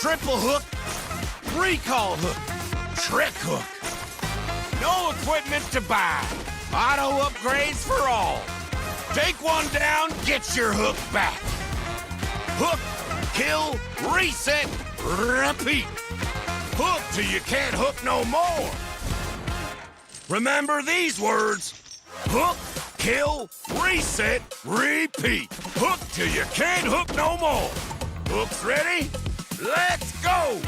triple hook, recall hook, trick hook. No equipment to buy. Auto upgrades for all. Take one down, get your hook back. Hook, kill, reset, repeat. Hook till you can't hook no more. Remember these words. Hook, kill, reset, repeat. Hook till you can't hook no more. Hooks ready? Let's go!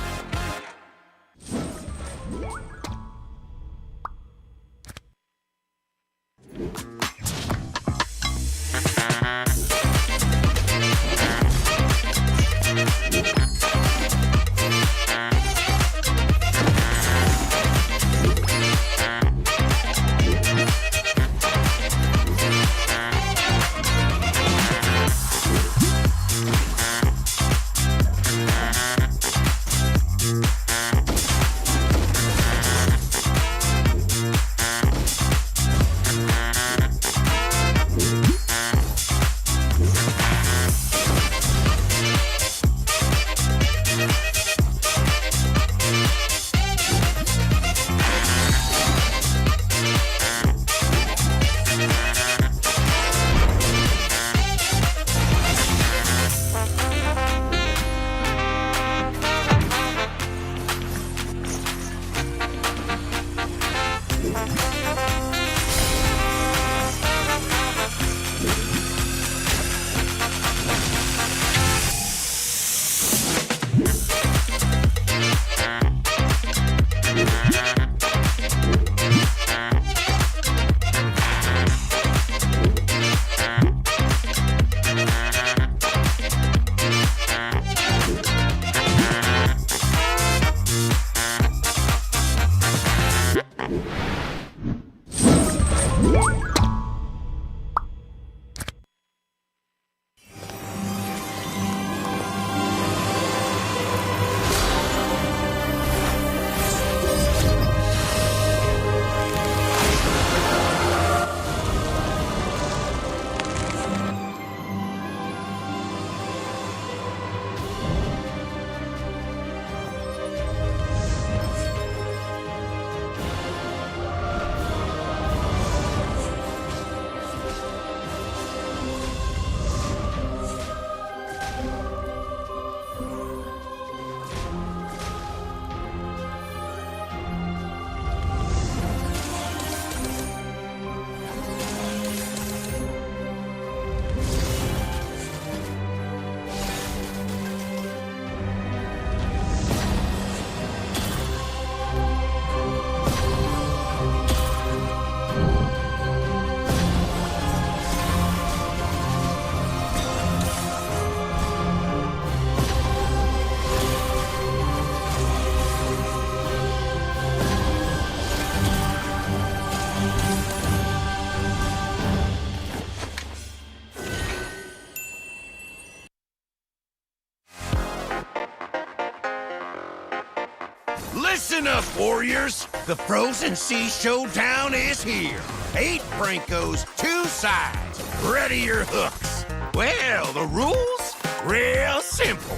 Listen up, warriors! The Frozen Sea Showdown is here. 8 Brancos, 2 sides. Ready your hooks. Well, the rules? Real simple.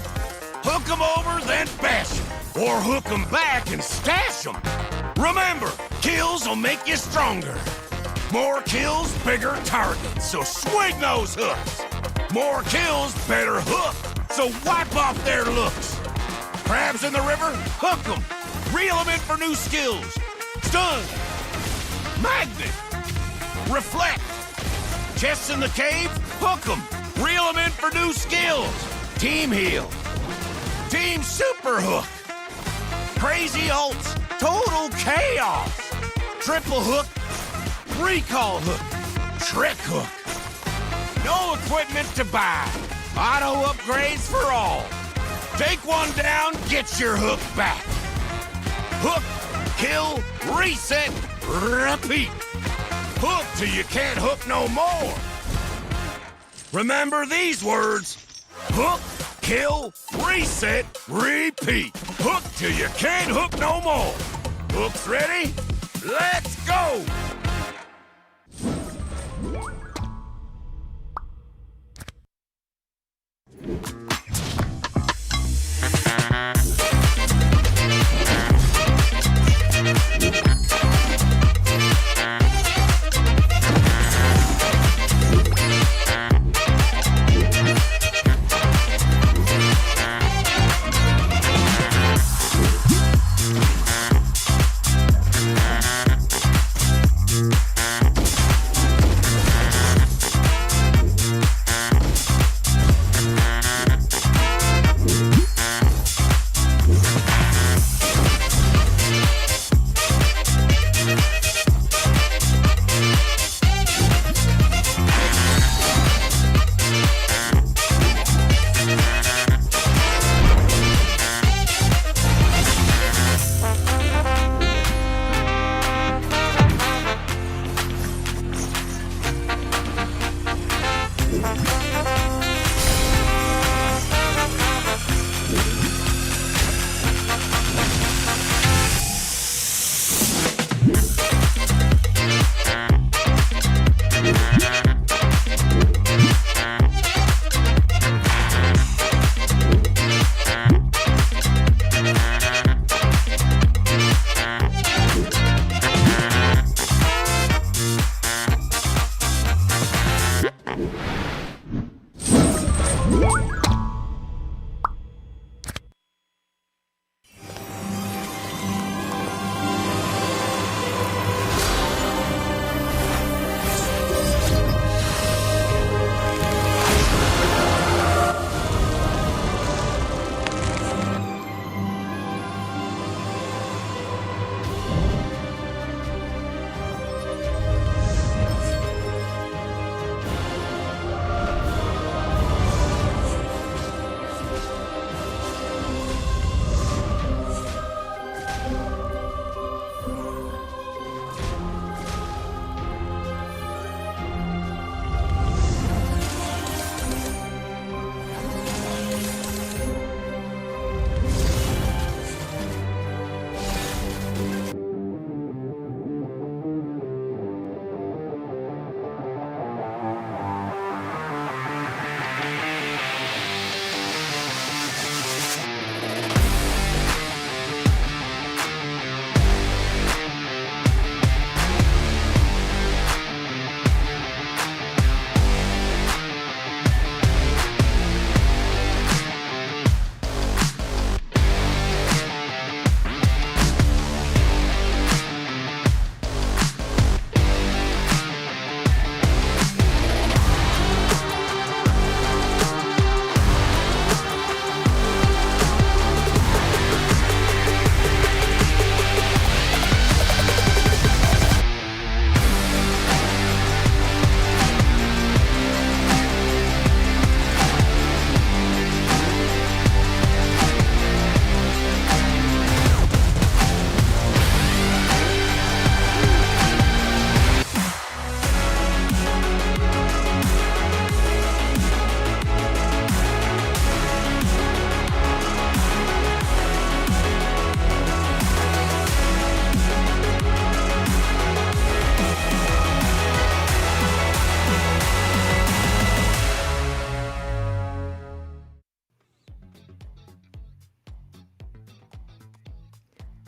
Hook 'em over, then bash 'em. Or hook 'em back and stash 'em. Remember, kills will make you stronger. More kills, bigger targets, so swing those hooks. More kills, better hook, so wipe off their looks. Crabs in the river? Hook 'em. Reel 'em in for new skills. Stun. Magnet. Reflect. Chests in the cave? Hook 'em. Reel 'em in for new skills. Team heal. Team super hook. Crazy ults. Total chaos. Triple hook. Recall hook. Trick hook. No equipment to buy. Auto upgrades for all. Take one down, get your hook back. Hook, kill, reset, repeat. Hook till you can't hook no more. Remember these words. Hook, kill, reset, repeat. Hook till you can't hook no more. Hooks ready? Let's go!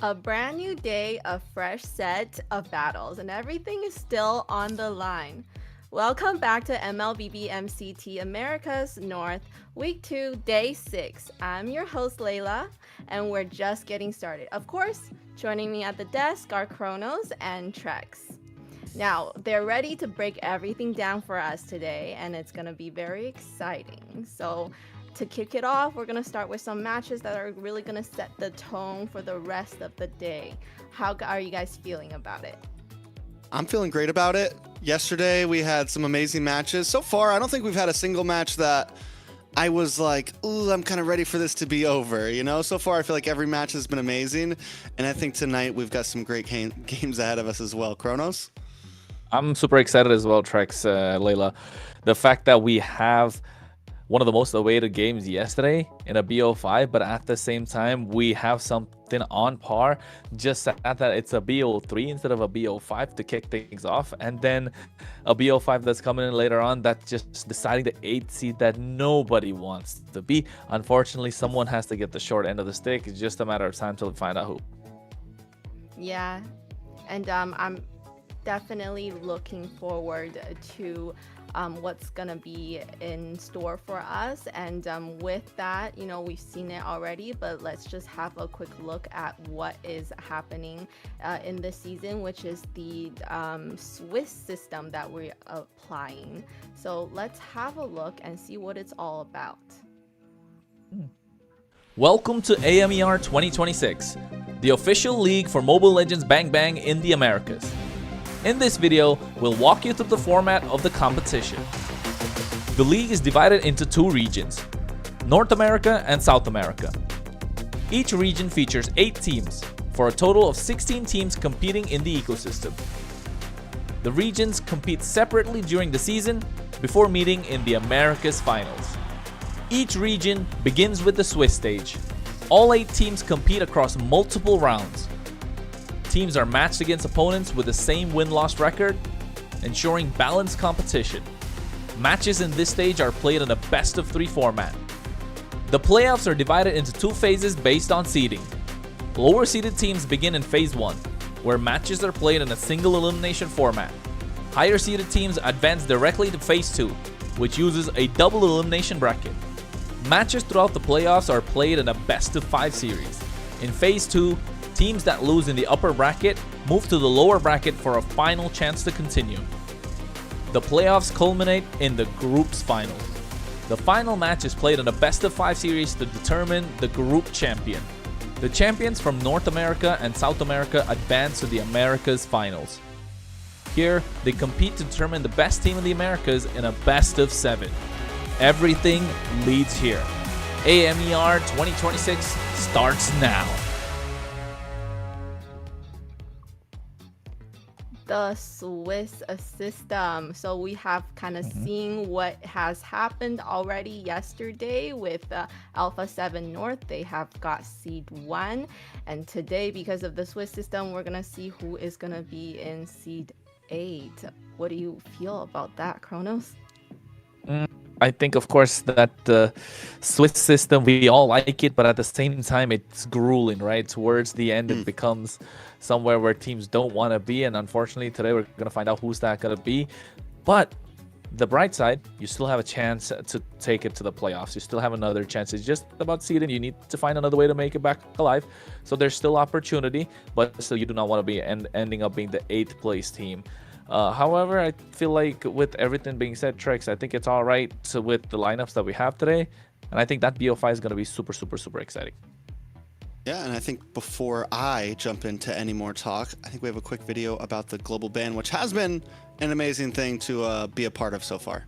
A brand new day, a fresh set of battles, and everything is still on the line. Welcome back to MLBB MCT America's North, Week 2, Day 6. I'm your host, Layla, and we're just getting started. Of course, joining me at the desk are Chronos and Trex. Now, they're ready to break everything down for us today, and it's going to be very exciting. So, to kick it off, we're going to start with some matches that are really going to set the tone for the rest of the day. How are you guys feeling about it? I'm feeling great about it. Yesterday, we had some amazing matches. So far, I don't think we've had a single match that I was like, ooh, I'm kind of ready for this to be over. You know, so far, I feel like every match has been amazing. And I think tonight we've got some great games ahead of us as well. Chronos? I'm super excited as well, Trex, Layla. The fact that we have one of the most awaited games yesterday in a BO5, but at the same time, we have something on par, just that it's a BO3 instead of a BO5 to kick things off, and then a BO5 that's coming in later on that's just deciding the 8th seed that nobody wants to be. Unfortunately, someone has to get the short end of the stick. It's just a matter of time till we find out who. Yeah, and I'm definitely looking forward to what's gonna be in store for us, and with that, you know, we've seen it already, but let's just have a quick look at what is happening in this season, which is the Swiss system that we're applying. So let's have a look and see what it's all about. Welcome to AMER 2026, the official league for Mobile Legends Bang Bang in the Americas. In this video, we'll walk you through the format of the competition. The league is divided into 2 regions, North America and South America. Each region features 8 teams, for a total of 16 teams competing in the ecosystem. The regions compete separately during the season before meeting in the Americas finals. Each region begins with the Swiss stage. All 8 teams compete across multiple rounds. Teams are matched against opponents with the same win-loss record, ensuring balanced competition. Matches in this stage are played in a best-of-3 format. The playoffs are divided into 2 phases based on seeding. Lower-seeded teams begin in Phase 1, where matches are played in a single elimination format. Higher-seeded teams advance directly to Phase 2, which uses a double elimination bracket. Matches throughout the playoffs are played in a best-of-5 series. In Phase 2, teams that lose in the upper bracket move to the lower bracket for a final chance to continue. The playoffs culminate in the group's final. The final match is played in a best-of-5 series to determine the group champion. The champions from North America and South America advance to the Americas finals. Here, they compete to determine the best team in the Americas in a best-of-7. Everything leads here. AMER 2026 starts now. The Swiss system. So we have kind of seen what has happened already yesterday with Alpha 7 North. They have got seed 1, and today, because of the Swiss system, we're gonna see who is gonna be in seed 8. What do you feel about that, Chronos? I think, of course, that the Swiss system, we all like it, but at the same time, it's grueling, right? Towards the end, it becomes somewhere where teams don't want to be, and unfortunately, today we're going to find out who's that going to be. But the bright side, you still have a chance to take it to the playoffs. You still have another chance. It's just about seeding. You need to find another way to make it back alive. So there's still opportunity, but still you do not want to be ending up being the 8th place team. However, I feel like with everything being said, Trex, I think it's all right with the lineups that we have today. And I think that BO5 is going to be super, super, super exciting. Yeah, and I think before I jump into any more talk, I think we have a quick video about the global ban, which has been an amazing thing to be a part of so far.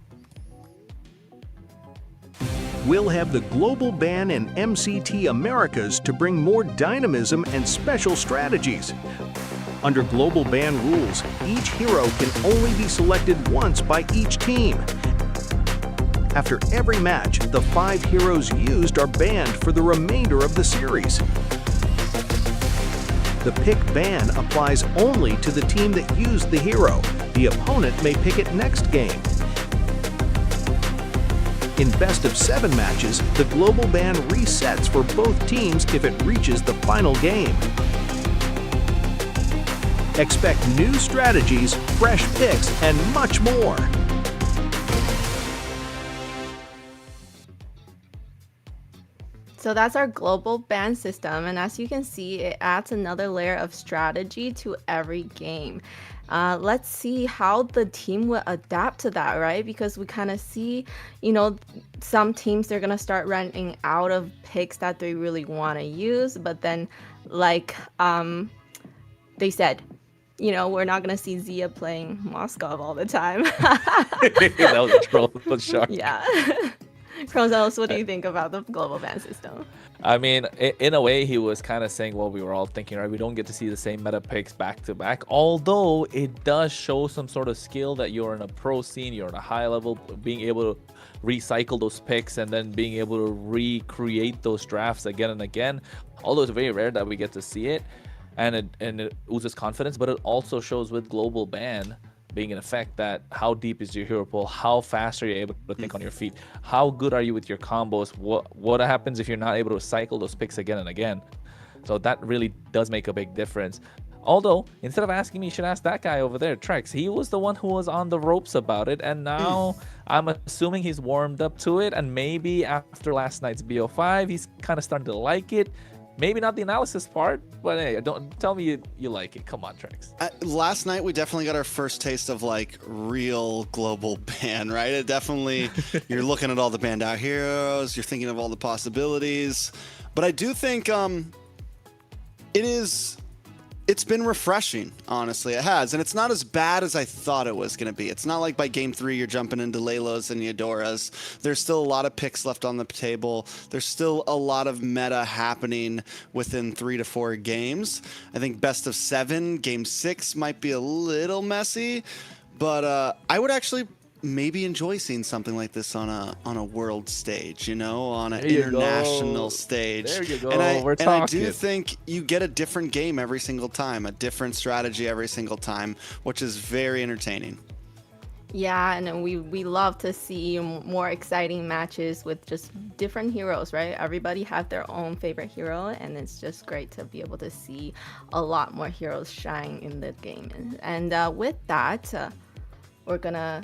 We'll have the global ban in MCT Americas to bring more dynamism and special strategies. Under global ban rules, each hero can only be selected once by each team. After every match, the 5 heroes used are banned for the remainder of the series. The pick ban applies only to the team that used the hero. The opponent may pick it next game. In best-of-7 matches, the global ban resets for both teams if it reaches the final game. Expect new strategies, fresh picks, and much more. So that's our global ban system, and as you can see, it adds another layer of strategy to every game. Let's see how the team will adapt to that, right? Because we kind of see, some teams, they're gonna start running out of picks that they really want to use, but then like they said, we're not gonna see Zia playing Moskov all the time. That was a troll. That was shocking. Yeah. Chronos, what do you think about the global ban system? I mean, in a way, he was kind of saying what we were all thinking, right? We don't get to see the same meta picks back to back, although it does show some sort of skill that you're in a pro scene, you're in a high level, being able to recycle those picks and then being able to recreate those drafts again and again. Although it's very rare that we get to see it, and it oozes confidence, but it also shows with global ban being in effect that how deep is your hero pool, how fast are you able to think on your feet, how good are you with your combos, what happens if you're not able to cycle those picks again and again. So that really does make a big difference. Although, instead of asking me, you should ask that guy over there, Trex. He was the one who was on the ropes about it, and now I'm assuming he's warmed up to it, and maybe after last night's BO5, he's kind of starting to like it. Maybe not the analysis part, but hey, don't tell me you like it. Come on, Trex. Last night, we definitely got our first taste of like real global ban, right? It definitely, you're looking at all the banned out heroes, you're thinking of all the possibilities. But I do think it's been refreshing, honestly. It has. And it's not as bad as I thought it was going to be. It's not like by game 3 you're jumping into Laylos and Eudoras. There's still a lot of picks left on the table. There's still a lot of meta happening within 3 to 4 games. I think best of 7, game 6 might be a little messy, but I would actually maybe enjoy seeing something like this on a world stage, on an international stage. There you go. And We're talking. I do think you get a different game every single time, a different strategy every single time, which is very entertaining. Yeah, and we love to see more exciting matches with just different heroes, right? Everybody has their own favorite hero, and it's just great to be able to see a lot more heroes shine in the game. And with that, we're gonna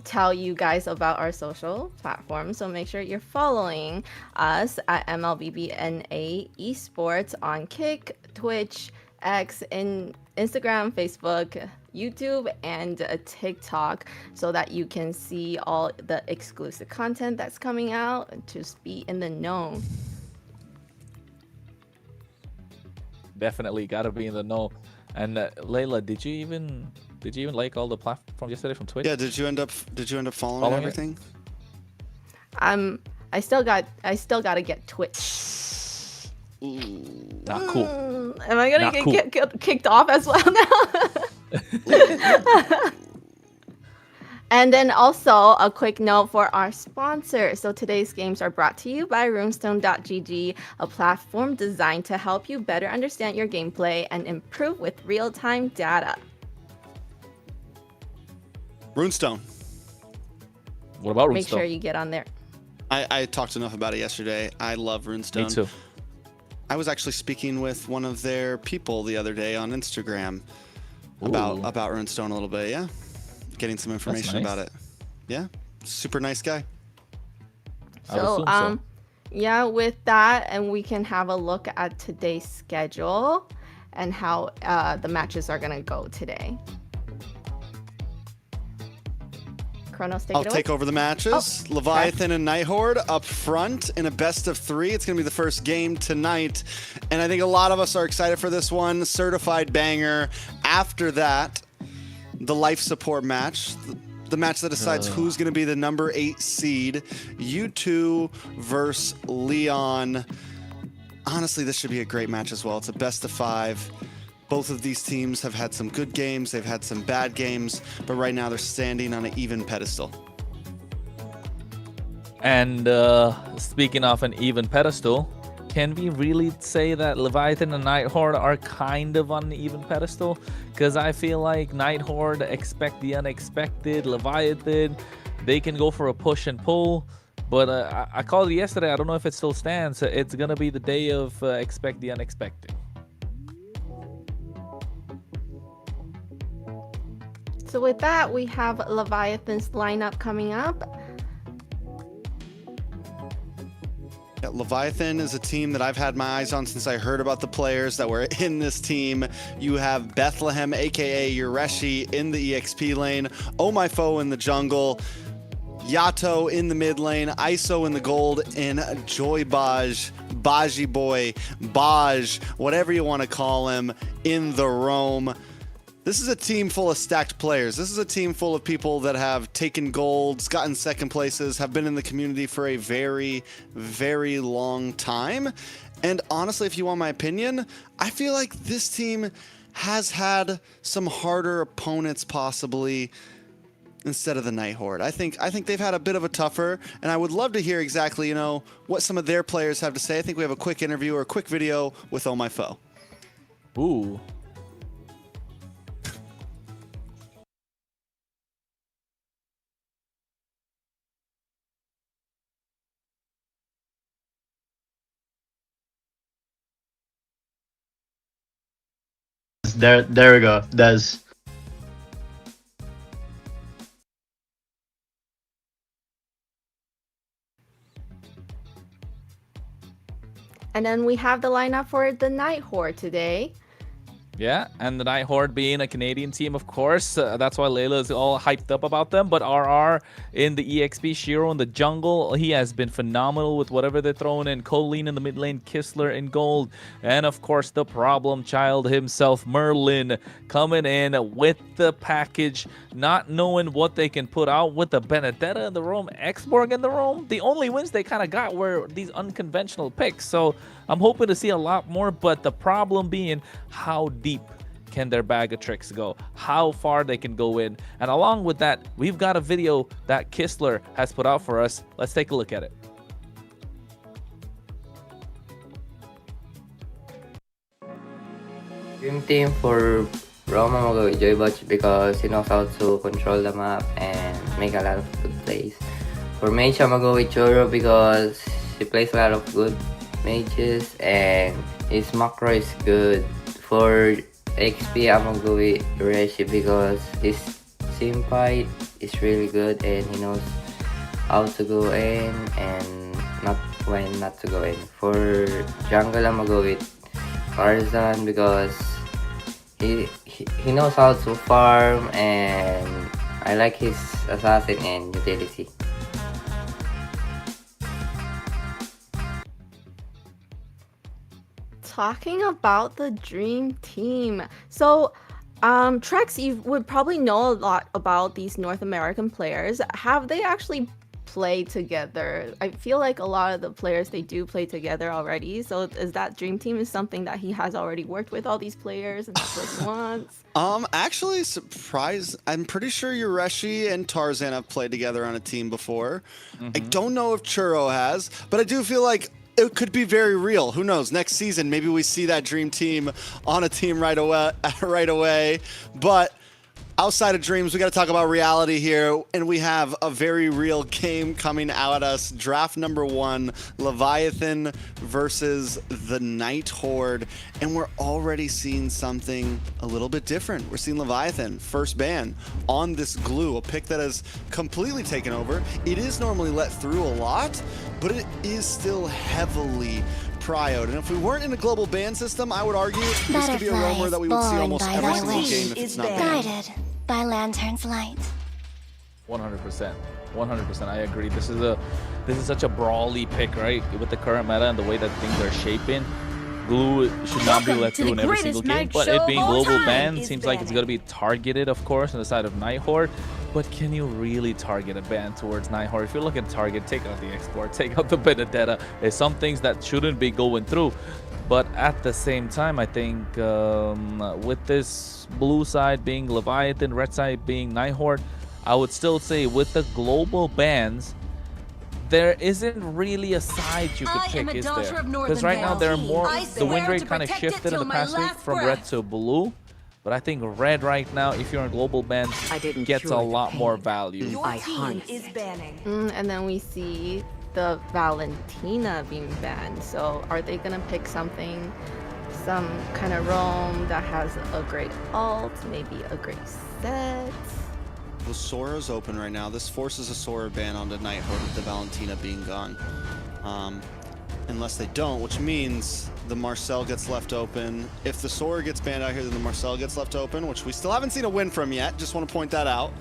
tell you guys about our social platforms, so make sure you're following us at MLBB Esports on Kick, Twitch, X, and Instagram, Facebook, YouTube, and TikTok, so that you can see all the exclusive content that's coming out and just be in the know. Definitely gotta be in the know. And Layla, did you even like all the platforms yesterday from Twitch? Yeah, did you end up following everything? I still gotta get Twitch. Not cool. Am I gonna get kicked off as well now? And then also a quick note for our sponsor. So today's games are brought to you by runestone.gg, a platform designed to help you better understand your gameplay and improve with real-time data. Runestone. What about Runestone? Make sure you get on there. I talked enough about it yesterday. I love Runestone. Me too. I was actually speaking with one of their people the other day on Instagram about Runestone a little bit. Yeah, getting some information about it. Yeah, super nice guy. So yeah, with that, and we can have a look at today's schedule and how the matches are gonna go today. Kronos, I'll take over the matches. Oh, Leviathan and Nighthord up front in a best of 3. It's going to be the first game tonight. And I think a lot of us are excited for this one. Certified banger. After that, the life support match. The match that decides who's going to be the number 8 seed. U2 versus Leon. Honestly, this should be a great match as well. It's a best of 5. Both of these teams have had some good games, they've had some bad games, but right now they're standing on an even pedestal. And speaking of an even pedestal, can we really say that Leviathan and Nighthord are kind of on an even pedestal? Because I feel like Nighthord expect the unexpected, Leviathan, they can go for a push and pull. But I called it yesterday, I don't know if it still stands. It's going to be the day of expect the unexpected. So with that, we have Leviathan's lineup coming up. Yeah, Leviathan is a team that I've had my eyes on since I heard about the players that were in this team. You have Bethlehem, aka Yureshi, in the EXP lane, Oh My Foe in the jungle, Yato in the mid lane, ISO in the gold, and Joy Baj, Baji Boy, Baj, whatever you want to call him, in the roam. This is a team full of stacked players. This is a team full of people that have taken golds, gotten second places, have been in the community for a very, very long time. And honestly, if you want my opinion, I feel like this team has had some harder opponents possibly instead of the Nighthord. I think they've had a bit of a tougher, and I would love to hear exactly, what some of their players have to say. I think we have a quick interview or a quick video with Oh My Foe. Ooh. There we go. That's And then we have the lineup for the Nighthord today. Yeah, and the Nighthord being a Canadian team, of course. That's why Layla is all hyped up about them. But RR in the EXP, Shiro in the jungle, he has been phenomenal with whatever they're throwing in. Colleen in the mid lane, Kistler in gold. And, of course, the problem child himself, Merlin, coming in with the package, not knowing what they can put out with the Benedetta in the roam, Xborg in the roam. The only wins they kind of got were these unconventional picks. So I'm hoping to see a lot more, but the problem being how deep can their bag of tricks go, how far they can go in. And along with that, we've got a video that Kistler has put out for us. Let's take a look at it. Dream team for Roma will go with Joybot because he knows how to control the map and make a lot of good plays. For Mage, I'm gonna go with Choro because he plays a lot of good mages and his macro is good. For XP, I'm gonna go with Reshi because his team fight is really good and he knows how to go in and when not to go in. For jungle, I'm gonna go with Tarzan because he knows how to farm and I like his assassin and utility. Talking about the dream team. So, Trex, you would probably know a lot about these North American players. Have they actually played together? I feel like a lot of the players, they do play together already. So is that dream team is something that he has already worked with all these players and not just once? Actually, surprised. I'm pretty sure Yureshi and Tarzan have played together on a team before. I don't know if Churro has, but I do feel like it could be very real. Who knows? Next season, maybe we see that dream team on a team right away. But outside of dreams, we got to talk about reality here, and we have a very real game coming out at us. Draft number 1, Leviathan versus the Nighthord, and we're already seeing something a little bit different. We're seeing Leviathan first ban on this glue, a pick that has completely taken over. It is normally let through a lot, but it is still heavily prioed. And if we weren't in a global ban system, I would argue this could be a roamer that we would see almost every single game if it's not banned. Guided by Lantern's light. 100%. 100%. I agree. This is such a brawly pick, right? With the current meta and the way that things are shaping, glue should not be let through in every single game. But it being global ban seems like it's going to be targeted, of course, on the side of Nighthord. But can you really target a ban towards Nighthord? If you're looking to target, take out the export, take out the Benedetta. There's some things that shouldn't be going through. But at the same time, I think with this blue side being Leviathan, red side being Nighthord, I would still say with the global bans, there isn't really a side you could pick, is there? Because right now there are more, the win rate kind of shifted in the past week from red to blue. But I think red right now, if you're in global ban, gets a lot more value. And then we see the Valentina being banned. So are they gonna pick something some kind of roam that has a great ult, maybe a great set. Well, Sora's open right now. This forces a Sora ban onto Nighthord with the Valentina being gone. Unless they don't, which means the Marcel gets left open. If the Sora gets banned out here, then the Marcel gets left open, which we still haven't seen a win from yet. Just want to point that out.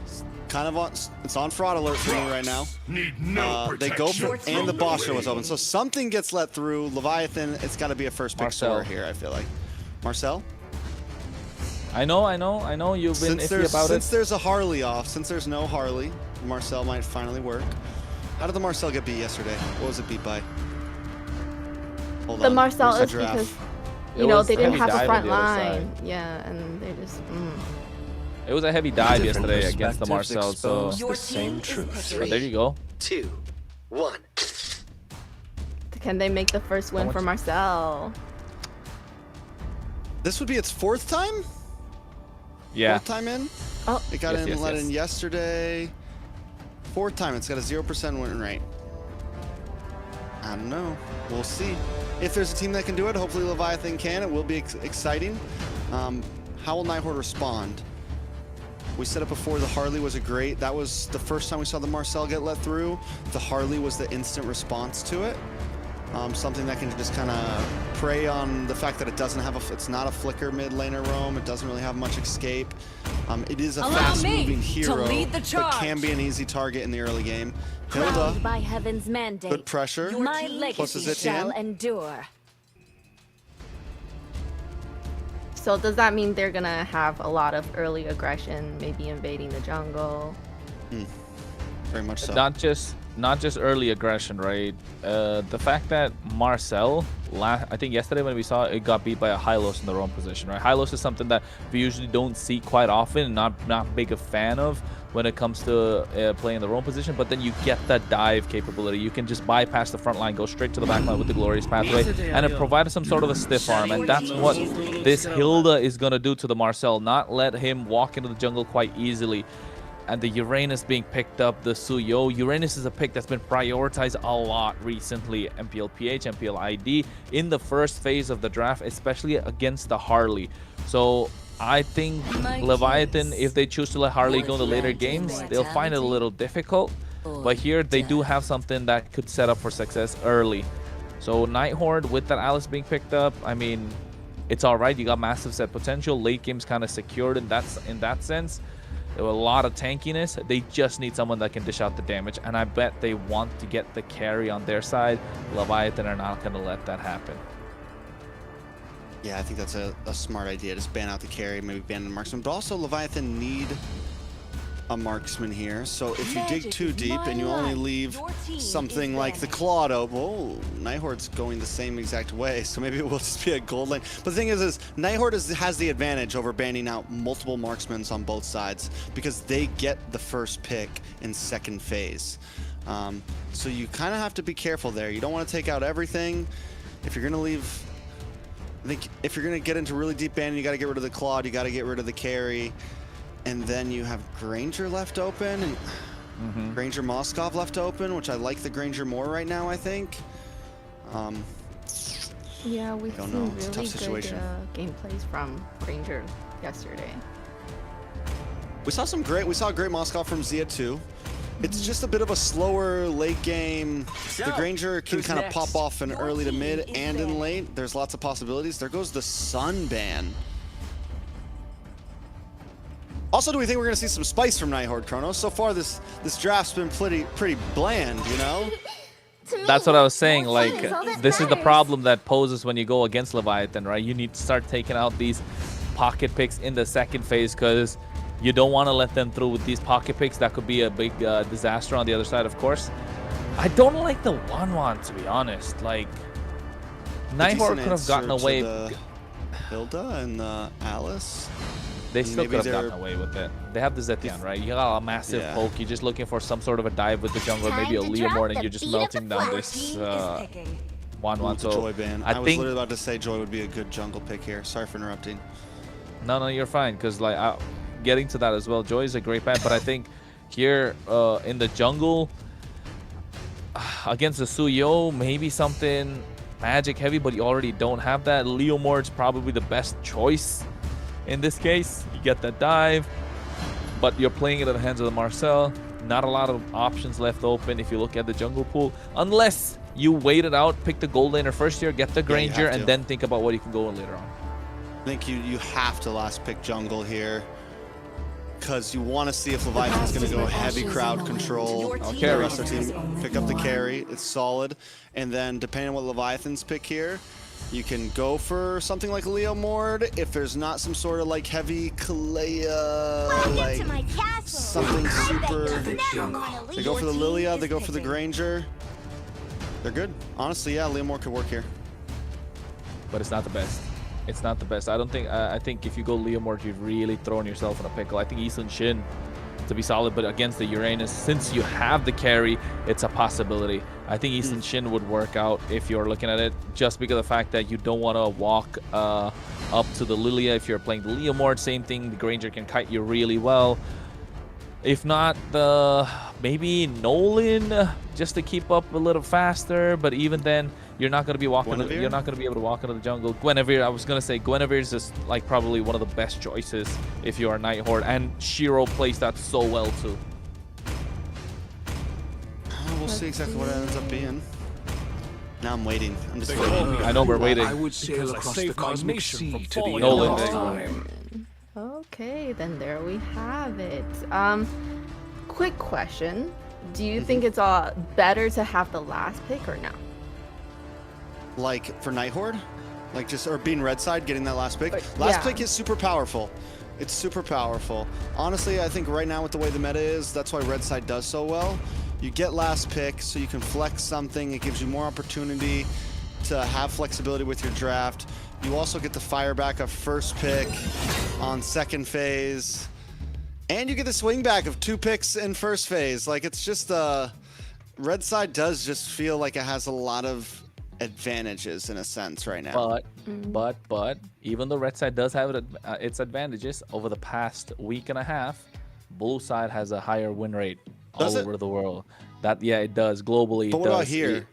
It's kind of on, it's on fraud alert for me right now. They go for, and the Boss was open. So something gets let through. Leviathan, it's got to be a first pick Sora here, I feel like. Marcel? I know. You've been iffy about it. Since there's a Harley off, since there's no Harley, Marcel might finally work. How did the Marcel get beat yesterday? What was it beat by? Hold the on. Marcel Where's is the giraffe? because, they didn't heavy have a dive front on the other line. side. Yeah, and they just... It was a heavy dive yesterday against the Marcel, so... The same truth. But there you go. 2, 1. Can they make the first win for Marcel? This would be its 4th time? Yeah. 4th time in? Oh, It got let in yesterday. 4th time, it's got a 0% win rate. I don't know. We'll see. If there's a team that can do it, hopefully Leviathan can. It will be exciting. How will Nighthord respond? We said it before, the Harley was that was the first time we saw the Marcel get let through. The Harley was the instant response to it. Something that can just kind of prey on the fact that it doesn't have it's not a flicker mid laner roam. It doesn't really have much escape. It is a fast-moving hero, but can be an easy target in the early game. Hilda, By heaven's mandate, good pressure. my Plus legacy is shall Etienne. endure. so does that mean they're gonna have a lot of early aggression, maybe invading the jungle? Very much so. Not just early aggression, right? The fact that Marcel, I think yesterday when we saw it, got beat by a Hylos in the wrong position, right? Hylos is something that we usually don't see quite often, not big a fan of when it comes to playing the wrong position, but then you get that dive capability. You can just bypass the front line, go straight to the back line with the Glorious Pathway, and it provided some sort of a stiff arm, and that's what this Hilda is going to do to the Marcel, not let him walk into the jungle quite easily. And the Uranus being picked up, the Suyo. Uranus is a pick that's been prioritized a lot recently. MPL-PH, MPL-ID in the first phase of the draft, especially against the Harley. So I think Leviathan, if they choose to let Harley go in the later games, they'll find it a little difficult. But here they do have something that could set up for success early. So Nighthord with that Alice being picked up, I mean, it's all right. You got massive set potential. Late game's kind of secured in that sense. There were a lot of tankiness. They just need someone that can dish out the damage, and I bet they want to get the carry on their side. Leviathan are not going to let that happen. Yeah, I think that's a smart idea. Just ban out the carry, maybe ban the marksman. But also, Leviathan need a marksman here. So if you dig too deep and you only leave something like the Claude open, oh, Nighthord's going the same exact way. So maybe it will just be a gold lane. But the thing is Nighthord has the advantage over banning out multiple marksmen on both sides because they get the first pick in second phase. So you kind of have to be careful there. You don't want to take out everything. If you're going to leave... I think if you're going to get into really deep banning, you got to get rid of the Claude, you got to get rid of the carry. And then you have Granger left open, and Granger Moskov left open, which I like the Granger more right now, I think. Yeah, we've don't seen know. It's a tough really situation. good gameplays from Granger yesterday. We saw great Moskov from Zia too. It's just a bit of a slower late game. The Granger can kind of pop off in early to mid and in late. There's lots of possibilities. There goes the Sun ban. Also, do we think we're going to see some spice from Nighthord, Chronos? So far, this draft's been pretty bland, you know? That's what I was saying. Like, this is the problem that poses when you go against Leviathan, right? You need to start taking out these pocket picks in the second phase because you don't want to let them through with these pocket picks. That could be a big disaster on the other side, of course. I don't like the 1-1, to be honest. Like, Nighthord could have gotten away. Hilda and Alice. They still could have gotten away with it. They have the Zetian, right? You got a massive poke. You're just looking for some sort of a dive with the jungle, maybe a Leomord, and you're just melting down this 1-1. So Joy ban. I was think literally about to say Joy would be a good jungle pick here. Sorry for interrupting. No, you're fine. Because like getting to that as well, Joy is a great ban, but I think here in the jungle against the Suyo, maybe something magic heavy, but you already don't have that. Leomord's probably the best choice in this case. You get that dive, but you're playing it in the hands of the Marcel. Not a lot of options left open if you look at the jungle pool, unless you wait it out, pick the gold laner first here, get the Granger, and then think about what you can go in later on. I think you have to last pick jungle here, because you want to see if Leviathan's going to go heavy crowd control. Okay, The rest of the team pick up the carry. It's solid. And then depending on what Leviathan's pick here, you can go for something like Leomord if there's not some sort of like heavy Kalea, like something super. They go for the Lilia, they go for the Granger. They're good. Honestly, yeah, Leomord could work here. But it's not the best. It's not the best. I don't think. I think if you go Leomord, you've really thrown yourself in a pickle. I think Eastern Shin to be solid, but against the Uranus, since you have the carry, it's a possibility. I think Eastern Shin would work out if you're looking at it, just because of the fact that you don't want to walk up to the Lilia. If you're playing the Leomord, same thing. The Granger can kite you really well. If not, maybe Nolan just to keep up a little faster. But even then, you're not going to be walking. You're not going to be able to walk into the jungle. Guinevere, I was going to say Guinevere is just like probably one of the best choices if you are Nighthord, and Shiro plays that so well too. We'll see exactly what it ends up being. Now I'm waiting. I'm just waiting. I know we're waiting. I would sail across the cosmic sea to the Nolan, end of time. Okay, then there we have it. Quick question. Do you think it's better to have the last pick or no? Like for Nighthord? Like just, or being red side, getting that last pick? Last pick is super powerful. It's super powerful. Honestly, I think right now with the way the meta is, that's why red side does so well. You get last pick so you can flex something. It gives you more opportunity to have flexibility with your draft. You also get the fire back of first pick on second phase. And you get the swing back of 2 picks in first phase. Like, it's just, red side does just feel like it has a lot of advantages in a sense right now. But even though red side does have its advantages, over the past week and a half, blue side has a higher win rate all over the world. It does globally. But what about here?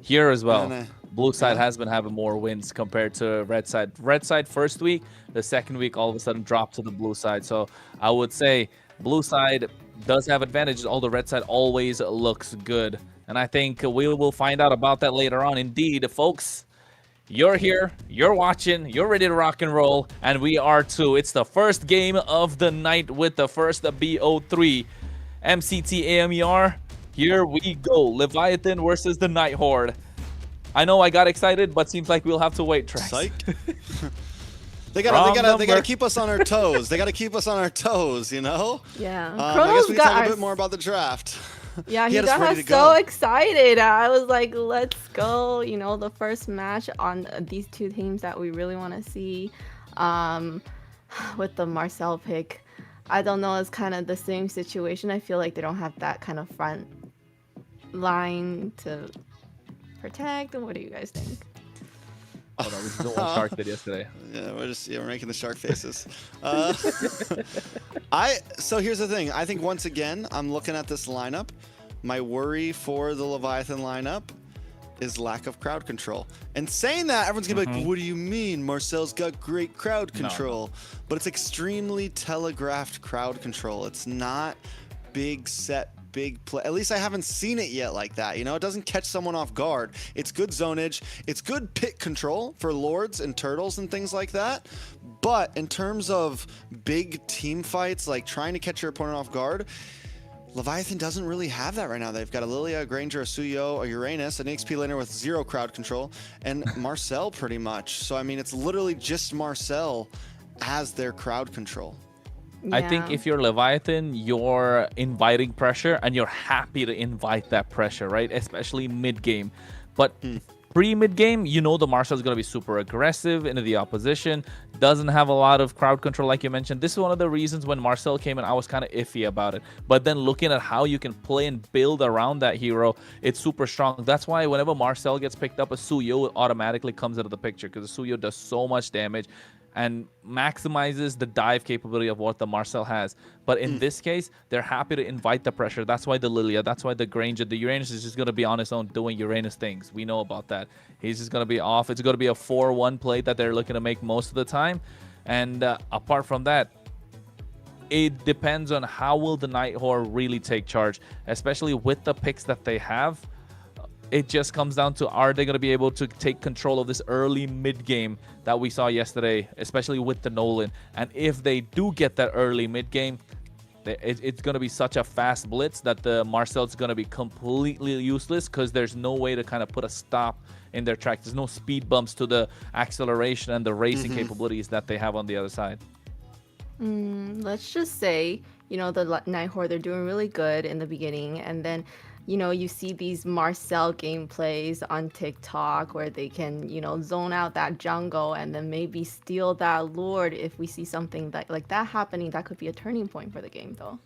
Here as well. Blue side has been having more wins compared to red side. Red side first week, the second week all of a sudden dropped to the blue side. So I would say blue side does have advantages, although red side always looks good. And I think we will find out about that later on. Indeed, folks, you're here, you're watching, you're ready to rock and roll, and we are too. It's the first game of the night with the first BO3 MCT AMER. Here we go. Leviathan versus the Nighthord. I know I got excited, but seems like we'll have to wait, Trax. Psych. They gotta keep us on our toes. They gotta keep us on our toes, you know? Yeah. I guess we can talk a bit more about the draft. Yeah, he got us so excited. I was like, let's go. You know, the first match on these two teams that we really want to see. With the Marcel pick, I don't know. It's kind of the same situation. I feel like they don't have that kind of front line to protect. What do you guys think? Oh no, we just don't want Shark did yesterday. Yeah, we're making the shark faces. So here's the thing. I think once again, I'm looking at this lineup. My worry for the Leviathan lineup is lack of crowd control. And saying that, everyone's gonna be like, "What do you mean? Marcel's got great crowd control." No. But it's extremely telegraphed crowd control. It's not big set. Big play. At least I haven't seen it yet like that. You know, it doesn't catch someone off guard. It's good zonage. It's good pit control for lords and turtles and things like that. But in terms of big team fights, like trying to catch your opponent off guard, Leviathan doesn't really have that right now. They've got a Lilia, a Granger, a Suyo, a Uranus, an XP laner with 0 crowd control, and Marcel pretty much. So, I mean, it's literally just Marcel as their crowd control. I think if you're Leviathan, you're inviting pressure and you're happy to invite that pressure, right? Especially mid-game. But pre-mid-game, you know the Marcel is going to be super aggressive into the opposition, doesn't have a lot of crowd control like you mentioned. This is one of the reasons when Marcel came in, I was kind of iffy about it. But then looking at how you can play and build around that hero, it's super strong. That's why whenever Marcel gets picked up, a Suyo automatically comes into the picture because the Suyo does so much damage. and maximizes the dive capability of what the Marcel has. But in this case, they're happy to invite the pressure. That's why the Lilia, that's why the Granger, the Uranus is just going to be on his own doing Uranus things. We know about that. He's just going to be off. It's going to be a 4-1 play that they're looking to make most of the time. And apart from that, it depends on how will the Nighthord really take charge, especially with the picks that they have. It just comes down to, are they going to be able to take control of this early mid game that we saw yesterday, especially with the Nolan? And if they do get that early mid game, it's going to be such a fast blitz that the Marcel's going to be completely useless, because there's no way to kind of put a stop in their track. There's no speed bumps to the acceleration and the racing capabilities that they have on the other side. Let's just say, you know, the Nighthord, they're doing really good in the beginning, and then, you know, you see these Marcel gameplays on TikTok where they can, you know, zone out that jungle and then maybe steal that Lord. If we see something that like that happening, that could be a turning point for the game, though.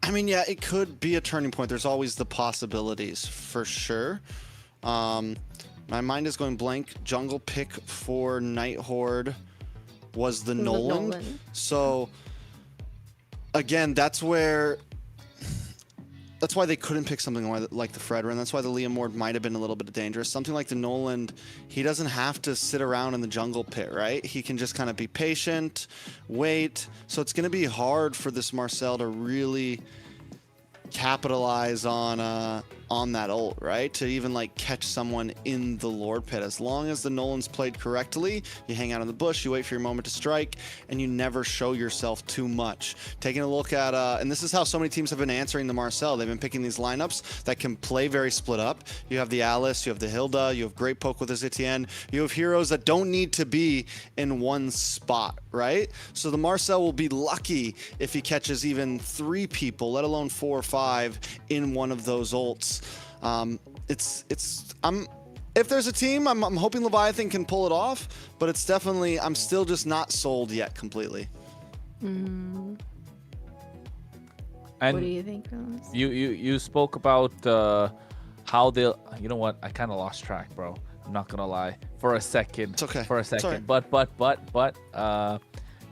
I mean, yeah, it could be a turning point. There's always the possibilities, for sure. My mind is going blank. Jungle pick for Nighthord was the Nolan. So, again, that's why they couldn't pick something like the Fredrin. That's why the Liam Ward might have been a little bit dangerous. Something like the Nolan, he doesn't have to sit around in the jungle pit, right? He can just kind of be patient, wait. So it's going to be hard for this Marcel to really capitalize on that ult, right? To even like catch someone in the Lord pit. As long as the Nolan's played correctly, you hang out in the bush, you wait for your moment to strike, and you never show yourself too much. Taking a look at, and this is how so many teams have been answering the Marcel. They've been picking these lineups that can play very split up. You have the Alice, you have the Hilda, you have great poke with the Zitian, you have heroes that don't need to be in one spot, right? So the Marcel will be lucky if he catches even 3 people, let alone 4 or 5 in one of those ults. If there's a team, I'm hoping Leviathan can pull it off, but it's definitely, I'm still just not sold yet completely. And what do you think, Rose? You spoke about how they'll, you know what, I kind of lost track, bro. I'm not gonna lie, for a second. It's okay. For a second. It's all right.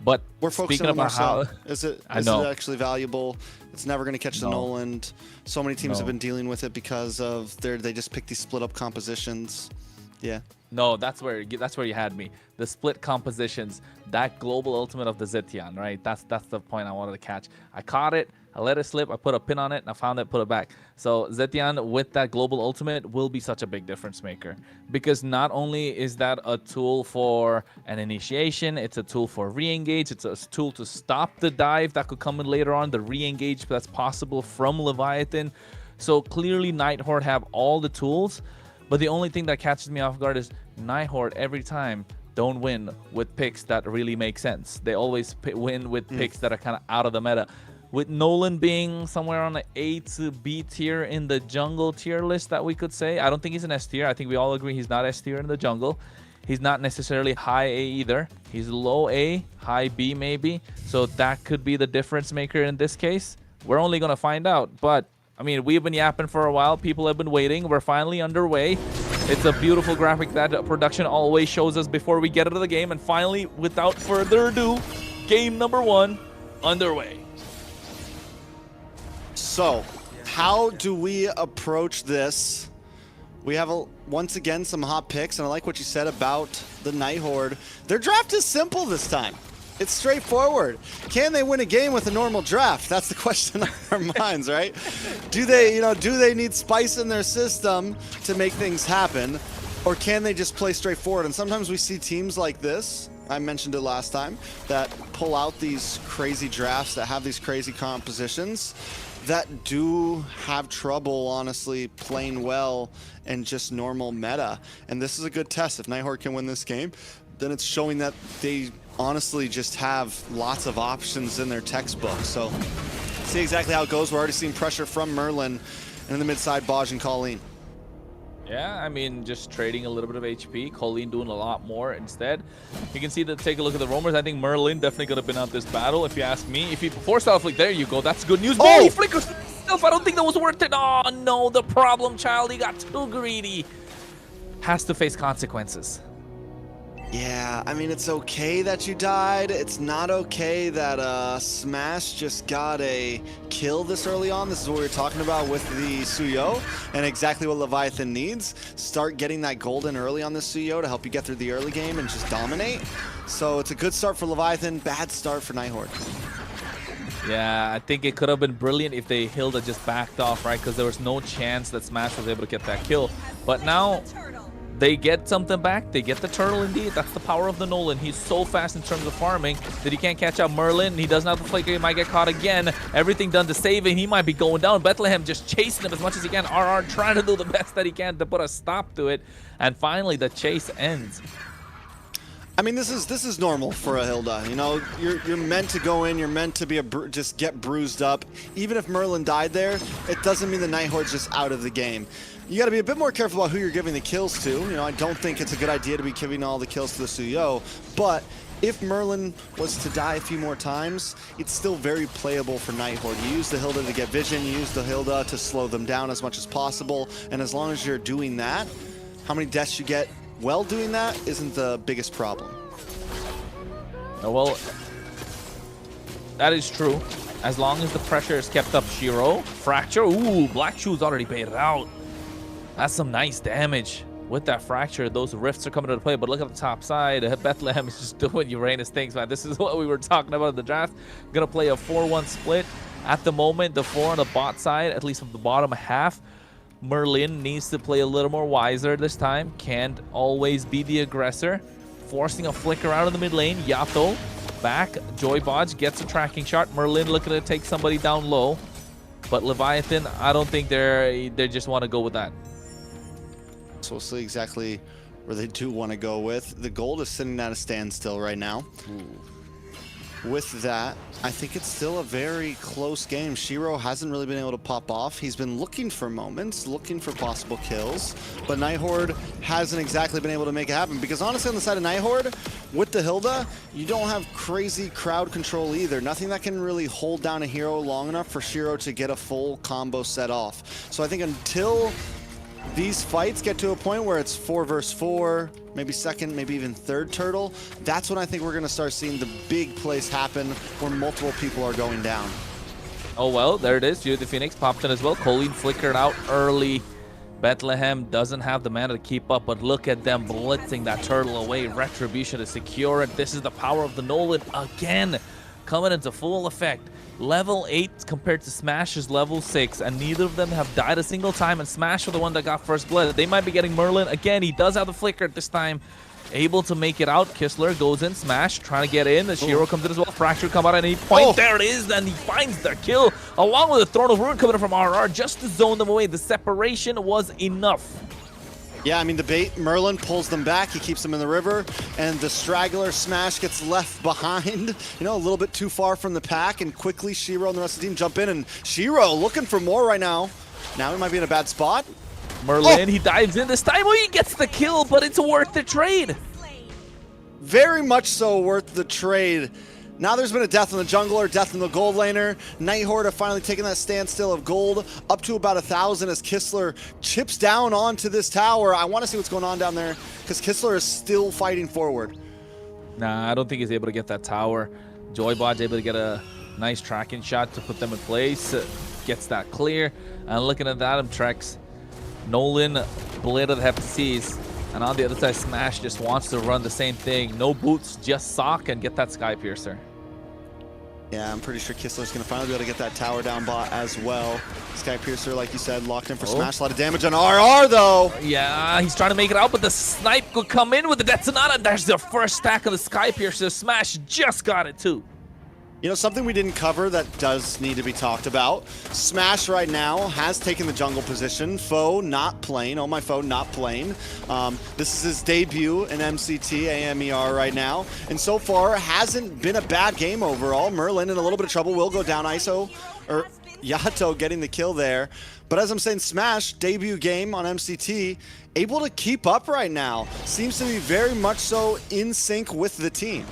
But we're focusing on Marcel. Is it actually valuable? It's never going to catch the Nolan. So many teams have been dealing with it because of they just pick these split up compositions. Yeah. No, that's where you had me. The split compositions, that global ultimate of the Zitian, right? That's the point I wanted to catch. I caught it, I let it slip, I put a pin on it, and I found it, put it back. So Zitian with that global ultimate will be such a big difference maker, because not only is that a tool for an initiation, it's a tool for re-engage, it's a tool to stop the dive that could come in later on, the re-engage that's possible from Leviathan. So clearly Nighthord have all the tools, but the only thing that catches me off guard is Nighthord every time don't win with picks that really make sense. They always win with picks that are kind of out of the meta. With Nolan being somewhere on the A to B tier in the jungle tier list that we could say. I don't think he's an S tier. I think we all agree he's not S tier in the jungle. He's not necessarily high A either. He's low A, high B maybe. So that could be the difference maker in this case. We're only going to find out. But, I mean, we've been yapping for a while. People have been waiting. We're finally underway. It's a beautiful graphic that production always shows us before we get into the game. And finally, without further ado, game number 1 underway. So, how do we approach this? We have, once again, some hot picks, and I like what you said about the Nighthord. Their draft is simple this time. It's straightforward. Can they win a game with a normal draft? That's the question on our minds, right? Do they need spice in their system to make things happen, or can they just play straightforward? And sometimes we see teams like this, I mentioned it last time, that pull out these crazy drafts, that have these crazy compositions, that do have trouble, honestly, playing well in just normal meta. And this is a good test. If Nighthord can win this game, then it's showing that they honestly just have lots of options in their textbook. So, see exactly how it goes. We're already seeing pressure from Merlin, and in the mid-side, Baj and Colleen. Yeah, I mean, just trading a little bit of HP. Colleen doing a lot more instead. You can see that, take a look at the roamers. I think Merlin definitely could have been out this battle, if you ask me. If he forced out flick, there you go. That's good news. Oh, he flickers himself. I don't think that was worth it. Oh, no, the problem child. He got too greedy. Has to face consequences. Yeah, I mean, it's okay that you died. It's not okay that Smash just got a kill this early on. This is what we were talking about with the Suyo and exactly what Leviathan needs. Start getting that golden early on the Suyo to help you get through the early game and just dominate. So it's a good start for Leviathan, bad start for Nighthord. Yeah, I think it could have been brilliant if they Hilda just backed off, right? Because there was no chance that Smash was able to get that kill. But now they get something back. They get the turtle indeed. That's the power of the Nolan. He's so fast in terms of farming that he can't catch up Merlin. He doesn't have the flicker. He might get caught again. Everything done to save him. He might be going down. Bethlehem just chasing him as much as he can. RR trying to do the best that he can to put a stop to it. And finally, the chase ends. I mean, this is normal for a Hilda. You know, you're meant to go in. You're meant to be just get bruised up. Even if Merlin died there, it doesn't mean the Nighthord's just out of the game. You got to be a bit more careful about who you're giving the kills to. You know, I don't think it's a good idea to be giving all the kills to the Suyo. But if Merlin was to die a few more times, it's still very playable for Nighthord. You use the Hilda to get vision. You use the Hilda to slow them down as much as possible. And as long as you're doing that, how many deaths you get while doing that isn't the biggest problem. Well, that is true. As long as the pressure is kept up. Shiro, fracture. Ooh, Black Shoe's already baited out. That's some nice damage. With that fracture, those rifts are coming into play. But look at the top side. Bethlehem is just doing Uranus things, man. This is what we were talking about in the draft. Gonna play a 4-1 split. At the moment, the 4 on the bot side, at least from the bottom half. Merlin needs to play a little more wiser this time. Can't always be the aggressor. Forcing a flicker out of the mid lane. Yato back. Joybodge gets a tracking shot. Merlin looking to take somebody down low. But Leviathan, I don't think they just want to go with that. So we'll see exactly where they do want to go with. The gold is sitting at a standstill right now. With that, I think it's still a very close game. Shiro hasn't really been able to pop off. He's been looking for moments, looking for possible kills, but Nighthord hasn't exactly been able to make it happen. Because honestly, on the side of Nighthord, with the Hilda, you don't have crazy crowd control either. Nothing that can really hold down a hero long enough for Shiro to get a full combo set off. So I think until these fights get to a point where it's 4 versus 4, maybe second, maybe even third turtle, that's when I think we're going to start seeing the big plays happen where multiple people are going down. Oh, well, there it is. Judith the Phoenix popped in as well. Colleen flickered out early. Bethlehem doesn't have the mana to keep up, but look at them blitzing that turtle away. Retribution to secure it. This is the power of the Nolan again, coming into full effect. Level 8 compared to Smash's level 6, and neither of them have died a single time, and Smash are the one that got first blood. They might be getting Merlin. Again, he does have the flicker this time. Able to make it out. Kistler goes in. Smash trying to get in. The Shiro comes in as well. Fracture come out at any point. There it is, and he finds the kill, along with the Throne of Ruin coming in from RR just to zone them away. The separation was enough. Yeah, I mean, the bait, Merlin pulls them back. He keeps them in the river, and the straggler Smash gets left behind, you know, a little bit too far from the pack, and quickly Shiro and the rest of the team jump in, and Shiro looking for more right now. Now he might be in a bad spot. Merlin, he dives in this time. Oh, he gets the kill, but it's worth the trade. Very much so worth the trade. Now there's been a death in the jungler, death in the gold laner. Nighthord have finally taken that standstill of gold up to about 1,000 as Kistler chips down onto this tower. I want to see what's going on down there because Kistler is still fighting forward. Nah, I don't think he's able to get that tower. Joybod's able to get a nice tracking shot to put them in place. Gets that clear. And looking at that, Trex, Nolan, Blade of the Heptaseas. And on the other side, Smash just wants to run the same thing. No boots, just sock and get that Sky Piercer. Yeah, I'm pretty sure Kistler's going to finally be able to get that tower down bot as well. Sky Piercer, like you said, locked in for Smash. A lot of damage on RR, though. Yeah, he's trying to make it out, but the snipe could come in with the Detonata. There's the first stack of the Sky Piercer. Smash just got it, too. You know, something we didn't cover that does need to be talked about. Smash right now has taken the jungle position. Foe not playing. Oh, my Foe not playing. This is his debut in MCT AMER right now. And so far, hasn't been a bad game overall. Merlin in a little bit of trouble. Will go down ISO. Or Yato getting the kill there. But as I'm saying, Smash, debut game on MCT, able to keep up right now. Seems to be very much so in sync with the team.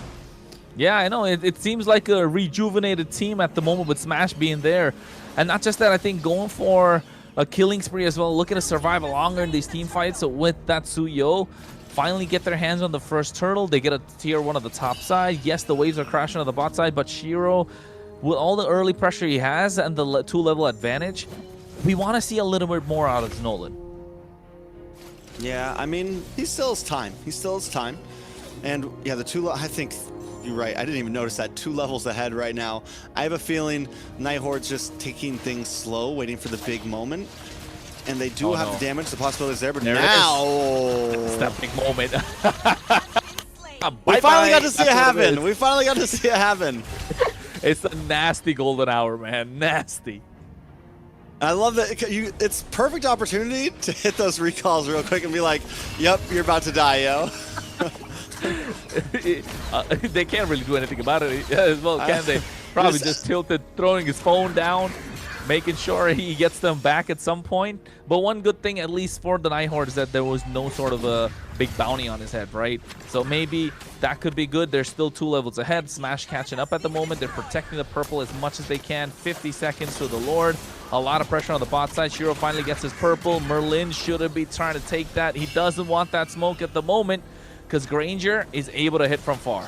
Yeah, I know. It seems like a rejuvenated team at the moment with Smash being there. And not just that, I think going for a killing spree as well, looking to survive longer in these team fights. So with that Suyo, finally get their hands on the first turtle. They get a tier 1 on the top side. Yes, the waves are crashing on the bot side, but Shiro, with all the early pressure he has and the 2-level advantage, we want to see a little bit more out of Nolan. Yeah, I mean, he still has time. He still has time. And yeah, I think you're right. I didn't even notice that 2 levels ahead right now. I have a feeling Nighthord's just taking things slow, waiting for the big moment. And they do have the damage, the possibilities there, but now... It's that big moment. We finally got to see it happen. We finally got to see it happen. It's a nasty golden hour, man. Nasty. I love that it's perfect opportunity to hit those recalls real quick and be like, yep, you're about to die, yo. They can't really do anything about it as well, can they? Probably just tilted, throwing his phone down, making sure he gets them back at some point. But one good thing, at least for the Nighthord, is that there was no sort of a big bounty on his head, right? So maybe that could be good. They're still 2 levels ahead. Smash catching up at the moment. They're protecting the purple as much as they can. 50 seconds to the Lord. A lot of pressure on the bot side. Shiro finally gets his purple. Merlin shouldn't be trying to take that. He doesn't want that smoke at the moment because Granger is able to hit from far.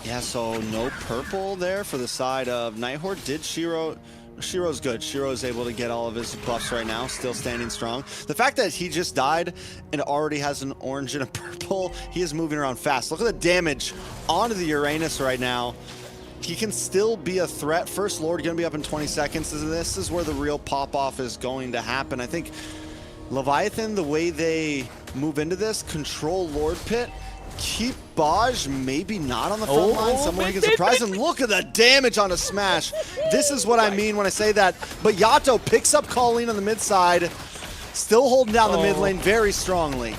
Yeah, so no purple there for the side of Nighthord. Did Shiro's good. Shiro's able to get all of his buffs right now, still standing strong. The fact that he just died and already has an orange and a purple, he is moving around fast. Look at the damage onto the Uranus right now. He can still be a threat. First Lord going to be up in 20 seconds. This is where the real pop-off is going to happen. I think Leviathan, the way they move into this, control Lord Pit, keep Baj maybe not on the front line. Someone who gets surprised, and look at the damage on a smash. This is what I mean when I say that. But Yato picks up Colleen on the mid side, still holding down the mid lane very strongly.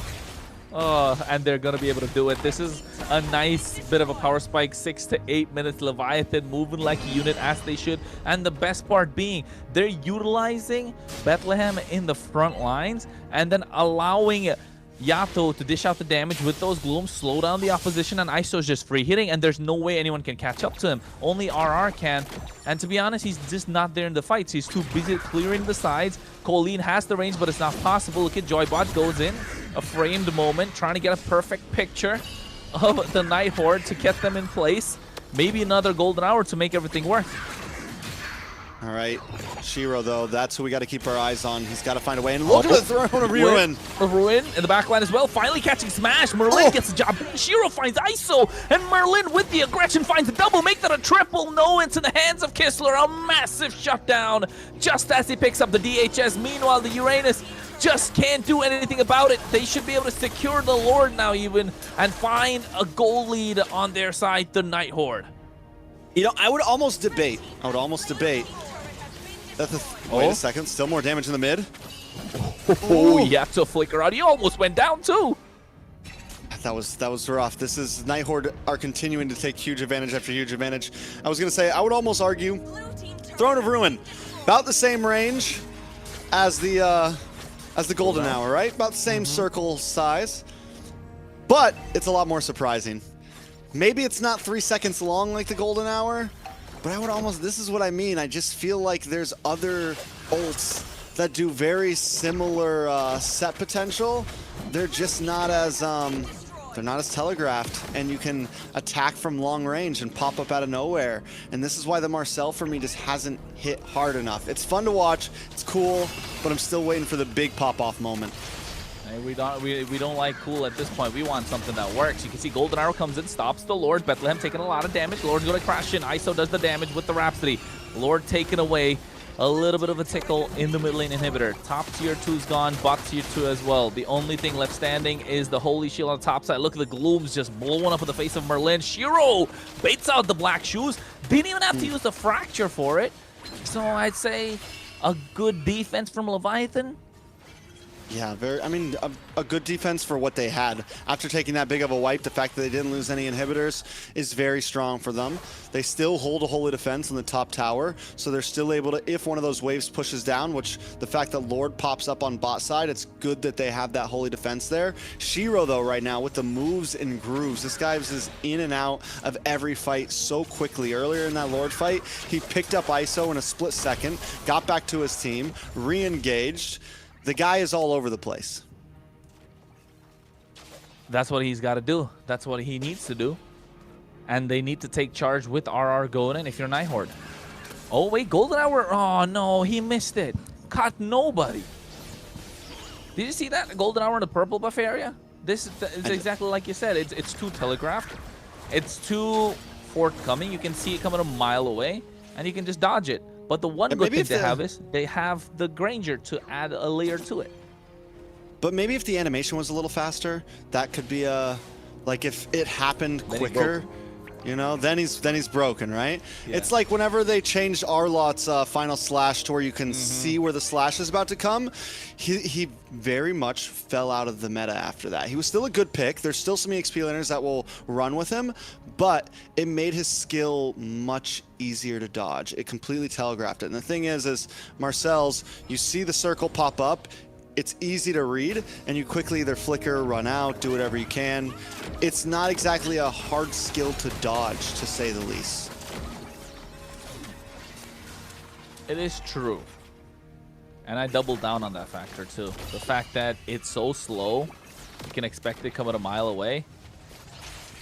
And they're going to be able to do it. This is a nice bit of a power spike. 6 to 8 minutes. Leviathan moving like a unit as they should. And the best part being, they're utilizing Bethlehem in the front lines and then allowing Yato to dish out the damage with those glooms, slow down the opposition, and ISO's just free hitting, and there's no way anyone can catch up to him. Only RR can. And to be honest, he's just not there in the fights. He's too busy clearing the sides. Colleen has the range, but it's not possible. Look at Joybot goes in. A framed moment, trying to get a perfect picture of the Nighthord to get them in place. Maybe another golden hour to make everything work. All right, Shiro, though, that's who we got to keep our eyes on. He's got to find a way. And look at the throne of Ruin. Ruin in the backline as well. Finally catching Smash. Merlin gets the job. Shiro finds ISO. And Merlin with the aggression finds a double. Make that a triple. No, it's in the hands of Kistler. A massive shutdown just as he picks up the DHS. Meanwhile, the Uranus just can't do anything about it. They should be able to secure the Lord now even and find a goal lead on their side, the Nighthord. You know, I would almost debate that wait a second, still more damage in the mid. Oh, you have to flicker out. He almost went down too. That was rough. This is Nighthord are continuing to take huge advantage after huge advantage. I was gonna say, I would almost argue Throne of Ruin, about the same range as the Golden Hour, right? About the same circle size, but it's a lot more surprising. Maybe it's not 3 seconds long like the Golden Hour, but I would almost, this is what I mean. I just feel like there's other ults that do very similar set potential. They're just not as, they're not as telegraphed, and you can attack from long range and pop up out of nowhere. And this is why the Marcel for me just hasn't hit hard enough. It's fun to watch, it's cool, but I'm still waiting for the big pop-off moment. We don't like cool at this point. We want something that works. You can see Golden Arrow comes in, stops the Lord. Bethlehem taking a lot of damage. Lord's going to crash in. ISO does the damage with the Rhapsody. Lord taken away. A little bit of a tickle in the mid lane inhibitor. Top tier 2's gone, bot tier 2 as well. The only thing left standing is the Holy Shield on the top side. Look at the glooms just blowing up in the face of Merlin. Shiro baits out the black shoes. Didn't even have to use the fracture for it. So I'd say a good defense from Leviathan. Yeah, a good defense for what they had. After taking that big of a wipe, the fact that they didn't lose any inhibitors is very strong for them. They still hold a holy defense in the top tower, so they're still able to, if one of those waves pushes down, which the fact that Lord pops up on bot side, it's good that they have that holy defense there. Shiro, though, right now, with the moves and grooves, this guy is in and out of every fight so quickly. Earlier in that Lord fight, he picked up ISO in a split second, got back to his team, re-engaged. The guy is all over the place. That's what he's got to do. That's what he needs to do. And they need to take charge with RR going in if you're Nighthord. Oh, wait, Golden Hour. Oh, no, he missed it. Caught nobody. Did you see that? Golden Hour in the purple buff area? This is exactly like you said. It's too telegraphed. It's too forthcoming. You can see it coming a mile away, and you can just dodge it. But the one good thing they have is they have the Granger to add a layer to it. But maybe if the animation was a little faster, that could be a, like if it happened quicker, you know, then he's broken, right? Yeah. It's like whenever they changed Arlot's final slash to where you can see where the slash is about to come, he very much fell out of the meta after that. He was still a good pick. There's still some EXP laners that will run with him, but it made his skill much easier to dodge. It completely telegraphed it. And the thing is Marcel's, you see the circle pop up, it's easy to read, and you quickly either flicker, run out, do whatever you can. It's not exactly a hard skill to dodge, to say the least. It is true. And I doubled down on that factor too. The fact that it's so slow, you can expect it coming a mile away,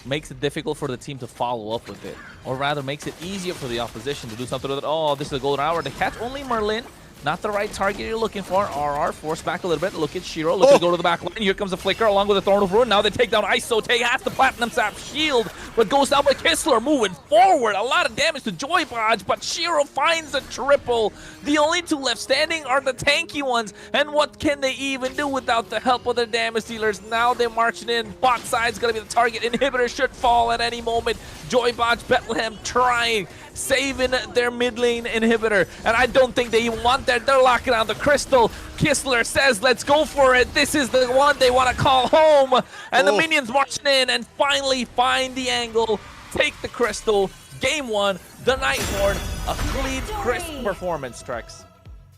makes it difficult for the team to follow up with it. Or rather, makes it easier for the opposition to do something with it. Oh, this is a Golden Hour to catch only Merlin. Not the right target you're looking for. RR forced back a little bit. Look at Shiro. Look to go to the back line. Here comes the Flicker along with the Thorn of Ruin. Now they take down Iso. Take has the Platinum Sap shield, but goes down by Kistler. Moving forward. A lot of damage to Joy Bodge, but Shiro finds a triple. The only two left standing are the tanky ones. And what can they even do without the help of the damage dealers? Now they're marching in. Bot side's going to be the target. Inhibitor should fall at any moment. Joy Bodge, Bethlehem trying, saving their mid lane inhibitor. And I don't think they even want that. They're locking on the crystal. Kistler says, let's go for it. This is the one they want to call home. And the minions marching in and finally find the angle, take the crystal. Game one, the Nighthord, a clean, crisp performance, Trex.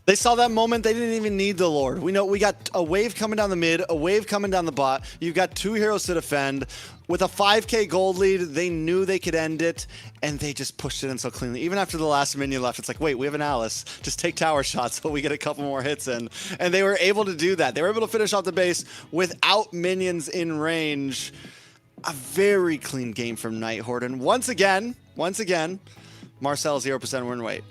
They saw that moment. They didn't even need the Lord. We know we got a wave coming down the mid, a wave coming down the bot. You've got two heroes to defend. With a 5k gold lead, they knew they could end it, and they just pushed it in so cleanly. Even after the last minion left, it's like, wait, we have an Alice. Just take tower shots so we get a couple more hits in. And they were able to do that. They were able to finish off the base without minions in range. A very clean game from Nighthord. And once again, Marcel 0%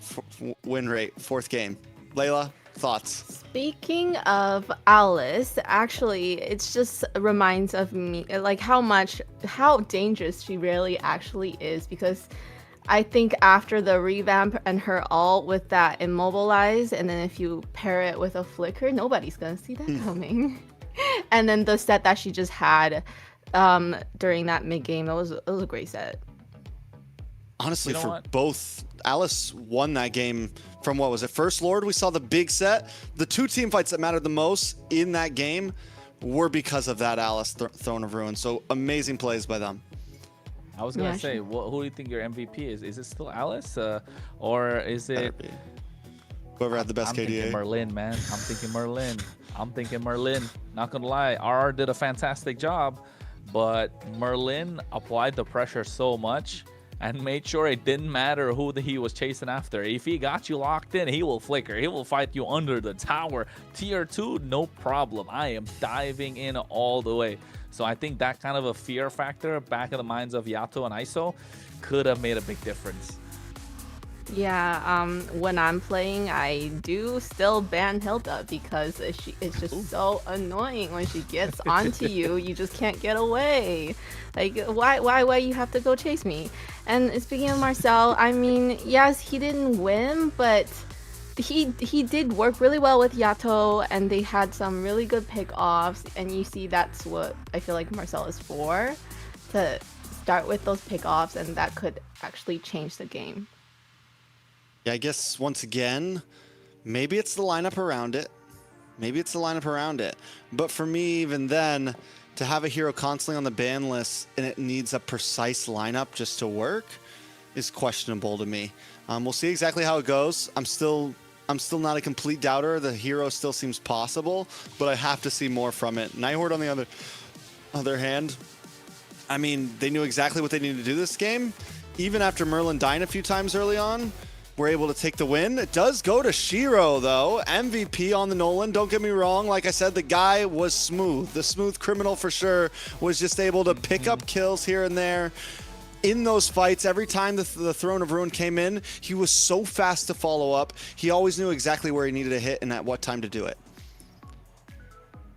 win rate, fourth game. Layla, thoughts? Speaking of Alice, actually, it's just reminds of me like how dangerous she really actually is, because I think after the revamp and her ult with that immobilize, and then if you pair it with a flicker, nobody's gonna see that coming. And then the set that she just had during that mid game, it was a great set. Honestly, for both, Alice won that game from, what was it, First Lord? We saw the big set. The two team fights that mattered the most in that game were because of that Alice Throne of Ruin. So amazing plays by them. I was going to say, who do you think your MVP is? Is it still Alice? Or is it... Whoever had the best KDA. I'm thinking Merlin, man. I'm thinking Merlin. Not going to lie. RR did a fantastic job, but Merlin applied the pressure so much and made sure it didn't matter who he was chasing after. If he got you locked in, he will flicker. He will fight you under the tower. Tier 2, no problem. I am diving in all the way. So I think that kind of a fear factor back in the minds of Yato and Iso could have made a big difference. Yeah, when I'm playing, I do still ban Hilda because it's just so annoying when she gets onto you. You just can't get away. Like, why you have to go chase me? And speaking of Marcel, I mean, yes, he didn't win, but he did work really well with Yato, and they had some really good pick-offs, and you see that's what I feel like Marcel is for, to start with those pick-offs, and that could actually change the game. Yeah, I guess once again, maybe it's the lineup around it. But for me, even then, to have a hero constantly on the ban list and it needs a precise lineup just to work is questionable to me. We'll see exactly how it goes. I'm still not a complete doubter. The hero still seems possible, but I have to see more from it. Nighthord, on the other hand, I mean, they knew exactly what they needed to do this game. Even after Merlin dying a few times early on, were able to take the win. It does go to Shiro, though. MVP on the Nolan. Don't get me wrong. Like I said, the guy was smooth. The smooth criminal for sure was just able to pick up kills here and there. In those fights, every time the Throne of Ruin came in, he was so fast to follow up. He always knew exactly where he needed to hit and at what time to do it.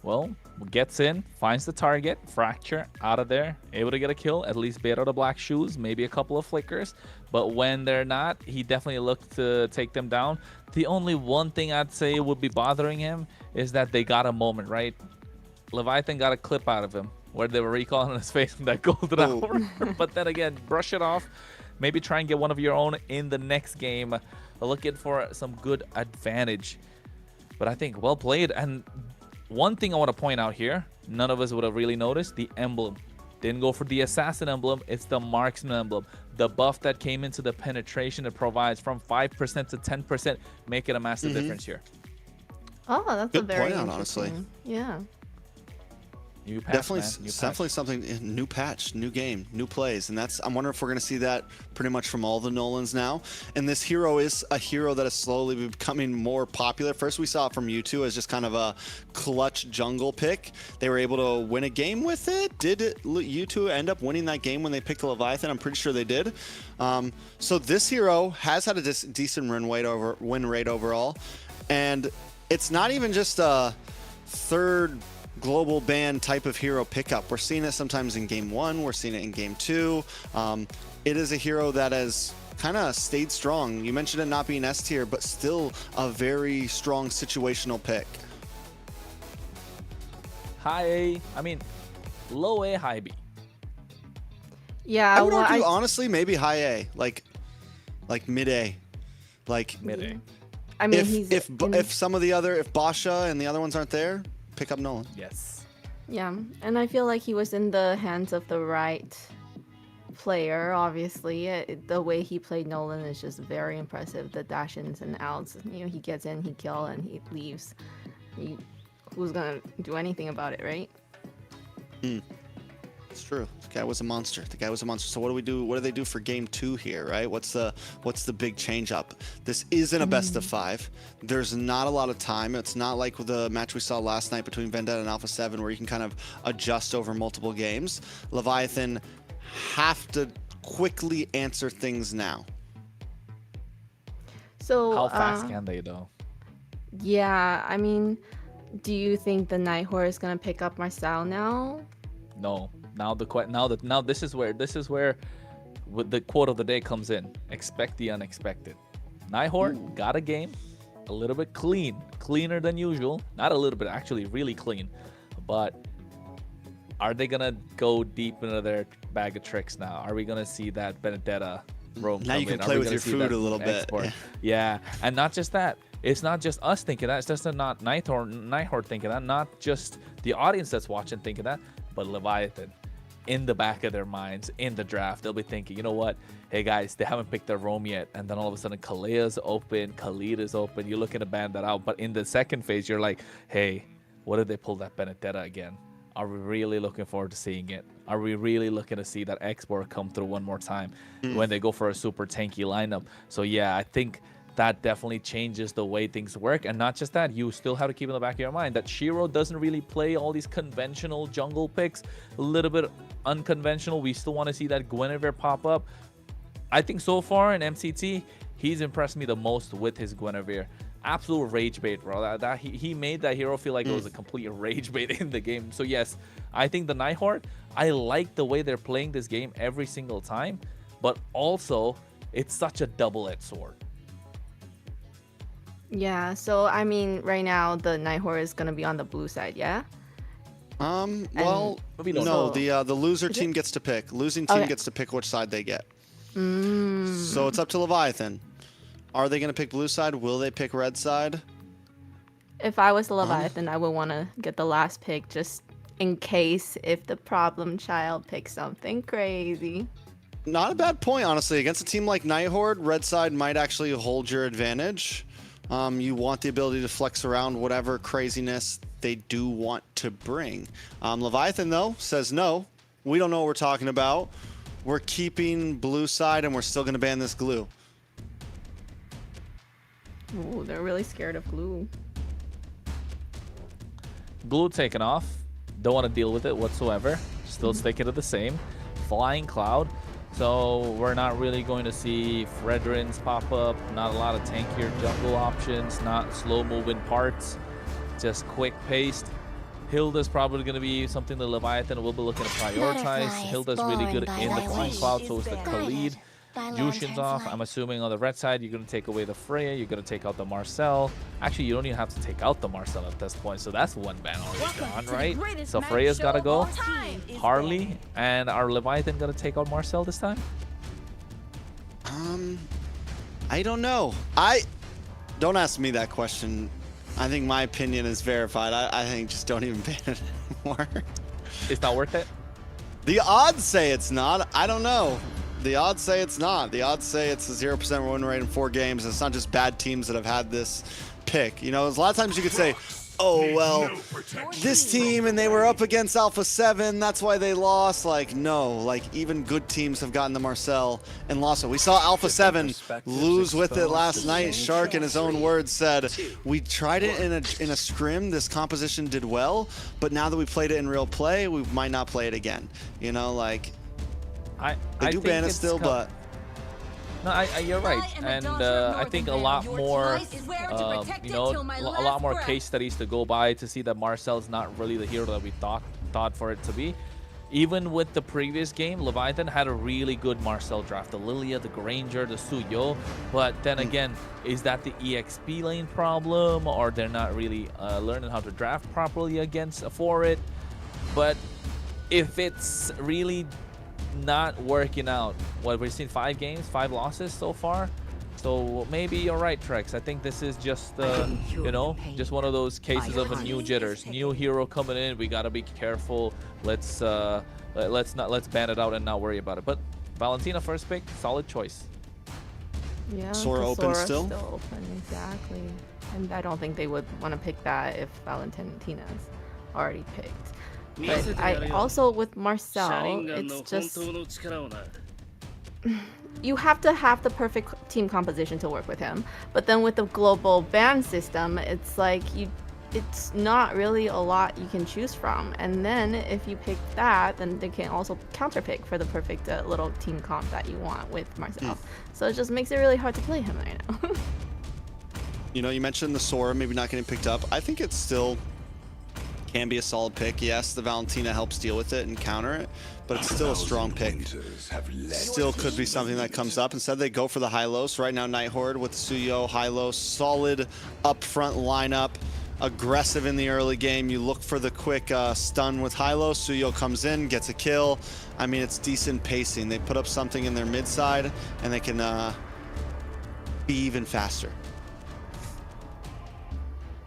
Well, gets in, finds the target, Fracture out of there, able to get a kill, at least bait out the black shoes, maybe a couple of flickers. But when they're not, he definitely looked to take them down. The only one thing I'd say would be bothering him is that they got a moment, right? Leviathan got a clip out of him where they were recalling his face in that golden hour. But then again, brush it off. Maybe try and get one of your own in the next game. Looking for some good advantage. But I think well played. And one thing I want to point out here, none of us would have really noticed, the emblem. Didn't go for the assassin emblem, it's the marksman emblem. The buff that came into the penetration it provides from 5% to 10%, make it a massive difference here. Oh, that's Good a very point out, interesting. honestly. Yeah. New patch, Definitely, man. New patch. definitely something. New patch, new game, new plays, and that's. I'm wondering if we're going to see that pretty much from all the Nolans now. And this hero is a hero that is slowly becoming more popular. First, we saw it from U2 as just kind of a clutch jungle pick. They were able to win a game with it. Did U2 end up winning that game when they picked the Leviathan? I'm pretty sure they did. So this hero has had a decent win rate overall, and it's not even just a third global ban type of hero pickup. We're seeing it sometimes in game 1, we're seeing it in game 2. It is a hero that has kind of stayed strong. You mentioned it not being S tier, but still a very strong situational pick. High A, I mean, low A, high B. Yeah, I would well, argue, honestly, maybe high A, like mid A. Like Mid A. I mean, if some of the other, if Basha and the other ones aren't there, pick up Nolan. Yes. yeah, and I feel like he was in the hands of the right player. Obviously, the way he played Nolan is just very impressive. The dash-ins and outs, you know, he gets in, he kills, and he leaves. Who's gonna do anything about it, right? It's true. The guy was a monster. So what do we do? What do they do for game 2 here, right? What's the big change up? This isn't a best of 5. There's not a lot of time. It's not like the match we saw last night between Vendetta and Alpha 7 where you can kind of adjust over multiple games. Leviathan have to quickly answer things now. So How fast can they though? yeah, I mean, do you think the Nighthord is gonna pick up Marcel now? No. Now this is where the quote of the day comes in. Expect the unexpected. Nighthord got a game a little bit cleaner than usual. Not a little bit, actually really clean. But are they gonna go deep into their bag of tricks now? Are we gonna see that Benedetta roam? Now you can play with your food a little bit. Yeah, and not just that. It's not just us thinking that. It's just not Nighthord thinking that. Not just the audience that's watching thinking that, but Leviathan. In the back of their minds, in the draft, they'll be thinking, you know what? Hey guys, they haven't picked their roam yet, and then all of a sudden, Kalea's open, Khalid is open. You're looking to ban that out, but in the second phase, you're like, hey, what if they pull that Benedetta again? Are we really looking forward to seeing it? Are we really looking to see that export come through one more time when they go for a super tanky lineup? So yeah, I think that definitely changes the way things work. And not just that, you still have to keep in the back of your mind that Shiro doesn't really play all these conventional jungle picks. A little bit unconventional. We still want to see that Guinevere pop up. I think so far in MCT, he's impressed me the most with his Guinevere. Absolute rage bait, bro. He made that hero feel like it was a complete rage bait in the game. So yes, I think the Nighthord, I like the way they're playing this game every single time, but also it's such a double-edged sword. Yeah, so I mean, right now the Nighthord is gonna be on the blue side, yeah? Well, Maybe not. no, the loser team gets to pick. Losing team Okay. gets to pick which side they get. So it's up to Leviathan. Are they going to pick blue side? Will they pick red side? If I was the Leviathan, I would want to get the last pick just in case if the problem child picks something crazy. Not a bad point, honestly. Against a team like Nighthord, red side might actually hold your advantage. You want the ability to flex around whatever craziness they do want to bring. Leviathan, though, says no. We don't know what we're talking about. We're keeping blue side, and we're still going to ban this glue. Ooh, they're really scared of glue. Glue taken off. Don't want to deal with it whatsoever. Still sticking to the same. Flying Cloud. So we're not really going to see Fredrins pop up. Not a lot of tankier jungle options. Not slow-moving parts. Just quick-paced. Hilda's probably going to be something the Leviathan will be looking to prioritize. Butterfly is Hilda's really good born in by the thy Flying wish. Cloud, so is the Khalid. By Yushin's lantern's off. light. I'm assuming on the red side, you're going to take away the Freya. You're going to take out the Marcel. Actually, you don't even have to take out the Marcel at this point. So that's one ban already gone, right? So Freya's got to go. Harley and our Leviathan going to take out Marcel this time? I don't know. Don't ask me that question. I think my opinion is verified. I think just don't even ban it anymore. It's not worth it? The odds say it's not. I don't know. The odds say it's not. The odds say it's a 0% win rate in 4 games. It's not just bad teams that have had this pick. You know, there's a lot of times you could say, oh, well, this team and they were up against Alpha 7. That's why they lost. Like, no. Like, even good teams have gotten the Marcel and lost it. We saw Alpha 7 lose with it last night. Shark, in his own words, said, we tried it in a scrim. This composition did well. But now that we played it in real play, we might not play it again. You know, like... They do ban it still, but... No, you're right, and I think a lot more, you know, a lot more case studies to go by to see that Marcel's not really the hero that we thought for it to be. Even with the previous game, Leviathan had a really good Marcel draft, the Lilia, the Granger, the Suyo, but then again, is that the EXP lane problem, or they're not really learning how to draft properly for it? But if it's really not working out, what we've seen 5 games, 5 losses so far, so maybe you're right, Trex. I think this is just you know, just one of those cases of a new jitters, new hero coming in. We gotta be careful. Let's ban it out and not worry about it. But Valentina first pick, solid choice. Yeah, Sora open still? Open, exactly. And I don't think they would want to pick that if Valentina's already picked. But I also, with Marcel, it's just... You have to have the perfect team composition to work with him. But then with the global ban system, it's like it's not really a lot you can choose from. And then if you pick that, then they can also counterpick for the perfect little team comp that you want with Marcel. So it just makes it really hard to play him right now. You know, you mentioned the Sora maybe not getting picked up. I think it's still... can be a solid pick. Yes, the Valentina helps deal with it and counter it, but it's still a strong pick. Still could be something that comes up. Instead, they go for the Hylos. Right now, Nighthord with Suyo, Hylos, solid upfront lineup. Aggressive in the early game. You look for the quick stun with Hylos. Suyo comes in, gets a kill. I mean, it's decent pacing. They put up something in their mid side, and they can be even faster.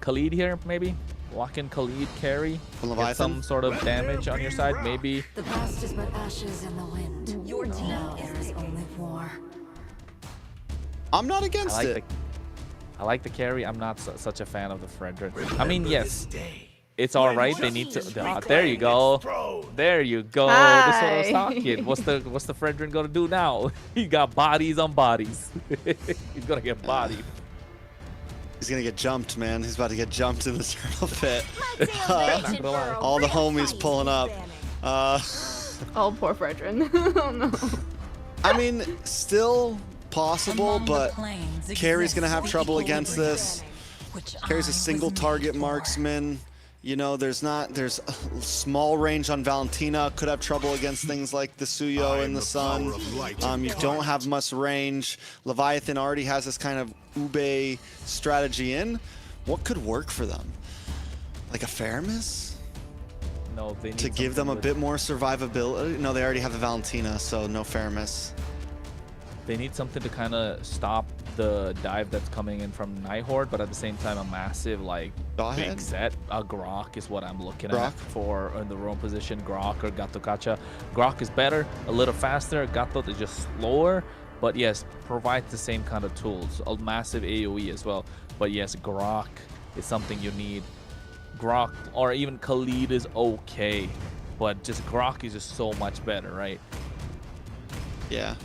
Khalid here, maybe? Walk in Khalid carry, get some sort of damage on your side, maybe. The past is but ashes in the wind. Your team there is only war. I'm not against it. I like the carry. I'm not such a fan of the Fredrin. I mean, yes, it's all right. They need to. There you go. There you go. Hi. This is what I was talking. What's the Fredrin gonna do now? He got bodies on bodies. He's gonna get bodied. He's gonna get jumped, man. He's about to get jumped in the turtle pit. All All the homies pulling up. Oh, poor Fredrin. Oh no. I mean, still possible, but Carrie's gonna have trouble against this. Carrie's a single target marksman. You know, there's a small range on Valentina. Could have trouble against things like the Suyo and the Sun. You don't have much range. Leviathan already has this kind of Ube strategy in. What could work for them? Like a Faramis? No, they need to give them a bit more survivability. No, they already have the Valentina, so no Faramis. They need something to kind of stop the dive that's coming in from Nighthord, but at the same time, a massive, like, big set. Grok is what I'm looking at for in the roam position. Grok or Gato Kacha. Grok is better, a little faster. Gato is just slower, but yes, provides the same kind of tools. A massive AoE as well. But yes, Grok is something you need. Grok or even Khalid is okay, but just Grok is just so much better, right? Yeah.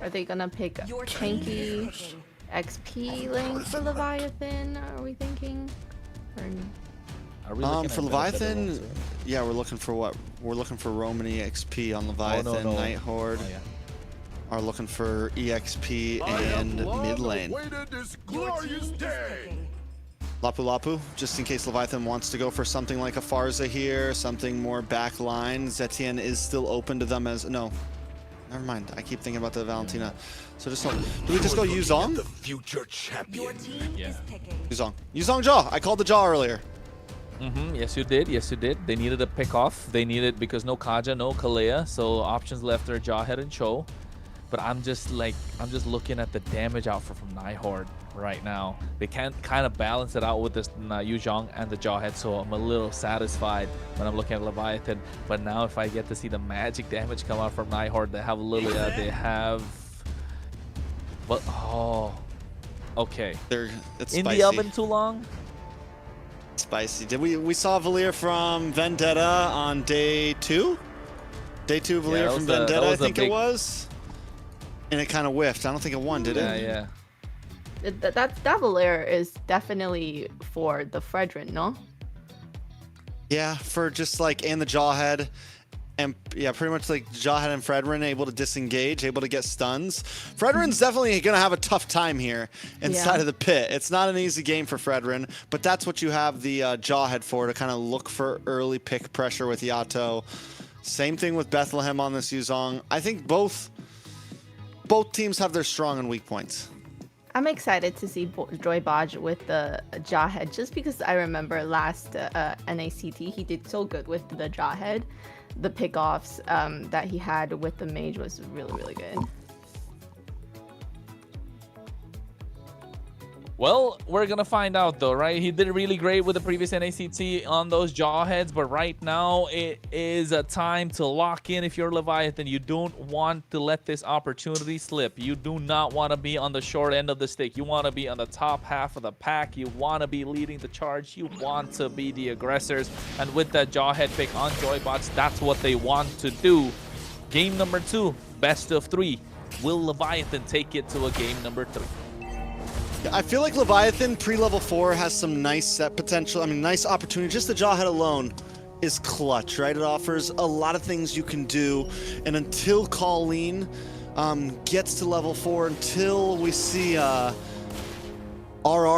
Are they gonna pick tanky XP lane for Leviathan, are we thinking? Or... Are we looking For at Leviathan, better ones, or- yeah, we're looking for what? We're looking for Romany XP on Leviathan. no. Nighthord Oh, yeah. are looking for EXP and mid lane. Lapu Lapu, just in case Leviathan wants to go for something like a Farza here, something more back line. Zetian is still open to them as no. Never mind. I keep thinking about the Valentina. So just do we just go Yuzong? The future champion. Yeah. Yuzong. Yuzong Jaw. I called the Jaw earlier. Yes, you did. Yes, you did. They needed a pick off. They needed, because no Kaja, no Kalea, so options left are Jawhead and Cho. But I'm just looking at the damage output from Nighthord right now. They can't kind of balance it out with this Yuzhong and the Jawhead, so I'm a little satisfied when I'm looking at Leviathan. But now if I get to see the magic damage come out from Nighthord, they have Lilia, they have... But, oh... Okay. It's in spicy. the oven too long? Spicy. We saw Valir from Vendetta on day 2? Day 2 Valir from Vendetta, I think it was. And it kind of whiffed. I don't think it won, did it? Yeah. That Valir is definitely for the Fredrin, no? Yeah, for just like, and the Jawhead. And yeah, pretty much like Jawhead and Fredrin able to disengage, able to get stuns. Fredrin's definitely going to have a tough time here inside of the pit. It's not an easy game for Fredrin, but that's what you have the Jawhead for, to kind of look for early pick pressure with Yato. Same thing with Bethlehem on this Yuzong. I think both teams have their strong and weak points. I'm excited to see Joy Bodge with the Jawhead, just because I remember last NACT he did so good with the Jawhead. The pickoffs that he had with the mage was really, really good. Well, we're gonna find out though, right? He did really great with the previous NACT on those Jawheads, but right now it is a time to lock in. If you're Leviathan, you don't want to let this opportunity slip. You do not want to be on the short end of the stick. You want to be on the top half of the pack. You want to be leading the charge. You want to be the aggressors. And with that Jawhead pick on Joybots, that's what they want to do. Game number 2, best of 3. Will Leviathan take it to a game number 3? I feel like Leviathan pre-level 4 has some nice set potential. I mean, nice opportunity. Just the Jawhead alone is clutch, right? It offers a lot of things you can do. And until Colleen gets to level 4, until we see RR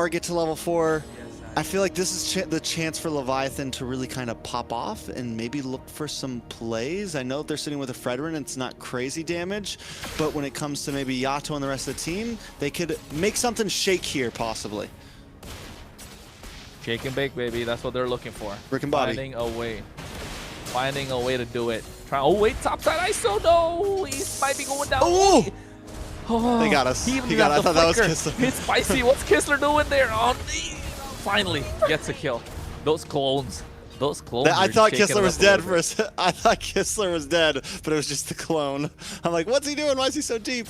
get to level 4, I feel like this is the chance for Leviathan to really kind of pop off and maybe look for some plays. I know they're sitting with a Fredrin, it's not crazy damage, but when it comes to maybe Yato and the rest of the team, they could make something shake here, possibly. Shake and bake, baby. That's what they're looking for. Rick and Bobby. Finding a way to do it. Oh, wait, topside ISO, no! He might be going down. Oh! Oh, They got us. He even He got got I thought that was Kissler. Kissler. It's spicy. What's Kissler doing there? Oh, finally gets a kill. Those clones. I thought Kissler was dead for a second. I thought Kissler was dead, but it was just the clone. I'm like, what's he doing? Why is he so deep?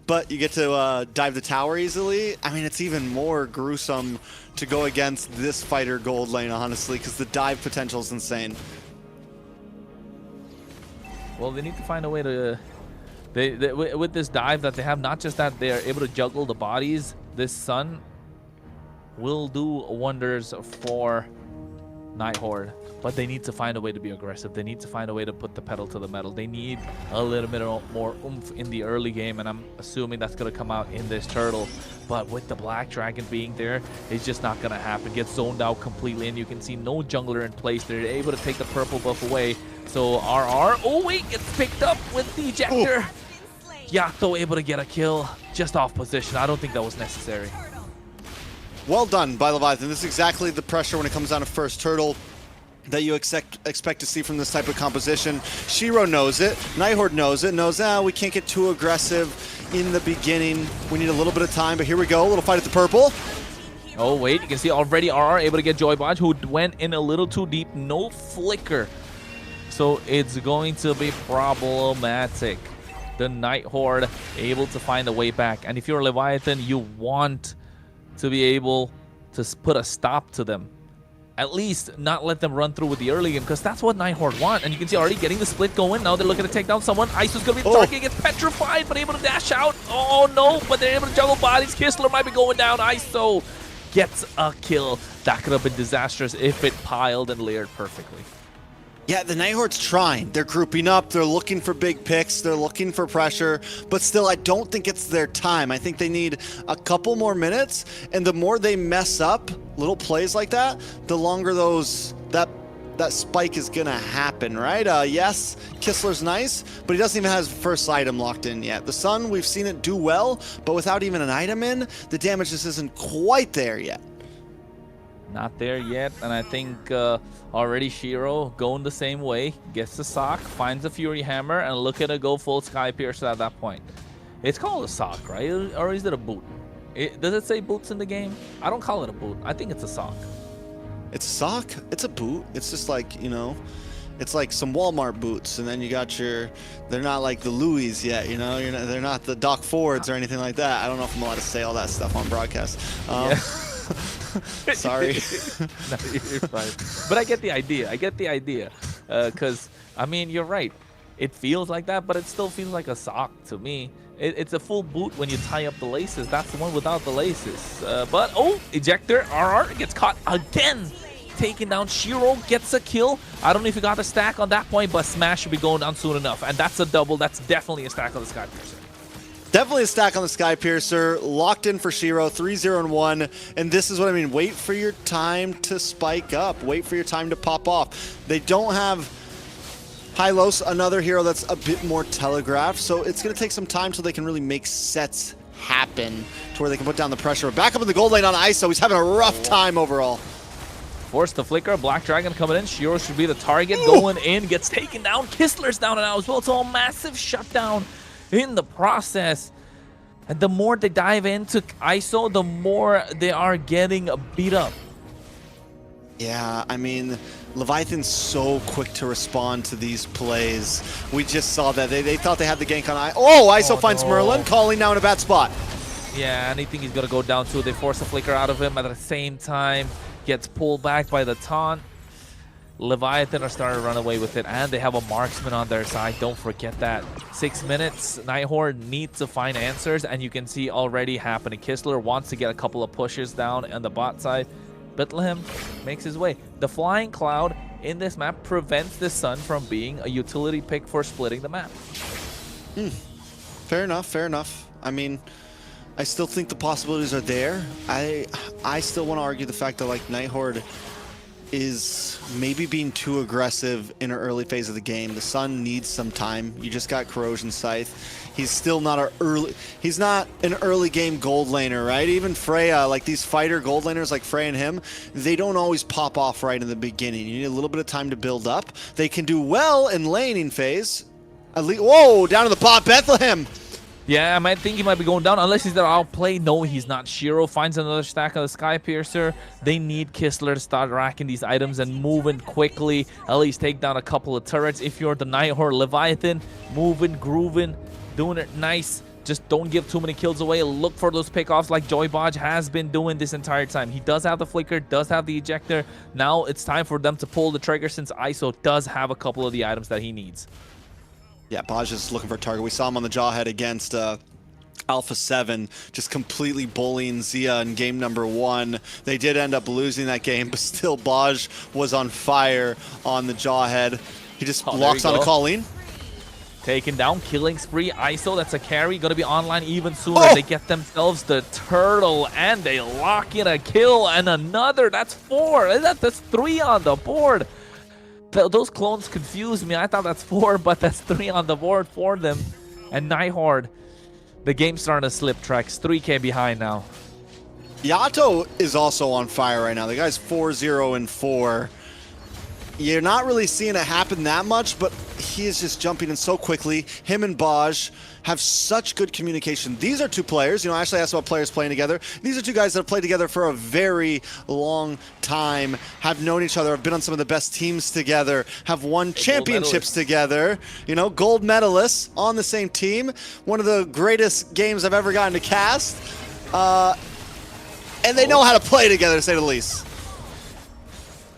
But you get to dive the tower easily. I mean, it's even more gruesome to go against this fighter gold lane, honestly, because the dive potential is insane. Well, they need to find a way to... with this dive that they have, not just that they're able to juggle the bodies, this Sun will do wonders for Nighthord, but they need to find a way to be aggressive. They need to find a way to put the pedal to the metal. They need a little bit more oomph in the early game, and I'm assuming that's going to come out in this turtle. But with the Black Dragon being there, it's just not going to happen. Gets zoned out completely, and you can see no jungler in place. They're able to take the purple buff away. So RR, oh wait, gets picked up with the ejector. Yato able to get a kill just off position. I don't think that was necessary. Well done by Leviathan. This is exactly the pressure when it comes down to first turtle that you expect to see from this type of composition. Shiro knows it. Nighthord knows it. Knows, we can't get too aggressive in the beginning. We need a little bit of time, but here we go. A little fight at the purple. Oh, wait. You can see already RR able to get Joybodge, who went in a little too deep. No flicker. So it's going to be problematic. The Nighthord able to find a way back. And if you're a Leviathan, you want to be able to put a stop to them. At least not let them run through with the early game, because that's what Nighthord want. And you can see already getting the split going. Now they're looking to take down someone. Iso's going to be the target. Gets petrified, but able to dash out. Oh no, but they're able to juggle bodies. Kistler might be going down. ISO gets a kill. That could have been disastrous if it piled and layered perfectly. Yeah, the Nighthord's trying. They're grouping up. They're looking for big picks. They're looking for pressure. But still, I don't think it's their time. I think they need a couple more minutes. And the more they mess up little plays like that, the longer that spike is going to happen, right? Yes, Kistler's nice, but he doesn't even have his first item locked in yet. The Sun, we've seen it do well, but without even an item in, the damage just isn't quite there yet. Not there yet, and I think already Shiro going the same way, gets the sock, finds a Fury Hammer, and look at it go full Sky Piercer at that point. It's called a sock, right? Or is it a boot? Does it say boots in the game? I don't call it a boot. I think it's a sock. It's a sock? It's a boot. It's just like, you know, it's like some Walmart boots, and then you got your, they're not like the Louis yet, you know, they're not the Doc Fords or anything like that. I don't know if I'm allowed to say all that stuff on broadcast. Sorry. No, you're fine. But I get the idea. Because, I mean, you're right. It feels like that, but it still feels like a sock to me. It's a full boot when you tie up the laces. That's the one without the laces. But, oh, ejector. RR gets caught again. Taking down Shiro, gets a kill. I don't know if you got a stack on that point, but Smash should be going down soon enough. And that's a double. That's definitely a stack on the Sky Piercer. Definitely a stack on the Sky Piercer. Locked in for Shiro, 3-0-1. And this is what I mean. Wait for your time to spike up. Wait for your time to pop off. They don't have Hylos, another hero that's a bit more telegraphed. So it's going to take some time till they can really make sets happen to where they can put down the pressure. Back up in the gold lane on ISO. He's having a rough time overall. Force the flicker. Black Dragon coming in. Shiro should be the target. Going in. Gets taken down. Kistler's down and out as well. It's all massive shutdown in the process. And the more they dive into ISO, the more they are getting beat up. Yeah, I mean, Leviathan's so quick to respond to these plays. We just saw that. They thought they had the gank on ISO finds no. Merlin. Calling now in a bad spot. Yeah, anything he's going to go down to. They force a flicker out of him at the same time. Gets pulled back by the taunt. Leviathan are starting to run away with it, and they have a marksman on their side. Don't forget that. 6 minutes. Nighthord needs to find answers, and you can see already happening. Kistler wants to get a couple of pushes down on the bot side. Bethlehem makes his way. The flying cloud in this map prevents the Sun from being a utility pick for splitting the map. Fair enough, fair enough. I mean, I still think the possibilities are there. I still want to argue the fact that, like, Nighthord is maybe being too aggressive in an early phase of the game. The Sun needs some time. You just got Corrosion Scythe. He's still not he's not an early game gold laner, right? Even Freya, like these fighter gold laners like Freya and him, they don't always pop off right in the beginning. You need a little bit of time to build up. They can do well in laning phase. At least, whoa, down to the pot, Bethlehem. Yeah, I might think he might be going down unless he's there outplay. No, he's not. Shiro finds another stack of the Sky Piercer. They need Kistler to start racking these items and moving quickly. At least take down a couple of turrets. If you're the Nighthord Leviathan, moving, grooving, doing it nice. Just don't give too many kills away. Look for those pickoffs like Joy Bodge has been doing this entire time. He does have the flicker, does have the ejector. Now it's time for them to pull the trigger since ISO does have a couple of the items that he needs. Yeah, Bodge is looking for a target. We saw him on the Jawhead against Alpha 7, just completely bullying Zia in game number 1. They did end up losing that game, but still Bodge was on fire on the Jawhead. He just locks on a Colleen. Taken down, killing spree. ISO, that's a carry. Going to be online even sooner. They get themselves the turtle, and they lock in a kill, and another. That's 4. That's 3 on the board. Those clones confused me. I thought that's 4, but that's 3 on the board for them. And Nighthord, the game's starting to slip tracks. 3K behind now. Yato is also on fire right now. The guy's 4-0-4. You're not really seeing it happen that much, but he is just jumping in so quickly. Him and Bodge have such good communication. These are two players. You know, Ashley asked about players playing together. These are two guys that have played together for a very long time, have known each other, have been on some of the best teams together, have won championships together. You know, gold medalists on the same team. One of the greatest games I've ever gotten to cast. And they know how to play together, to say the least.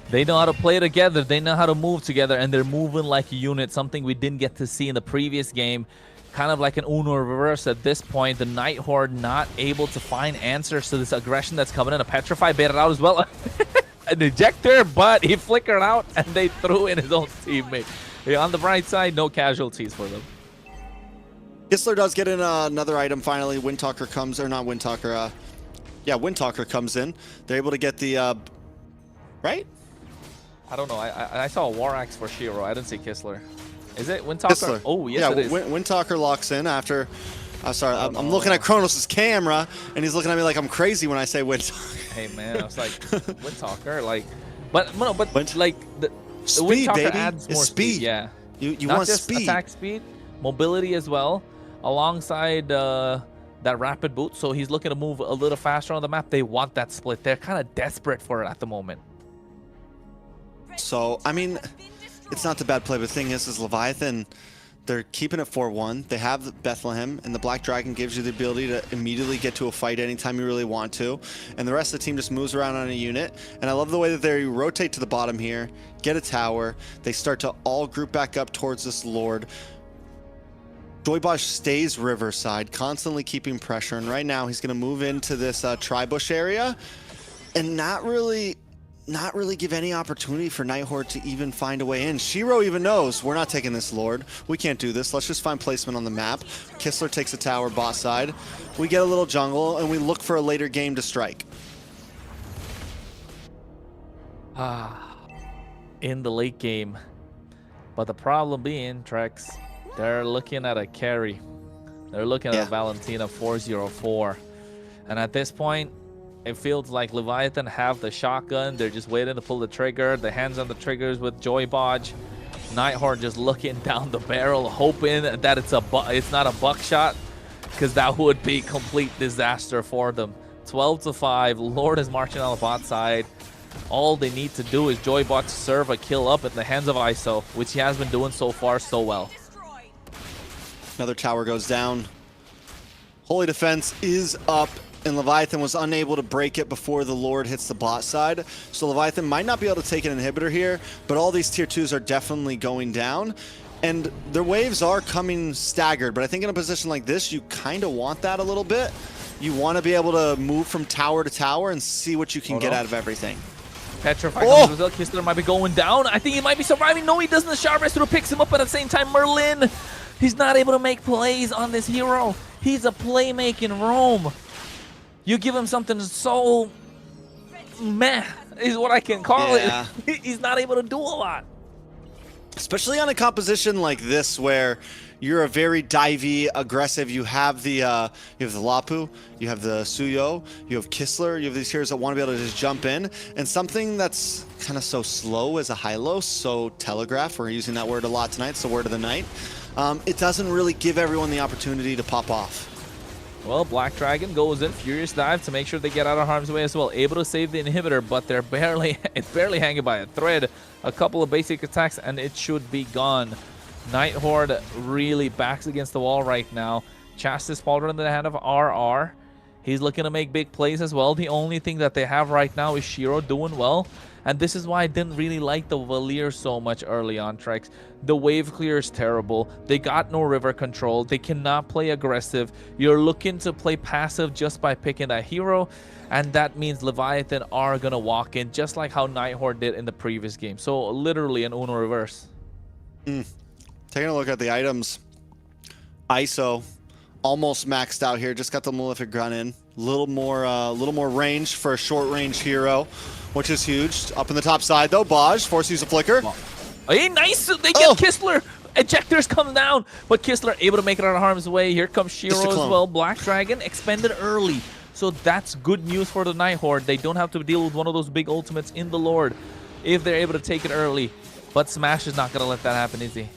They know how to play together. They know how to move together, and they're moving like a unit, something we didn't get to see in the previous game. kind of like an Uno reverse at this point. The Nighthord not able to find answers to this aggression that's coming in. A Petrify baited out as well. An ejector, but he flickered out and they threw in his own teammate. On the bright side, no casualties for them. Kistler does get in another item finally. Windtalker comes, or not Windtalker, yeah, Windtalker comes in. They're able to get the, right? I don't know. I saw a War Axe for Shiro. I didn't see Kistler. Is it Windtalker? Kistler. Oh, yes, yeah, it is. Windtalker locks in after. Sorry, I'm looking at Kronos' camera, and he's looking at me like I'm crazy when I say Windtalker. Hey man, I was like Windtalker, like, but no, but Wind like the speed, Windtalker baby. adds It's more speed. Yeah, You not want just speed. attack speed, mobility as well, alongside that rapid boot. So he's looking to move a little faster on the map. They want that split. They're kind of desperate for it at the moment. So I mean, it's not the bad play, but the thing is Leviathan. They're keeping it 4-1. They have Bethlehem, and the Black Dragon gives you the ability to immediately get to a fight anytime you really want to. And the rest of the team just moves around on a unit. And I love the way that they rotate to the bottom here, get a tower. They start to all group back up towards this Lord. Joybosh stays Riverside, constantly keeping pressure. And right now he's going to move into this Tri-Bush area and not really give any opportunity for Nighthord to even find a way in. Shiro even knows, we're not taking this Lord. We can't do this. Let's just find placement on the map. Kistler takes a tower bot side. We get a little jungle, and we look for a later game to strike. In the late game. But the problem being, Trex, they're looking at a carry. They're looking at a Valentina 404. And at this point, it feels like Leviathan have the shotgun. They're just waiting to pull the trigger. The hands on the triggers with Joybodge. Nighthord just looking down the barrel, hoping that it's not a buckshot, because that would be complete disaster for them. 12-5. Lord is marching on the bot side. All they need to do is Joybot serve a kill up in the hands of ISO, which he has been doing so far so well. Another tower goes down. Holy Defense is up, and Leviathan was unable to break it before the Lord hits the bot side. So Leviathan might not be able to take an inhibitor here, but all these tier 2s are definitely going down. And their waves are coming staggered, but I think in a position like this, you kind of want that a little bit. You want to be able to move from tower to tower and see what you can get out of everything. Petrify comes as well. Kistler might be going down. I think he might be surviving. No, he doesn't. The Sharp through picks him up, but at the same time, Merlin, he's not able to make plays on this hero. He's a playmaking roam. You give him something so meh, is what I can call it. He's not able to do a lot. Especially on a composition like this where you're a very divey, aggressive. You have the Lapu, you have the Suyo, you have Kistler, you have these heroes that want to be able to just jump in. And something that's kind of so slow as a Hylos, so telegraph, we're using that word a lot tonight, it's the word of the night. It doesn't really give everyone the opportunity to pop off. Well, Black Dragon goes in, Furious Dive to make sure they get out of harm's way as well. Able to save the inhibitor, but they're it's barely hanging by a thread. A couple of basic attacks, and it should be gone. Nighthord really backs against the wall right now. Chastis Pauldron in the hand of RR. He's looking to make big plays as well. The only thing that they have right now is Shiro doing well. And this is why I didn't really like the Valier so much early on, Trex. The wave clear is terrible. They got no river control. They cannot play aggressive. You're looking to play passive just by picking that hero. And that means Leviathan are going to walk in just like how Nighthord did in the previous game. So literally an Uno reverse. Taking a look at the items. ISO almost maxed out here. Just got the Malefic Gun in. Little more range for a short range hero, which is huge. Up in the top side though, Baj forced to use a flicker. Hey, nice! They get Kistler. Ejectors come down, but Kistler able to make it out of harm's way. Here comes Shiro as well. Black Dragon expended early, so that's good news for the Nighthord. They don't have to deal with one of those big ultimates in the Lord if they're able to take it early. But Smash is not going to let that happen, is he?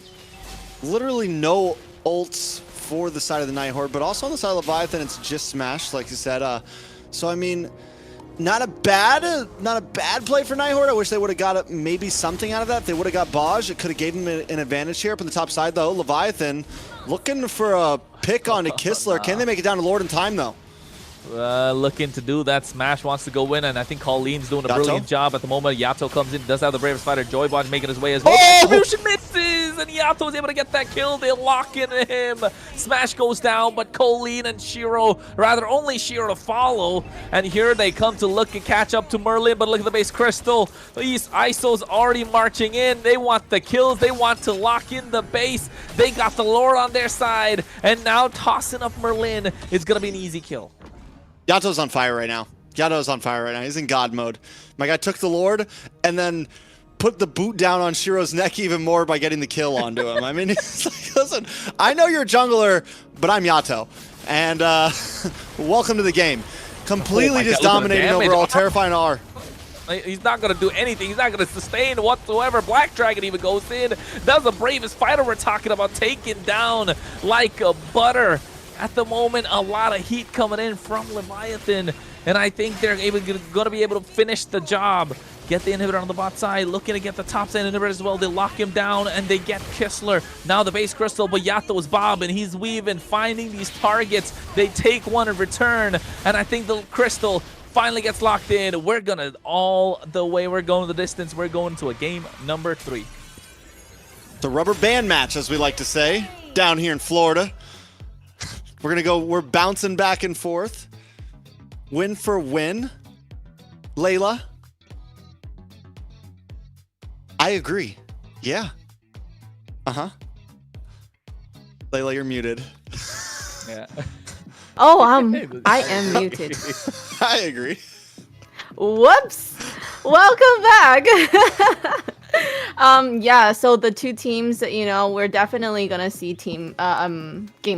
Literally no ults for the side of the Nighthord, but also on the side of Leviathan, it's just Smash, like you said. So I mean, not a bad play for Nighthord. I wish they would have got maybe something out of that. If they would have got Baj, it could have gave them an advantage here up on the top side though. Leviathan looking for a pick onto Kistler. Can they make it down to Lord in time though? Looking to do that. Smash wants to go in, and I think Colleen's doing a brilliant job at the moment. Yato comes in, does have the bravest fighter. Joybot making his way as well. Distribution misses, and Yato is able to get that kill. They lock in him. Smash goes down, but Colleen and Shiro, rather only Shiro to follow. And here they come to look and catch up to Merlin, but look at the base crystal. These ISOs already marching in. They want the kills. They want to lock in the base. They got the Lord on their side. And now tossing up Merlin is going to be an easy kill. Yato's on fire right now. Yato's on fire right now. He's in God mode. My guy took the Lord and then put the boot down on Shiro's neck even more by getting the kill onto him. I mean, it's like, listen, I know you're a jungler, but I'm Yato. And welcome to the game. Completely just dominating overall, terrifying R. He's not going to do anything. He's not going to sustain whatsoever. Black Dragon even goes in. That's the bravest fighter we're talking about, taken down like a butter. At the moment, a lot of heat coming in from Leviathan, and I think they're going to be able to finish the job. Get the inhibitor on the bot side, looking to get the top side inhibitor as well. They lock him down, and they get Kistler. Now the base crystal, but Yato's bobbing. He's weaving, finding these targets. They take one in return, and I think the crystal finally gets locked in. We're going to all the way. We're going the distance. We're going to a game number 3. The rubber band match, as we like to say, down here in Florida. We're bouncing back and forth. Win for win. Layla. I agree. Yeah. Uh-huh. Layla, you're muted. Yeah. Oh, I am muted. I agree. Whoops. Welcome back. Yeah, so the two teams, you know, we're definitely gonna see game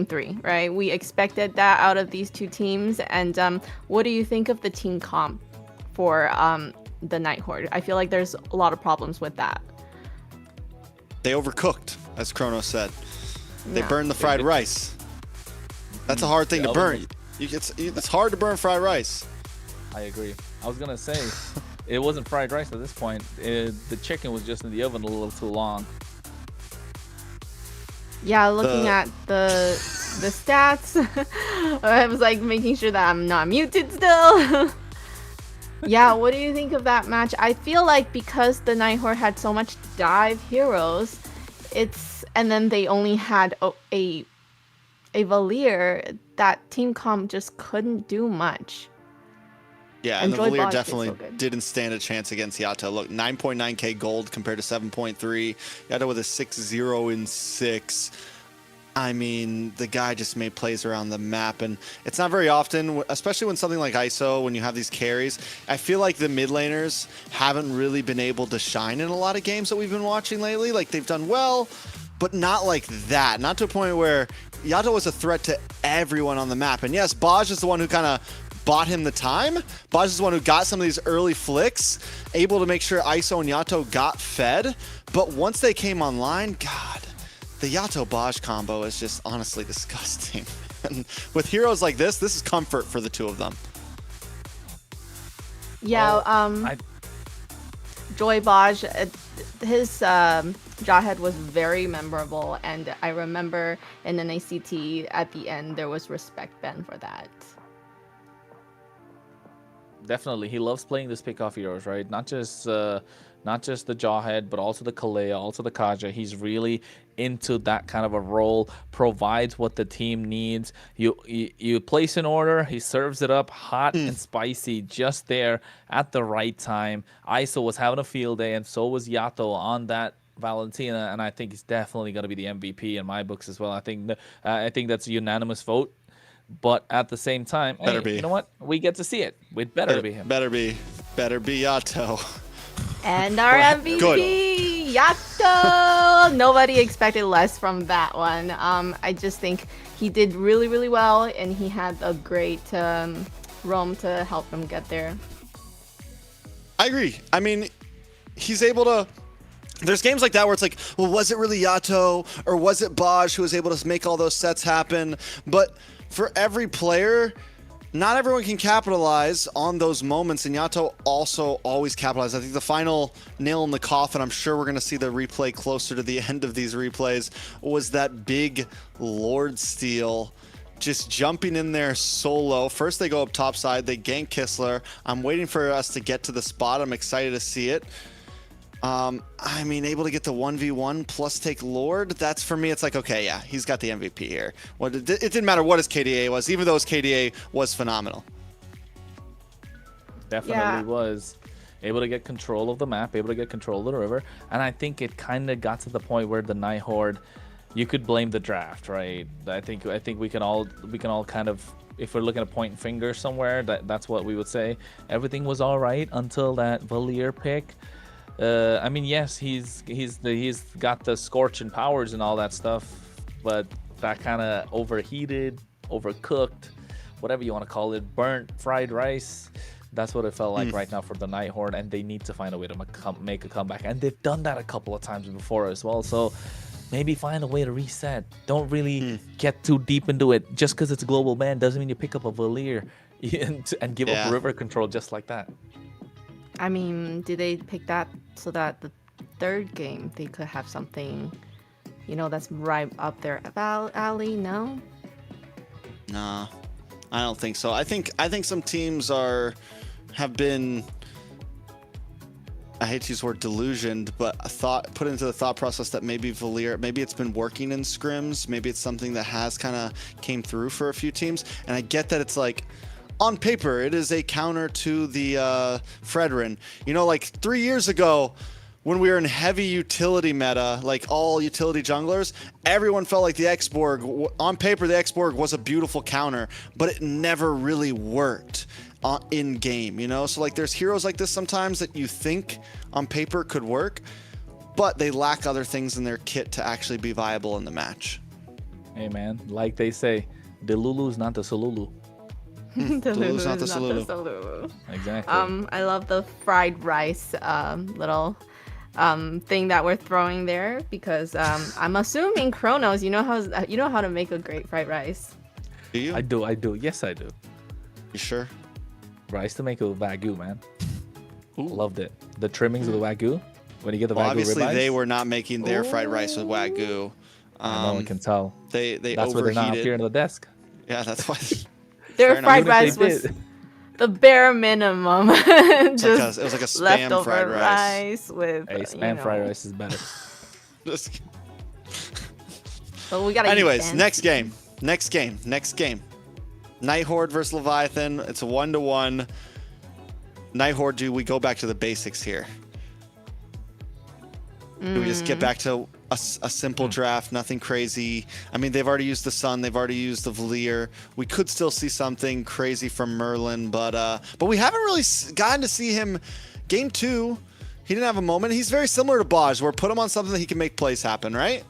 3, right? We expected that out of these two teams. And what do you think of the team comp for the Nighthord? I feel like there's a lot of problems with that. They overcooked, as Chrono said. They Yeah. burned the fried rice. That's a hard thing to burn. It's hard to burn fried rice. I agree. I was going to say, it wasn't fried rice at this point. The chicken was just in the oven a little too long. Yeah, looking at the stats, I was like making sure that I'm not muted still. Yeah, what do you think of that match? I feel like because the Nighthord had so much dive heroes, and then they only had a Valier, that team comp just couldn't do much. Yeah, and the Joy Valier Bosch did definitely so good. didn't stand a chance against Yato. Look, 9.9k gold compared to 7.3. Yato with a 6-0 in 6. I mean, the guy just made plays around the map, and it's not very often, especially when something like ISO, when you have these carries, I feel like the mid laners haven't really been able to shine in a lot of games that we've been watching lately. Like, they've done well, but not like that. Not to a point where Yato was a threat to everyone on the map. And yes, Baj is the one who kind of bought him the time. Baj is the one who got some of these early flicks, able to make sure ISO and Yato got fed. But once they came online, God, the Yato-Baj combo is just honestly disgusting. And with heroes like this is comfort for the two of them. Yeah, Joy Baj, his Jawhead was very memorable, and I remember in an ACT at the end there was respect Ben for that. Definitely, he loves playing this pick-off heroes, right? Not just the Jawhead, but also the Kalea, also the Kaja. He's really into that kind of a role, provides what the team needs. You place an order, he serves it up hot and spicy just there at the right time. ISO was having a field day, and so was Yato on that Valentina, and I think he's definitely going to be the MVP in my books as well. I think that's a unanimous vote. But at the same time, Better hey, be. You know what? We get to see it. It better be him. Better be Yato. And our MVP, Good. Yato! Nobody expected less from that one. I just think he did really, really well, and he had a great roam to help him get there. I agree. I mean, he's able to... There's games like that where it's like, well, was it really Yato or was it Baj who was able to make all those sets happen? But for every player, not everyone can capitalize on those moments, and Yato also always capitalized. I think the final nail in the coffin, I'm sure we're going to see the replay closer to the end of these replays, was that big Lord steal. Just jumping in there solo. First they go up top side, they gank Kistler. I'm waiting for us to get to the spot. I'm excited to see it. I mean, able to get the 1v1 plus take Lord, that's for me, it's like, okay, yeah, he's got the MVP here. It didn't matter what his KDA was, even though his KDA was phenomenal. Definitely was. Able to get control of the map, able to get control of the river. And I think it kind of got to the point where the Nighthord, you could blame the draft, right? I think we can all kind of, if we're looking at pointing fingers somewhere, that's what we would say. Everything was all right until that Valier pick. I mean, yes, he's got the scorching powers and all that stuff, but that kind of overheated, overcooked, whatever you want to call it, burnt fried rice. That's what it felt like right now for the Nighthord, and they need to find a way to make a comeback, and they've done that a couple of times before as well. So maybe find a way to reset. Don't really get too deep into it. Just because it's a global ban doesn't mean you pick up a Valier and give up river control just like that. I mean, did they pick that so that the third game they could have something, you know, that's right up their alley? No. Nah, I don't think so. I think some teams have been, I hate to use the word delusioned, but put into the thought process that maybe Valier, maybe it's been working in scrims, maybe it's something that has kind of came through for a few teams. And I get that it's like, on paper, it is a counter to the Fredrin. You know, like 3 years ago, when we were in heavy utility meta, like all utility junglers, everyone felt like the X-Borg, on paper, the X-Borg was a beautiful counter, but it never really worked in game, you know? So like there's heroes like this sometimes that you think on paper could work, but they lack other things in their kit to actually be viable in the match. Hey man, like they say, the Lulu's not the Solulu. The Lulu's not the Solulu. Exactly. I love the fried rice little thing that we're throwing there because I'm assuming Kronos, you know how to make a great fried rice. Do you? I do. Yes, I do. You sure? Rice to make it with Wagyu, man. Loved it. The trimmings of the Wagyu. When you get the Wagyu obviously ribeyes. they were not making their fried rice with Wagyu. No one can tell. They That's overheated. why they're not up here in the desk. Yeah, that's why. Their fried rice was the bare minimum. Just it was like a spam leftover fried rice. with. Hey, spam fried rice is better. But we gotta. Anyways, next game. Nighthord versus Leviathan. It's a 1-1. Nighthord, do we go back to the basics here? Do we just get back to a simple draft, nothing crazy? I mean, they've already used the Sun, they've already used the Valier. We could still see something crazy from Merlin, but we haven't really gotten to see him. Game 2, he didn't have a moment. He's very similar to Baj, where put him on something that he can make plays happen, right?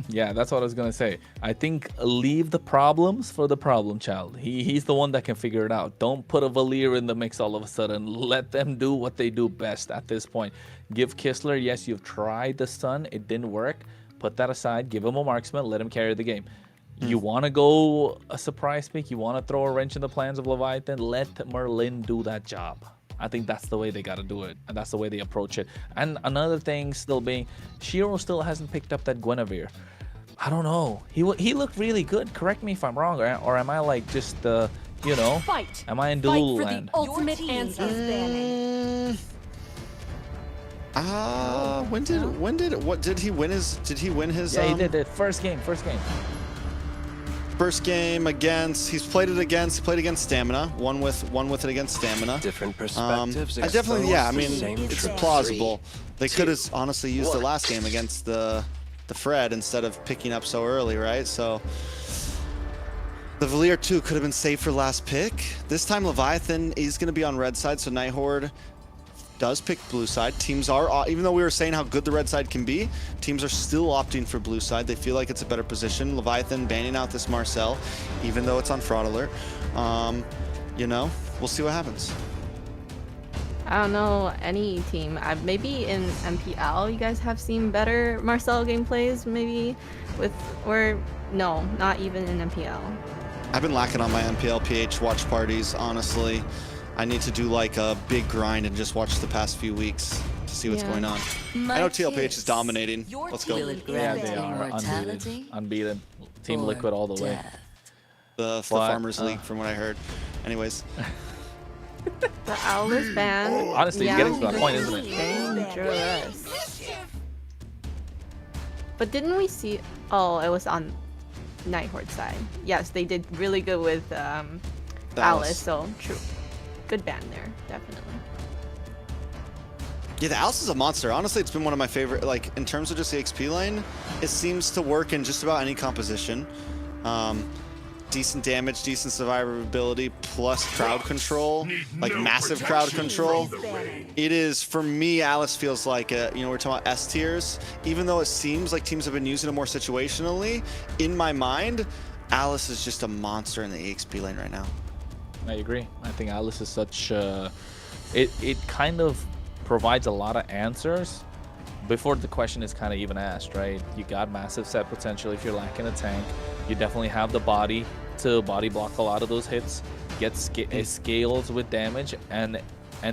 Yeah, that's what I was gonna say. I think leave the problems for the problem child. He's the one that can figure it out. Don't put a Valier in the mix all of a sudden. Let them do what they do best at this point. Give Kistler, yes, you've tried the Sun, it didn't work. Put that aside, give him a marksman, let him carry the game. You want to go a surprise pick, you want to throw a wrench in the plans of Leviathan, let Merlin do that job. I think that's the way they got to do it, and that's the way they approach it. And another thing still being, Shiro still hasn't picked up that Guinevere. I don't know. He looked really good. Correct me if I'm wrong, or am I like just you know? Fight. Am I in Fight Delulu for land? the ultimate answer. Did he win his Yeah, he did it. First game. First game against, he played against Stamina, won with it against Stamina. Different perspectives. I definitely, yeah, I mean, Same it's truth. plausible. They could have 2, honestly used the 1. last game against the Fred instead of picking up so early, right? So the Valier 2 could have been saved for last pick. This time Leviathan is going to be on red side, so Nighthord does pick blue side. Teams are, even though we were saying how good the red side can be, teams are still opting for blue side. They feel like it's a better position. Leviathan banning out this Marcel, even though it's on fraud alert. You know, we'll see what happens. I don't know any team. Maybe in MPL, you guys have seen better Marcel gameplays, maybe no, not even in MPL. I've been lacking on my MPL PH watch parties, honestly. I need to do like a big grind and just watch the past few weeks to see what's going on. I know TLPH is dominating. Let's go. Yeah, they are unbeaten. Team Liquid all the way. The Farmers League, from what I heard. Anyways. The Owl's ban. Honestly, it's getting to that point, isn't it? Sure is. But didn't we see? Oh, it was on Nighthord's side. Yes, they did really good with Alice. So true. Good ban there, definitely. Yeah, the Alice is a monster. Honestly, it's been one of my favorite, like, in terms of just the XP lane, it seems to work in just about any composition. Decent damage, decent survivability, plus crowd control, like massive crowd control. It is, for me, Alice feels like, you know, we're talking about S tiers. Even though it seems like teams have been using it more situationally, in my mind, Alice is just a monster in the EXP lane right now. I agree. I think Alice is such, it kind of provides a lot of answers before the question is kind of even asked, right? You got massive set potential if you're lacking a tank. You definitely have the body to body block a lot of those hits, get scales with damage, and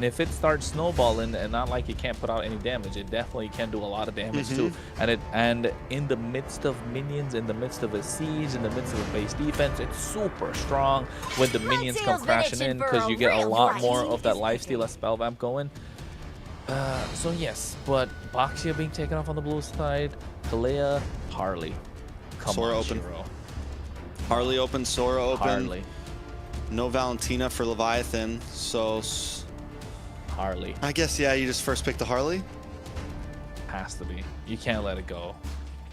if it starts snowballing, and not like it can't put out any damage, it definitely can do a lot of damage too. And in the midst of minions, in the midst of a siege, in the midst of a base defense, it's super strong when the minions come crashing in, because you get a lot more of that lifesteal as spell vamp going. So yes, but Boxia being taken off on the blue side, Kalea, Harley. Come Sora on, open. Shiro. Harley open, Sora open. Harley. No Valentina for Leviathan, so Harley. I guess, yeah, you just first pick the Harley. Has to be. You can't let it go.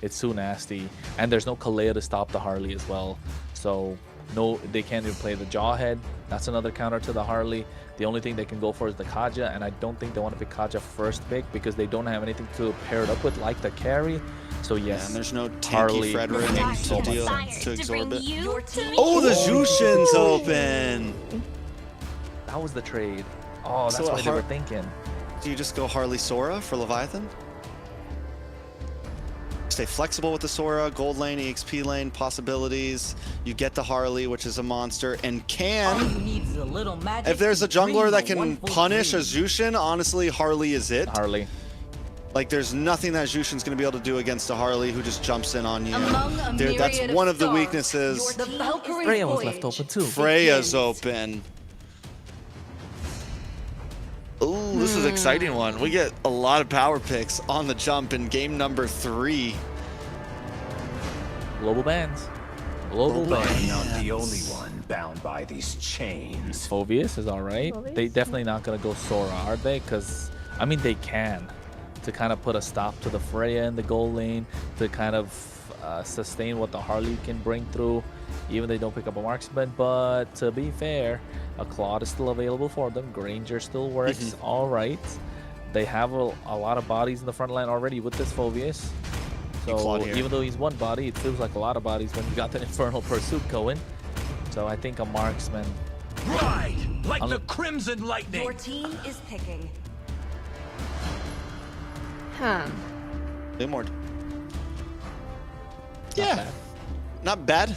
It's too nasty. And there's no Kalea to stop the Harley as well. So no, they can't even play the Jawhead. That's another counter to the Harley. The only thing they can go for is the Kaja, and I don't think they want to pick Kaja first pick because they don't have anything to pair it up with, like the carry. So yes, yeah, and there's no tanky Harley Frederick to deal to absorb it. Your team Oh, the Jushin's open. that was the trade. Oh, that's So what they were thinking. Do you just go Harley Sora for Leviathan? Stay flexible with the Sora, gold lane, EXP lane, possibilities. You get the Harley, which is a monster, and if there's a jungler that can punish a Jushin, honestly, Harley is it. Harley. Like, there's nothing that Jushin's going to be able to do against a Harley who just jumps in on you. That's myriad one of of the stars, weaknesses. The Valkyrie Freya was voyage left open too. Freya's open. Ooh, this is an exciting one. We get a lot of power picks on the jump in game number 3. Global bans. Global bans. Not the only one bound by these chains. Phoveus is alright. Phoveus? They definitely not going to go Sora, are they? Because, I mean, they can. To kind of put a stop to the Freya in the gold lane. To kind of sustain what the Harley can bring through. Even they don't pick up a marksman. But to be fair, a Claude is still available for them. Granger still works alright. They have a lot of bodies in the front line already with this Phoveus. So even though he's one body, it feels like a lot of bodies when you got that Infernal Pursuit going. So I think a marksman. Right, like the Crimson Lightning. Your team is picking. Immord. Not Yeah, bad. not bad.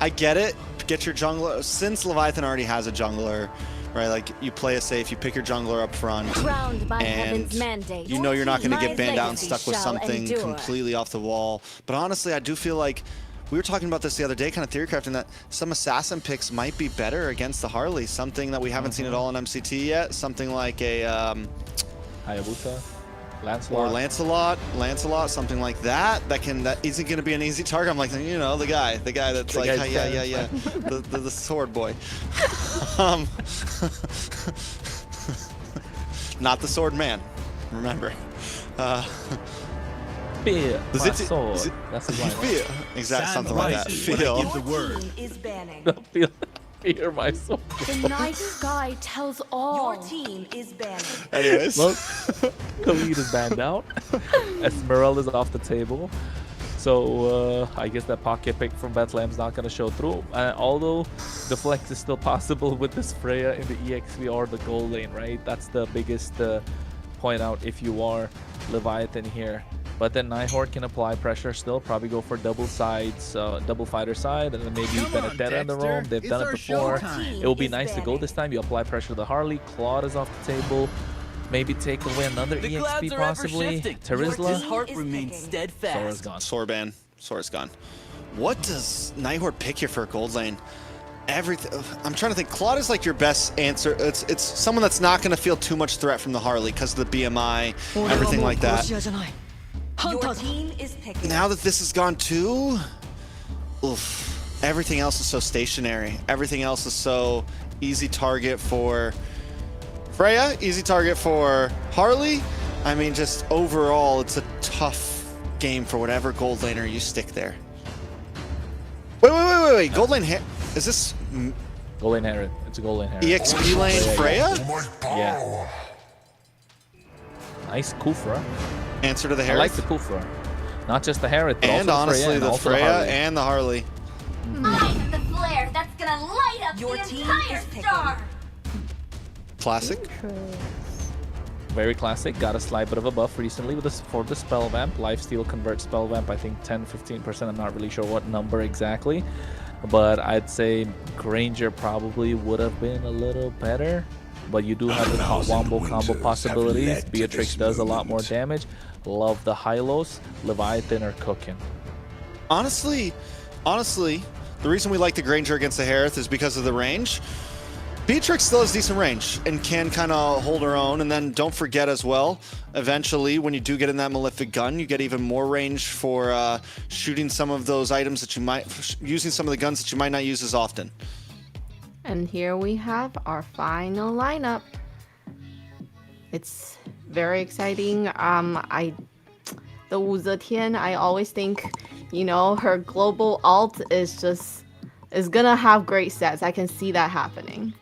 I get it. Get your jungler. Since Leviathan already has a jungler, right? Like, you play it safe, you pick your jungler up front, Crowned by and heaven's mandate. you know you're not going to My get banned out and legacy stuck with shall something endure. completely off the wall. But honestly, I do feel like we were talking about this the other day, kind of theory crafting, that some assassin picks might be better against the Harley. Something that we haven't seen at all in MCT yet. Something like a Hayabusa. Lancelot. Or Lancelot, something like that. That isn't going to be an easy target. I'm like, you know, the guy that's like, yeah, the sword boy. Not the sword man. Remember. Fear The my Zit- sword. Zit- That's his line. Fear. Exactly, something like that. When I Feel. give the word. Team is banning. Fear my sword. The night sky tells all. Your team is banning. Anyways. Well, Khalid is banned out. Esmeralda's off the table. So I guess that pocket pick from Bethlehem's not going to show through. Although the flex is still possible with this Freya in the EXP or the gold lane, right? That's the biggest point out if you are Leviathan here. But then Nighthord can apply pressure still, probably go for double sides, double fighter side, and then maybe Benedetta in the roam. They've done it before. It will be nice to go this time. You apply pressure to the Harley. Claude is off the table. Maybe take away another EXP possibly. Terizla. Heart remains Sora's gone. Sora's gone. What does Nighthord pick here for a gold lane? everything. I'm trying to think. Claude is like your best answer. It's someone that's not going to feel too much threat from the Harley because of the BMI, everything like that. Your team is picking. Now that this has gone too, oof, everything else is so stationary. Everything else is so easy target for Freya, easy target for Harley. I mean, just overall, it's a tough game for whatever gold laner you stick there. Wait. Gold lane is this Gold lane Herod. It's a gold lane Herod. EXP lane Freya? Yeah. Nice Kufra. Answer to the I Herod. like the Kufra. Not just the Herod, but And also honestly, the also Freya Harley. and the Harley. I'm the flare that's gonna light up Your the team entire is picking. star. Classic. Very classic. Got a slight bit of a buff recently with for the spell vamp. Lifesteal converts spell vamp, I think 10-15%. I'm not really sure what number exactly. But I'd say Granger probably would have been a little better. But you do have the wombo combo possibilities. Beatrix does a lot more damage. Love the Hylos. Leviathan are cooking. Honestly, the reason we like the Granger against the Hereth is because of the range. Beatrix still has decent range and can kind of hold her own. And then don't forget as well, eventually, when you do get in that Malefic gun, you get even more range for shooting some of those items that you might, using some of the guns that you might not use as often. And here we have our final lineup. It's very exciting. The Wu Zetian, I always think, you know, her global alt is gonna have great sets. I can see that happening.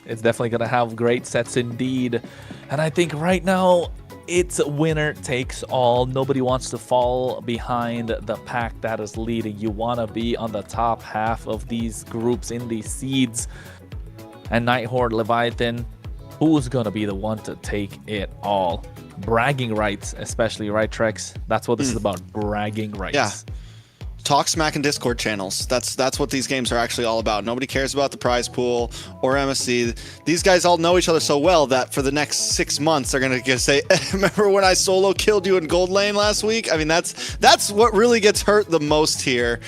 It's definitely going to have great sets indeed. And I think right now, it's winner takes all. Nobody wants to fall behind the pack that is leading. You want to be on the top half of these groups in these seeds. And Nighthord, Leviathan, who's going to be the one to take it all? Bragging rights, especially, right, Trex? That's what this is about, bragging rights. Yeah. Talk smack in Discord channels. That's what these games are actually all about. Nobody cares about the prize pool or MSC. These guys all know each other so well that for the next 6 months they're gonna say, "Remember when I solo killed you in gold lane last week?" I mean, that's what really gets hurt the most here,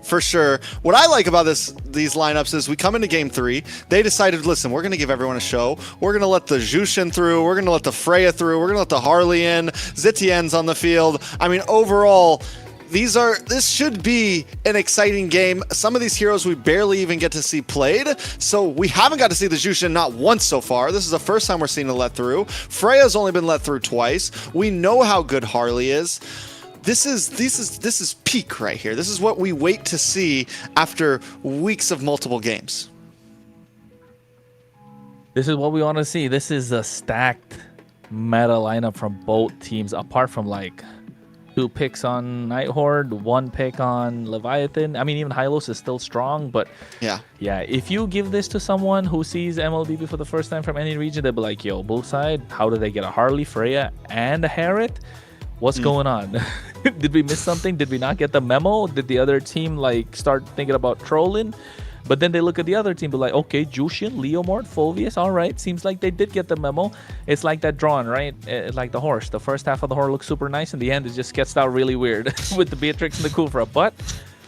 for sure. What I like about these lineups is we come into game 3. They decided, listen, we're gonna give everyone a show. We're gonna let the Jushin through. We're gonna let the Freya through. We're gonna let the Harley in. Zetien's on the field. I mean, overall, this should be an exciting game. Some of these heroes we barely even get to see played, so we haven't got to see the Jushin not once so far. This is the first time we're seeing it let through. Freya's only been let through twice. We know how good Harley is. This is peak right here. This is what we wait to see after weeks of multiple games. This is what we want to see. This is a stacked meta lineup from both teams, apart from like 2 picks on Nighthord, 1 pick on Leviathan. I mean, even Hylos is still strong, but yeah, if you give this to someone who sees MLBB for the first time from any region, they'll be like, yo, both side, how did they get a Harley, Freya, and a Herod? What's going on? Did we miss something? Did we not get the memo? Did the other team like start thinking about trolling? But then they look at the other team, be like, okay, Jushin, Leomord, Fulvius, all right. Seems like they did get the memo. It's like that drawing, right? Like the horse. The first half of the horse looks super nice. In the end, it just gets out really weird with the Beatrix and the Kufra. But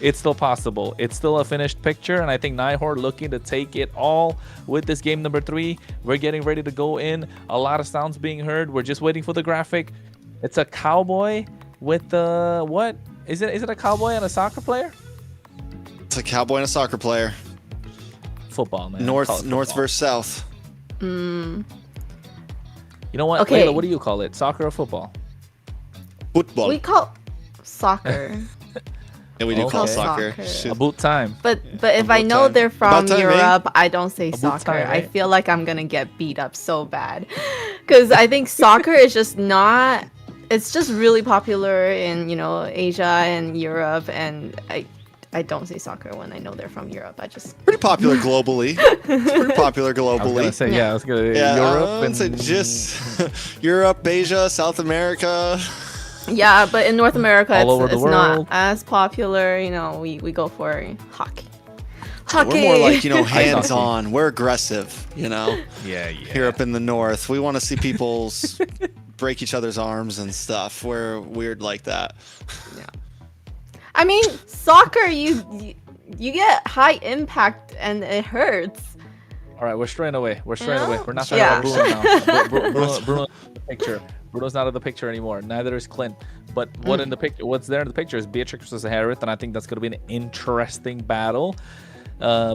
it's still possible. It's still a finished picture. And I think Nighthord looking to take it all with this game number 3. We're getting ready to go in. A lot of sounds being heard. We're just waiting for the graphic. It's a cowboy with the... What? Is it a cowboy and a soccer player? It's a cowboy and a soccer player. Football, man. North versus south. You know what, Okay. Layla, what do you call it? Soccer or football? Football. We call soccer. Yeah, we do call Okay. soccer. Soccer. Shit. About time. But if I About know time. they're from About time, Europe, I don't say About soccer. time, I right? feel like I'm gonna get beat up so bad, because I think soccer is just not. It's just really popular in Asia and Europe, and I don't say soccer when I know they're from Europe. I just Pretty popular globally. It's pretty popular I was globally. gonna say, Yeah. I was gonna Yeah, Europe and and just Europe, Asia, South America. yeah, but in North America, All over the it's not world. as popular. We go for hockey. We're more like hands-on. We're aggressive. yeah. Here up in the north, we want to see people break each other's arms and stuff. We're weird like that. I mean, soccer, you get high impact and it hurts. All right, we're straying away. We're straying away. We're not talking Yeah. about Bruno now. Bruno's out of the picture. Bruno's not in the picture anymore. Neither is Clint. But in the picture? What's there in the picture is Beatrix versus Harith, and I think that's going to be an interesting battle.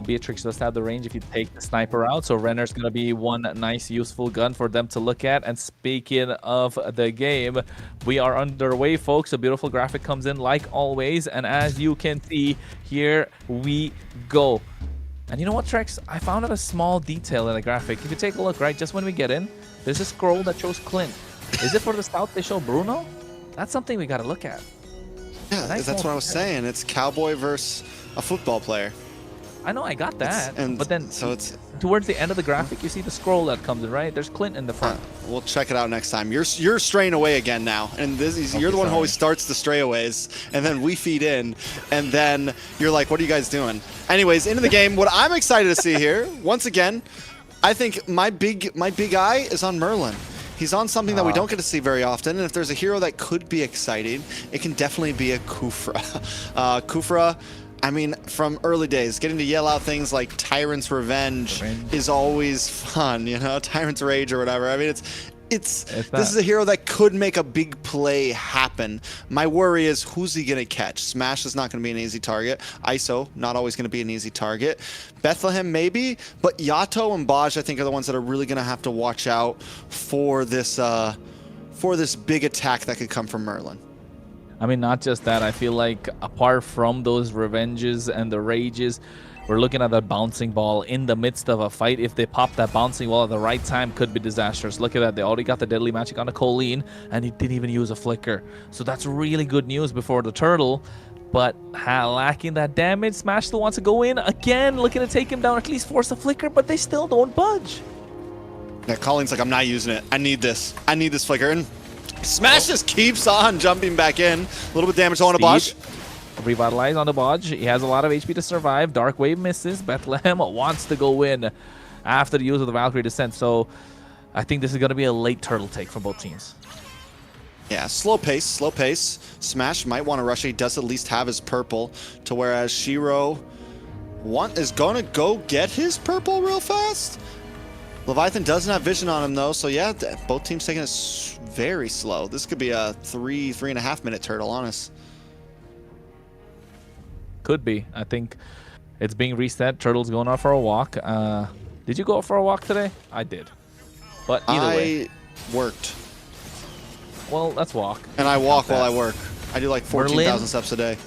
Beatrix does have the range if you take the sniper out, so Renner's going to be one nice useful gun for them to look at. And speaking of the game, we are underway, folks. A beautiful graphic comes in like always, and as you can see, here we go. And you know what, Trex? I found out a small detail in the graphic. If you take a look, right, just when we get in, there's a scroll that shows Clint. Is it for the south they show Bruno? That's something we got to look at. Yeah, Nice that's what I was saying. It's cowboy versus a football player. I know, I got that. But then, so it's towards the end of the graphic, you see the scroll that comes in, right? There's Clint in the front. we'll check it out next time. You're straying away again now, and you're the one who always starts the strayaways, and then we feed in, and then you're like, "What are you guys doing?" Anyways, into the game. What I'm excited to see here, once again, I think my big eye is on Merlin. He's on something that we don't get to see very often, and if there's a hero that could be exciting, it can definitely be a Khufra. Khufra, I mean, from early days, getting to yell out things like Tyrant's Revenge is always fun, you know, Tyrant's Rage or whatever. I mean, this is a hero that could make a big play happen. My worry is, who's he going to catch? Smash is not going to be an easy target. ISO, not always going to be an easy target. Bethlehem, maybe, but Yato and Baj, I think, are the ones that are really going to have to watch out for this big attack that could come from Merlin. I mean, not just that. I feel like apart from those revenges and the rages, we're looking at that bouncing ball in the midst of a fight. If they pop that bouncing ball at the right time, could be disastrous. Look at that. They already got the deadly magic on the Colleen, and he didn't even use a flicker. So that's really good news before the turtle. But lacking that damage, Smash still wants to go in. Again, looking to take him down, at least force a flicker, but they still don't budge. Yeah, Colleen's like, I'm not using it. I need this. I need this flicker. And Smash just keeps on jumping back in. A little bit of damage on the Bosch. Revitalize on the Bodge. He has a lot of HP to survive. Dark Wave misses. Bethlehem wants to go in after the use of the Valkyrie Descent. So I think this is going to be a late turtle take from both teams. Yeah, slow pace, slow pace. Smash might want to rush it. He does at least have his purple, to whereas Shiro is going to go get his purple real fast. Leviathan doesn't have vision on him, though, so yeah, both teams taking it very slow. This could be a 3.5 minute turtle, honest. Could be. I think it's being reset. Turtle's going out for a walk. Did you go out for a walk today? I did. But either way. I worked. Well, let's walk. And I walk while I work. I do like 14,000 steps a day.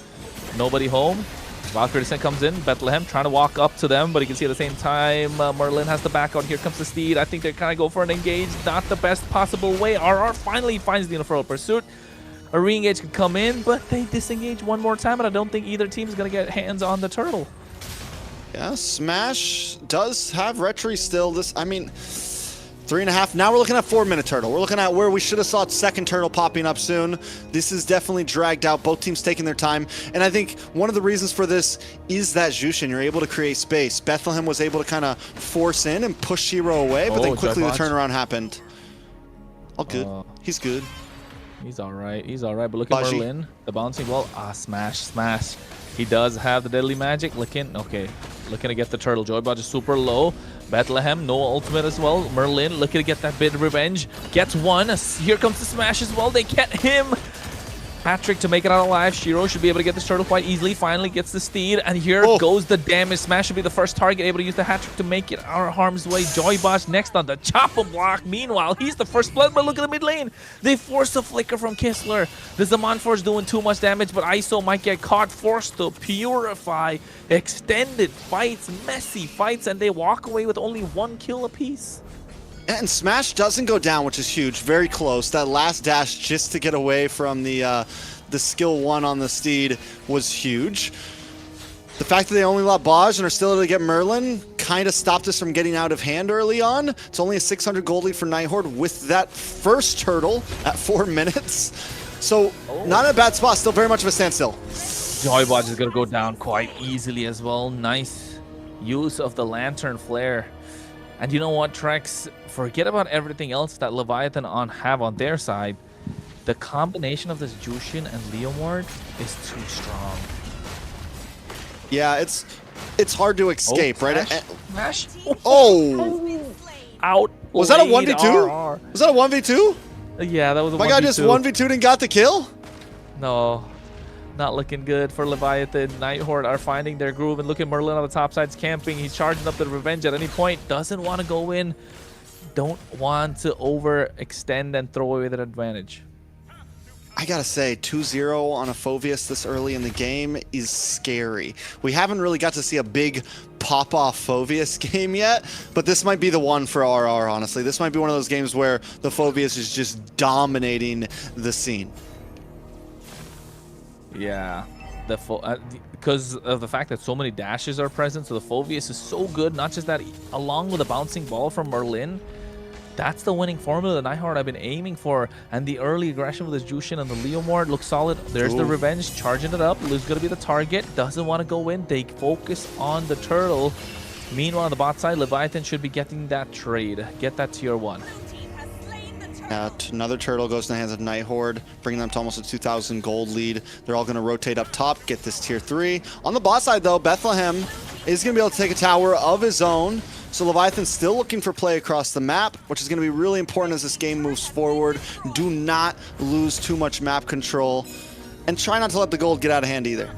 Nobody home. Valkyrie Descent comes in. Bethlehem trying to walk up to them, but you can see at the same time Merlin has the back out. Here comes the Steed. I think they're kind of go for an engage. Not the best possible way. RR finally finds the Unfurled Pursuit. A re-engage could come in, but they disengage one more time, and I don't think either team is going to get hands on the turtle. Yeah, Smash does have Retry still. I mean, 3.5. Now we're looking at 4 minute turtle. We're looking at where we should have saw second turtle popping up soon. This is definitely dragged out. Both teams taking their time. And I think one of the reasons for this is that Jushin. You're able to create space. Bethlehem was able to kind of force in and push Shiro away, but then quickly the turnaround happened. All good. He's good. He's all right. He's all right. But look at Merlin. The bouncing ball. Smash. He does have the deadly magic. Looking to get the turtle. Joybot is super low. Bethlehem, no ultimate as well. Merlin looking to get that bit of revenge. Gets one. Here comes the Smash as well. They get him. Patrick to make it out alive. Shiro should be able to get this turtle quite easily. Finally gets the Steed. And here goes the damage. Smash should be the first target able to use the hat trick to make it our harm's way. Joybot next on the chopper block. Meanwhile, he's the first blood, but look at the mid lane. They force a flicker from Kistler. The Zaman Force doing too much damage, but ISO might get caught. Forced to purify. Extended fights, messy fights, and they walk away with only 1 kill apiece. And Smash doesn't go down, which is huge. Very close. That last dash just to get away from the skill 1 on the Steed was huge. The fact that they only let Baj and are still able to get Merlin kind of stopped us from getting out of hand early on. It's only a 600 gold lead for Nighthord with that first turtle at 4 minutes. So not in a bad spot. Still very much of a standstill. Joybot is going to go down quite easily as well. Nice use of the Lantern Flare. And you know what, Trex? Forget about everything else that Leviathan have on their side. The combination of this Jushin and Leomord is too strong. Yeah, it's hard to escape, right? Smash. Oh! Out. Was that a 1v2? Was that a 1v2? Yeah, that was a 1v2. My guy just 1v2'd and got the kill? No. Not looking good for Leviathan. Nighthord are finding their groove, and look at Merlin on the top side's camping. He's charging up the revenge at any point. Doesn't want to go in. Don't want to overextend and throw away that advantage. I gotta say, 2-0 on a Phoveus this early in the game is scary. We haven't really got to see a big pop-off Phoveus game yet, but this might be the one for RR, honestly. This might be one of those games where the Phoveus is just dominating the scene. Yeah, because of the fact that so many dashes are present, so the Phoveus is so good. Not just that, along with a bouncing ball from Merlin, that's the winning formula that Nighthord I've been aiming for. And the early aggression with his Jushin and the Leomord looks solid. There's the revenge, charging it up. Lu's gonna be the target. Doesn't want to go in. They focus on the turtle. Meanwhile, on the bot side, Leviathan should be getting that trade. Get that tier 1. Another turtle goes in the hands of Nighthord, bringing them to almost a 2,000 gold lead. They're all going to rotate up top, get this tier 3. On the bot side, though, Bethlehem is going to be able to take a tower of his own. So Leviathan's still looking for play across the map, which is going to be really important as this game moves forward. Do not lose too much map control, and try not to let the gold get out of hand either.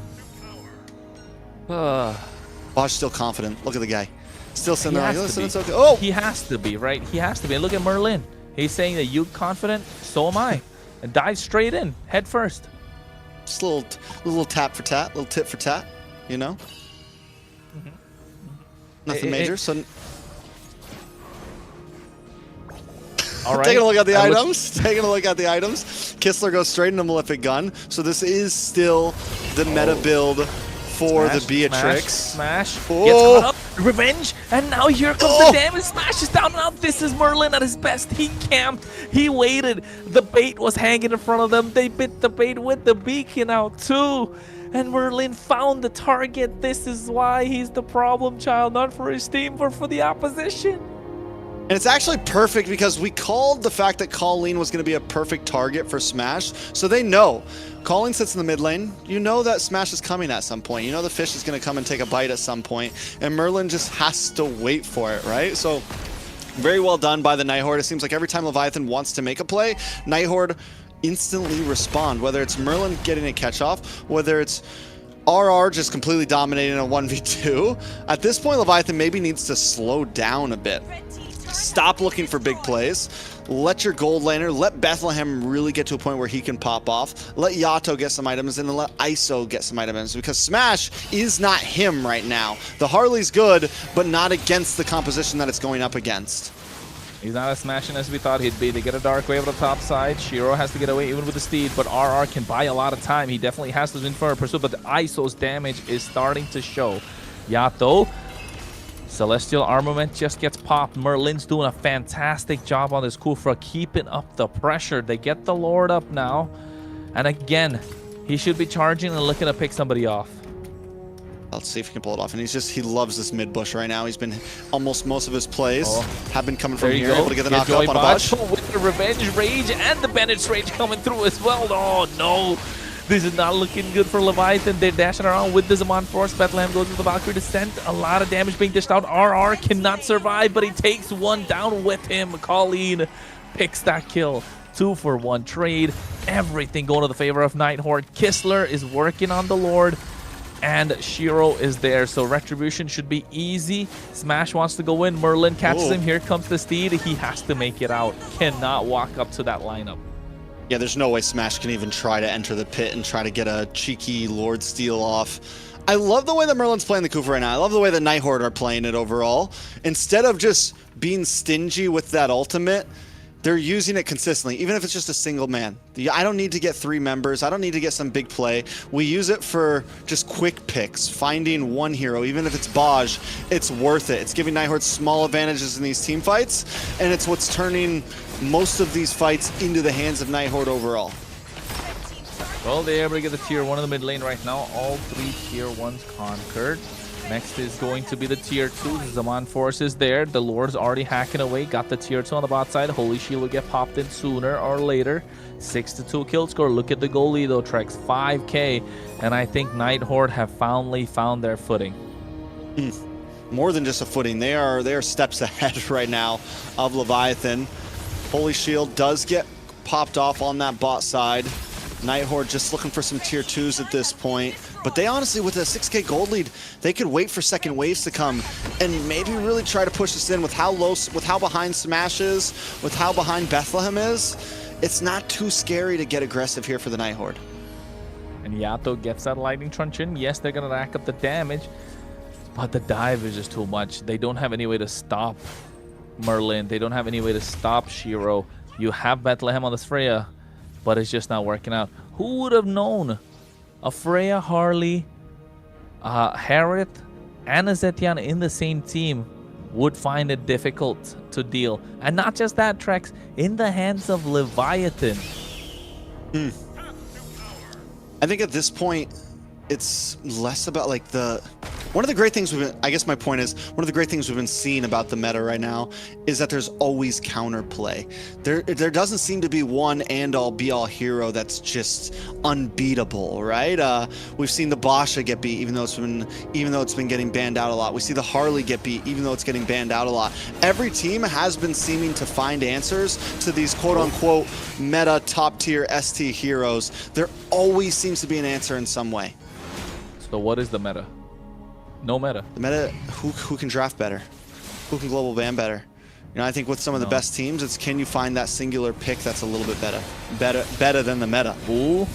Bosch still confident. Look at the guy. Still sitting there like, listen, it's okay. Oh! He has to be, right? He has to be. And look at Merlin. He's saying that you're confident, so am I. And dive straight in, head first. Just a little tap for tat, little tit for tat, you know? Nothing major, so... All right. Taking a look at the items. Taking a look at the items. Kistler goes straight into Malefic Gun. So this is still the meta build for the Beatrix. Smash. Gets caught up. Revenge. And now here comes the damage. Smashes down. Now this is Merlin at his best. He camped. He waited. The bait was hanging in front of them. They bit the bait with the beacon out too. And Merlin found the target. This is why he's the problem child. Not for his team, but for the opposition. And it's actually perfect because we called the fact that Colleen was going to be a perfect target for Smash. So they know. Colleen sits in the mid lane. You know that Smash is coming at some point. You know the fish is going to come and take a bite at some point. And Merlin just has to wait for it, right? So very well done by the Nighthord. It seems like every time Leviathan wants to make a play, Nighthord instantly respond. Whether it's Merlin getting a catch off, whether it's RR just completely dominating a 1v2. At this point, Leviathan maybe needs to slow down a bit. Stop looking for big plays. Let your gold laner, let Bethlehem really get to a point where he can pop off. Let Yato get some items, and then let ISO get some items, because Smash is not him right now. The Harley's good, but not against the composition that it's going up against. He's not as smashing as we thought he'd be. They get a dark wave on the top side. Shiro has to get away even with the steed, but RR can buy a lot of time. He definitely has to win for a pursuit, but the ISO's damage is starting to show. Yato, Celestial Armament just gets popped. Merlin's doing a fantastic job on this Kufra, keeping up the pressure. They get the Lord up now. And again, he should be charging and looking to pick somebody off. Let's see if he can pull it off. And he loves this mid bush right now. He's been almost most of his plays have been coming from here. Able to get the knock up on a Bosch. With the Revenge Rage and the Bandage Rage coming through as well. Oh no. This is not looking good for Leviathan. They're dashing around with the Zaman Force. Bethlehem goes with the Valkyrie Descent. A lot of damage being dished out. RR cannot survive, but he takes one down with him. Colleen picks that kill. 2-for-1 trade. Everything going to the favor of Nighthord. Kistler is working on the Lord, and Shiro is there. So Retribution should be easy. Smash wants to go in. Merlin catches him. Here comes the steed. He has to make it out. Cannot walk up to that lineup. Yeah, there's no way Smash can even try to enter the pit and try to get a cheeky Lord steal off. I love the way that Merlin's playing the Kufa right now. I love the way that Nighthord are playing it overall. Instead of just being stingy with that ultimate, they're using it consistently, even if it's just a single man. I don't need to get 3 members. I don't need to get some big play. We use it for just quick picks, finding one hero. Even if it's Baj, it's worth it. It's giving Nighthord small advantages in these team fights, and it's what's turning most of these fights into the hands of Nighthord overall. Well, they're able to get the tier 1 in the mid lane right now. All 3 tier 1s conquered. Next is going to be the tier 2. Zaman Force is there. The Lord's already hacking away. Got the tier 2 on the bot side. Holy Shield will get popped in sooner or later. 6-2 kill score. Look at the goal lead though, Trex. 5K. And I think Nighthord have finally found their footing. More than just a footing. They are steps ahead right now of Leviathan. Holy Shield does get popped off on that bot side. Nighthord just looking for some tier 2s at this point. But they honestly, with a 6K gold lead, they could wait for second waves to come and maybe really try to push this in with how low, with how behind Smash is, with how behind Bethlehem is. It's not too scary to get aggressive here for the Nighthord. And Yato gets that lightning truncheon. Yes, they're gonna rack up the damage, but the dive is just too much. They don't have any way to stop Merlin. They don't have any way to stop Shiro. You have Bethlehem on this Freya, but it's just not working out. Who would have known a Freya, Harley, Harith, and a Zetian in the same team would find it difficult to deal? And not just that, Trex, in the hands of Leviathan. I think at this point, it's less about like one of the great things we've been, I guess my point is, one of the great things we've been seeing about the meta right now is that there's always counterplay. There doesn't seem to be one and-all be-all hero that's just unbeatable, right? We've seen the Basha get beat even though it's been getting banned out a lot. We see the Harley get beat even though it's getting banned out a lot. Every team has been seeming to find answers to these quote-unquote meta top-tier ST heroes. There always seems to be an answer in some way. So what is the meta? No meta. The meta, who can draft better? Who can global ban better? You know, I think with some of the best teams, it's can you find that singular pick that's a little bit better than the meta. Ooh,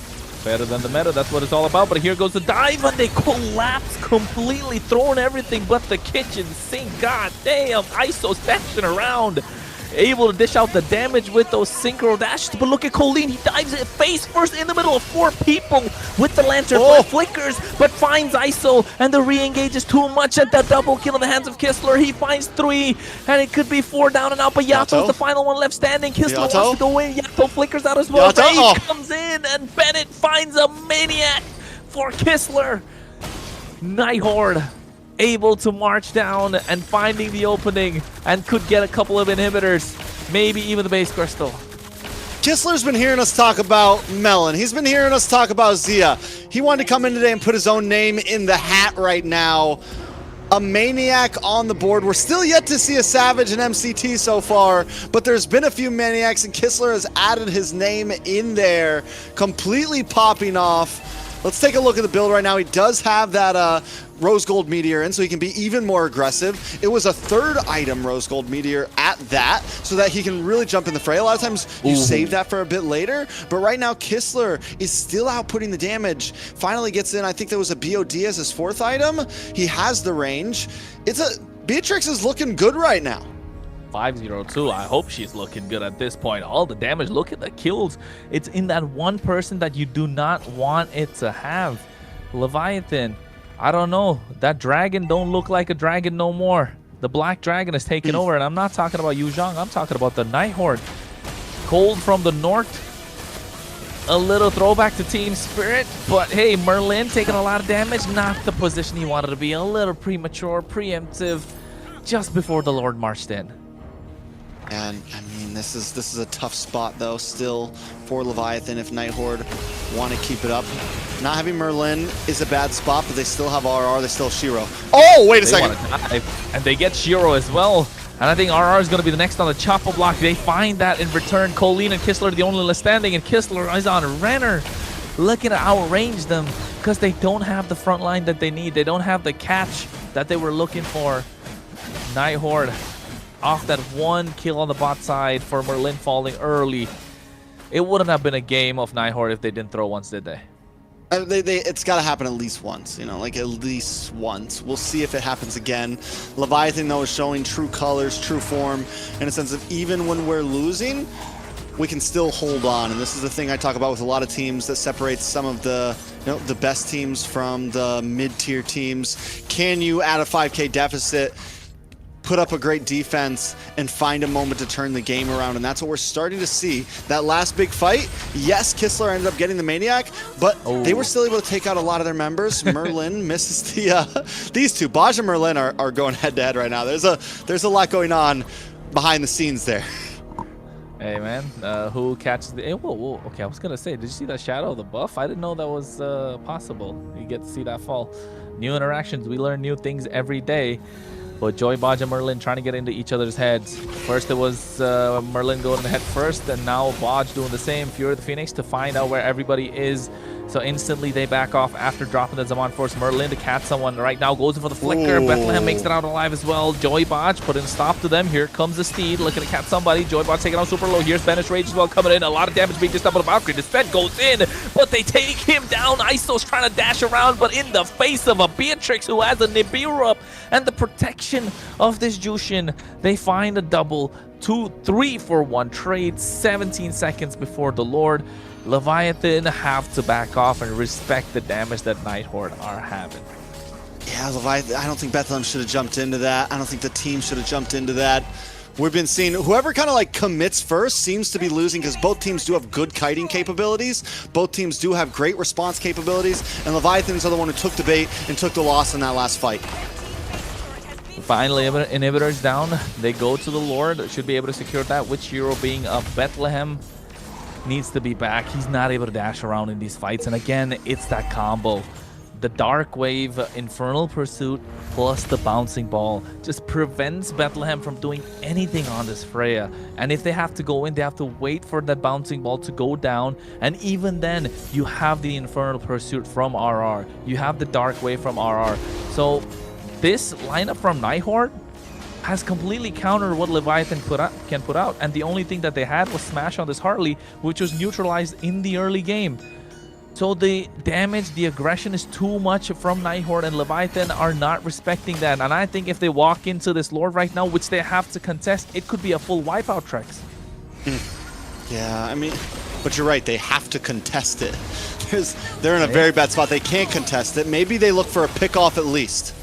better than the meta. That's what it's all about. But here goes the dive, and they collapse completely, throwing everything but the kitchen sink. God damn, ISO stashing around. Able to dish out the damage with those synchro dashes. But look at Colleen. He dives it face first in the middle of 4 people with the lantern. Flickers, but finds ISO. And the re-engage is too much at the double kill in the hands of Kistler. He finds 3. And it could be 4 down and out. But Yato's the final one left standing. Kistler wants to go in. Yato flickers out as well. Rage comes in. And Bennett finds a maniac for Kistler. Nighthord able to march down and finding the opening and could get a couple of inhibitors, maybe even the base crystal. Kistler's been hearing us talk about Melon. He's been hearing us talk about Zia. He wanted to come in today and put his own name in the hat right now. A maniac on the board. We're still yet to see a Savage and MCT so far, but there's been a few maniacs and Kistler has added his name in there, completely popping off. Let's take a look at the build right now. He does have that Rose Gold Meteor in, so he can be even more aggressive. It was a 3rd item Rose Gold Meteor at that, so that he can really jump in the fray. A lot of times you save that for a bit later, but right now Kistler is still outputting the damage. Finally gets in, I think there was a BOD as his 4th item. He has the range. Beatrix is looking good right now. 502. I hope she's looking good at this point. All the damage, look at the kills. It's in that one person that you do not want it to have. Leviathan, I don't know. That dragon don't look like a dragon no more. The black dragon is taking over, and I'm not talking about Yu Zhang. I'm talking about the Nighthord. Cold from the north. A little throwback to Team Spirit, but hey, Merlin taking a lot of damage. Not the position he wanted to be. A little premature, preemptive, just before the Lord marched in. And I mean, this is a tough spot though still for Leviathan if Nighthord want to keep it up. Not having Merlin is a bad spot, but they still have RR, they still have Shiro. Oh, wait a second. And they get Shiro as well. And I think RR is going to be the next on the chopper block. They find that in return. Colleen and Kistler are the only left standing, and Kistler is on Renner, looking to outrange them because they don't have the front line that they need. They don't have the catch that they were looking for. Nighthord off that 1 kill on the bot side for Merlin falling early. It wouldn't have been a game of Nighthord if they didn't throw once, did they? It's got to happen at least once, you know, like at least once. We'll see if it happens again. Leviathan, though, is showing true colors, true form, in a sense of even when we're losing, we can still hold on. And this is the thing I talk about with a lot of teams that separates some of the, the best teams from the mid-tier teams. Can you, at a 5K deficit, put up a great defense and find a moment to turn the game around, and that's what we're starting to see. That last big fight, yes, Kistler ended up getting the Maniac, but they were still able to take out a lot of their members. Merlin misses these two. Baj and Merlin are going head-to-head right now. There's a lot going on behind the scenes there. Hey man, who catches the? Hey, whoa. Okay, I was gonna say, did you see that shadow of the buff? I didn't know that was possible. You get to see that fall. New interactions. We learn new things every day. But Joy, Baj, and Merlin trying to get into each other's heads. First it was Merlin going in the head first, and now Baj doing the same. Fury of the Phoenix to find out where everybody is. So instantly they back off after dropping the Zaman Force. Merlin to catch someone right now, goes in for the flicker. Ooh. Bethlehem makes it out alive as well. Joy, Baj putting a stop to them. Here comes the Steed looking to catch somebody. Joy, Baj taking out super low. Here's Banish Rage as well coming in. A lot of damage being dished up on the Valkyrie. The Sped goes in, but they take him down. ISO's trying to dash around, but in the face of a Beatrix who has a Nibiru up and the protection of this Jushin, they find a double. 2-3 for 1 trade, 17 seconds before the Lord. Leviathan have to back off and respect the damage that Nighthord are having. Yeah, Leviathan, I don't think Bethlehem should have jumped into that. I don't think the team should have jumped into that. We've been seeing whoever kind of like commits first seems to be losing, because both teams do have good kiting capabilities. Both teams do have great response capabilities, and Leviathans are the one who took the bait and took the loss in that last fight. Finally, inhibitors down. They go to the Lord. Should be able to secure that. Which hero being Bethlehem needs to be back. He's not able to dash around in these fights. And again, it's that combo. The Dark Wave, Infernal Pursuit, plus the Bouncing Ball just prevents Bethlehem from doing anything on this Freya. And if they have to go in, they have to wait for that Bouncing Ball to go down. And even then, you have the Infernal Pursuit from RR. You have the Dark Wave from RR. So this lineup from Nighthord has completely countered what Leviathan can put out, and the only thing that they had was Smash on this Harley, which was neutralized in the early game. So the damage, the aggression is too much from Nighthord, and Leviathan are not respecting that. And I think if they walk into this Lord right now, which they have to contest, it could be a full wipeout, Trex. Yeah, I mean, but you're right, they have to contest it. They're in a very bad spot. They can't contest it. Maybe they look for a pick-off at least.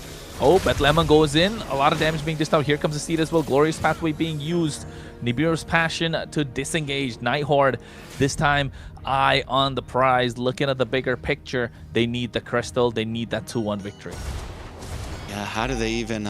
Oh, Bethlehem goes in. A lot of damage being dished out. Here comes the Seed as well. Glorious Pathway being used. Nibiru's Passion to disengage. Nighthord, this time, eye on the prize. Looking at the bigger picture, they need the Crystal. They need that 2-1 victory. Yeah, how do they even...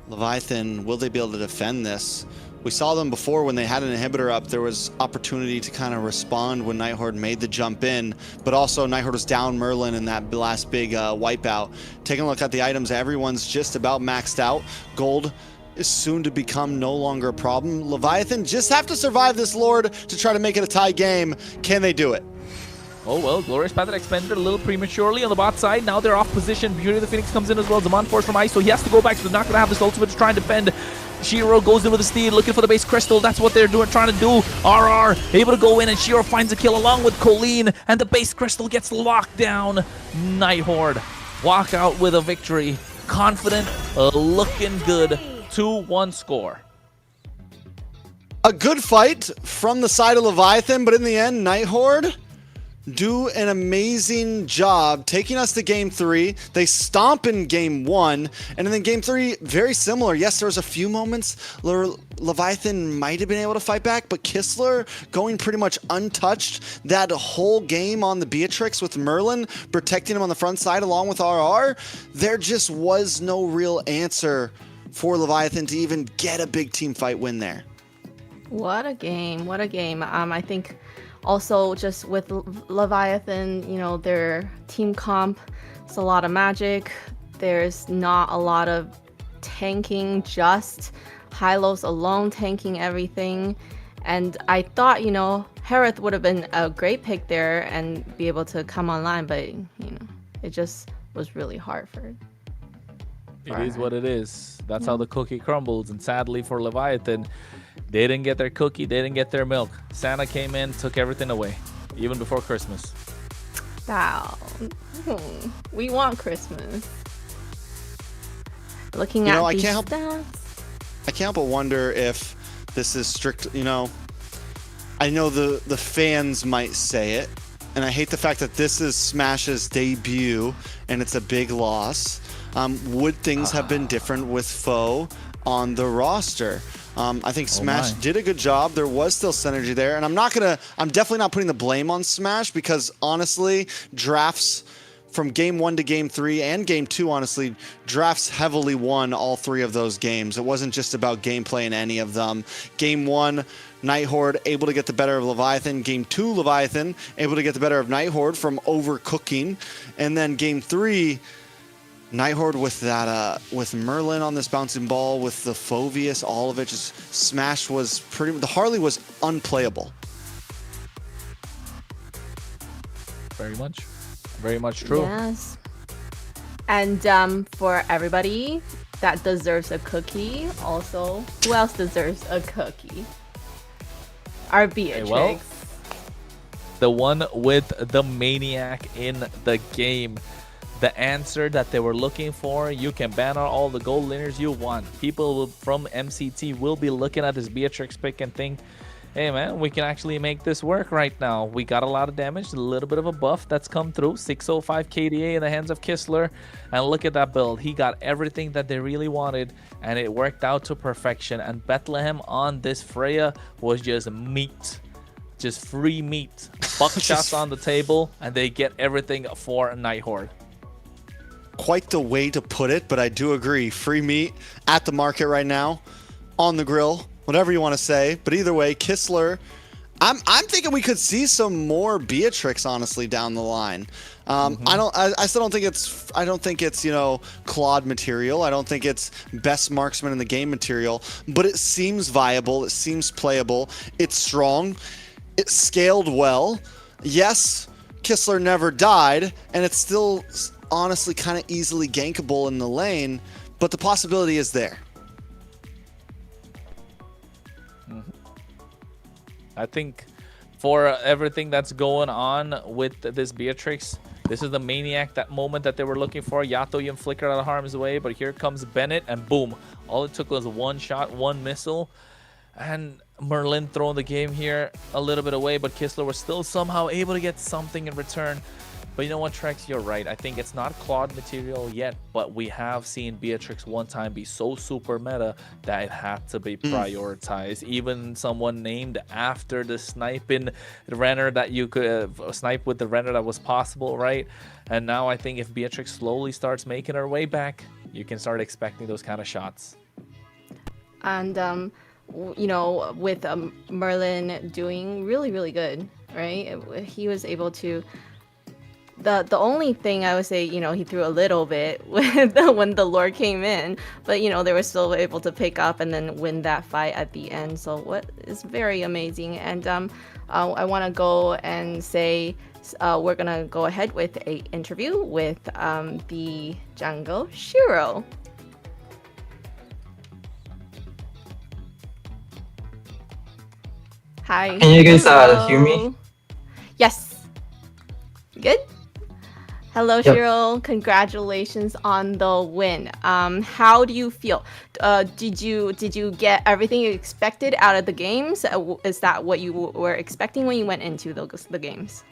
Leviathan, will they be able to defend this? We saw them before when they had an inhibitor up. There was opportunity to kind of respond when Nighthord made the jump in, but also Nighthord was down Merlin in that last big wipeout. Taking a look at the items, everyone's just about maxed out. Gold is soon to become no longer a problem. Leviathan just have to survive this Lord to try to make it a tie game. Can they do it? Oh well, Glorious Path expended a little prematurely on the bot side. Now they're off position. Beauty of the Phoenix comes in as well. Zaman Force from Ice, so he has to go back. So they're not going to have this ultimate to try and defend. Shiro goes in with the Steed, looking for the base Crystal. That's what they're doing, trying to do. RR able to go in, and Shiro finds a kill along with Colleen, and the base Crystal gets locked down. Nighthord walk out with a victory. Confident, looking good. 2-1 score. A good fight from the side of Leviathan, but in the end, Nighthord do an amazing job taking us to game 3. They stomp in game 1, and then game 3, very similar. Yes, there was a few moments Leviathan might have been able to fight back, but Kistler going pretty much untouched that whole game on the Beatrix with Merlin protecting him on the front side along with RR. There just was no real answer for Leviathan to even get a big team fight win there. What a game. What a game. I think also just with Leviathan, you know, their team comp, it's a lot of magic. There's not a lot of tanking, just Hylos alone tanking everything. And I thought, you know, Harith would have been a great pick there and be able to come online, but, you know, it just was really hard for it. It is what it is. That's how the cookie crumbles. And sadly for Leviathan, they didn't get their cookie, they didn't get their milk. Santa came in, took everything away, even before Christmas. Wow. We want Christmas. Looking you at know, these I stats. can't help but wonder if this is strict, you know, I know the fans might say it, and I hate the fact that this is Smash's debut and it's a big loss. Would things have been different with Foe on the roster? I think Smash did a good job. There was still synergy there, and I'm definitely not putting the blame on Smash, because honestly, drafts from game 1 to game 3 and game 2, honestly, drafts heavily won all 3 of those games. It wasn't just about gameplay in any of them. Game 1, Nighthord able to get the better of Leviathan. Game 2, Leviathan able to get the better of Nighthord from overcooking. And then game 3, Nighthord with Merlin on this bouncing ball, with the Phoveus, all of it, just Smash was the Harley was unplayable. Very much true. Yes. And for everybody that deserves a cookie, also, who else deserves a cookie? Our Beatrix. Well, the one with the maniac in the game. The answer that they were looking for. You can ban out all the gold laners you want. People from MCT will be looking at this Beatrix pick and think, hey man, we can actually make this work right now. We got a lot of damage, a little bit of a buff that's come through. 605 KDA in the hands of Kistler. And look at that build. He got everything that they really wanted, and it worked out to perfection. And Bethlehem on this Freya was just meat. Just free meat. Buckshots on the table, and they get everything for Nighthord. Quite the way to put it, but I do agree. Free meat at the market right now, on the grill, whatever you want to say. But either way, Kistler, I'm thinking we could see some more Beatrix, honestly, down the line. I still don't think it's Claude material. I don't think it's best marksman in the game material, but it seems viable. It seems playable. It's strong. It scaled well. Yes, Kistler never died, and it's still honestly kind of easily gankable in the lane, but the possibility is there. I think for everything that's going on with this Beatrix, this is the maniac, that moment that they were looking for. Yato even flickered out of harm's way, but here comes Bennett, and boom, all it took was one shot, one missile, and Merlin throwing the game here a little bit away, but Kistler was still somehow able to get something in return. But you know what, Trex, you're right. I think it's not Claude material yet, but we have seen Beatrix one time be so super meta that it had to be prioritized. Even someone named after the sniping runner that you could snipe with the runner that was possible, right? And now I think if Beatrix slowly starts making her way back, you can start expecting those kind of shots. And with Merlin doing really, really good, right? He was able to. The only thing I would say, he threw a little bit when the Lord came in, but they were still able to pick up and then win that fight at the end. So what is very amazing. And I want to go and say we're gonna go ahead with a interview with the jungle Shiro. Hi. Can you guys hear me? Yes. Good. Hello, Yep. Shiro. Congratulations on the win. How do you feel? Did you get everything you expected out of the games? Is that what you were expecting when you went into the games?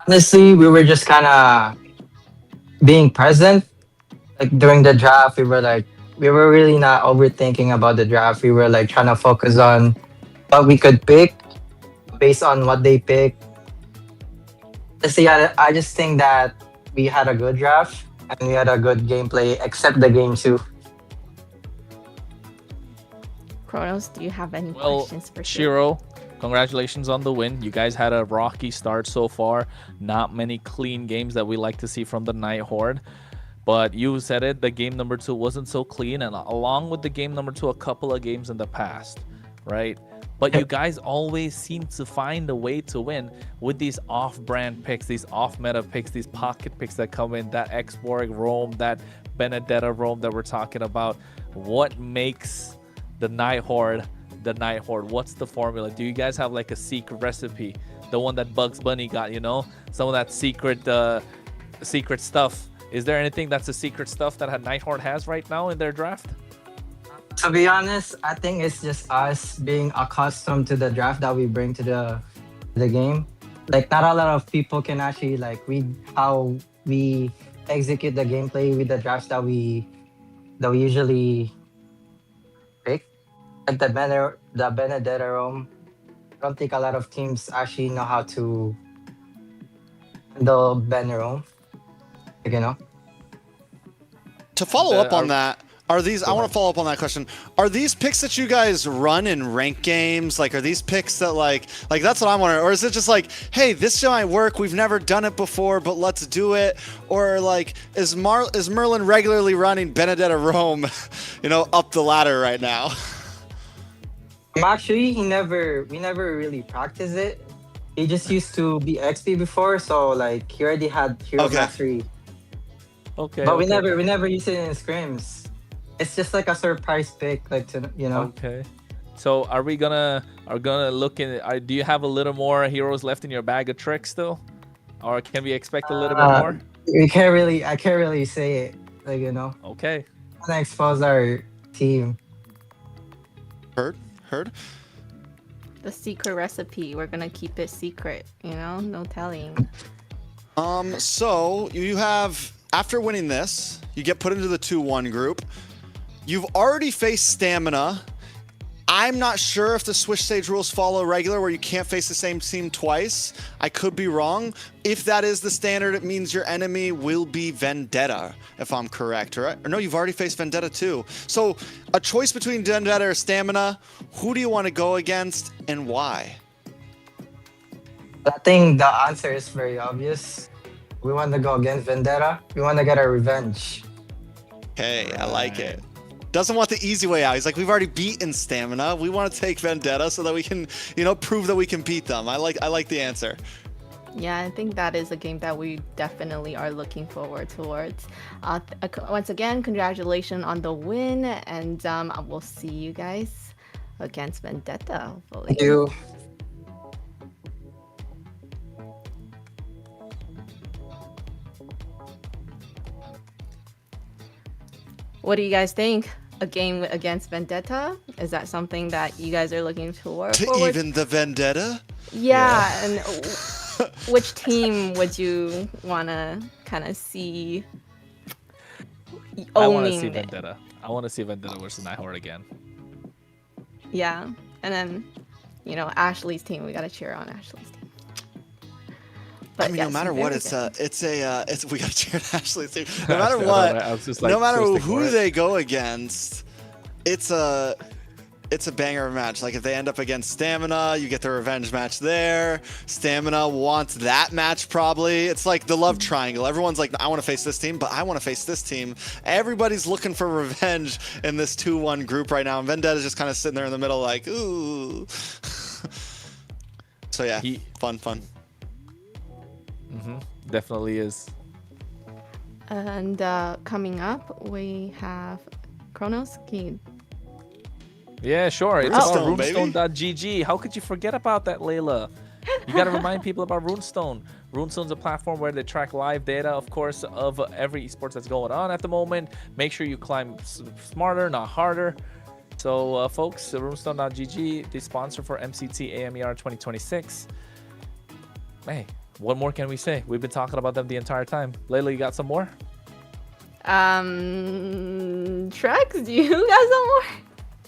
Honestly, we were just kind of being present. Like during the draft, we were really not overthinking about the draft. We were trying to focus on what we could pick based on what they picked. See, I just think that we had a good draft and we had a good gameplay, except the game 2. Kronos, do you have any questions for Shiro? Congratulations on the win. You guys had a rocky start so far. Not many clean games that we like to see from the Nighthord. But you said it, the game number 2 wasn't so clean, and along with the game number 2, a couple of games in the past, right? But you guys always seem to find a way to win with these off-brand picks, these off-meta picks, these pocket picks that come in, that X-Borg roam, that Benedetta roam that we're talking about. What makes the Nighthord the Nighthord? What's the formula? Do you guys have like a secret recipe? The one that Bugs Bunny got, Some of that secret stuff. Is there anything that's a secret stuff that Nighthord has right now in their draft? To be honest, I think it's just us being accustomed to the draft that we bring to the game. like not a lot of people can actually like read how we execute the gameplay with the drafts that we usually pick. Like the Benedetta roam. I don't think a lot of teams actually know how to handle Ben roam. Like, you know. To follow up on are- that, are these? I want ahead. to follow up on that question. Are these picks that you guys run in ranked games? Like, are these picks that like that's what I'm wondering, or is it just like, hey, this might work. We've never done it before, but let's do it. Or like, is Merlin regularly running Benedetta Rome, up the ladder right now? Actually, we never really practiced it. He just used to be XP before, so like he already had hero Okay. mastery. Okay. But we okay. never use it in scrims. It's just like a surprise pick, like to Okay. So are we gonna look in? Do you have a little more heroes left in your bag of tricks still, or can we expect a little bit more? I can't really say it. Like Okay. I'm gonna expose our team. Heard. The secret recipe. We're gonna keep it secret. No telling. So you have, after winning this, you get put into the 2-1 group. You've already faced Stamina. I'm not sure if the Swish Stage rules follow regular where you can't face the same team twice. I could be wrong. If that is the standard, it means your enemy will be Vendetta, if I'm correct, right? Or no, you've already faced Vendetta too. So a choice between Vendetta or Stamina, who do you want to go against and why? I think the answer is very obvious. We want to go against Vendetta. We want to get our revenge. Okay, I like it. Doesn't want the easy way out. He's like, we've already beaten Stamina. We want to take Vendetta so that we can, prove that we can beat them. I like the answer. Yeah, I think that is a game that we definitely are looking forward towards. Once again, congratulations on the win, and we'll see you guys against Vendetta, hopefully. Thank you. What do you guys think? A game against Vendetta? Is that something that you guys are looking forward To even the Vendetta? Yeah, and which team would you want to kind of see I want to owning see it? Vendetta. I want to see Vendetta versus Nighthord again. Yeah, and then, Ashley's team. We got to cheer on Ashley's team. But I mean, yes, no matter very what, good. we got to cheer at Ashley's team. No matter what, I was just like, no matter twisting who for it. they go against, it's a banger of a match. Like if they end up against Stamina, you get the revenge match there. Stamina wants that match probably. It's like the love triangle. Everyone's like, I want to face this team, but I want to face this team. Everybody's looking for revenge in this 2-1 group right now, and Vendetta's just kind of sitting there in the middle like, ooh. So yeah, fun. Definitely is. And coming up, we have Chronos Kid. Yeah, sure. It's Runestone, about baby. runestone.gg. How could you forget about that, Layla? You got to remind people about Runestone. Runestone's a platform where they track live data, of course, of every esports that's going on at the moment. Make sure you climb smarter, not harder. So, folks, runestone.gg, the sponsor for MCT AMER 2026. Hey, what more can we say? We've been talking about them the entire time. Layla, you got some more? Trex, do you got some more?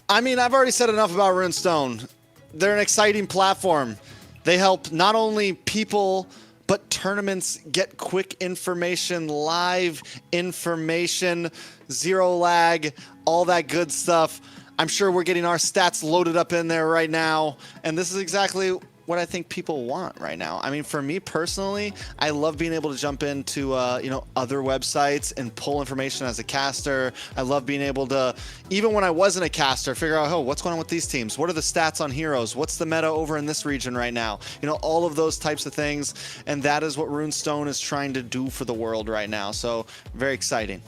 I mean, I've already said enough about Runestone. They're an exciting platform. They help not only people, but tournaments get quick information, live information, zero lag, all that good stuff. I'm sure we're getting our stats loaded up in there right now. And this is exactly what I think people want right now. I mean, for me personally, I love being able to jump into other websites and pull information as a caster. I love being able to, even when I wasn't a caster, figure out, what's going on with these teams? What are the stats on heroes? What's the meta over in this region right now? All of those types of things. And that is what Runestone is trying to do for the world right now. So very exciting.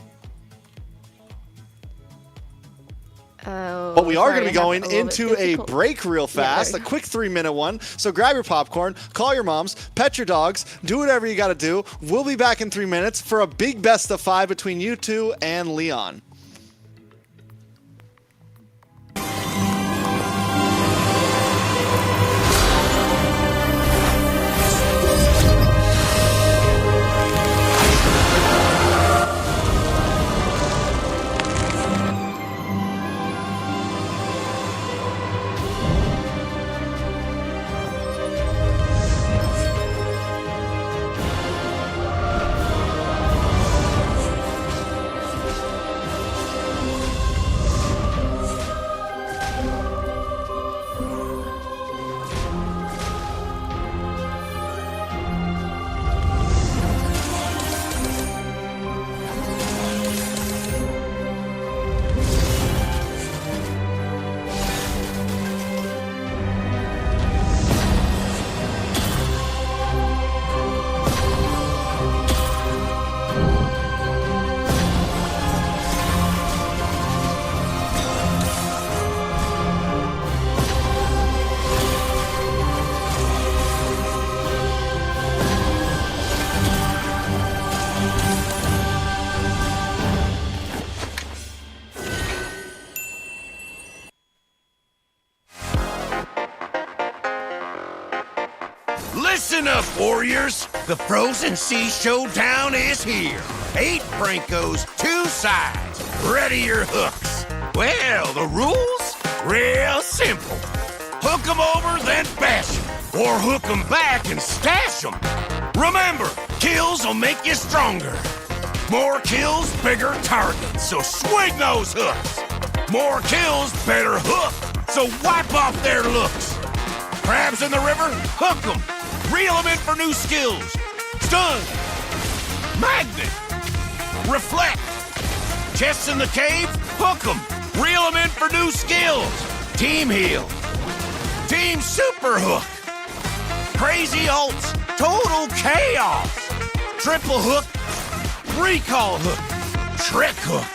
But we are going to be going into a break real fast, a quick 3-minute one. So grab your popcorn, call your moms, pet your dogs, do whatever you got to do. We'll be back in 3 minutes for a big best of 5 between you two and Leon. Listen up, warriors. The Frozen Sea Showdown is here. 8 Brancos, 2 sides. Ready your hooks. Well, the rules? Real simple. Hook 'em over, then bash 'em. Or hook 'em back and stash 'em. Remember, kills will make you stronger. More kills, bigger targets, so swing those hooks. More kills, better hook, so wipe off their looks. Crabs in the river, hook 'em. Reel 'em in for new skills. Stun. Magnet. Reflect. Chests in the cave, hook 'em. Reel 'em in for new skills. Team heal. Team super hook. Crazy ults. Total chaos. Triple hook. Recall hook. Trick hook.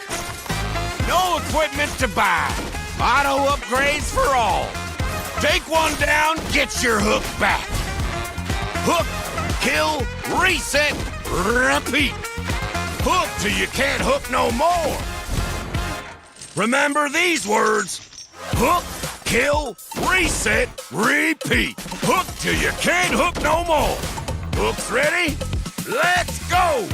No equipment to buy. Auto upgrades for all. Take one down, get your hook back. Hook, kill, reset, repeat. Hook till you can't hook no more. Remember these words. Hook, kill, reset, repeat. Hook till you can't hook no more. Hooks ready? Let's go!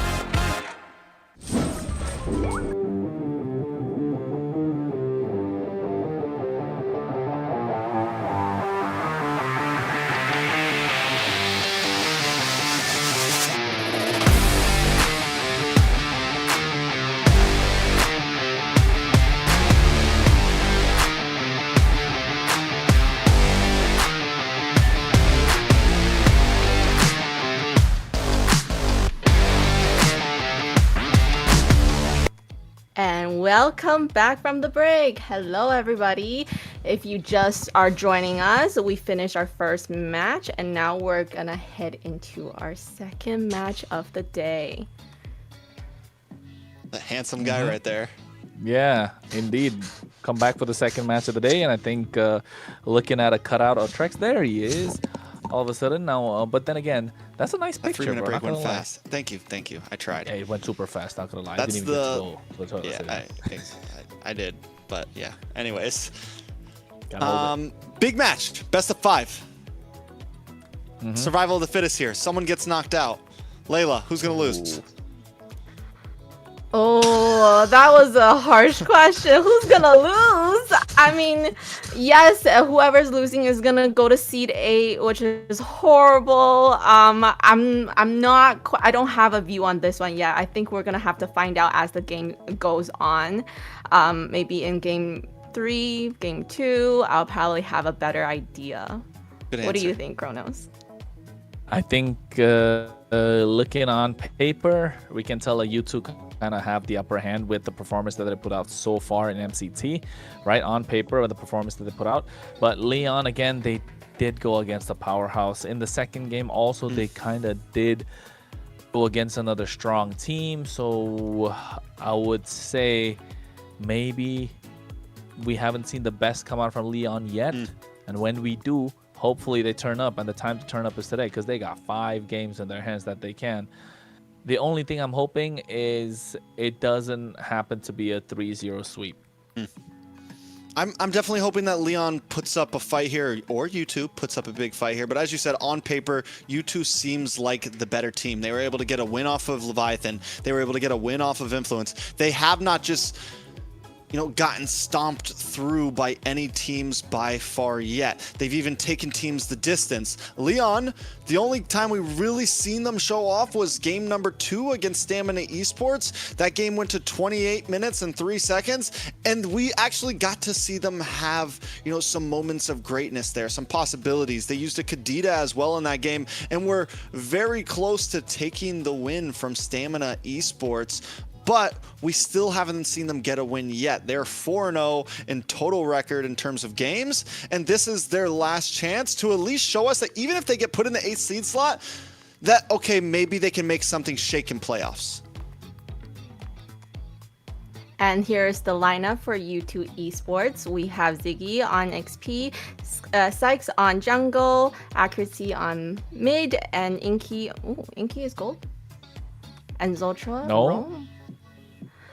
And welcome back from the break. Hello, everybody. If you just are joining us, we finished our first match, and now we're gonna head into our second match of the day. The handsome guy right there. Yeah, indeed. Come back for the second match of the day, and I think looking at a cutout of Trex, there he is. All of a sudden now, but then again, that's a nice picture. 3-minute break went lie. fast. Thank you. I tried. Yeah, it went super fast. Not gonna lie. That's Didn't even get to go to the toilet. Yeah, I did, but yeah. Anyways, Gotta hold it. big match, best of 5. Survival of the fittest here. Someone gets knocked out. Layla, who's gonna lose? Oh, that was a harsh question. Who's gonna lose? I mean, yes, whoever's losing is gonna go to seed 8, which is horrible. I'm not. I don't have a view on this one yet. I think we're gonna have to find out as the game goes on. Maybe in game 3, game 2, I'll probably have a better idea. Good answer. What do you think, Kronos? I think looking on paper, we can tell that you two kind of have the upper hand with the performance that they put out so far in MCT, right? On paper, with the performance that they put out. But Leon, again, they did go against a powerhouse. In the second game, also, they kind of did go against another strong team. So I would say maybe we haven't seen the best come out from Leon yet. And when we do, hopefully they turn up, and the time to turn up is today because they got 5 games in their hands that they can. The only thing I'm hoping is it doesn't happen to be a 3-0 sweep. I'm definitely hoping that Leon puts up a fight here, or U2 puts up a big fight here. But as you said, on paper, U2 seems like the better team. They were able to get a win off of Leviathan. They were able to get a win off of Influence. They have not just, gotten stomped through by any teams by far yet. They've even taken teams the distance. Leon, the only time we really seen them show off was game number 2 against Stamina Esports. That game went to 28 minutes and 3 seconds, and we actually got to see them have, some moments of greatness there, some possibilities. They used a Kadita as well in that game, and were very close to taking the win from Stamina Esports. But we still haven't seen them get a win yet. They're 4-0 in total record in terms of games, and this is their last chance to at least show us that even if they get put in the 8th seed slot, that, okay, maybe they can make something shake in playoffs. And here's the lineup for U2 Esports. We have Ziggy on XP, Sykes on jungle, Accuracy on mid, and Inky. Oh, Inky is gold? And Zotra? No. Rome?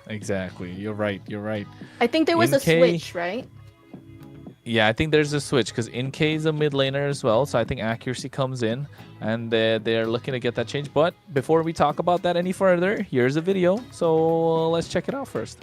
Exactly. You're right. I think there was a NK switch, right? Yeah, I think there's a switch because InK is a mid laner as well, so I think accuracy comes in, and they're looking to get that change. But before we talk about that any further, here's a video, so let's check it out first.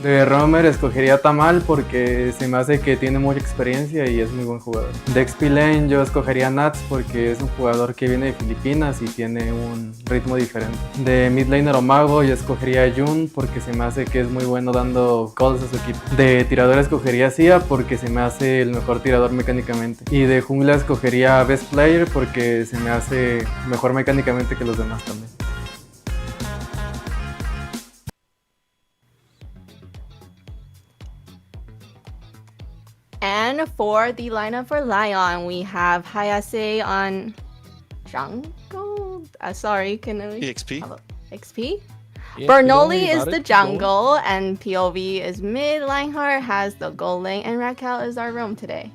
De roamer escogería Tamal porque se me hace que tiene mucha experiencia y es muy buen jugador. De XP lane yo escogería Nats porque es un jugador que viene de Filipinas y tiene un ritmo diferente. De mid laner o mago yo escogería Jun porque se me hace que es muy bueno dando calls a su equipo. De tirador escogería Sia porque se me hace el mejor tirador mecánicamente. Y de jungla escogería Best Player porque se me hace mejor mecánicamente que los demás también. And for the lineup for Lion, we have Hayase on jungle. Sorry, can I? EXP. XP. Yeah, Bernoulli is the jungle, and POV is mid. Lionheart has the gold lane, and Raquel is our roam today.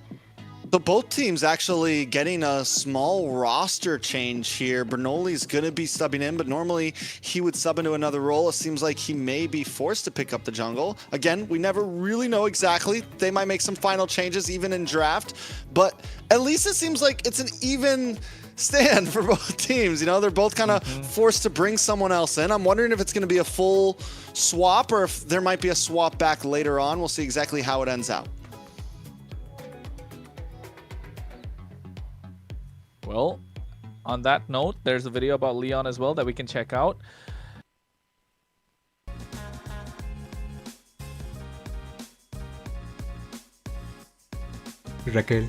So both teams actually getting a small roster change here. Bernoulli's going to be subbing in, but normally he would sub into another role. It seems like he may be forced to pick up the jungle. Again, we never really know exactly. They might make some final changes even in draft, but at least it seems like it's an even stand for both teams. You know, they're both kind of forced to bring someone else in. I'm wondering if it's going to be a full swap or if there might be a swap back later on. We'll see exactly how it ends out. Well, on that note, there's a video about Leon as well that we can check out. Raquel.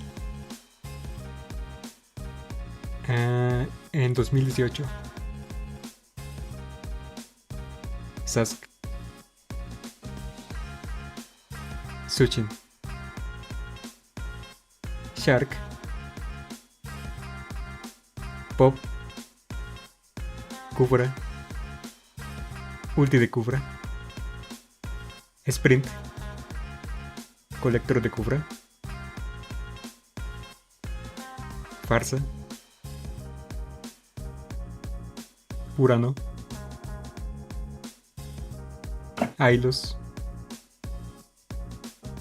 En 2018. Sask. Suchin. Shark. Pop, Kufra, ulti de Kufra, sprint, colector de Kufra, farsa, Urano, Ailos,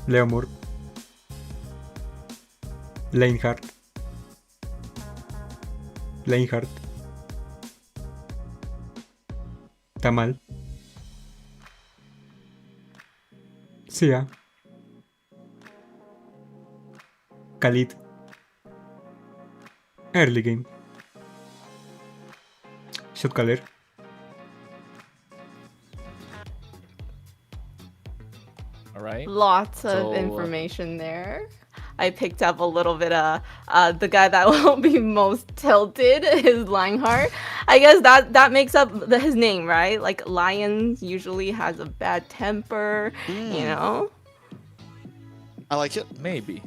Leomord, Leinhardt, Tamal, Sia, Khalid, early game, Shotcaller, All right. Lots of information there. I picked up a little bit of the guy that will be most tilted is Lionheart. I guess that makes up his name, right? Like Lion usually has a bad temper, you know? I like it. Maybe.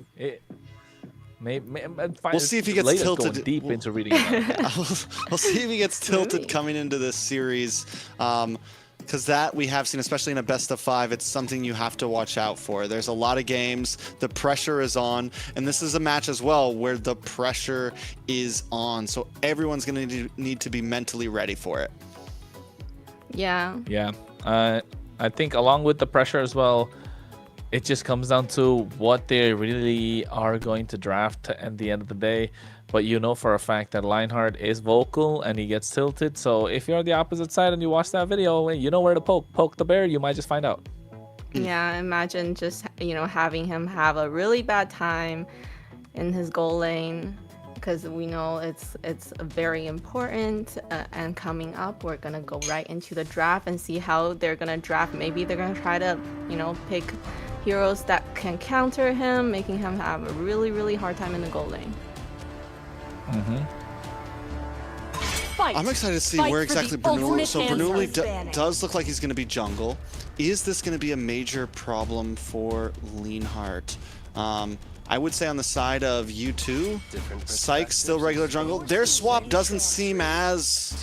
We'll see if he gets tilted. Deep into reading about it. We'll see if he gets tilted coming into this series. Because that we have seen, especially in a best of 5, it's something you have to watch out for. There's a lot of games, the pressure is on, and this is a match as well where the pressure is on. So everyone's going to need to be mentally ready for it. Yeah. Yeah. I think along with the pressure as well, it just comes down to what they really are going to draft at the end of the day. But you know for a fact that Lionheart is vocal and he gets tilted. So if you're on the opposite side and you watch that video, you know where to poke the bear. You might just find out. Yeah, imagine just, you know, having him have a really bad time in his goal lane, because we know it's very important. And coming up, we're gonna go right into the draft and see how they're gonna draft. Maybe they're gonna try to, you know, pick heroes that can counter him, making him have a really hard time in the goal lane. I'm excited to see where exactly Bernoulli. So Bernoulli does look like he's going to be jungle. Is this going to be a major problem for Leonhardt? I would say on the side of U2, Sykes still regular jungle. Their swap doesn't seem as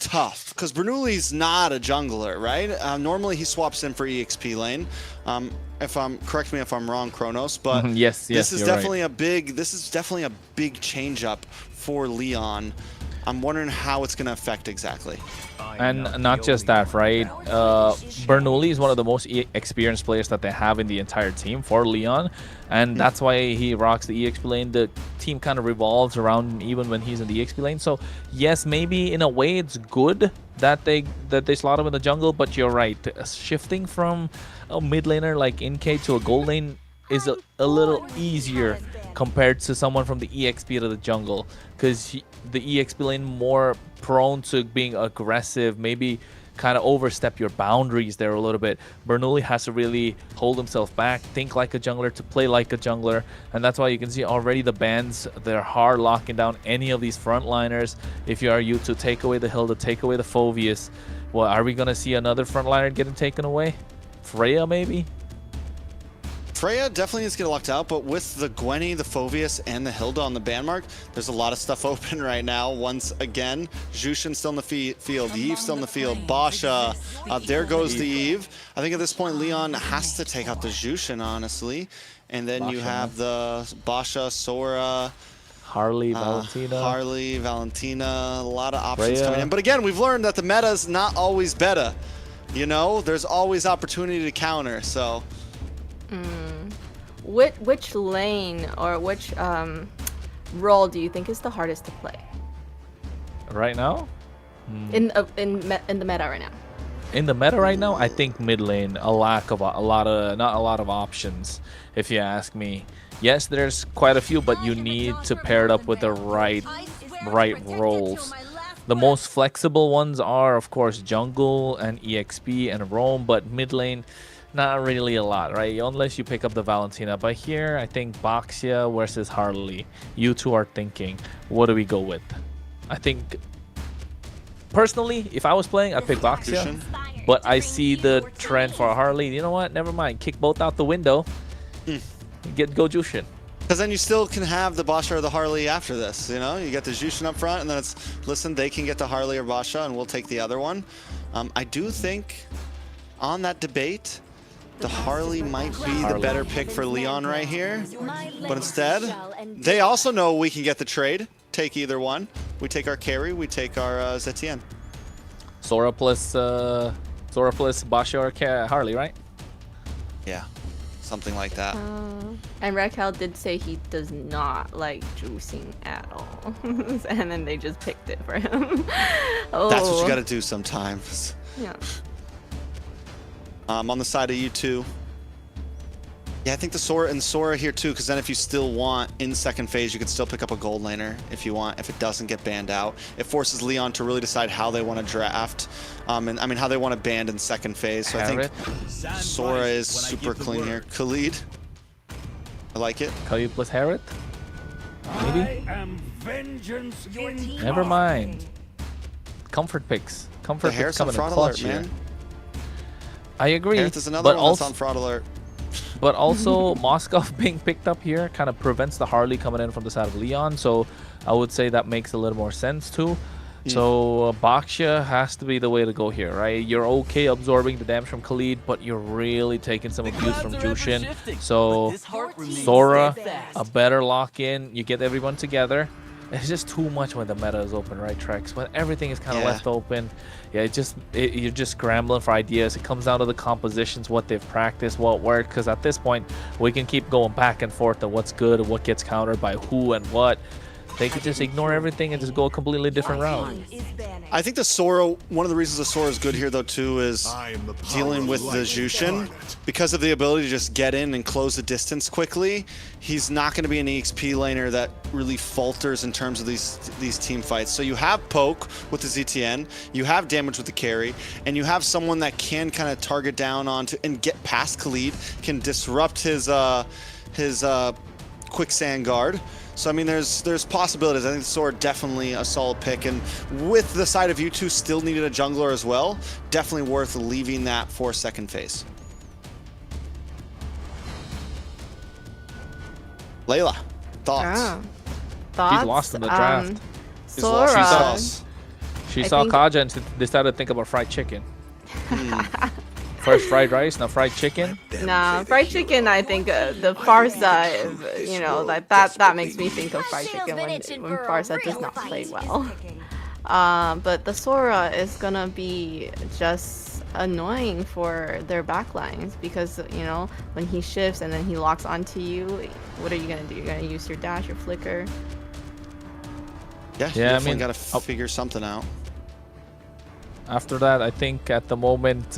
tough because Bernoulli's not a jungler, right? Normally he swaps in for EXP lane. Correct me if I'm wrong, Kronos, but yes, this is definitely a big change up for Leon. I'm wondering how it's going to affect exactly. And not just that, right? Bernoulli is one of the most experienced players that they have in the entire team for Leon, and that's why he rocks the EXP lane. The team kind of revolves around him even when he's in the EXP lane. So yes, maybe in a way it's good that they slot him in the jungle, but you're right. Shifting from a mid laner like NK to a gold lane is a little easier compared to someone from the EXP to the jungle, because the EXP lane more prone to being aggressive, maybe kind of overstep your boundaries there a little bit. Bernoulli has to really hold himself back, think like a jungler to play like a jungler, and that's why you can see already the bans, they're hard locking down any of these frontliners. If you are you to take away the Hilda, take away the Phoveus, well, are we going to see another frontliner getting taken away? Freya maybe? Freya definitely needs to get locked out, but with the Gwenny, the Phoveus, and the Hilda on the ban mark, there's a lot of stuff open right now. Once again, Jushin still in the field, Eve still in the field, Basha, there goes the Eve. I think at this point, Leon has to take out the Jushin, honestly. And then you have the Basha, Sora, Harley, Valentina, a lot of options Freya coming in. But again, we've learned that the meta is not always beta. You know, there's always opportunity to counter, so... Which lane or which role do you think is the hardest to play right now? In the meta right now? In the meta right now, I think mid lane, not a lot of options, if you ask me. Yes, there's quite a few, but you need to pair it up with the right roles. The most flexible ones are, of course, jungle and EXP and roam, but mid lane, not really a lot, right? Unless you pick up the Valentina. But here, I think Baxia versus Harley. You two are thinking, what do we go with? I think, personally, if I was playing, I'd pick Baxia. But I see the trend for Harley. You know what? Never mind. Kick both out the window. Go Jushin. Because then you still can have the Basha or the Harley after this, you know? You get the Jushin up front, and then it's, listen, they can get the Harley or Basha, and we'll take the other one. I do think, on that debate, the Harley might be the better pick for Leon right here. But instead, they also know we can get the trade. Take either one. We take our carry, we take our Zetien. Sora plus Basha or Harley, right? Yeah, something like that. And Raquel did say he does not like juicing at all. And then they just picked it for him. That's what you gotta do sometimes. Yeah. On the side of you two. Yeah, I think the Sora here too, because then if you still want in second phase, you could still pick up a gold laner if you want, if it doesn't get banned out. It forces Leon to really decide how they want to draft, and I mean how they want to ban in second phase. So I think Sora is super clean here. Khalid, I like it. Khalid plus Harriet? Maybe? Never mind. Comfort picks. Comfort picks coming in clutch here. Man. I agree, there's another one that's on fraud alert. But also, Moskov being picked up here kind of prevents the Harley coming in from the side of Leon, so I would say that makes a little more sense too. So Baxia has to be the way to go here, right? You're okay absorbing the damage from Khalid, but you're really taking some abuse from Jushin. So Sora, a better lock-in, you get everyone together. It's just too much when the meta is open, right, Trex? When everything is kind of left open, yeah, you're just scrambling for ideas. It comes down to the compositions, what they've practiced, what worked. Because at this point, we can keep going back and forth on what's good and what gets countered by who and what. They could just ignore everything and just go a completely different route. I think the Sora, one of the reasons the Sora is good here though too is dealing with the Jushin. Because of the ability to just get in and close the distance quickly, he's not going to be an EXP laner that really falters in terms of these team fights. So you have poke with the ZTN, you have damage with the carry, and you have someone that can kind of target down onto and get past Khalid, can disrupt his quicksand guard. So I mean, there's possibilities. I think the Sora definitely a solid pick, and with the side of you two still needed a jungler as well, definitely worth leaving that for second phase. Layla, thoughts? Thoughts? She's lost in the draft. Sora. She saw Kaja and decided to think about fried chicken. First fried rice, now fried chicken. Nah, fried chicken. I think the Farsa, you know, like that makes me think of fried chicken when Farsa does not play well. But the Sora is gonna be just annoying for their backlines because, you know, when he shifts and then he locks onto you, what are you gonna do? You're gonna use your dash, your flicker. Yeah, I mean, gotta figure something out. After that, I think at the moment,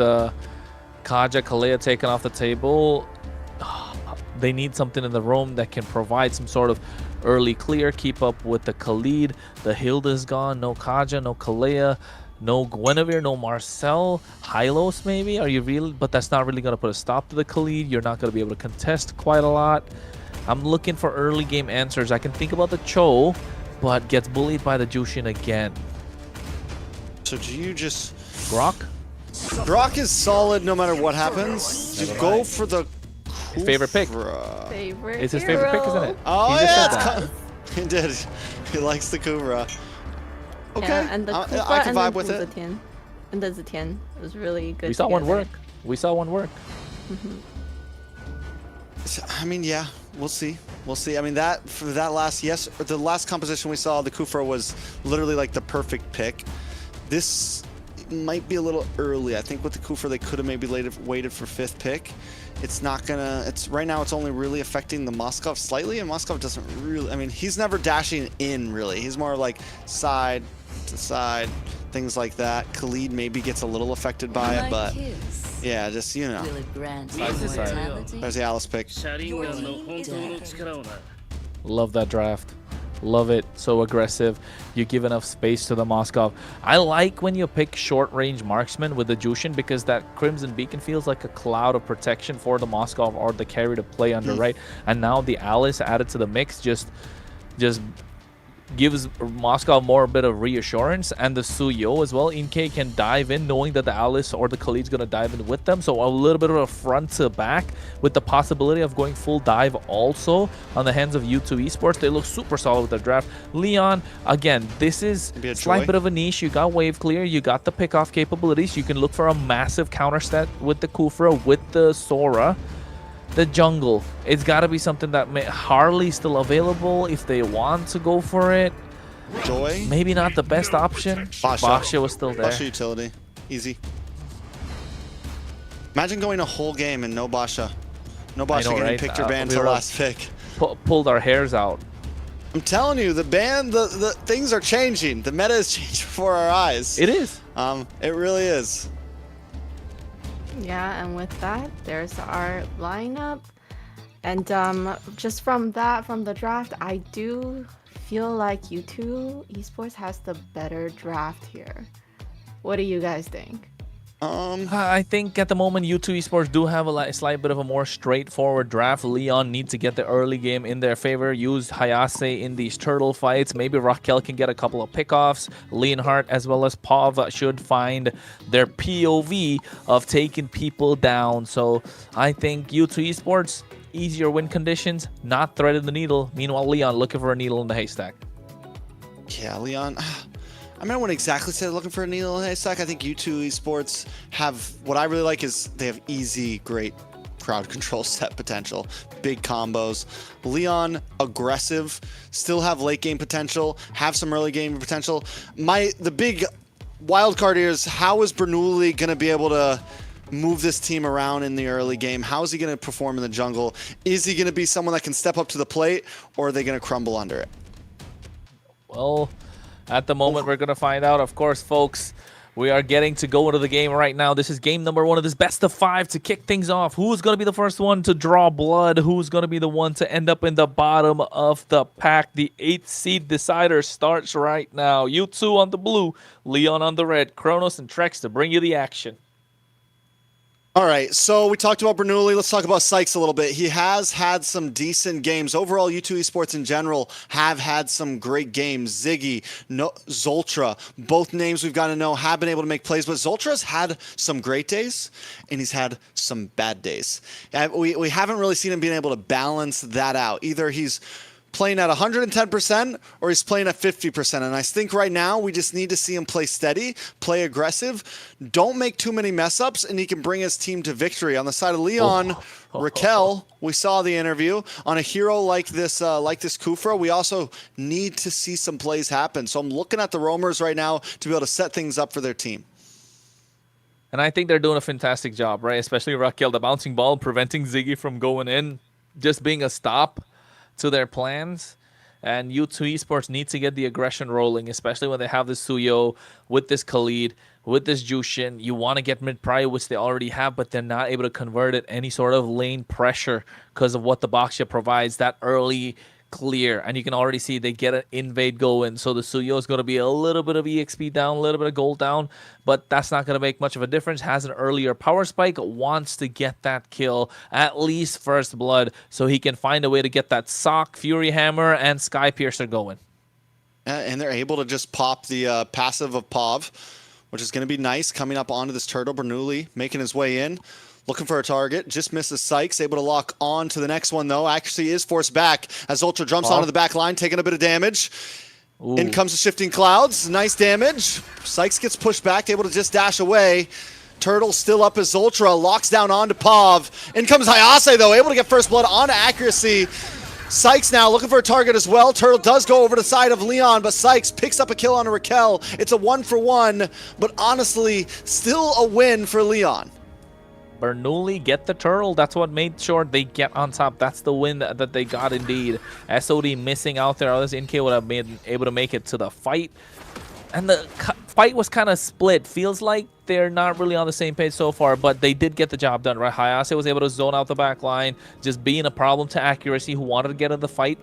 Kaja, Kalea taken off the table. They need something in the room that can provide some sort of early clear, keep up with the Khalid. The Hilda's gone, no Kaja, no Kalea, no Guinevere, no Marcel. Hylos maybe? Are you really? But that's not really going to put a stop to the Khalid. You're not going to be able to contest quite a lot. I'm looking for early game answers. I can think about the Cho, but gets bullied by the Jushin again. So do you just... Grok? Grok is solid no matter what happens. You go for the... Favorite pick. Favorite It's his favorite pick, isn't it? Oh, He just yeah. said that. He did. He likes the Kubra. Okay. Yeah, and the Kufa I can and vibe the with it. Zetian. And the Zetian was really good. We saw one together. work. We saw one work. I mean, yeah, we'll see. We'll see. I mean, that for that last the last composition we saw, the Kufra was literally like the perfect pick. This might be a little early. I think with the Kufra, they could have maybe waited for 5th pick. It's not gonna. It's right now. It's only really affecting the Moskov slightly, and Moskov doesn't really. I mean, he's never dashing in really. He's more like side to side, things like that. Khalid maybe gets a little affected by it, but yeah, just you know. Side to side. There's the Alice pick. Love that draft. Love it. So aggressive. You give enough space to the Moskov. I like when you pick short-range marksman with the Jushin because that Crimson Beacon feels like a cloud of protection for the Moskov or the carry to play under, right? And now the Alice added to the mix just gives Moskov more a bit of reassurance, and the Suyo as well. Inke can dive in knowing that the Alice or the Khalid's going to dive in with them, so a little bit of a front to back with the possibility of going full dive also on the hands of U2 Esports. They look super solid with their draft. Leon, again, this is a slight bit of a niche. You got wave clear, you got the pick-off capabilities, you can look for a massive counter set with the Kufra, with the Sora. The jungle, it's got to be something that Harley's still available if they want to go for it. Joy? Maybe not the best option. Basha was still there. Basha utility. Easy. Imagine going a whole game and no Basha. No Basha getting picked or banned till last pick. Pulled our hairs out. I'm telling you, the ban, the things are changing. The meta is changing before our eyes. It is. It really is. Yeah, and with that, there's our lineup. And just from the draft, I do feel like U2 Esports has the better draft here. What do you guys think? I think at the moment U2 Esports do have a slight bit of a more straightforward draft. Leon needs to get the early game in their favor. Use Hayase in these turtle fights. Maybe Raquel can get a couple of pickoffs. Leonhardt as well as Pav should find their POV of taking people down. So I think U2 Esports, easier win conditions, not threading the needle. Meanwhile, Leon looking for a needle in the haystack. Yeah, Leon. I mean, I wouldn't exactly say they're looking for a needle in a haystack. I think U2 Esports have, what I really like is they have easy, great crowd control set potential. Big combos. Leon, aggressive, still have late game potential, have some early game potential. The big wild card here is how is Bernoulli going to be able to move this team around in the early game? How is he going to perform in the jungle? Is he going to be someone that can step up to the plate, or are they going to crumble under it? Well, at the moment, we're going to find out. Of course, folks, we are getting to go into the game right now. This is game number 1 of this best of 5 to kick things off. Who's going to be the first one to draw blood? Who's going to be the one to end up in the bottom of the pack? The 8th seed decider starts right now. U2 on the blue, Leon on the red, Kronos and Trex to bring you the action. All right, so we talked about Bernoulli. Let's talk about Sykes a little bit. He has had some decent games. Overall, U2 Esports in general have had some great games. Ziggy, Zoltra, both names we've got to know have been able to make plays, but Zoltra's had some great days, and he's had some bad days. We haven't really seen him being able to balance that out. Either he's playing at 110% or he's playing at 50%. And I think right now we just need to see him play steady, play aggressive, don't make too many mess ups, and he can bring his team to victory. On the side of Leon, Raquel, we saw the interview. On a hero like this Kufra, we also need to see some plays happen. So I'm looking at the roamers right now to be able to set things up for their team. And I think they're doing a fantastic job, right? Especially Raquel, the bouncing ball, preventing Ziggy from going in, just being a stop to their plans. And U2 Esports needs to get the aggression rolling, especially when they have this Suyo with this Khalid, with this Jushin. You want to get mid-pry, which they already have, but they're not able to convert it any sort of lane pressure because of what the Boxia provides, that early clear. And you can already see they get an invade going. So the Suyo is going to be a little bit of EXP down, a little bit of gold down, but that's not going to make much of a difference. Has an earlier power spike, wants to get that kill, at least first blood, so he can find a way to get that Sock, Fury Hammer, and Sky Piercer going. And they're able to just pop the passive of Pav, which is going to be nice. Coming up onto this turtle, Bernoulli making his way in. Looking for a target, just misses Sykes, able to lock on to the next one though. Actually is forced back as Ultra jumps onto the back line, taking a bit of damage. Ooh. In comes the Shifting Clouds, nice damage. Sykes gets pushed back, able to just dash away. Turtle still up as Ultra, locks down onto Pav. In comes Hayase though, able to get first blood onto Accuracy. Sykes now looking for a target as well. Turtle does go over to the side of Leon, but Sykes picks up a kill on Raquel. It's a 1-for-1, but honestly, still a win for Leon. Bernoulli get the turtle. That's what made sure they get on top. That's the win that they got indeed. SOD missing out there. Others NK would have been able to make it to the fight. And the fight was kind of split. Feels like they're not really on the same page so far, but they did get the job done, right? Hayase was able to zone out the back line, just being a problem to Accuracy, who wanted to get in the fight.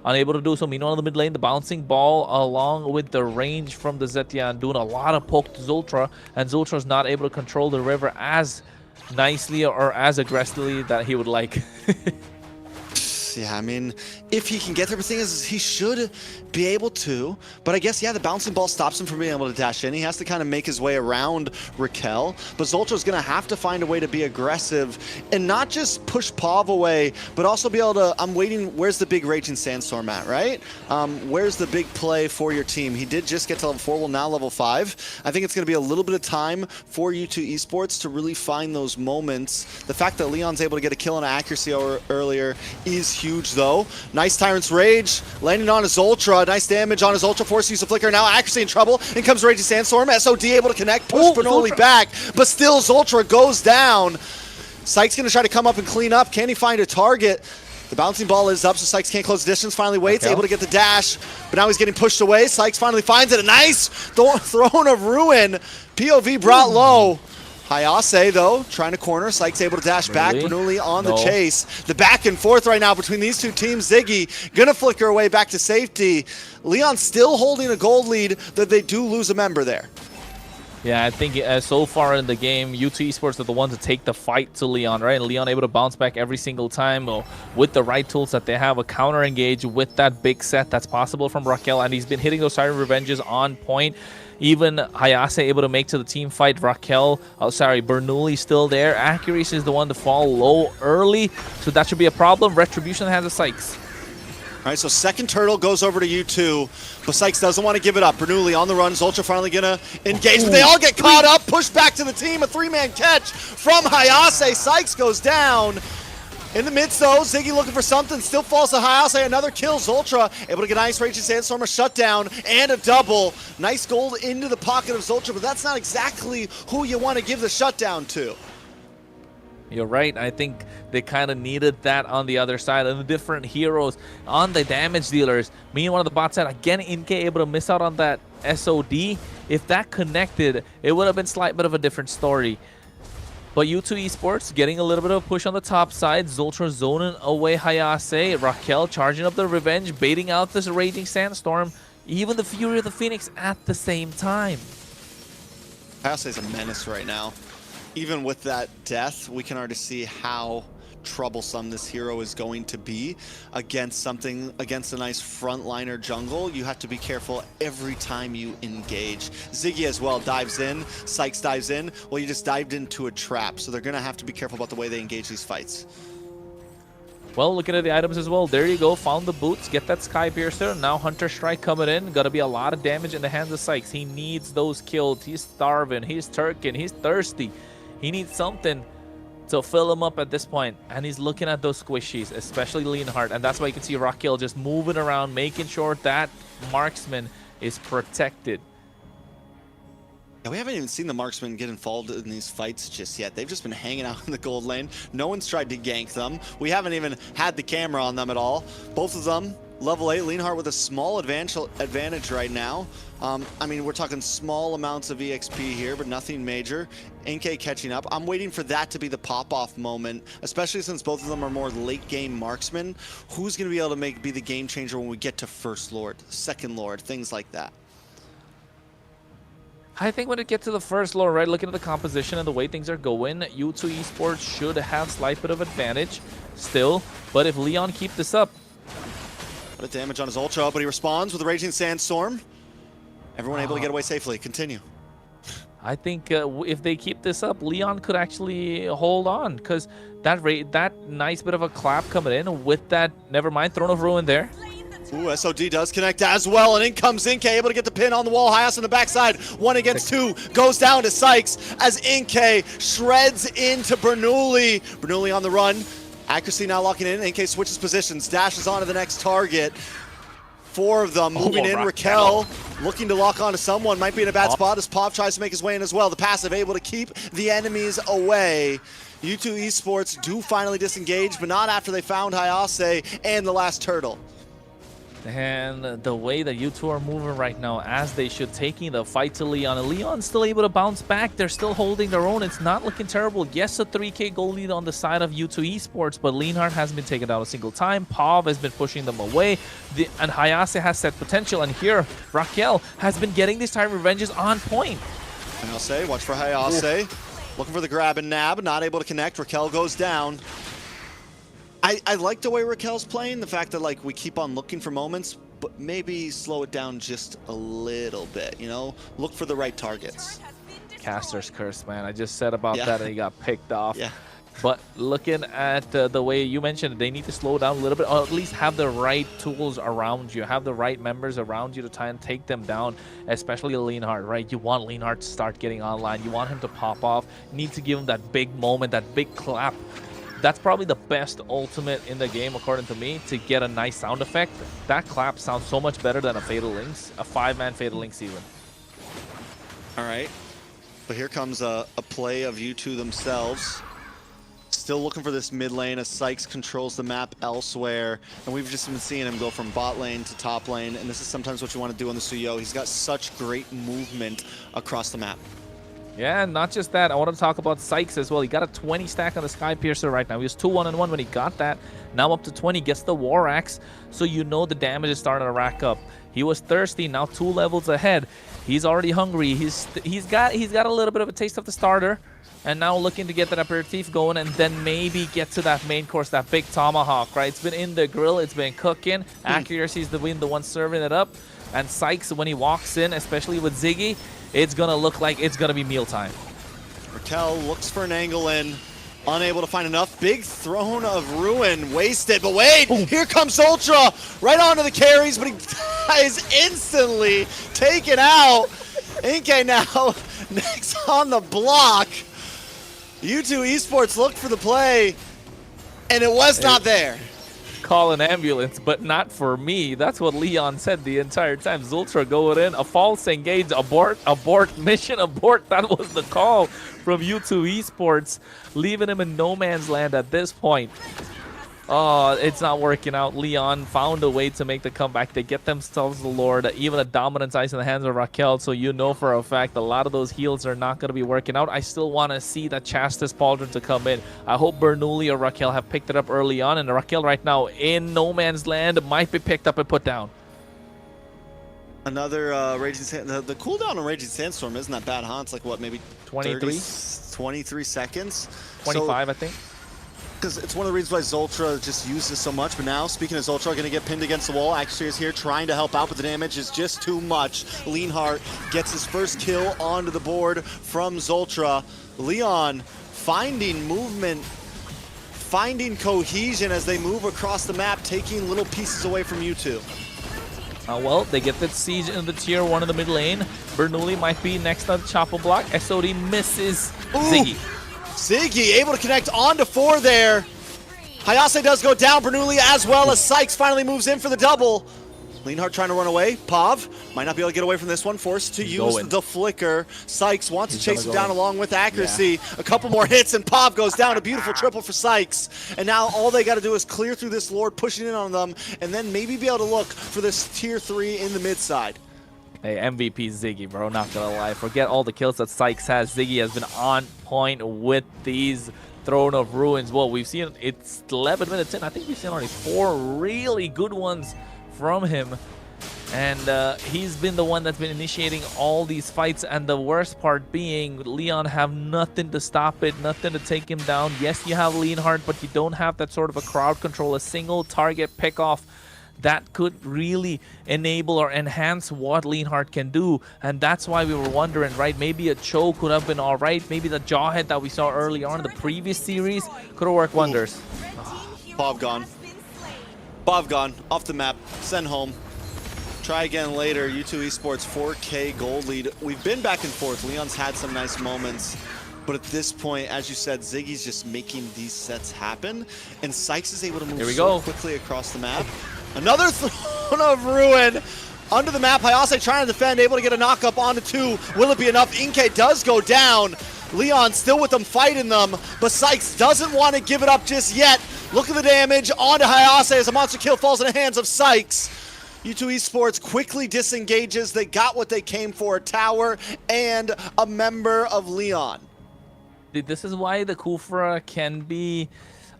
Unable to do so. Meanwhile, in the mid lane, the bouncing ball along with the range from the Zetian doing a lot of poke to Zultra, and Zultra's not able to control the river as nicely or as aggressively that he would like. Yeah, I mean, if he can get there, the thing is he should be able to. But I guess, yeah, the bouncing ball stops him from being able to dash in. He has to kind of make his way around Raquel. But Zoltra's going to have to find a way to be aggressive and not just push Pav away, but also be able to, I'm waiting, where's the big Raging Sandstorm at, right? Where's the big play for your team? He did just get to level 4, well, now level 5. I think it's going to be a little bit of time for U2 Esports to really find those moments. The fact that Leon's able to get a kill on Accuracy earlier is huge, though. Nice Tyrant's Rage, landing on his Ultra. Nice damage on his Ultra, force use of Flicker. Now Accuracy in trouble. In comes Raging Sandstorm. SOD able to connect, push Bernoulli back, but still Ultra goes down. Sykes going to try to come up and clean up. Can he find a target? The bouncing ball is up, so Sykes can't close the distance. Finally waits, able to get the dash, but now he's getting pushed away. Sykes finally finds it. A nice Throne of Ruin. POV brought low. Hayase, though, trying to corner. Sykes able to dash back. Bernoulli on the chase. The back and forth right now between these two teams. Ziggy gonna flicker away back to safety. Leon still holding a gold lead, that they do lose a member there. Yeah, I think so far in the game, U2 Esports are the ones to take the fight to Leon, right? And Leon able to bounce back every single time with the right tools that they have, a counter engage with that big set that's possible from Raquel, and he's been hitting those Siren Revenges on point. Even Hayase able to make to the team fight. Raquel, Bernoulli still there. Accuracy is the one to fall low early, so that should be a problem. Retribution has a Sykes. All right, so second turtle goes over to U2, but Sykes doesn't want to give it up. Bernoulli on the run. Zultra finally gonna engage, but they all get caught up, pushed back to the team. A 3-man catch from Hayase. Sykes goes down. In the midst, though, Ziggy looking for something, still falls to Hayase. Another kill. Zultra able to get a nice Raging Sandstorm, a shutdown, and a double. Nice gold into the pocket of Zultra, but that's not exactly who you want to give the shutdown to. You're right. I think they kind of needed that on the other side, and the different heroes on the damage dealers. Meanwhile, the bot side, again, NK able to miss out on that SOD. If that connected, it would have been a slight bit of a different story. But U2 Esports getting a little bit of a push on the top side. Zultra zoning away Hayase. Raquel charging up the Revenge, baiting out this Raging Sandstorm. Even the Fury of the Phoenix at the same time. Hayase is a menace right now. Even with that death, we can already see how troublesome this hero is going to be against a nice frontliner jungle. You have to be careful every time you engage. Ziggy as well dives in. Sykes dives in. Well, you just dived into a trap, so they're going to have to be careful about the way they engage these fights. Well, looking at the items as well, there you go. Found the boots, get that Sky Piercer. Now Hunter Strike coming in. Gonna be a lot of damage in the hands of Sykes. He needs those kills. He's starving, he's turking, he's thirsty. He needs something to fill him up at this point. And he's looking at those squishies, especially Leonhardt. And that's why you can see Raquel just moving around, making sure that marksman is protected. Yeah, we haven't even seen the marksmen get involved in these fights just yet. They've just been hanging out in the gold lane. No one's tried to gank them. We haven't even had the camera on them at all. Both of them, level 8. Leonhardt with a small advantage right now. I mean, we're talking small amounts of EXP here, but nothing major. NK catching up. I'm waiting for that to be the pop-off moment, especially since both of them are more late-game marksmen. Who's going to be able to be the game changer when we get to First Lord, Second Lord, things like that? I think when it gets to the first lore, right, looking at the composition and the way things are going, U2 Esports should have slight bit of advantage still. But if Leon keep this up... What a damage on his Ultra, but he responds with a Raging Sandstorm. Everyone able to get away safely. Continue. I think if they keep this up, Leon could actually hold on, because that nice bit of a clap coming in with that, never mind, Throne of Ruin there. Ooh, SOD does connect as well, and in comes Inke, able to get the pin on the wall. Hyas on the backside, 1 against 2, goes down to Sykes as Inke shreds into Bernoulli. Bernoulli on the run, accuracy now locking in. Inke switches positions, dashes on to the next target. 4 of them moving in. Raquel looking to lock onto someone, might be in a bad spot as Pop tries to make his way in as well. The passive able to keep the enemies away. U2 Esports do finally disengage, but not after they found Hayase and the last turtle. And the way that U2 are moving right now, as they should, taking the fight to Leon. And Leon's still able to bounce back. They're still holding their own. It's not looking terrible. Yes, a 3K goal lead on the side of U2 Esports, but Leonhardt hasn't been taken down a single time. Pav has been pushing them away. And Hayase has set potential. And here, Raquel has been getting these time revenges on point. And I'll say, watch for Hayase. Looking for the grab and nab, not able to connect. Raquel goes down. I like the way Raquel's playing, the fact that like we keep on looking for moments, but maybe slow it down just a little bit, you know? Look for the right targets. Caster's curse, man. I just said about that and he got picked off. Yeah. But looking at the way you mentioned, they need to slow down a little bit, or at least have the right tools around you, have the right members around you to try and take them down, especially Leonhardt, right? You want Leonhardt to start getting online. You want him to pop off. You need to give him that big moment, that big clap. That's probably the best ultimate in the game, according to me, to get a nice sound effect. That clap sounds so much better than a Fatal Links, a 5-man Fatal Links even. All right. But here comes a play of U2 themselves. Still looking for this mid lane as Sykes controls the map elsewhere. And we've just been seeing him go from bot lane to top lane. And this is sometimes what you want to do on the Suyo. He's got such great movement across the map. Yeah, and not just that. I want to talk about Sykes as well. He got a 20 stack on the Sky Piercer right now. He was 2-1-1 when he got that. Now up to 20, gets the War Axe. So you know the damage is starting to rack up. He was thirsty, now 2 levels ahead. He's already hungry. He's got a little bit of a taste of the starter. And now looking to get that aperitif going and then maybe get to that main course, that big tomahawk, right? It's been in the grill, it's been cooking. Accuracy is the one serving it up. And Sykes, when he walks in, especially with Ziggy, it's going to look like it's going to be mealtime. Raquel looks for an angle in, unable to find enough. Big Throne of Ruin wasted, but wait, here comes Ultra, right onto the carries, but he is instantly taken out. Inke now next on the block. U2 Esports looked for the play, and it was not there. Call an ambulance, but not for me. That's what Leon said the entire time. Zultra going in, a false engage, abort, mission abort. That was the call from U2 Esports, leaving him in no man's land at this point. Oh, it's not working out. Leon found a way to make the comeback. They get themselves the Lord, even a dominance ice in the hands of Raquel. So you know for a fact a lot of those heals are not going to be working out. I still want to see that Chastis Pauldron to come in. I hope Bernoulli or Raquel have picked it up early on. And Raquel right now in no man's land might be picked up and put down. Another Raging Sandstorm. The cooldown on Raging Sandstorm isn't that bad, huh? It's like, what, maybe 23? 23 seconds? 25, I think. Because it's one of the reasons why Zultra just uses so much. But now, speaking of Zultra, going to get pinned against the wall. Actually is here trying to help out, but the damage is just too much. Leonhardt gets his first kill onto the board from Zultra. Leon finding movement finding cohesion as they move across the map, taking little pieces away from U2. Well, they get that siege in the tier 1 in the mid lane. Bernoulli might be next on the chopper block. SOD misses Ziggy. Ziggy able to connect onto 4 there. Hayase does go down. Bernoulli as well as Sykes finally moves in for the double. Leonhardt trying to run away. Pav might not be able to get away from this one. Forced to use the flicker. Sykes wants to chase him down along with accuracy. A couple more hits and Pav goes down. A beautiful triple for Sykes. And now all they got to do is clear through this Lord, pushing in on them, and then maybe be able to look for this tier 3 in the mid side. Hey, MVP Ziggy, bro. Not gonna lie. Forget all the kills that Sykes has. Ziggy has been on point with these Throne of Ruins. Well, we've seen it's 11 minutes in. I think we've seen already 4 really good ones from him, and he's been the one that's been initiating all these fights, and the worst part being Leon have nothing to stop it, nothing to take him down. Yes, you have Leonhardt, but you don't have that sort of a crowd control, a single target pick off that could really enable or enhance what Leonhardt can do. And that's why we were wondering, right, maybe a choke could have been all right. Maybe the jawhead that we saw early on in the previous series could have worked wonders. Bob gone. Bob gone. Off the map. Send home. Try again later. U2 Esports 4K gold lead. We've been back and forth. Leon's had some nice moments. But at this point, as you said, Ziggy's just making these sets happen. And Sykes is able to move so quickly across the map. Another Throne of Ruin. Under the map, Hayase trying to defend, able to get a knock-up onto 2. Will it be enough? Inke does go down. Leon still with them, fighting them. But Sykes doesn't want to give it up just yet. Look at the damage onto Hayase as a monster kill falls in the hands of Sykes. U2 Esports quickly disengages. They got what they came for, a tower and a member of Leon. This is why the Kufra can be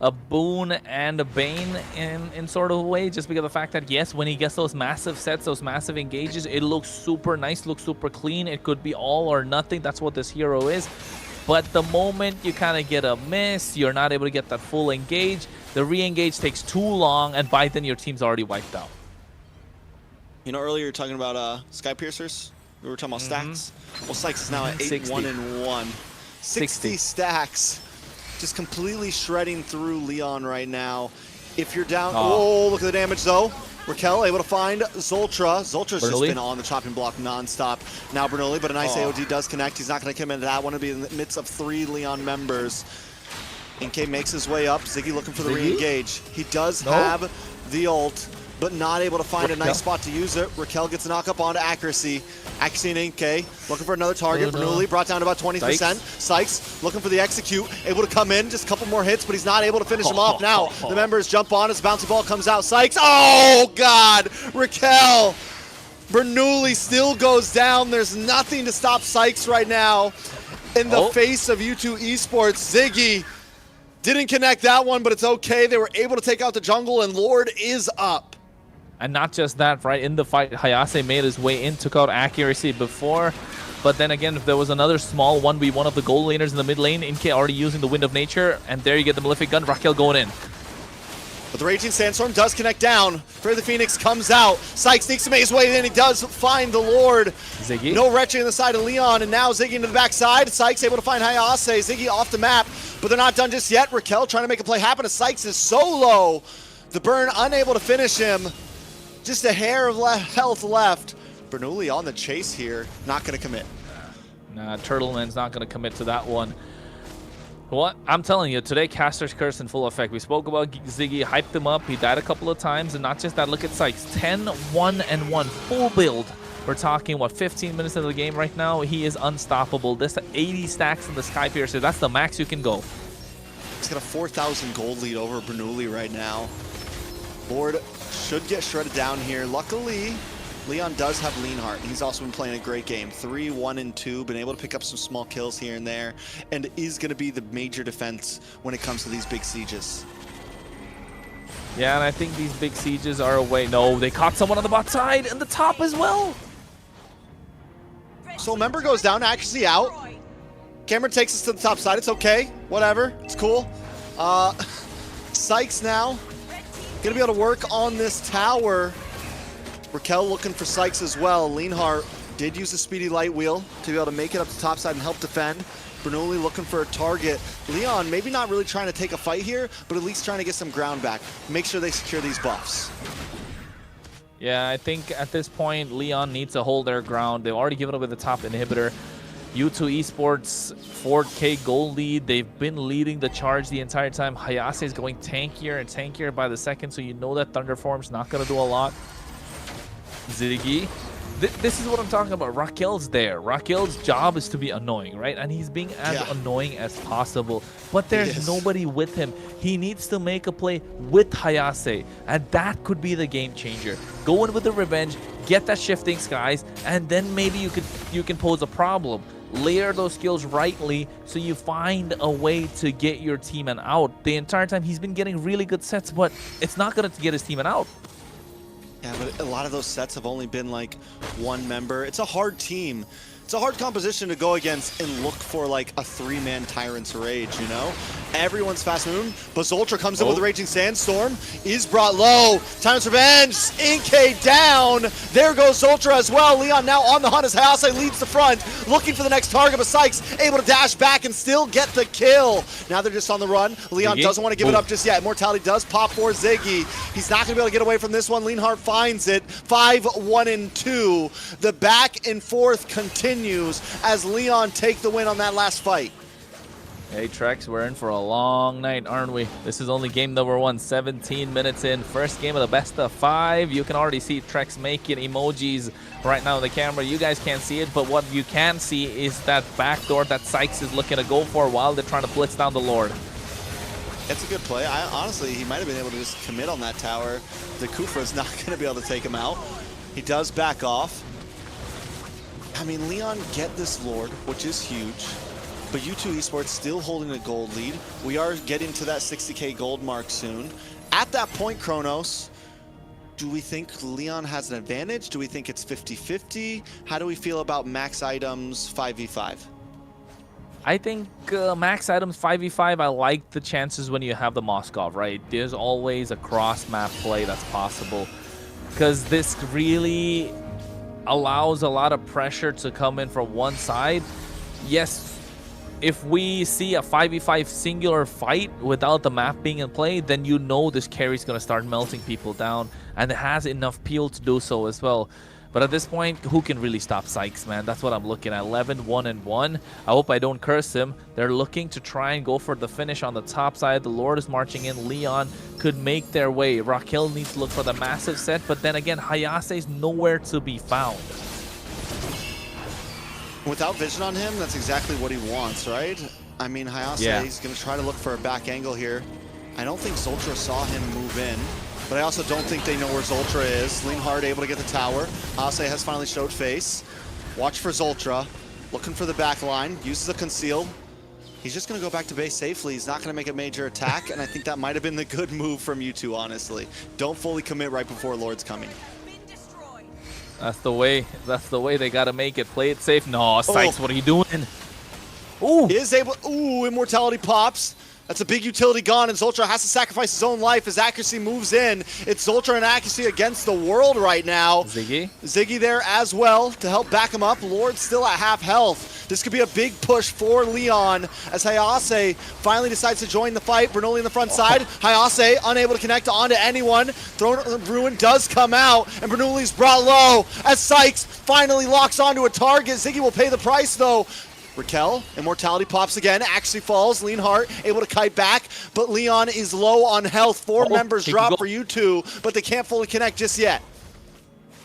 a boon and a bane in sort of a way, just because of the fact that, yes, when he gets those massive sets, those massive engages, it looks super nice, looks super clean. It could be all or nothing. That's what this hero is. But the moment you kind of get a miss, you're not able to get that full engage, the re-engage takes too long, and by then your team's already wiped out. You know, earlier you were talking about Sky Piercers. We were talking about stacks. Well, Sykes is now at 8-1-1. 60 stacks. Just completely shredding through Leon right now. If you're down... Oh, look at the damage, though. Raquel able to find Zoltra. Zoltra's just been on the chopping block nonstop. Now Bernoulli, but a nice AOD does connect. He's not going to commit to that one. It'll be in the midst of 3 Leon members. Inke makes his way up. Ziggy looking for the re-engage. He does have the ult, but not able to find a nice spot to use it. Raquel gets a knock-up onto accuracy. Accuracy and Inke looking for another target. Bernoulli brought down to about 20%. Sykes looking for the execute. Able to come in, just a couple more hits, but he's not able to finish him off. Now the members jump on as the bouncy ball comes out. Sykes, oh God! Raquel! Bernoulli still goes down. There's nothing to stop Sykes right now. In the face of U2 Esports, Ziggy didn't connect that one, but it's okay. They were able to take out the jungle, and Lord is up. And not just that, right? In the fight, Hayase made his way in, took out accuracy before. But then again, if there was another small 1v1 of the gold laners in the mid lane, Inke already using the Wind of Nature, and there you get the Malefic Gun, Raquel going in. But the Raging Sandstorm does connect down. Fear the Phoenix comes out. Sykes sneaks his way in. He does find the Lord. Ziggy. No wretching on the side of Leon, and now Ziggy into the backside. Sykes able to find Hayase. Ziggy off the map, but they're not done just yet. Raquel trying to make a play happen. Sykes is so low. The burn unable to finish him. Just a hair of health left. Bernoulli on the chase here. Not going to commit. Nah, Turtleman's not going to commit to that one. What? I'm telling you, today Caster's Curse in full effect. We spoke about Ziggy, hyped him up. He died a couple of times, and not just that. Look at Sykes. 10-1-1. Full build. We're talking, what, 15 minutes into the game right now? He is unstoppable. This 80 stacks in the Sky Piercer. That's the max you can go. He's got a 4,000 gold lead over Bernoulli right now. Lord should get shredded down here. Luckily, Leon does have Leonhardt. He's also been playing a great game. 3-1-2, been able to pick up some small kills here and there, and is going to be the major defense when it comes to these big sieges. Yeah, and I think these big sieges are away. No, they caught someone on the bot side and the top as well. So member goes down, accuracy out. Cameron takes us to the top side. It's okay. Whatever. It's cool. Sykes now gonna be able to work on this tower. Raquel looking for Sykes as well. Leonhardt Did use the speedy light wheel to be able to make it up to top side and help defend. Bernoulli looking for a target. Leon maybe not really trying to take a fight here, but at least trying to get some ground back. Make sure they secure these buffs. Yeah, I think at this point, Leon needs to hold their ground. They've already given away the top inhibitor. U2 Esports, 4K gold lead. They've been leading the charge the entire time. Hayase is going tankier and tankier by the second, so you know that Thunderform's not going to do a lot. Ziggy. This is what I'm talking about. Raquel's there. Raquel's job is to be annoying, right? And he's being as annoying as possible. But there's nobody with him. He needs to make a play with Hayase. And that could be the game changer. Go in with the revenge, get that shifting skies, and then maybe you can pose a problem. Layer those skills rightly so you find a way to get your team out. The entire time he's been getting really good sets, but it's not going to get his team out. Yeah, but a lot of those sets have only been like one member. It's a hard team. It's a hard composition to go against and look for like a 3-man Tyrant's Rage, you know? Everyone's fast moving, but Zoltra comes in with a Raging Sandstorm, is brought low. Tyrant's Revenge, Inkay down. There goes Zoltra as well. Leon now on the hunt as Hayase leads the front, looking for the next target, but Sykes able to dash back and still get the kill. Now they're just on the run. Leon doesn't want to give it up just yet. Immortality does pop for Ziggy. He's not going to be able to get away from this one. Leonhardt finds it. 5-1-2. The back and forth continues as Leon take the win on that last fight. Hey Trex, we're in for a long night, aren't we? This is only game number 1, 17 minutes in. First game of the best of 5. You can already see Trex making emojis right now on the camera. You guys can't see it, but what you can see is that backdoor that Sykes is looking to go for while they're trying to blitz down the Lord. It's a good play. Honestly, he might have been able to just commit on that tower. The Kufra's not going to be able to take him out. He does back off. I mean, Leon get this Lord, which is huge, but U2 Esports still holding a gold lead. We are getting to that 60K gold mark soon. At that point, Kronos, do we think Leon has an advantage? Do we think it's 50-50? How do we feel about max items 5v5? I think max items 5v5, I like the chances when you have the Moskov, right? There's always a cross-map play that's possible, because this really allows a lot of pressure to come in from one side. Yes, if we see a 5v5 singular fight without the map being in play, then you know this carry's going to start melting people down, and it has enough peel to do so as well. But at this point, who can really stop Sykes, man? That's what I'm looking at. 11-1-1. I hope I don't curse him. They're looking to try and go for the finish on the top side. The Lord is marching in. Leon could make their way. Raquel needs to look for the massive set, but then again, Hayase is nowhere to be found. Without vision on him, that's exactly what he wants, right? I mean, Hayase, he's going to try to look for a back angle here. I don't think Zoltra saw him move in, but I also don't think they know where Zoltra is. Leonhardt able to get the tower. Hayase has finally showed face. Watch for Zoltra. Looking for the back line. Uses a conceal. He's just going to go back to base safely. He's not going to make a major attack, and I think that might have been the good move from you two, honestly. Don't fully commit right before Lord's coming. That's the way they got to make it. Play it safe. No, Sykes, what are you doing? Ooh. He is able. Ooh, Immortality pops. That's a big utility gone, and Zoltra has to sacrifice his own life as accuracy moves in. It's Zoltra and accuracy against the world right now. Ziggy there as well to help back him up. Lord still at half health. This could be a big push for Leon as Hayase finally decides to join the fight. Bernoulli in the front side. Hayase unable to connect onto anyone. Throne of Ruin does come out, and Bernoulli's brought low as Sykes finally locks onto a target. Ziggy will pay the price though. Raquel, Immortality pops again, actually falls. Leonhardt able to kite back, but Leon is low on health. 4 members drop for you two, but they can't fully connect just yet.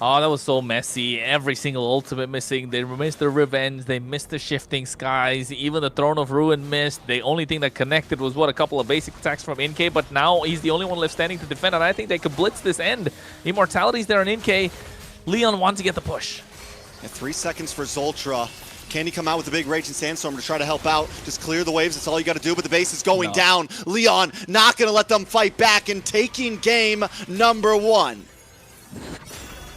Oh, that was so messy. Every single ultimate missing. They missed the revenge. They missed the shifting skies. Even the Throne of Ruin missed. The only thing that connected was, what, a couple of basic attacks from NK, but now he's the only one left standing to defend, and I think they could blitz this end. Immortality's there on NK. Leon wants to get the push. And 3 seconds for Zoltra. Can he come out with a big Raging Sandstorm to try to help out? Just clear the waves, that's all you got to do, but the base is going down. Leon not going to let them fight back and taking game number 1.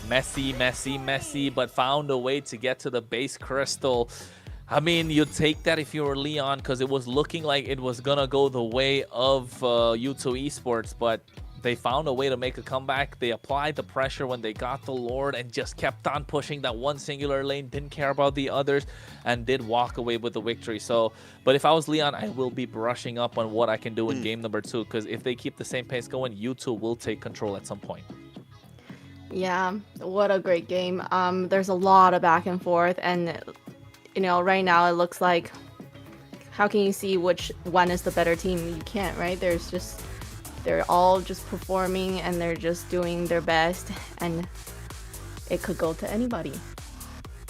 Messy, but found a way to get to the base crystal. I mean, you'd take that if you were Leon, because it was looking like it was going to go the way of U2 Esports, but They found a way to make a comeback. They applied the pressure when they got the Lord and just kept on pushing that one singular lane, didn't care about the others, and did walk away with the victory. So, but if I was Leon, I will be brushing up on what I can do in game number 2, because if they keep the same pace going, U2 will take control at some point. Yeah, what a great game. There's a lot of back and forth, and you know, right now it looks like, how can you see which one is the better team? You can't, right? They're all just performing and they're just doing their best, and it could go to anybody.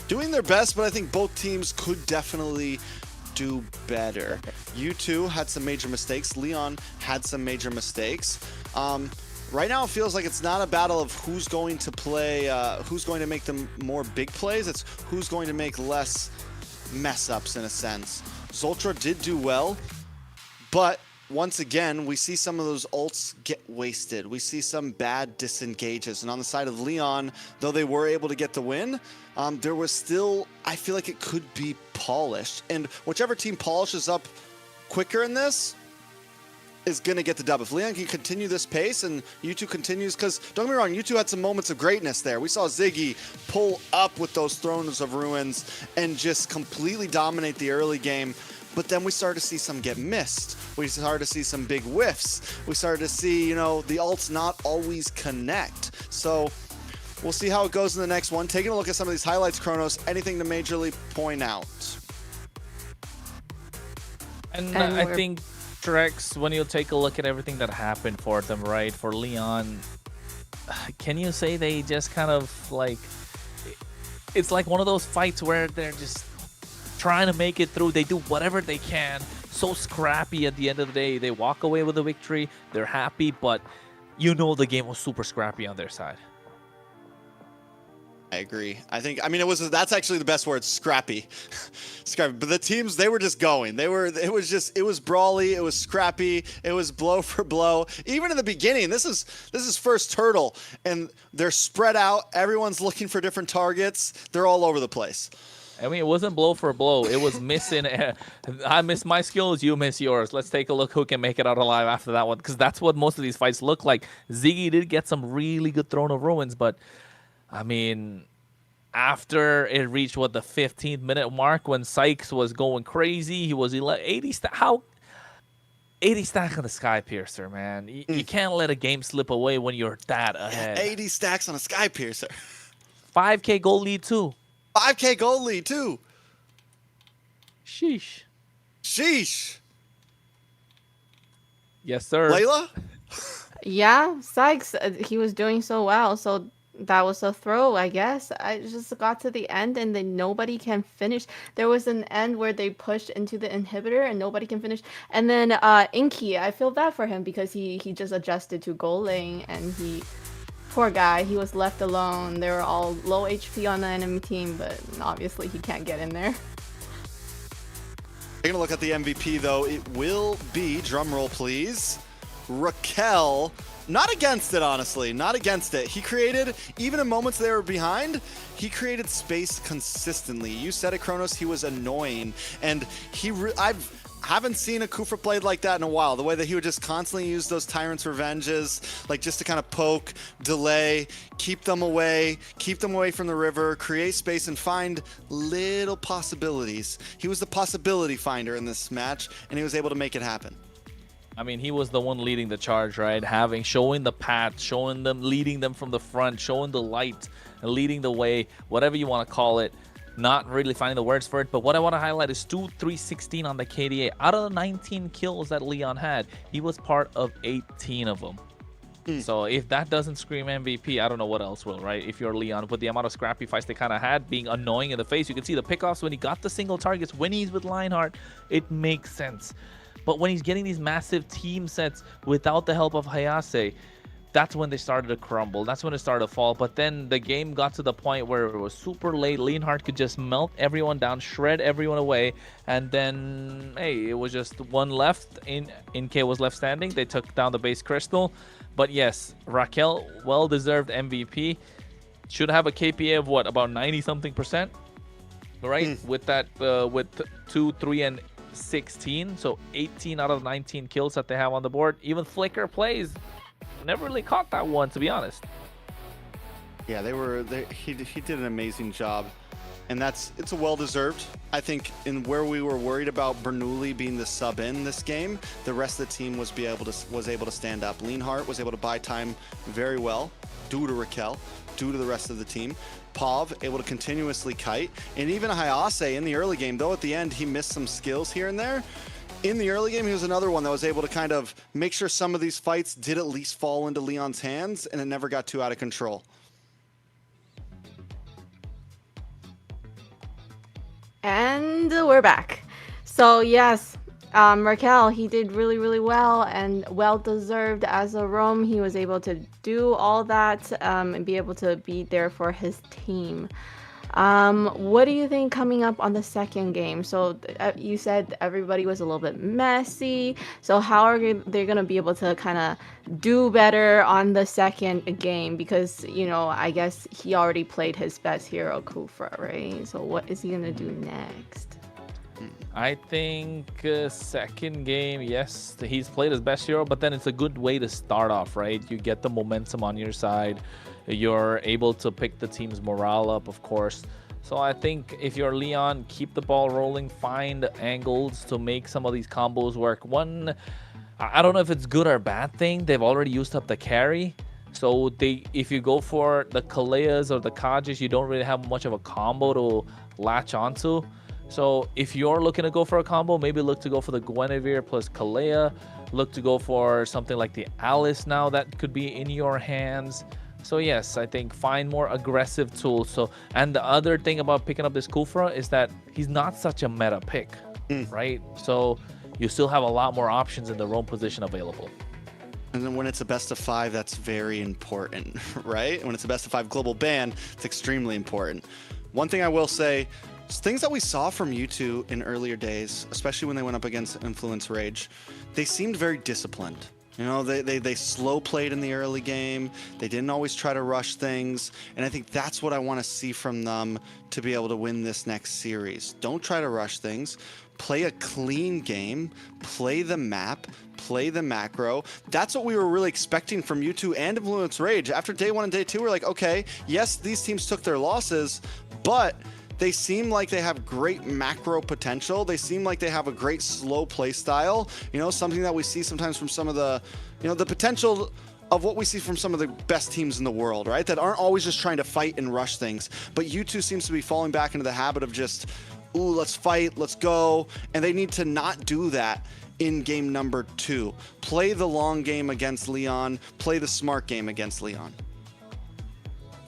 Doing their best, but I think both teams could definitely do better. U2 had some major mistakes. Leon had some major mistakes. Right now it feels like it's not a battle of who's going to play, who's going to make them more big plays. It's who's going to make less mess ups in a sense. Zoltra did do well, but once again, we see some of those ults get wasted. We see some bad disengages. And on the side of Leon, though they were able to get the win, there was still, I feel like it could be polished. And whichever team polishes up quicker in this is going to get the dub. If Leon can continue this pace and U2 continues, because don't get me wrong, U2 had some moments of greatness there. We saw Ziggy pull up with those Thrones of Ruins and just completely dominate the early game. But then we started to see some get missed. We started to see some big whiffs. We started to see, you know, the ults not always connect. So we'll see how it goes in the next one. Taking a look at some of these highlights, Kronos, anything to majorly point out? And I think, Trex, when you take a look at everything that happened for them, right? For Leon, can you say they just kind of like, it's like one of those fights where they're just trying to make it through. They do whatever they can. So scrappy at the end of the day. They walk away with a victory. They're happy, but you know the game was super scrappy on their side. I agree. I mean, that's actually the best word, scrappy. Scrappy. But the teams, they were just going. It was brawly, it was scrappy, it was blow for blow. Even in the beginning, this is first turtle, and they're spread out. Everyone's looking for different targets. They're all over the place. I mean, it wasn't blow for blow. It was missing. I miss my skills, you miss yours. Let's take a look who can make it out alive after that one, because that's what most of these fights look like. Ziggy did get some really good Throne of Ruins, but I mean, after it reached, what, the 15th minute mark when Sykes was going crazy, he was 80 stack. How? 80 stack on the Sky Piercer, man. You can't let a game slip away when you're that ahead. 80 stacks on a Sky Piercer. 5K goal lead, too. 5K goal lead, too. Sheesh. Sheesh. Yes, sir. Layla? Yeah, Sykes, he was doing so well, so that was a throw, I guess. I just got to the end and then nobody can finish. There was an end where they pushed into the inhibitor and nobody can finish. And then Inky, I feel bad for him because he just adjusted to goal lane, and poor guy, he was left alone. They were all low HP on the enemy team, but obviously he can't get in there. Taking a look at the MVP, though, it will be, drumroll please, Raquel. Not against it, honestly. Not against it. He created, even in moments they were behind, he created space consistently. You said it, Kronos, he was annoying. And I haven't seen a Kufra played like that in a while. The way that he would just constantly use those Tyrant's Revenges, like just to kind of poke, delay, keep them away from the river, create space, and find little possibilities. He was the possibility finder in this match, and he was able to make it happen. I mean, he was the one leading the charge, right? Showing the path, showing them, leading them from the front, showing the light, and leading the way, whatever you want to call it. Not really finding the words for it, but what I want to highlight is 2-3-16 on the KDA. Out of the 19 kills that Leon had, he was part of 18 of them. So if that doesn't scream MVP, I don't know what else will, right? If you're Leon, with the amount of scrappy fights they kind of had, being annoying in the face, you can see the pickoffs when he got the single targets, when he's with Lionheart, it makes sense. But when he's getting these massive team sets without the help of Hayase, that's when they started to crumble. That's when it started to fall. But then the game got to the point where it was super late. Leonhardt could just melt everyone down, shred everyone away. And then, hey, it was just one left. InK was left standing. They took down the base crystal. But yes, Raquel, well-deserved MVP. Should have a KPA of what, about 90-something%? Right? With that, with 2, 3, and 16. So 18 out of 19 kills that they have on the board. Even Flicker plays. never really caught that one, to be honest. Yeah, he did an amazing job, and it's a well-deserved. I think in where we were worried about Bernoulli being the sub in this game, the rest of the team was able to stand up. Leonhardt was able to buy time very well due to Raquel, due to the rest of the team. Pav able to continuously kite, and even Hayase in the early game, though at the end he missed some skills here and there. In the early game, he was another one that was able to kind of make sure some of these fights did at least fall into Leon's hands, and it never got too out of control. And we're back. So yes, Raquel, he did really, really well and well-deserved as a roam. He was able to do all that and be able to be there for his team. What do you think coming up on the second game? So you said everybody was a little bit messy. So how are they going to be able to kind of do better on the second game? Because, you know, I guess he already played his best hero, Kufra, right? So what is he going to do next? I think second game, yes, he's played his best hero, but then it's a good way to start off, right? You get the momentum on your side. You're able to pick the team's morale up, of course. So I think if you're Leon, keep the ball rolling, find angles to make some of these combos work. One, I don't know if it's good or bad thing. They've already used up the carry. So if you go for the Kaleas or the Kages, you don't really have much of a combo to latch onto. So if you're looking to go for a combo, maybe look to go for the Guinevere plus Kalea. Look to go for something like the Alice now that could be in your hands. So yes, I think find more aggressive tools. So, and the other thing about picking up this Kufra is that he's not such a meta pick, right? So you still have a lot more options in the roam position available. And then when it's a best of 5, that's very important, right? When it's a best of 5 global ban, it's extremely important. One thing I will say, things that we saw from U2 in earlier days, especially when they went up against Influence Rage, they seemed very disciplined. You know, they slow played in the early game. They didn't always try to rush things. And I think that's what I want to see from them to be able to win this next series. Don't try to rush things. Play a clean game. Play the map. Play the macro. That's what we were really expecting from U2 and Influence Rage. After day 1 and day 2, we're like, okay, yes, these teams took their losses, but they seem like they have great macro potential. They seem like they have a great slow play style. You know, something that we see sometimes from some of the, you know, the potential of what we see from some of the best teams in the world, right? That aren't always just trying to fight and rush things. But U2 seems to be falling back into the habit of just, ooh, let's fight, let's go. And they need to not do that in game number 2. Play the long game against Leon. Play the smart game against Leon.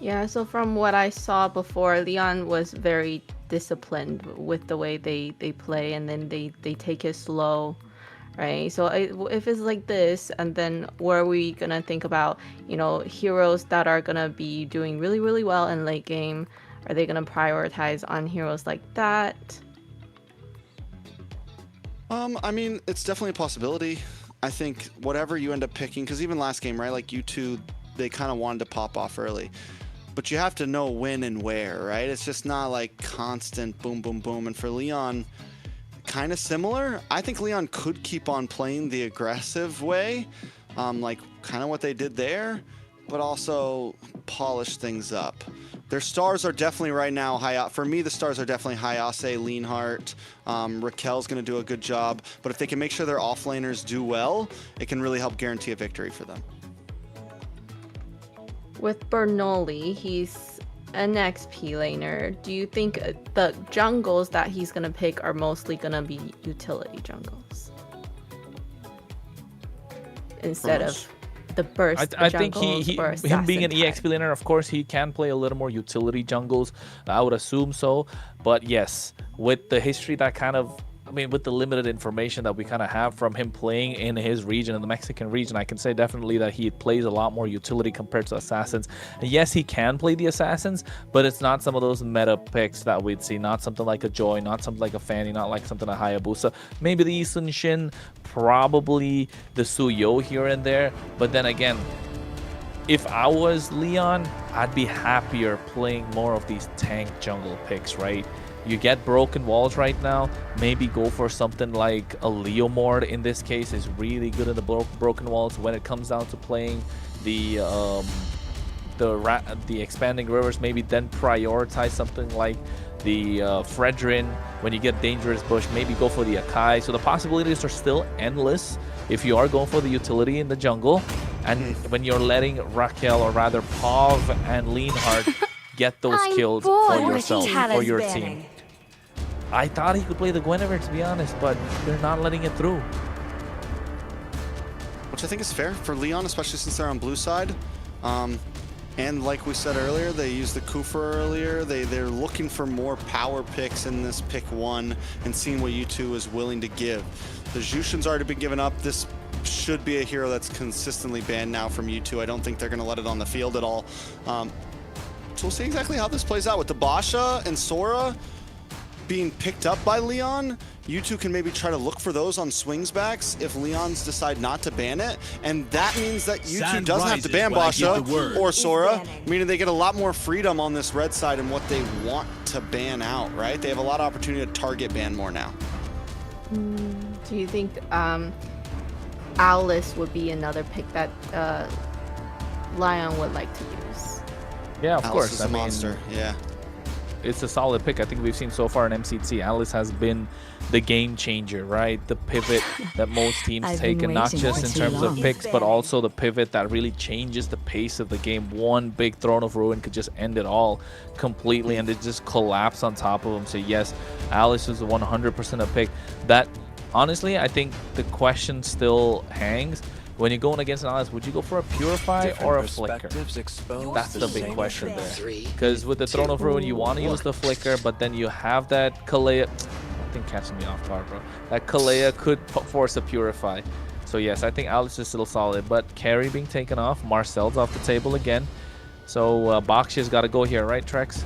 Yeah, so from what I saw before, Leon was very disciplined with the way they play, and then they take it slow, right? So if it's like this, and then what are we gonna think about, you know, heroes that are gonna be doing really, really well in late game? Are they gonna prioritize on heroes like that? I mean, it's definitely a possibility. I think whatever you end up picking, because even last game, right, like U2, they kind of wanted to pop off early. But you have to know when and where, right? It's just not like constant boom, boom, boom. And for Leon, kind of similar. I think Leon could keep on playing the aggressive way, like kind of what they did there, but also polish things up. Their stars are definitely right now high. For me, the stars are definitely Hayase, Leonhardt. Raquel's going to do a good job. But if they can make sure their offlaners do well, it can really help guarantee a victory for them. With Bernoulli, he's an XP laner. Do you think the jungles that he's going to pick are mostly going to be utility jungles? Instead of the burst I think him being an EXP laner, of course, he can play a little more utility jungles. I would assume so. But yes, with the history that kind of, I mean, with the limited information that we kind of have from him playing in his region, in the Mexican region, I can say definitely that he plays a lot more utility compared to assassins. And yes, he can play the assassins, but it's not some of those meta picks that we'd see. Not something like a Joy, not something like a Fanny, not like something like Hayabusa. Maybe the Yi Sun-shin, probably the Suyo here and there. But then again, if I was Leon, I'd be happier playing more of these tank jungle picks, right? You get broken walls right now. Maybe go for something like a Leomord in this case is really good in the broken walls when it comes down to playing the expanding rivers. Maybe then prioritize something like the Fredrin. When you get dangerous bush, maybe go for the Akai. So the possibilities are still endless if you are going for the utility in the jungle, and when you're letting Raquel, or rather Pav and Leonhard, get those kills for yourself or your team. I thought he could play the Guinevere, to be honest, but they're not letting it through. Which I think is fair for Leon, especially since they're on blue side. And like we said earlier, they used the Kufa earlier. They're looking for more power picks in this pick 1 and seeing what U2 is willing to give. The Jushin's already been given up. This should be a hero that's consistently banned now from U2. I don't think they're going to let it on the field at all. So we'll see exactly how this plays out with the Basha and Sora being picked up by Leon. U2 can maybe try to look for those on swings backs if Leon's decide not to ban it, and that means that U2 doesn't have to ban Basha or Sora, meaning they get a lot more freedom on this red side and what they want to ban out, right? They have a lot of opportunity to target ban more now. Do you think Alice would be another pick that Lion would like to use? Yeah, of Alice course. is a monster, yeah. It's a solid pick. I think we've seen so far in MCT. Alice has been the game changer, right? The pivot that most teams take, and not just in terms of picks, but also the pivot that really changes the pace of the game. One big Throne of Ruin could just end it all completely, and it just collapse on top of him. So yes, Alice is 100% a pick. That, honestly, I think the question still hangs. When you're going against an Alice, would you go for a Purify or a Flicker? That's the big question there. Because with the Throne of Ruin, you want to use the Flicker, but then you have that Kalea. I think catching me off guard, bro. That Kalea could force a Purify. So yes, I think Alice is still solid. But Carry being taken off, Marcel's off the table again. So Bakshi's got to go here, right, Trex?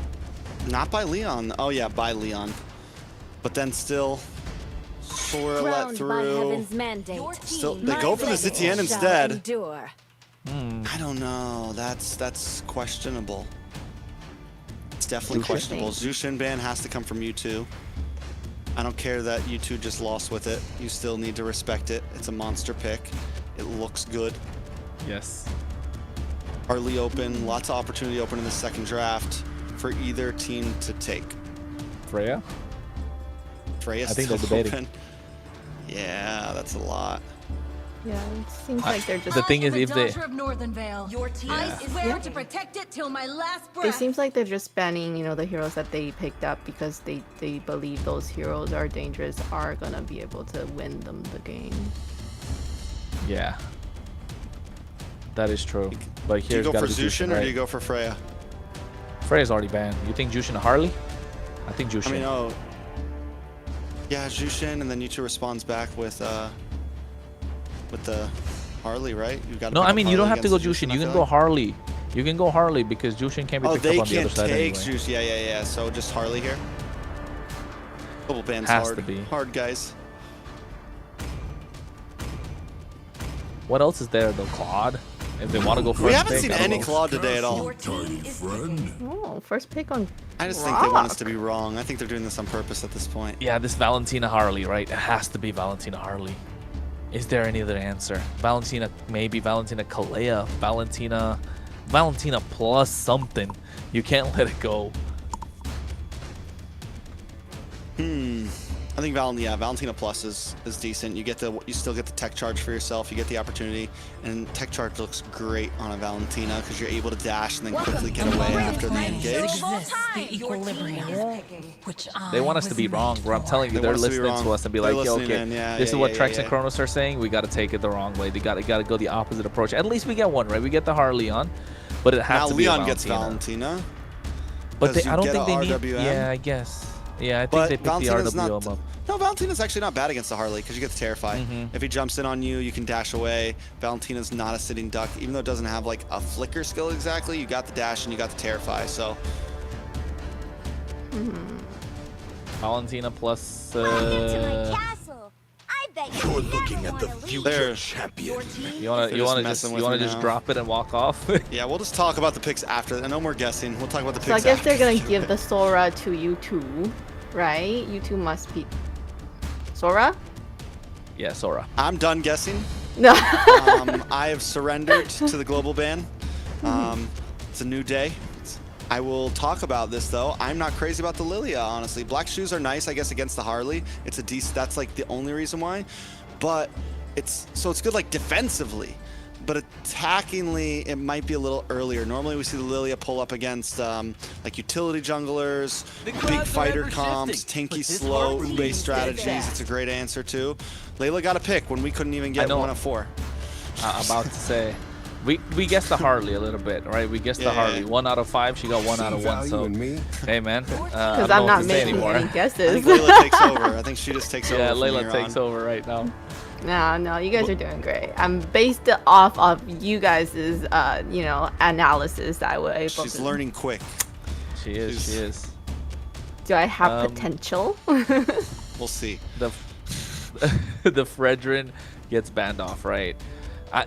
Not by Leon. Oh yeah, by Leon. But then still, Sora let through. Still, they go for the Zitian instead. I don't know. That's questionable. It's definitely questionable. Zushin ban has to come from U2. I don't care that U2 just lost with it. You still need to respect it. It's a monster pick. It looks good. Yes. Early open, lots of opportunity open in the second draft for either team to take. Freya? Freya's I think still they're debating. open. Yeah, that's a lot. Yeah, it seems like they're just. The thing is, if they. To protect it till my last breath. It seems like they're just banning, you know, the heroes that they picked up because they believe those heroes are dangerous, are gonna be able to win them the game. Yeah. That is true. But Do you here's go gotta for be Zushin, or do you go for Freya? Freya's already banned. You think Jushin Harley? I think Jushin. I mean, oh. Yeah, Jushin, and then U2 responds back with the Harley, right? You got. No, I mean, you don't have to go Jushin. You can go Harley. You can go Harley because Jushin can't be picked up on the other side anyway. Jushin. Yeah. So just Harley here. Double ban's Has hard. to be. Hard, guys. What else is there though? Claude? If they want to go first We haven't pick, seen I don't any know. Claude today at all. Oh, first pick on. I just think they want us to be wrong. I think they're doing this on purpose at this point. Yeah, this Valentina Harley, right? It has to be Valentina Harley. Is there any other answer? Valentina, maybe Valentina Kalea, Valentina plus something. You can't let it go. I think Valentina Plus is decent. You still get the tech charge for yourself. You get the opportunity, and tech charge looks great on a Valentina because you're able to dash and then quickly get away after the engage. They want us to be wrong, bro. I'm telling you, they're listening to us and be like, yo, okay, this is what Trex and Kronos are saying. We got to take it the wrong way. They got to go the opposite approach. At least we get one, right? We get the Harley on, but it has to be Leon a gets Valentina. But I don't think they need. Yeah, I guess. Yeah, I think they picked the RWM up. No, Valentina's actually not bad against the Harley because you get the Terrify. If he jumps in on you, you can dash away. Valentina's not a sitting duck. Even though it doesn't have like a flicker skill exactly, you got the dash and you got the Terrify, so. Valentina plus... You're looking at the future champion. You wanna just drop it and walk off? Yeah, we'll just talk about the picks after. No more guessing. We'll talk about the picks So I guess after. they're gonna give the Sora to U2. right? You two must be Sora. Yeah, Sora. I'm done guessing. No. I have surrendered to the global ban. It's a new day. I will talk about this though. I'm not crazy about the Lilia, honestly. Black shoes are nice, I guess, against the Harley. It's a decent. That's like the only reason why. But it's good like defensively, but attackingly it might be a little earlier. Normally we see the Lilia pull up against like utility junglers, big fighter comps, tanky slow base strategies. It's a great answer too. Layla got a pick when we couldn't even get 1 of 4. About to say. We guessed the Harley a little bit, right? We guessed the Harley. 1 out of 5. She got 1 out of 1. So, hey, man. Because I'm not making any guesses. I think Layla takes over. I think she just takes over. Yeah, Layla takes over right now. No, you guys are doing great. I'm based it off of you guys' analysis that I was able to. She's learning quick. She is. Do I have potential? We'll see. The Fredrin gets banned off, right?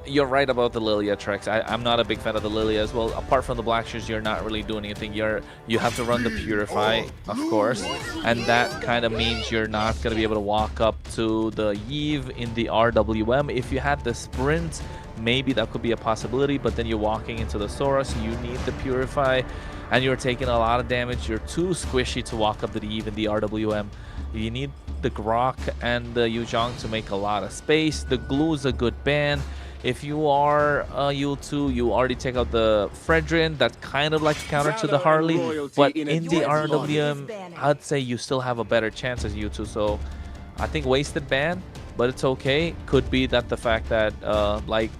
You're right about the Lilia tricks. I'm not a big fan of the Lilia as well. Apart from the black shoes, you're not really doing anything. You have to run the Purify, of course, and that kind of means you're not going to be able to walk up to the Eve in the RWM. If you had the sprint, maybe that could be a possibility, but then you're walking into the Sora, so you need the Purify, and you're taking a lot of damage. You're too squishy to walk up to the Eve in the RWM. You need the Grok and the Yuzhong to make a lot of space. The glue is a good ban. If you are U2, you already take out the Fredrin. That's kind of like a counter to the Harley. But in the RWM, I'd say you still have a better chance as U2. So I think wasted ban, but it's okay. Could be that the fact that, like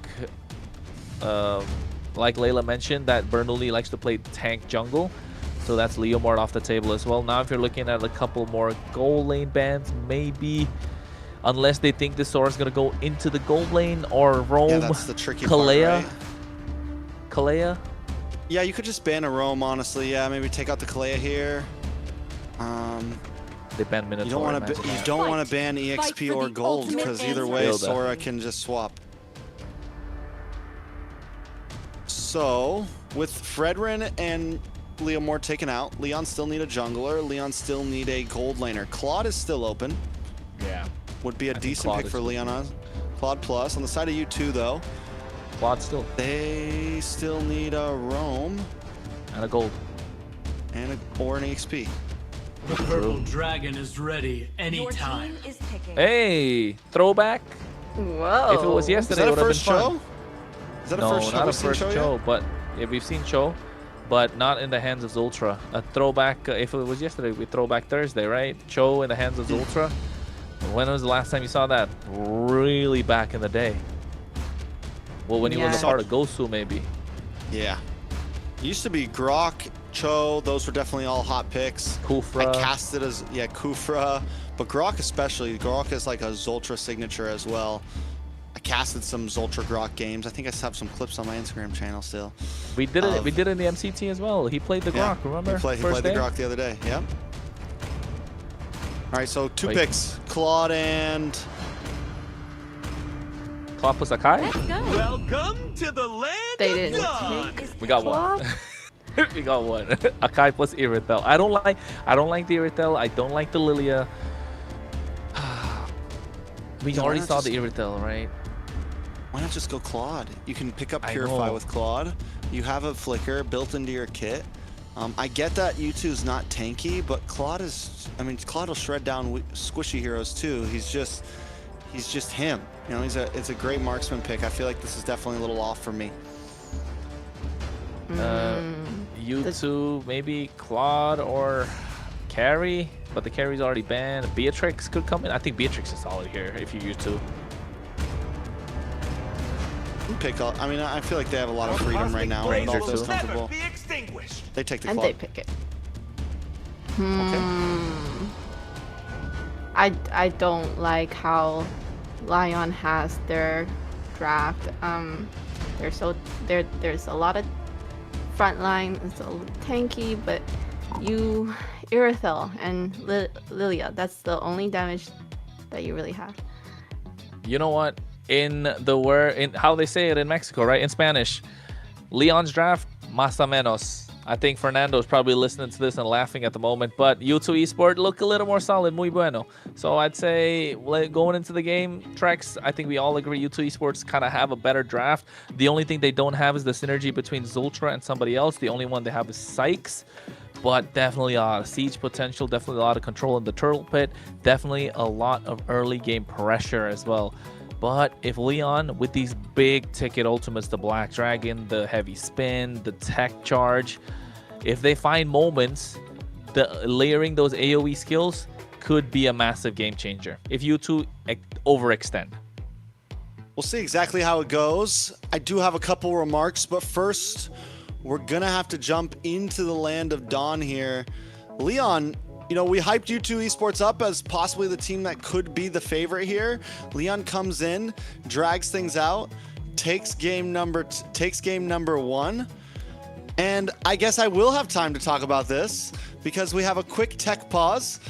Layla mentioned, that Bernoulli likes to play tank jungle. So that's Leomord off the table as well. Now if you're looking at a couple more goal lane bans, maybe... Unless they think the Sora's going to go into the gold lane or roam. Yeah, that's the tricky Kalea. part, right? Kalea? Yeah, you could just ban a roam, honestly. Yeah, maybe take out the Kalea here. They ban Minotaur. You don't want to ban EXP or gold, because either way, Sora can just swap. So, with Fredrin and Leomord taken out, Leon still need a jungler. Leon still need a gold laner. Claude is still open. Yeah. Would be a decent pick for Leon. Claude Plus. On the side of U2, though. Claude still. They still need a roam. And a gold. And or an EXP. The purple dragon is ready anytime. Hey, throwback. Whoa. If it was yesterday, it would have been fun. Is that a no, first show? Not a first show, but yeah, we've seen Cho, but not in the hands of Zultra. A throwback. If it was yesterday, we throwback Thursday, right? Cho in the hands of Zultra. When was the last time you saw that? Really back in the day. Well, when he was a part of Gosu, maybe. Yeah. It used to be Grok, Cho. Those were definitely all hot picks. Kufra. I casted as, Kufra. But Grok especially. Grok is like a Zultra signature as well. I casted some Zultra Grok games. I think I have some clips on my Instagram channel still. We did it. We did it in the MCT as well. He played the Grok, remember? He played the Grok the other day. Yep. All right, so two picks, Claude and... Claude plus Akai? Welcome to the land they didn't take. We got one. We got one. Akai plus Irithel. I don't like the Irithel. I don't like the Lilia. We already saw the Irithel, right? Why not just go Claude? You can pick up Purify with Claude. You have a Flicker built into your kit. I get that U2 is not tanky, but Claude is, Claude will shred down squishy heroes too. He's just him. You know, it's a great marksman pick. I feel like this is definitely a little off for me. U2, maybe Claude or Carry, but the Carry's already banned. Beatrix could come in. I think Beatrix is solid here if you U2. Pick up. I feel like they have a lot of freedom right now. Ranger And also too. comfortable. They take the and Claude. they pick it. Okay. I don't like how Lion has their draft. There's a lot of front line. It's a little tanky, but Irithel and Lilia. That's the only damage that you really have. You know what? In how they say it in Mexico, right? In Spanish, Leon's draft, más o menos. I think Fernando's probably listening to this and laughing at the moment, but U2 Esports look a little more solid, muy bueno. So I'd say going into the game, Trex, I think we all agree U2 Esports kind of have a better draft. The only thing they don't have is the synergy between Zultra and somebody else. The only one they have is Sykes, but definitely a lot of siege potential, definitely a lot of control in the turtle pit, definitely a lot of early game pressure as well. But if Leon, with these big ticket ultimates, the Black Dragon, the heavy spin, the tech charge, if they find moments, layering those AoE skills could be a massive game changer if you two overextend. We'll see exactly how it goes. I do have a couple remarks, but first, we're gonna have to jump into the land of Dawn here. Leon, you know, we hyped U2 Esports up as possibly the team that could be the favorite here. Leon comes in, drags things out, takes game number one, and I guess I will have time to talk about this because we have a quick tech pause.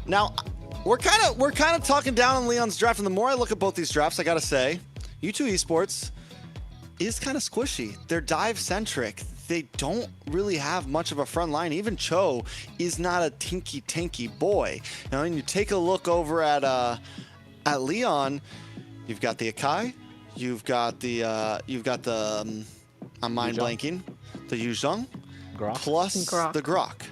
Now, we're kind of talking down on Leon's draft, and the more I look at both these drafts, I gotta say, U2 Esports is kind of squishy. They're dive centric. They don't really have much of a front line. Even Cho is not a tinky boy. Now, when you take a look over at Leon, you've got the Akai, you've got the I'm mind blanking, the Yuzhong, plus the Grok.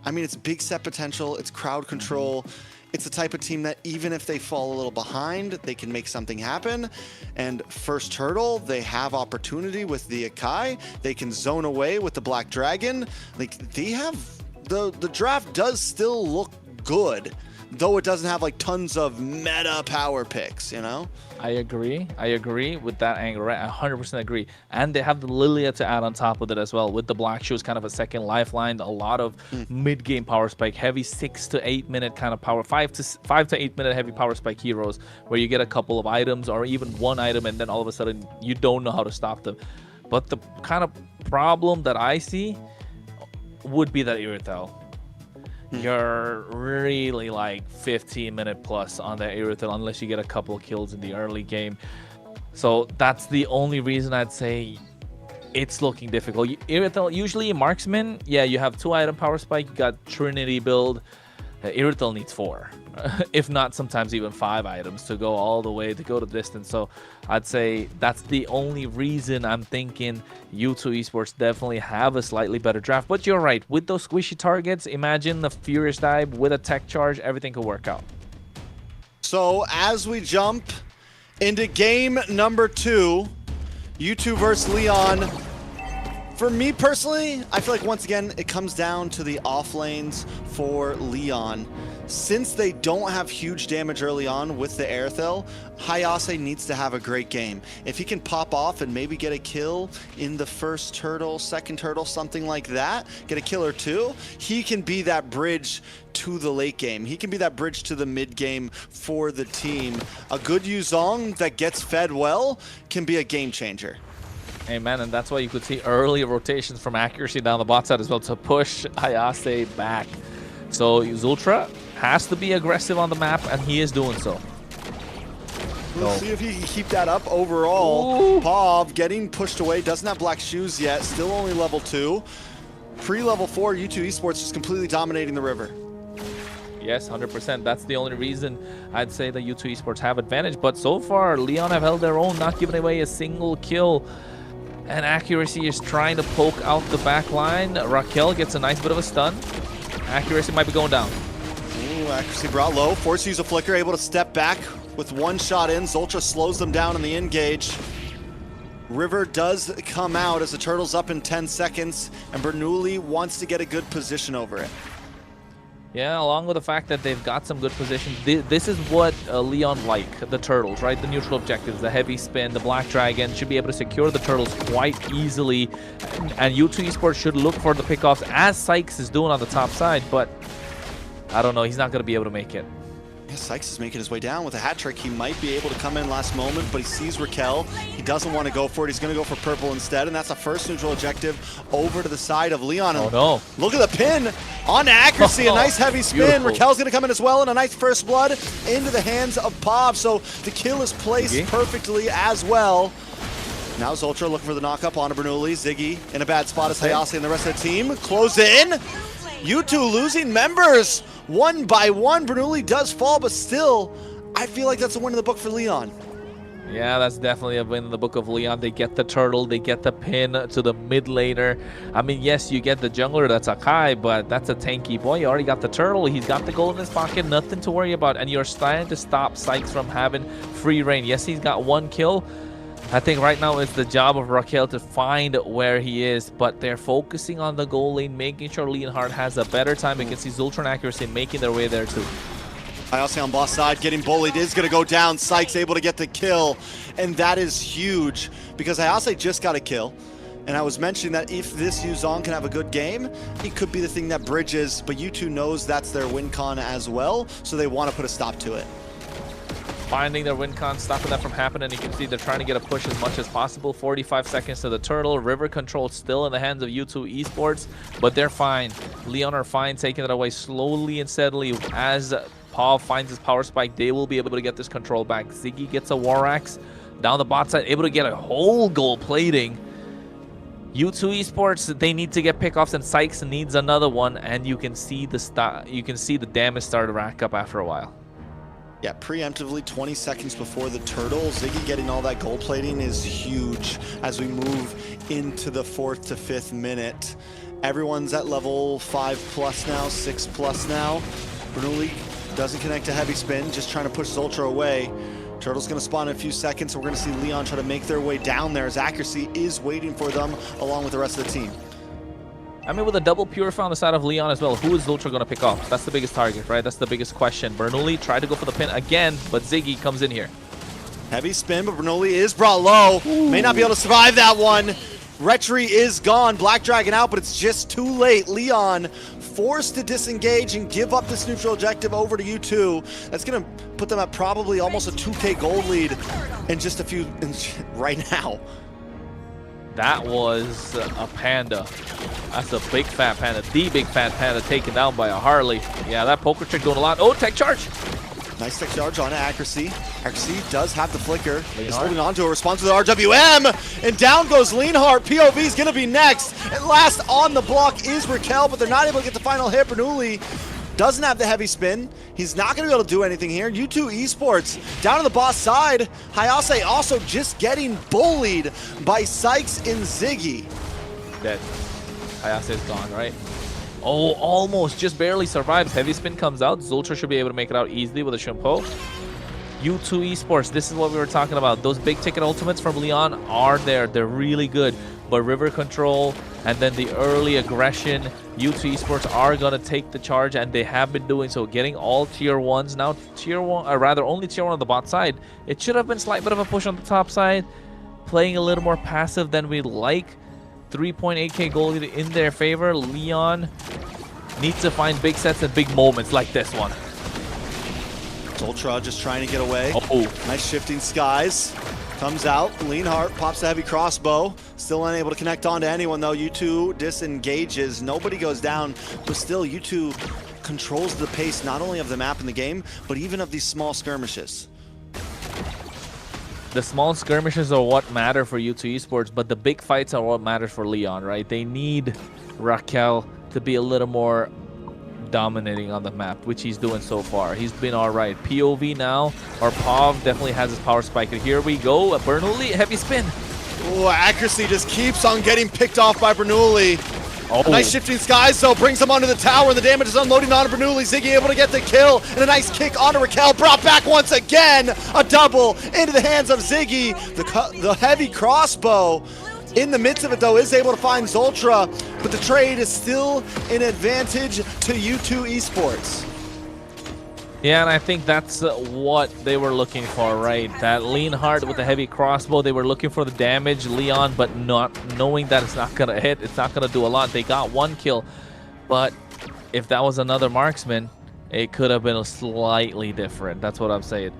I mean, it's big set potential. It's crowd control. It's the type of team that even if they fall a little behind, they can make something happen. And first turtle, they have opportunity with the Akai. They can zone away with the Black Dragon. Like, they have the draft does still look good, though it doesn't have like tons of meta power picks, you know? I agree with that angle, right? I 100% agree. And they have the Lilia to add on top of it as well. With the Black Shoes, kind of a second lifeline, a lot of mid-game power spike, heavy 6 to 8 minute kind of power, 5 to 8 minute heavy power spike heroes, where you get a couple of items or even one item and then all of a sudden you don't know how to stop them. But the kind of problem that I see would be that Irithel. You're really like 15 minute plus on that Irithel unless you get a couple of kills in the early game. So that's the only reason I'd say it's looking difficult. Irithel, usually marksman, yeah, you have 2 item power spike, you got Trinity build. Irithel needs 4, if not sometimes even 5 items to go all the way, to go the distance. So I'd say that's the only reason I'm thinking U2 Esports definitely have a slightly better draft. But you're right, with those squishy targets, imagine the Furious Dive with a tech charge, everything could work out. So as we jump into game number 2, U2 versus Leon. For me personally, I feel like once again, it comes down to the off lanes for Leon. Since they don't have huge damage early on with the Airthel, Hayase needs to have a great game. If he can pop off and maybe get a kill in the first turtle, second turtle, something like that, get a kill or 2, he can be that bridge to the late game. He can be that bridge to the mid game for the team. A good Yuzhong that gets fed well can be a game changer. Amen, and that's why you could see early rotations from accuracy down the bot side as well to push Hayase back. So Zultra has to be aggressive on the map, and he is doing so. We'll see if he can keep that up overall. Ooh. Pav getting pushed away, doesn't have Black Shoes yet, still only level 2. Pre-level 4, U2 Esports just completely dominating the river. Yes, 100%. That's the only reason I'd say that U2 Esports have advantage. But so far, Leon have held their own, not giving away a single kill. And accuracy is trying to poke out the back line. Raquel gets a nice bit of a stun. Accuracy might be going down. Ooh, accuracy brought low. Forced to use a flicker, able to step back with 1 shot in. Zultra slows them down in the engage. River does come out as the turtle's up in 10 seconds, and Bernoulli wants to get a good position over it. Yeah, along with the fact that they've got some good positions. This is what Leon like, the turtles, right? The neutral objectives, the heavy spin, the Black Dragon should be able to secure the turtles quite easily. And U2 Esports should look for the pickoffs as Sykes is doing on the top side, but I don't know, he's not going to be able to make it. Yeah, Sykes is making his way down with a hat trick. He might be able to come in last moment, but he sees Raquel. He doesn't want to go for it. He's going to go for purple instead, and that's a first neutral objective over to the side of Leon. Oh, no. Look at the pin on accuracy. A nice heavy spin. Beautiful. Raquel's going to come in as well, and a nice first blood into the hands of Pav. So the kill is placed perfectly as well. Now Zoltra looking for the knock-up onto Bernoulli. Ziggy in a bad spot as Hayase and the rest of the team close in. U2 losing members one by one. Bernoulli does fall, but still, I feel like that's a win in the book for Leon. Yeah, that's definitely a win in the book of Leon. They get the turtle, they get the pin to the mid laner. I mean, yes, you get the jungler, that's Akai, but that's a tanky boy. You already got the turtle, he's got the gold in his pocket, nothing to worry about. And you're trying to stop Sykes from having free reign. Yes, he's got 1 kill. I think right now it's the job of Raquel to find where he is, but they're focusing on the goal lane, making sure Leonhard has a better time. You can see Zultron accuracy making their way there too. Hayase on boss side, getting bullied, is going to go down. Sykes able to get the kill, and that is huge because Hayase just got a kill. And I was mentioning that if this Yuzong can have a good game, it could be the thing that bridges, but U2 knows that's their win con as well, so they want to put a stop to it. Finding their win con, stopping that from happening. You can see they're trying to get a push as much as possible. 45 seconds to the turtle. River control still in the hands of U2 Esports, but they're fine. Leon are fine, taking it away slowly and steadily as Pav finds his power spike. They will be able to get this control back. Ziggy gets a war axe down the bot side, able to get a whole gold plating. U2 Esports, they need to get pickoffs, and Sykes needs another one, and you can see the damage start to rack up after a while. Yeah, preemptively 20 seconds before the turtle, Ziggy getting all that gold plating is huge as we move into the 4th to 5th minute. Everyone's at level 5+ now, 6+ now. Bernoulli doesn't connect to heavy spin, just trying to push Zoltra away. Turtle's going to spawn in a few seconds, so we're going to see Leon try to make their way down there as accuracy is waiting for them along with the rest of the team. I mean, with a double purify on the side of Leon as well, who is Zoltra going to pick off? That's the biggest target, right? That's the biggest question. Bernoulli tried to go for the pin again, but Ziggy comes in here. Heavy spin, but Bernoulli is brought low. Ooh. May not be able to survive that one. Retry is gone. Black Dragon out, but it's just too late. Leon forced to disengage and give up this neutral objective over to U2. That's going to put them at probably almost a 2K gold lead in just a few right now. That was a panda. That's a big fat panda. The big fat panda taken down by a Harley. Yeah, that poker trick doing a lot. Oh, tech charge. Nice tech charge on Accuracy. Accuracy does have the flicker. He's holding on to a response to the RWM. And down goes Leonhard. POV is going to be next. And last on the block is Raquel, but they're not able to get the final hit. Bernoulli doesn't have the heavy spin. He's not going to be able to do anything here. U2 Esports down to the boss side. Hayase also just getting bullied by Sykes and Ziggy. Dead. Hayase is gone, right? Oh, almost, just barely survives. Heavy spin comes out. Zoltra should be able to make it out easily with a Shimpo. U2 Esports, this is what we were talking about. Those big ticket ultimates from Leon are there. They're really good. But river control and then the early aggression, U2 Esports are going to take the charge, and they have been doing so. Getting all tier 1s. Now tier 1, or rather only tier 1 on the bot side. It should have been a slight bit of a push on the top side. Playing a little more passive than we like. 3.8k gold in their favor. Leon needs to find big sets and big moments like this one. Zoltra just trying to get away. Oh, nice shifting skies. Comes out. Leonhard pops the heavy crossbow. Still unable to connect on to anyone though. U2 disengages. Nobody goes down, but still U2 controls the pace not only of the map and the game, but even of these small skirmishes. The small skirmishes are what matter for U2 Esports, but the big fights are what matters for Leon, right? They need Raquel to be a little more dominating on the map, which he's doing so far. He's been all right. POV now, or Pav definitely has his power spike. And here we go. Bernoulli, heavy spin. Oh, Accuracy just keeps on getting picked off by Bernoulli. Oh. Nice shifting skies though, brings him onto the tower, and the damage is unloading onto Bernoulli. Ziggy able to get the kill, and a nice kick onto Raquel, brought back once again. A double into the hands of Ziggy. The heavy crossbow in the midst of it though is able to find Zoltra, but the trade is still an advantage to U2 Esports. Yeah, and I think that's what they were looking for, right? That Leonhard with the heavy crossbow, they were looking for the damage, Leon, but not knowing that it's not going to hit, it's not going to do a lot. They got 1 kill, but if that was another marksman, it could have been slightly different. That's what I'm saying.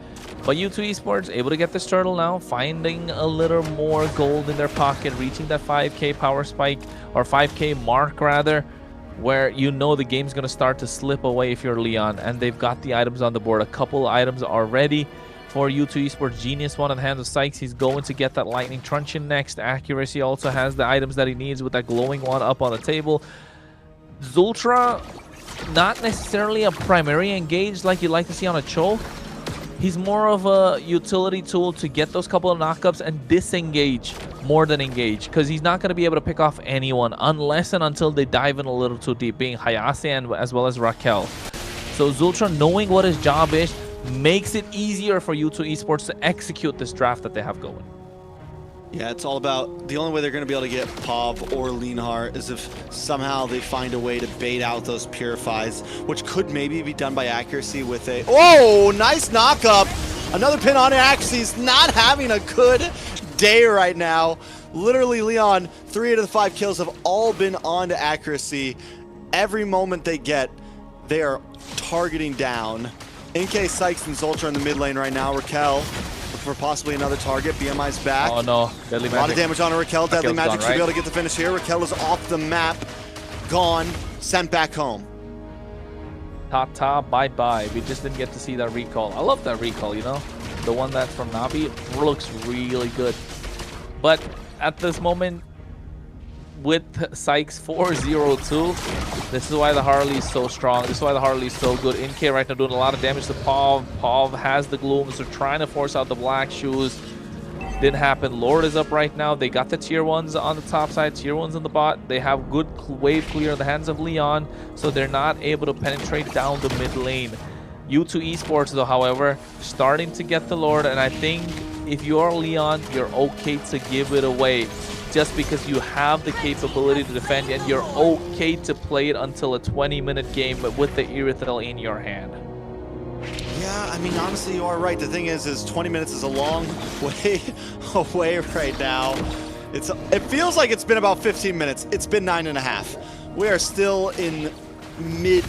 But U2 Esports able to get this turtle now, finding a little more gold in their pocket, reaching that 5k power spike, or 5k mark rather, where you know the game's going to start to slip away if you're Leon, and they've got the items on the board. A couple items already. for U2 Esports. Genius one in the hands of Sykes. He's going to get that lightning truncheon next. Accuracy also has the items that he needs with that glowing one up on the table. Zultra, not necessarily a primary engage like you'd like to see on a choke. He's more of a utility tool to get those couple of knockups and disengage more than engage, because he's not going to be able to pick off anyone unless and until they dive in a little too deep, being Hayase and as well as Raquel. So Zultra, knowing what his job is, makes it easier for U2 Esports to execute this draft that they have going. Yeah, it's all about, the only way they're going to be able to get Pav or Leonhardt is if somehow they find a way to bait out those Purifies, which could maybe be done by accuracy with a, oh, nice knockup. Another pin on accuracy. He's not having a good day right now. Literally, Leon, 3 out of the 5 kills have all been on to accuracy. Every moment they get, they are targeting down. NK, Sykes, and Zultra in the mid lane right now. Raquel for possibly another target. BMI's back. Oh no, Deadly Magic. A lot of damage on Raquel. Deadly Magic should be able to get the finish here. Raquel is off the map. Gone. Sent back home. Ta-ta, bye-bye. We just didn't get to see that recall. I love that recall, you know? The one that's from Navi looks really good. But at this moment, with Sykes 4-0-2, this is why the Harley is so strong. This is why the Harley is so good. NK right now doing a lot of damage to Pav. Pav has the Glooms. They're trying to force out the Black Shoes. Didn't happen. Lord is up right now. They got the tier 1s on the top side, tier 1s in the bot. They have good wave clear in the hands of Leon, so they're not able to penetrate down the mid lane. U2 Esports, though, however, starting to get the Lord, and I think if you're Leon, you're okay to give it away, just because you have the capability to defend, and you're okay to play it until a 20-minute game with the Erythral in your hand. Yeah, I mean, honestly, you are right. The thing is 20 minutes is a long way away right now. It feels like it's been about 15 minutes. It's been 9.5. We are still in mid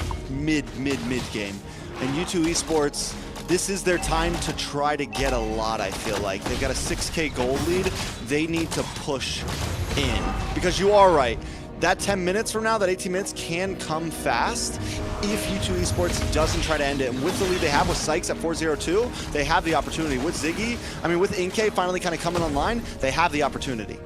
game. And U2 Esports, this is their time to try to get a lot, I feel like. They've got a 6K gold lead. They need to push in. Because you are right. That 10 minutes from now, that 18 minutes can come fast if U2 Esports doesn't try to end it. And with the lead they have with Sykes at 4-0-2, they have the opportunity. With Ziggy, I mean, with NK finally kind of coming online, they have the opportunity.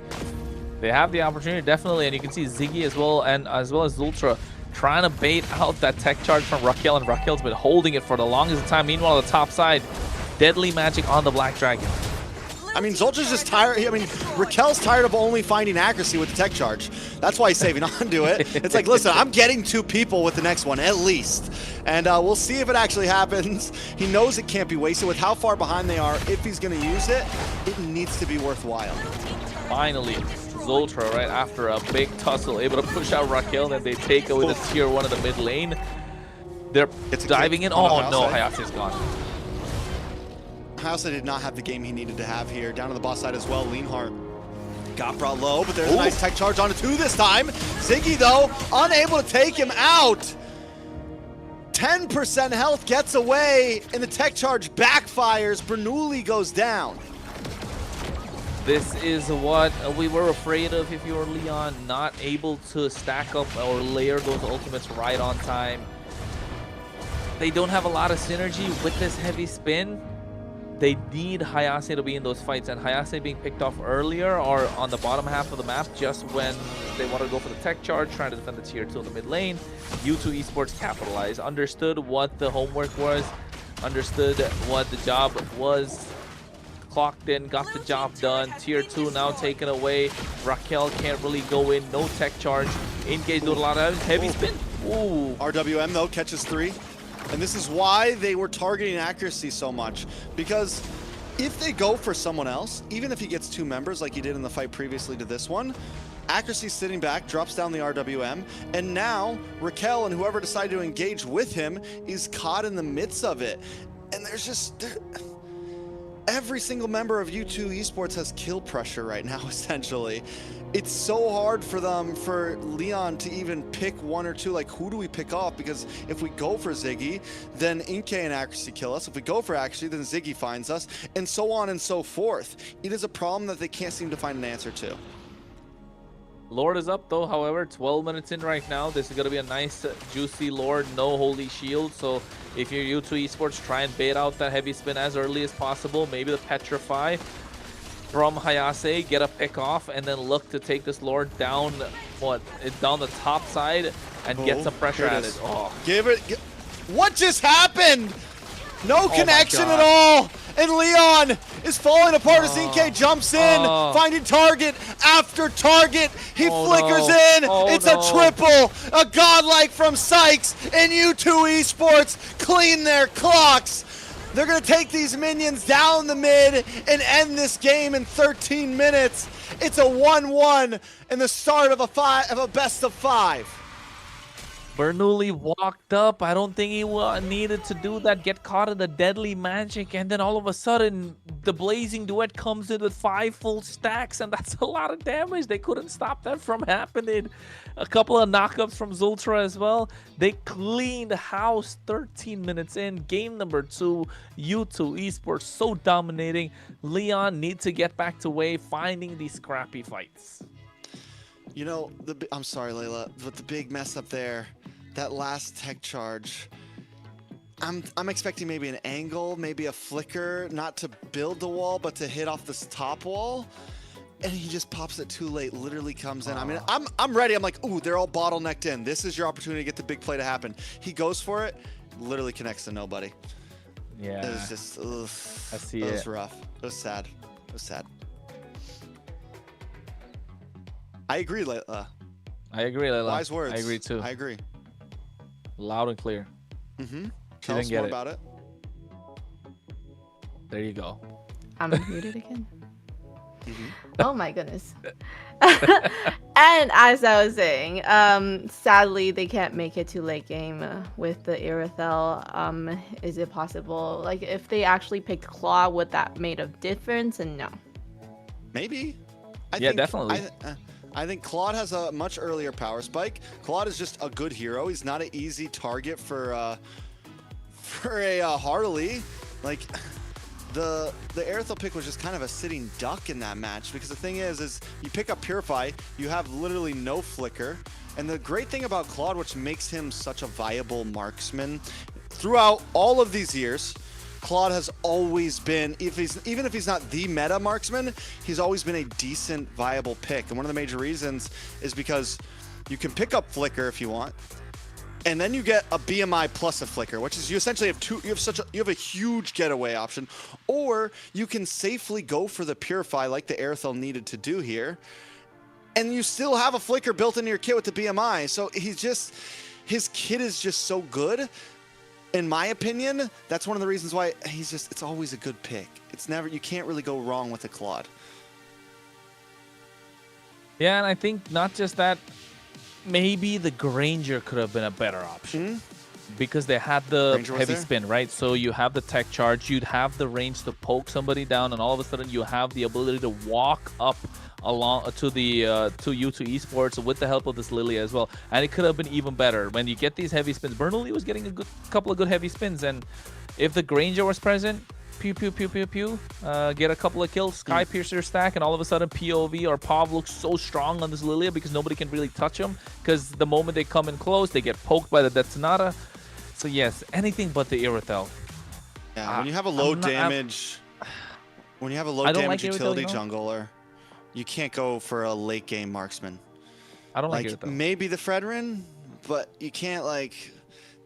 They have the opportunity, definitely. And you can see Ziggy as well, and as well as Zultra, trying to bait out that tech charge from Raquel, and Raquel's been holding it for the longest time. Meanwhile, on the top side, Deadly Magic on the Black Dragon. I mean, Zultra's just tired. I mean, Raquel's tired of only finding accuracy with the tech charge. That's why he's saving onto it. It's like, listen, I'm getting 2 people with the next one, at least. And we'll see if it actually happens. He knows it can't be wasted. With how far behind they are, if he's going to use it, it needs to be worthwhile. Finally, Zultra, right after a big tussle, able to push out Raquel, and they take away the tier 1 in the mid lane. They're diving in. Oh no, Hayase's gone. Hayase did not have the game he needed to have here. Down to the boss side as well, Leonhardt got brought low, but there's a nice tech charge onto 2 this time. Ziggy, though, unable to take him out. 10% health gets away, and the tech charge backfires. Bernoulli goes down. This is what we were afraid of if you were Leon, not able to stack up or layer those ultimates right on time. They don't have a lot of synergy with this heavy spin. They need Hayase to be in those fights, and Hayase being picked off earlier or on the bottom half of the map just when they want to go for the tech charge, trying to defend the tier 2 in the mid lane. U2 Esports capitalized, understood what the homework was, understood what the job was, clocked in, got the job done. Tier 2 now taken away. Raquel can't really go in, no tech charge. Engage doing a lot of heavy spin. Ooh. RWM though catches 3. And this is why they were targeting accuracy so much. Because if they go for someone else, even if he gets 2 members like he did in the fight previously to this one, accuracy sitting back, drops down the RWM, and now Raquel and whoever decided to engage with him is caught in the midst of it. And there's just... every single member of U2 Esports has kill pressure right now, essentially. It's so hard for them, for Leon to even pick 1 or 2. Like, who do we pick off? Because if we go for Ziggy, then NK and accuracy kill us. If we go for accuracy, then Ziggy finds us, and so on and so forth. It is a problem that they can't seem to find an answer to. Lord is up though, however, 12 minutes in right now. This is going to be a nice, juicy Lord, no holy shield. So if you're U2 Esports, try and bait out that heavy spin as early as possible. Maybe the Petrify from Hayase, get a pick off, and then look to take this Lord down, down the top side and get some pressure at it. Oh. Give it. What just happened? No connection at all. And Leon is falling apart as Zinke jumps in, finding target after target. He flickers in. It's a triple. A godlike from Sykes and U2 Esports clean their clocks. They're going to take these minions down the mid and end this game in 13 minutes. It's a 1-1 and the start of a best of 5. Bernoulli walked up. I don't think he needed to do that. Get caught in the deadly magic. And then all of a sudden, the Blazing Duet comes in with 5 full stacks. And that's a lot of damage. They couldn't stop that from happening. A couple of knockups from Zultra as well. They cleaned house 13 minutes in. Game number 2. U2 Esports so dominating. Leon needs to get back to way, finding these scrappy fights. You know, I'm sorry, Layla, but the big mess up there, that last tech charge, I'm expecting maybe an angle, maybe a flicker, not to build the wall, but to hit off this top wall. And he just pops it too late, literally comes in. I mean, I'm ready. I'm like, ooh, they're all bottlenecked in. This is your opportunity to get the big play to happen. He goes for it, literally connects to nobody. Yeah. It was just, ugh. I see it. It was rough. It was sad. It was sad. I agree, Layla. I agree, Layla. Wise words. I agree too. I agree. Loud and clear. Mm-hmm. Tell us more about it. There you go. I'm muted again. Oh my goodness. And as I was saying, sadly they can't make it to late game with the Irithel. Is it possible? Like, if they actually picked Claw, would that made a difference? And no. Maybe. I think, definitely. I think Claude has a much earlier power spike. Claude is just a good hero. He's not an easy target for a Harley. Like, the Aerithel pick was just kind of a sitting duck in that match, because the thing is you pick up Purify, you have literally no flicker. And the great thing about Claude, which makes him such a viable marksman throughout all of these years, Claude has always been, even if he's not the meta marksman, he's always been a decent, viable pick. And one of the major reasons is because you can pick up Flicker if you want, and then you get a BMI plus a Flicker, which is you essentially have you have a huge getaway option, or you can safely go for the Purify like the Aerithel needed to do here, and you still have a Flicker built into your kit with the BMI. So his kit is just so good. In my opinion, that's one of the reasons why it's always a good pick. You can't really go wrong with a Claude. Yeah, and I think not just that, maybe the Granger could have been a better option. Because they had the heavy spin, right? So you have the tech charge, you'd have the range to poke somebody down, and all of a sudden you have the ability to walk up along to the to U2 Esports with the help of this Lily as well. And it could have been even better when you get these heavy spins. Bernoulli was getting a couple of good heavy spins, and if the Granger was present, pew pew pew pew pew, get a couple of kills, Sky Piercer stack, and all of a sudden POV or Pav looks so strong on this Lilia because nobody can really touch him, because the moment they come in close, they get poked by the Detonata. So yes, anything but the Irithel. Yeah, when you have a low damage, utility jungler, you can't go for a late game marksman. I don't like Irithel. Maybe the Fredrin, but you can't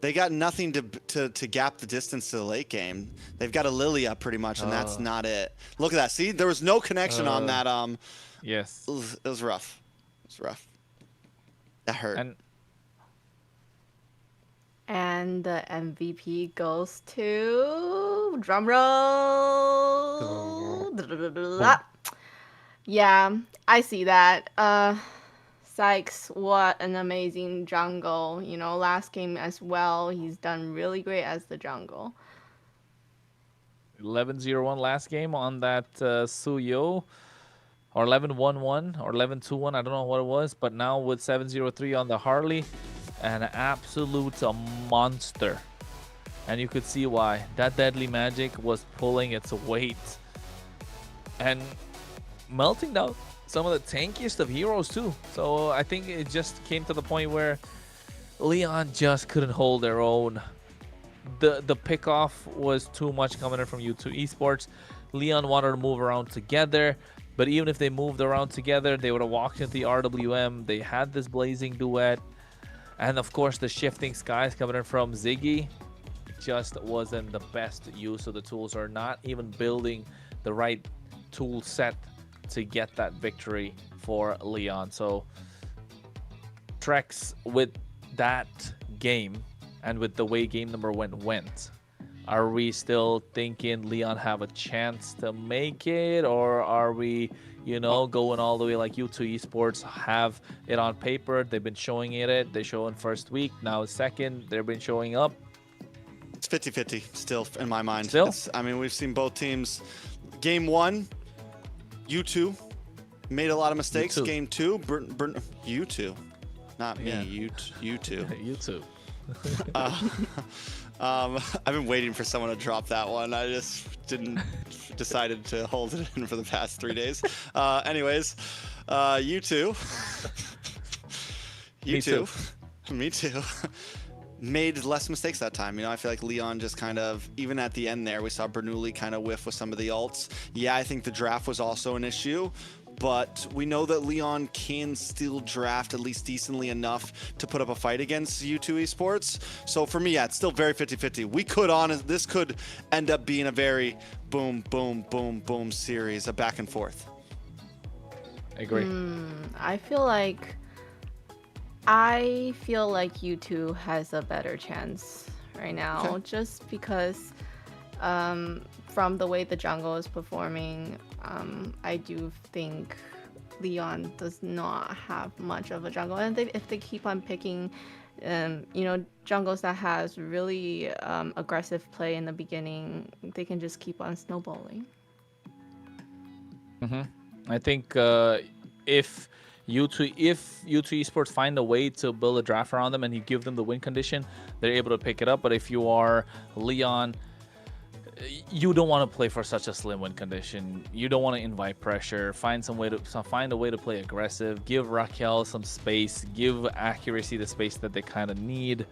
they got nothing to gap the distance to the late game. They've got a Lilia pretty much, and that's not it. Look at that. See, there was no connection on that. Yes. It was rough. It was rough. That hurt. And the MVP goes to drumroll. Yeah, I see that. Sykes, what an amazing jungle. You know, last game as well, he's done really great as the jungle. 11-0-1 last game on that Suyo, or 11-1-1 or 11-2-1, I don't know what it was, but now with 7-0-3 on the Harley, an absolute monster. And you could see why. That deadly magic was pulling its weight and melting down some of the tankiest of heroes too. So I think it just came to the point where Leon just couldn't hold their own. The pick-off was too much coming in from U2 Esports. Leon wanted to move around together, but even if they moved around together, they would have walked into the RWM. They had this blazing duet, and of course the shifting skies coming in from Ziggy just wasn't the best use of the tools, or not even building the right tool set to get that victory for Leon. So Trex, with that game and with the way game number one went, are we still thinking Leon have a chance to make it, or are we, you know, going all the way like U2 Esports have it on paper? They've been showing it. They show in first week, now second. They've been showing up. It's 50-50 still in my mind. Still? I mean, we've seen both teams. Game 1, U2 made a lot of mistakes. U2. Game 2, U2, not me. Yeah. U2. U2. I've been waiting for someone to drop that one. I just decided to hold it in for the past 3 days. Anyways, U2. Me too. Made less mistakes that time. You know, I feel like Leon just kind of, even at the end there, we saw Bernoulli kind of whiff with some of the ults. Yeah, I think the draft was also an issue, but we know that Leon can still draft at least decently enough to put up a fight against U2 Esports. So for me, yeah, it's still very 50-50. This could end up being a very boom, boom, boom, boom series, a back and forth. I agree. I feel like U2 has a better chance right now, just because from the way the jungle is performing, I do think Leon does not have much of a jungle, and if they keep on picking, you know, jungles that has really aggressive play in the beginning, they can just keep on snowballing. I think if U2 Esports find a way to build a draft around them and you give them the win condition, they're able to pick it up. But if you are Leon, you don't want to play for such a slim win condition. You don't want to invite pressure. Find a way to play aggressive. Give Raquel some space. Give accuracy the space that they kind of need,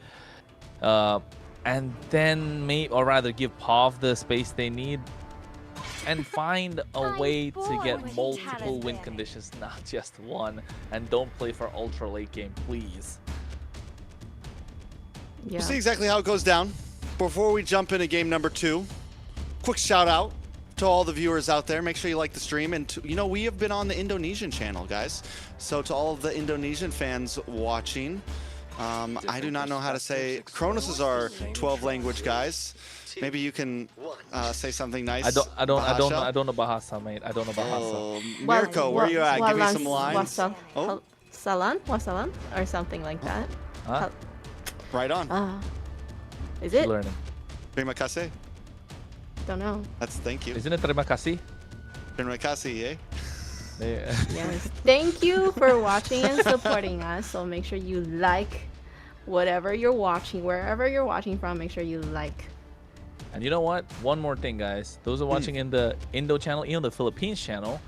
and then give Pav the space they need. And find a way to get multiple win conditions, not just one. And don't play for ultra late game, please. We'll see exactly how it goes down. Before we jump into game number 2, quick shout out to all the viewers out there. Make sure you like the stream. And you know, we have been on the Indonesian channel, guys. So to all of the Indonesian fans watching, I do not know how to say. Kronos is our 12 language guys. Maybe you can say something nice. I don't know bahasa, mate. I don't know bahasa. Mirko, where are you at? Give me some lines. Salam, wasalam, or something like that. Huh? Right on. Is it? Learning. Terima kasih. Don't know. That's thank you. Isn't it terima kasih? Terima kasih, eh? Yeah. Yes. Thank you for watching and supporting us. So make sure you like whatever you're watching, wherever you're watching from. Make sure you like. And you know what? One more thing, guys. Those are watching in the Indo channel, even the Philippines channel.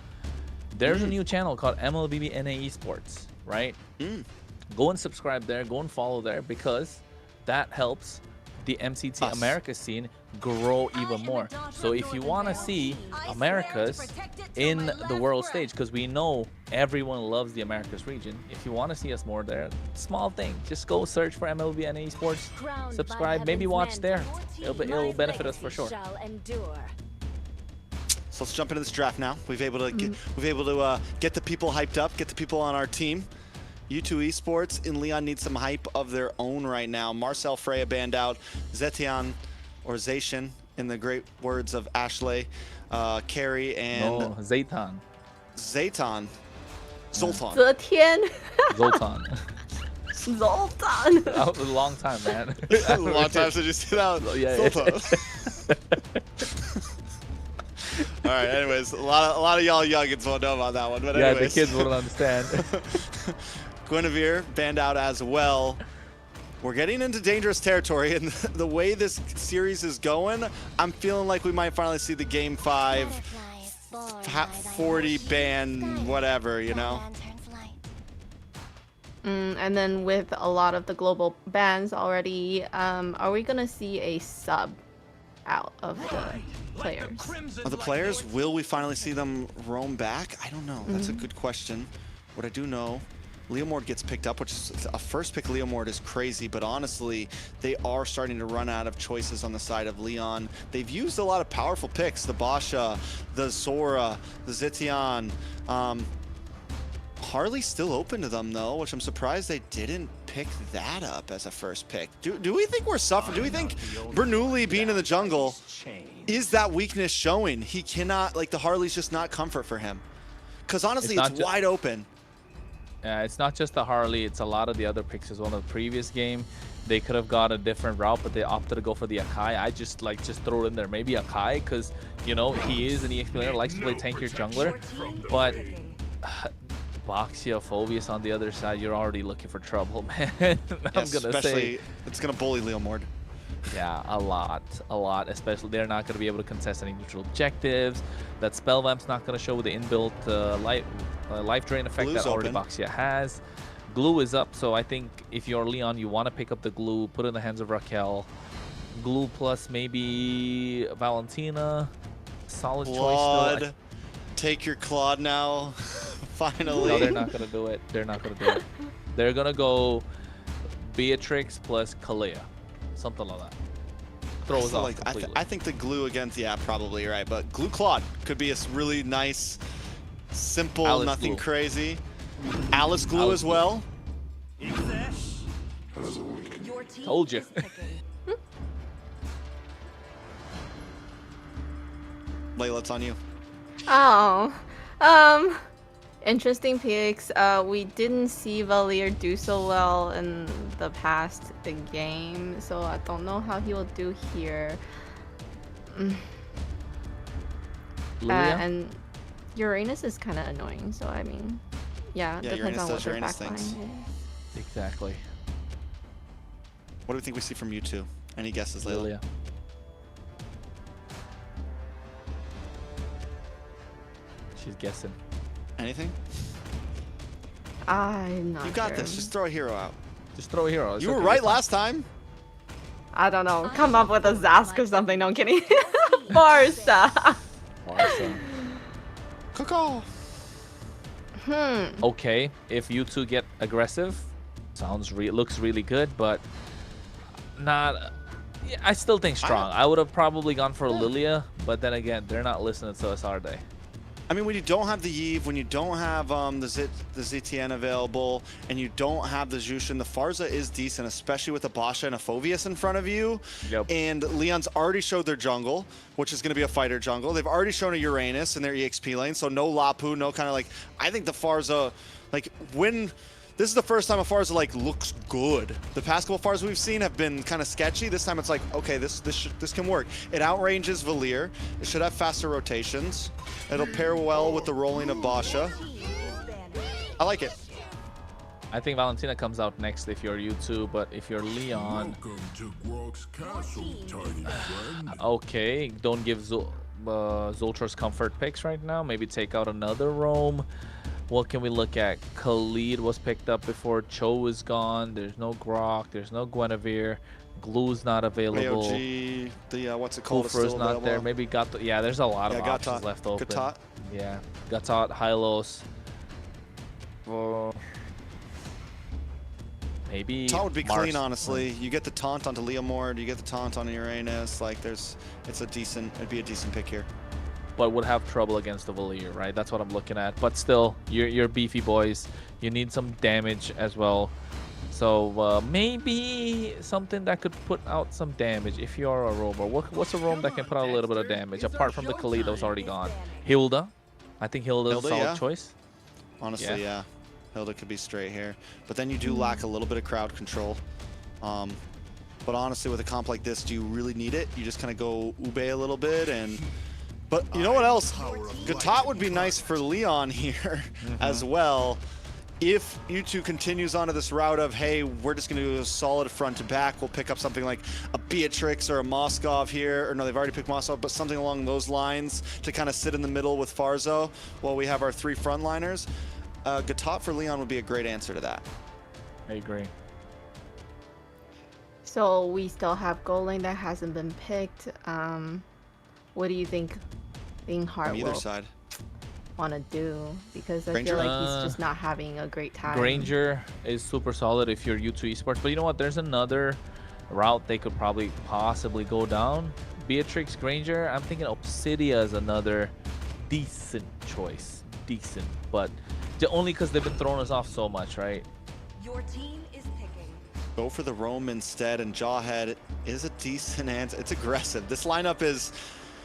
There's a new channel called MLBB Esports, right? Go and subscribe there. Go and follow there, because that helps the MCT America scene grow even more. So if you want to see Americas in the world stage, because we know everyone loves the Americas region, if you want to see us more there, small thing, just go search for MLBB Esports, subscribe, maybe watch there. It'll benefit us for sure. So let's jump into this draft now. We've able to get the people hyped up, get the people on our team. U2 Esports and Leon need some hype of their own right now. Marcel Freya banned out, Zetian or Zacian in the great words of Ashley, Carrie, and Zaytan. Zoltan. Zetian. Zoltan. Zoltan. That was a long time, man. A long time since you see that. Yeah. All right. Anyways, a lot of y'all youngins won't know about that one. But yeah, anyways. the kids won't understand. Guinevere banned out as well. We're getting into dangerous territory, and the way this series is going, I'm feeling like we might finally see the Game 5 40 ban whatever, you know? And then with a lot of the global bans already, are we gonna see a sub out of the players? Of the players, will we finally see them roam back? I don't know. That's a good question. What I do know, Leomord gets picked up, which is a first pick Leomord is crazy, but honestly, they are starting to run out of choices on the side of Leon. They've used a lot of powerful picks, the Basha, the Zora, the Zitian. Harley's still open to them though, which I'm surprised they didn't pick that up as a first pick. Do we think we're suffering? Do we think Bernoulli being in the jungle, is that weakness showing? He cannot, like the Harley's just not comfort for him. Because honestly, it's wide open. It's not just the Harley, it's a lot of the other picks as well. In the previous game, they could have got a different route, but they opted to go for the Akai. I just throw it in there. Maybe Akai, because, you know, he is an EX player, likes to play tankier jungler. But Boxia, Phobius on the other side, you're already looking for trouble, man. Especially, it's going to bully Leomord. Yeah, a lot, especially they're not going to be able to contest any neutral objectives. That spell vamp's not going to show with the inbuilt life drain effect Glue's that already open. Boxia has. Glue is up, so I think if you're Leon, you want to pick up the glue, put it in the hands of Raquel. Glue plus maybe Valentina. Solid choice still. Take your Claude now. Finally. No, they're not going to do it. They're not going to do it. They're going to go Beatrix plus Kalea. Something like that. Throw us off completely. I think the glue against, yeah, probably right. But glue Claude could be a really nice, simple, Alice nothing glue. crazy. Alice glue as well. Told you. Layla, it's on you. Interesting picks. We didn't see Valier do so well in the past game, so I don't know how he will do here. And Uranus is kind of annoying, so I mean, yeah, depends on what their backline is. Exactly. What do we think we see from you two? Any guesses, Layla? Lilia. She's guessing. Anything? I'm not You got sure. this. Just throw a hero out. Just throw a hero. You were right last time. I don't know. Come up with a Zask or something. No, I'm kidding. Barca. Coco. Okay, if you two get aggressive, looks really good, but not. Yeah, I still think strong. I would have probably gone for Lilia, but then again, they're not listening to us, are they? I mean, when you don't have the Yve, when you don't have the ZTN available, and you don't have the Jushin, the Farza is decent, especially with a Basha and a Phobius in front of you. Yep. And Leon's already showed their jungle, which is going to be a fighter jungle. They've already shown a Uranus in their EXP lane, so no Lapu, no kind of like... I think the Farza, like, when... This is the first time a Farza, like, looks good. The past couple Farzas we've seen have been kind of sketchy. This time it's like, okay, this can work. It outranges Valier. It should have faster rotations. It'll pair well with the rolling of Basha. I like it. I think Valentina comes out next if you're U2, but if you're Leon... Okay, don't give Zoltar's comfort picks right now. Maybe take out another roam. What can we look at? Khalid was picked up before. Cho is gone. There's no Grok. There's no Guinevere. Glue's not available. AOG, the what's it called? Kufra's not there. Maybe Gatot. Yeah, there's a lot of options left open. Gatot. Yeah, Gatot, Hylos. Maybe Taunt would be Mars. clean, honestly. You get the taunt onto Leomord. You get the taunt on Uranus. Like, it'd be a decent pick here. But would have trouble against the Valier, right? That's what I'm looking at. But still, you're beefy boys. You need some damage as well. So maybe something that could put out some damage if you're a roamer. What's a roam that can put out a little bit of damage apart from the Khalid that was already gone? Hilda. I think Hilda's a solid choice. Honestly, yeah. Hilda could be straight here. But then you do lack a little bit of crowd control. But honestly, with a comp like this, do you really need it? You just kind of go Ube a little bit and... But you know what else? Gatot would be nice for Leon here as well. if U2 continues onto this route of, hey, we're just going to do a solid front to back, we'll pick up something like a Beatrix or a Moskov here, or no, they've already picked Moskov, but something along those lines to kind of sit in the middle with Farzo while we have our 3 frontliners. Gatot for Leon would be a great answer to that. I agree. So we still have goal lane that hasn't been picked. What do you think being hard On either side. want to do? Because I Granger? feel like he's just not having a great time. Granger is super solid if you're U2 Esports, but you know what? There's another route they could probably possibly go down. Beatrix, Granger. I'm thinking Obsidia is another decent choice. Decent, but only because they've been throwing us off so much, right? Your team is picking. Go for the roam instead, and Jawhead is a decent answer. It's aggressive. This lineup is...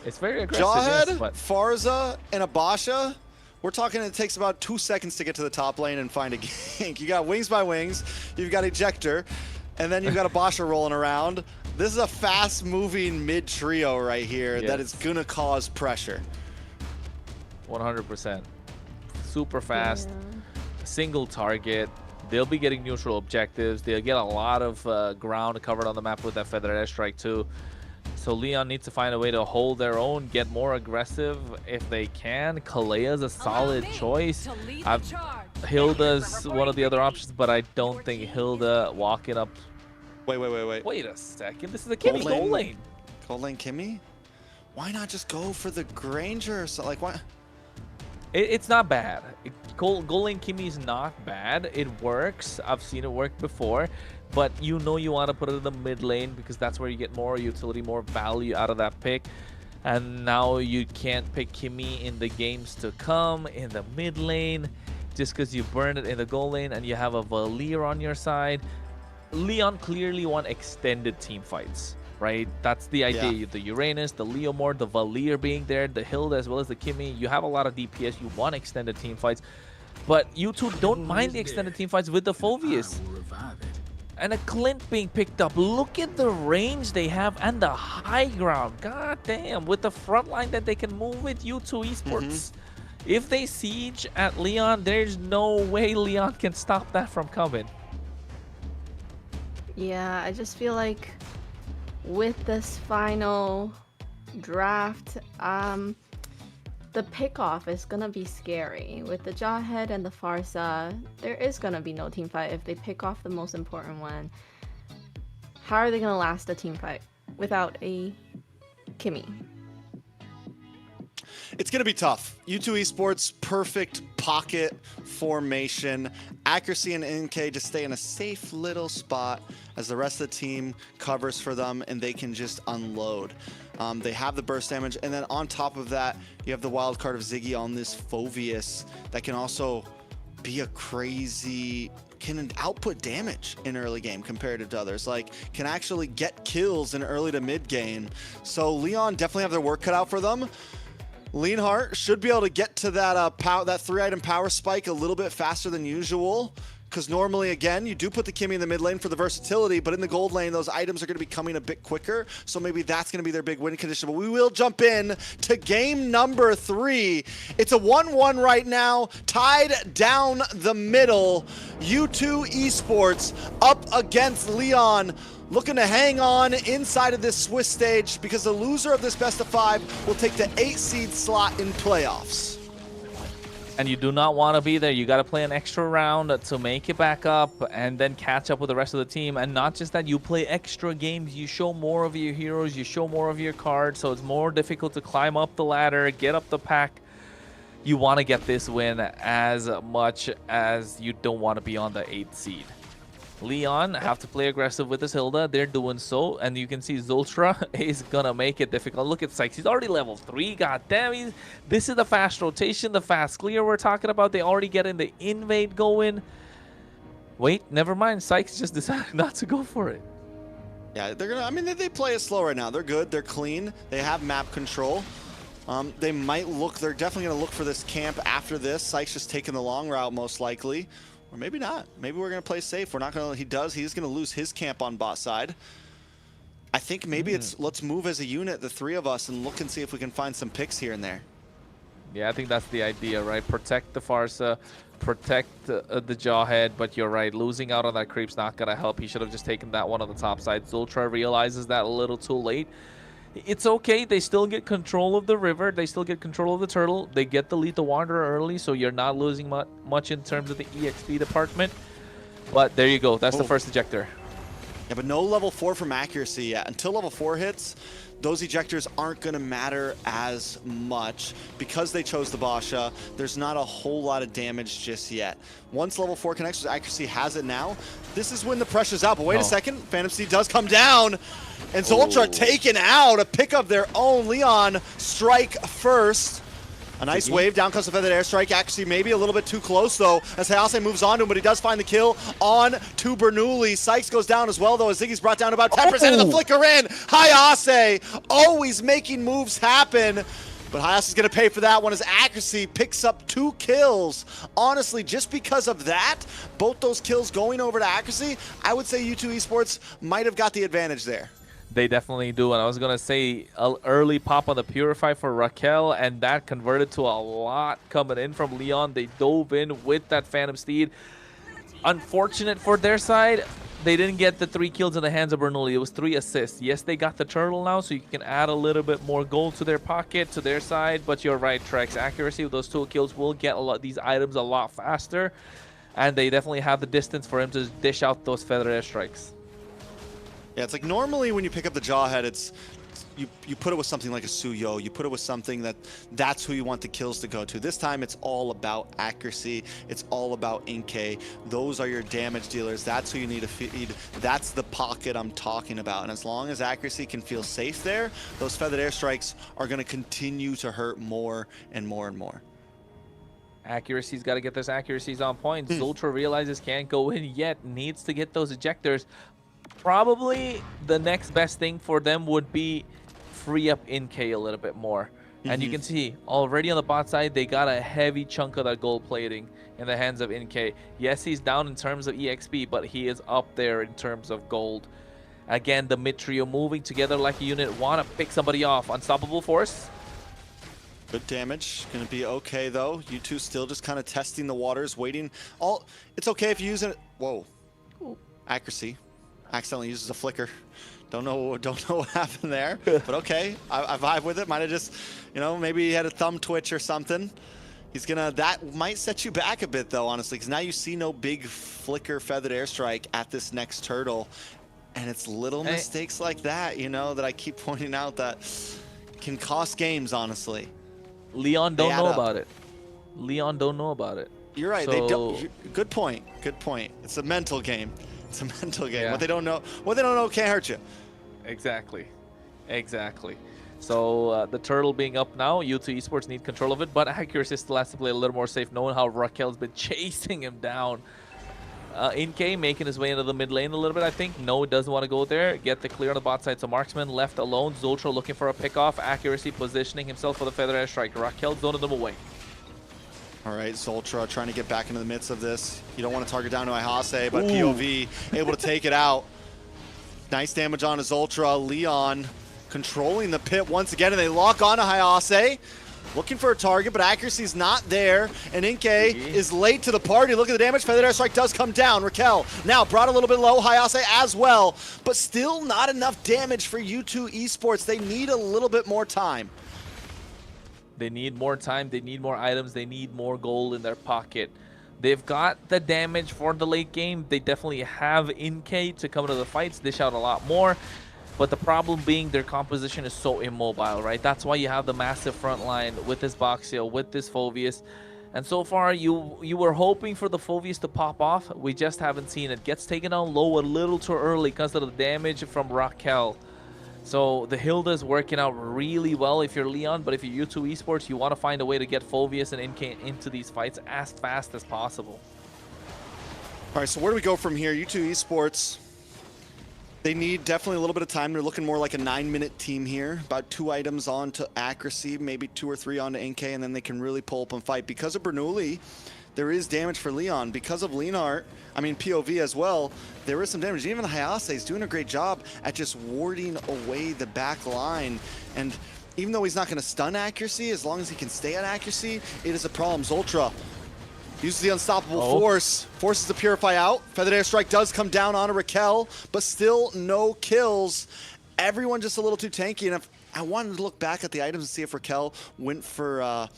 It's very aggressive. Jawhead, yes, but... Farza, and Abasha. We're talking it takes about 2 seconds to get to the top lane and find a gank. You got Wings by Wings, you've got Ejector, and then you've got Abasha rolling around. This is a fast-moving mid-trio right here that is going to cause pressure. 100%. Super fast, single target. They'll be getting neutral objectives. They'll get a lot of ground covered on the map with that Feather Airstrike too. So Leon needs to find a way to hold their own, get more aggressive if they can. Kalea's a solid choice. Hilda's one of the other options, but I don't think Hilda walking up. Wait. Wait a second. This is a Kimmy goal lane. Goal lane Kimmy? Why not just go for the Granger or something? Like, why? It's not bad. Goal lane Kimmy is not bad. It works. I've seen it work before. But you know you want to put it in the mid lane because that's where you get more utility, more value out of that pick. And now you can't pick Kimmy in the games to come in the mid lane just because you burned it in the goal lane and you have a Valier on your side. Leon clearly won extended team fights, right? That's the idea. Yeah. The Uranus, the Leomord, the Valier being there, the Hilda as well as the Kimmy. You have a lot of DPS. You want extended team fights. But you two don't mind the extended team fights with the Phoveus. And a Clint being picked up. Look at the range they have and the high ground. God damn. With the front line that they can move with U2 Esports. If they siege at Leon, there's no way Leon can stop that from coming. Yeah, I just feel like with this final draft, the pickoff is gonna be scary. With the Jawhead and the Farsa, there is gonna be no team fight if they pick off the most important one. How are they gonna last a team fight without a Kimmy? It's going to be tough. U2 Esports, perfect pocket formation. Accuracy and NK just stay in a safe little spot as the rest of the team covers for them and they can just unload. They have the burst damage, and then on top of that, you have the wild card of Ziggy on this Phoveus that can also be a crazy... can output damage in early game comparative to others. Like, can actually get kills in early to mid game. So Leon definitely have their work cut out for them. Leonhardt should be able to get to that that 3-item power spike a little bit faster than usual, because normally, again, you do put the Kimmy in the mid lane for the versatility, but in the gold lane, those items are going to be coming a bit quicker, so maybe that's going to be their big win condition. But we will jump in to game number 3. It's a 1-1 right now, tied down the middle. U2 Esports up against Leon, looking to hang on inside of this Swiss stage because the loser of this best of 5 will take the 8 seed slot in playoffs. And you do not want to be there. You got to play an extra round to make it back up and then catch up with the rest of the team. And not just that, you play extra games. You show more of your heroes. You show more of your cards. So it's more difficult to climb up the ladder, get up the pack. You want to get this win as much as you don't want to be on the 8th seed. Leon have to play aggressive with his Hilda. They're doing so, and you can see Zultra is gonna make it difficult. Look at Sykes. He's already level 3. God damn, this is the fast rotation, the fast clear we're talking about. They already getting the invade going. Wait, never mind. Sykes just decided not to go for it. Yeah, they're gonna. I mean, they play it slow right now. They're good. They're clean. They have map control. They might look. They're definitely gonna look for this camp after this. Sykes just taking the long route most likely. Or maybe not. Maybe we're going to play safe. We're not going to... He's going to lose his camp on bot side. I think maybe it's let's move as a unit, the 3 of us, and look and see if we can find some picks here and there. Yeah, I think that's the idea, right? Protect the Farsa, protect the Jawhead, but you're right, losing out on that creep's not gonna help. He should have just taken that one on the top side. Zultra realizes that a little too late. It's okay, they still get control of the river, they still get control of the turtle, they get the Lethal Wanderer early, so you're not losing much in terms of the EXP department. But there you go, that's the first ejector. Yeah, but no level 4 from accuracy yet. Until level 4 hits, those ejectors aren't going to matter as much. Because they chose the Basha, there's not a whole lot of damage just yet. Once level 4 connects with accuracy has it now, this is when the pressure's out. But wait a second, Phantom Steed does come down, and Zultra taken out. A pick of their own. Leon strike first. A nice wave, down comes the Feathered Airstrike. Accuracy maybe a little bit too close though, as Hayase moves on to him, but he does find the kill on to Bernoulli. Sykes goes down as well though, as Ziggy's brought down about 10% of the flicker in. Hayase always making moves happen, but Hayase's gonna pay for that one as accuracy picks up 2 kills. Honestly, just because of that, both those kills going over to accuracy, I would say U2 Esports might have got the advantage there. They definitely do, and I was gonna say an early pop on the Purify for Raquel, and that converted to a lot coming in from Leon. They dove in with that Phantom Steed. Unfortunate for their side, they didn't get the 3 kills in the hands of Bernoulli. It was 3 assists. Yes, they got the turtle now, so you can add a little bit more gold to their pocket, to their side, but you're right, Trex. Accuracy with those 2 kills will get these items a lot faster, and they definitely have the distance for him to dish out those feather airstrikes. Yeah, it's like normally when you pick up the Jawhead, it's you put it with something like a Suyo. You put it with something that's who you want the kills to go to. This time it's all about accuracy. It's all about Inkay. Those are your damage dealers. That's who you need to feed. That's the pocket I'm talking about. And as long as accuracy can feel safe there, those feathered airstrikes are going to continue to hurt more and more and more. Accuracy's got to get those accuracies on point. Zultra realizes can't go in yet, needs to get those ejectors. Probably the next best thing for them would be free up Inkay a little bit more. And you can see already on the bot side, they got a heavy chunk of that gold plating in the hands of Inkay. Yes, he's down in terms of EXP, but he is up there in terms of gold. Again, the mid trio moving together like a unit, want to pick somebody off. Unstoppable Force. Good damage. Going to be okay, though. You two still just kind of testing the waters, waiting. It's okay if you use it. Whoa. Accuracy. Accidentally uses a flicker. Don't know what happened there, but okay. I vibe with it. Might have just, maybe he had a thumb twitch or something. He's gonna, that might set you back a bit though, honestly, because now you see no big flicker feathered airstrike at this next turtle. And it's little mistakes like that, that I keep pointing out that can cost games, honestly. Leon don't know about it. Leon don't know about it. You're right. So... They don't. Good point. Good point. It's a mental game. It's a mental game. Yeah. What they don't know can't hurt you. Exactly. So the turtle being up now, U2 Esports need control of it, but accuracy still has to play a little more safe, knowing how Raquel's been chasing him down. Inkay making his way into the mid lane a little bit, I think. No, doesn't want to go there. Get the clear on the bot side, so Marksman left alone. Zultra looking for a pickoff. Accuracy positioning himself for the feather airstrike. Raquel zoning them away. All right, Zultra trying to get back into the midst of this. You don't want to target down to Ihase, but POV able to take it out. Nice damage on Zultra. Leon controlling the pit once again, and they lock on to Hayase. Looking for a target, but accuracy's not there. And Inkay is late to the party. Look at the damage. Feathered Airstrike does come down. Raquel now brought a little bit low. Hayase as well, but still not enough damage for U2 Esports. They need a little bit more time. They need more time, they need more items, they need more gold in their pocket. They've got the damage for the late game. They definitely have Inkay to come into the fights, dish out a lot more. But the problem being their composition is so immobile, right? That's why you have the massive front line with this Boxio, with this Phoveus. And so far, you were hoping for the Phoveus to pop off. We just haven't seen it. Gets taken down low a little too early because of the damage from Raquel. So the Hilda is working out really well if you're Leon, but if you're U2 Esports, you want to find a way to get Phoveus and Inkay into these fights as fast as possible. All right, so where do we go from here? U2 Esports, they need definitely a little bit of time. They're looking more like a 9-minute team here. About 2 items on to accuracy, maybe 2 or 3 on to Inkay, and then they can really pull up and fight. Because of Bernoulli, there is damage for Leon. Because of Leonart, POV as well, there is some damage. Even Hayase is doing a great job at just warding away the back line. And even though he's not going to stun accuracy, as long as he can stay at accuracy, it is a problem. Zoltra uses the unstoppable force, forces the Purify out. Feathered Airstrike does come down onto Raquel, but still no kills. Everyone just a little too tanky, and if I wanted to look back at the items and see if Raquel went for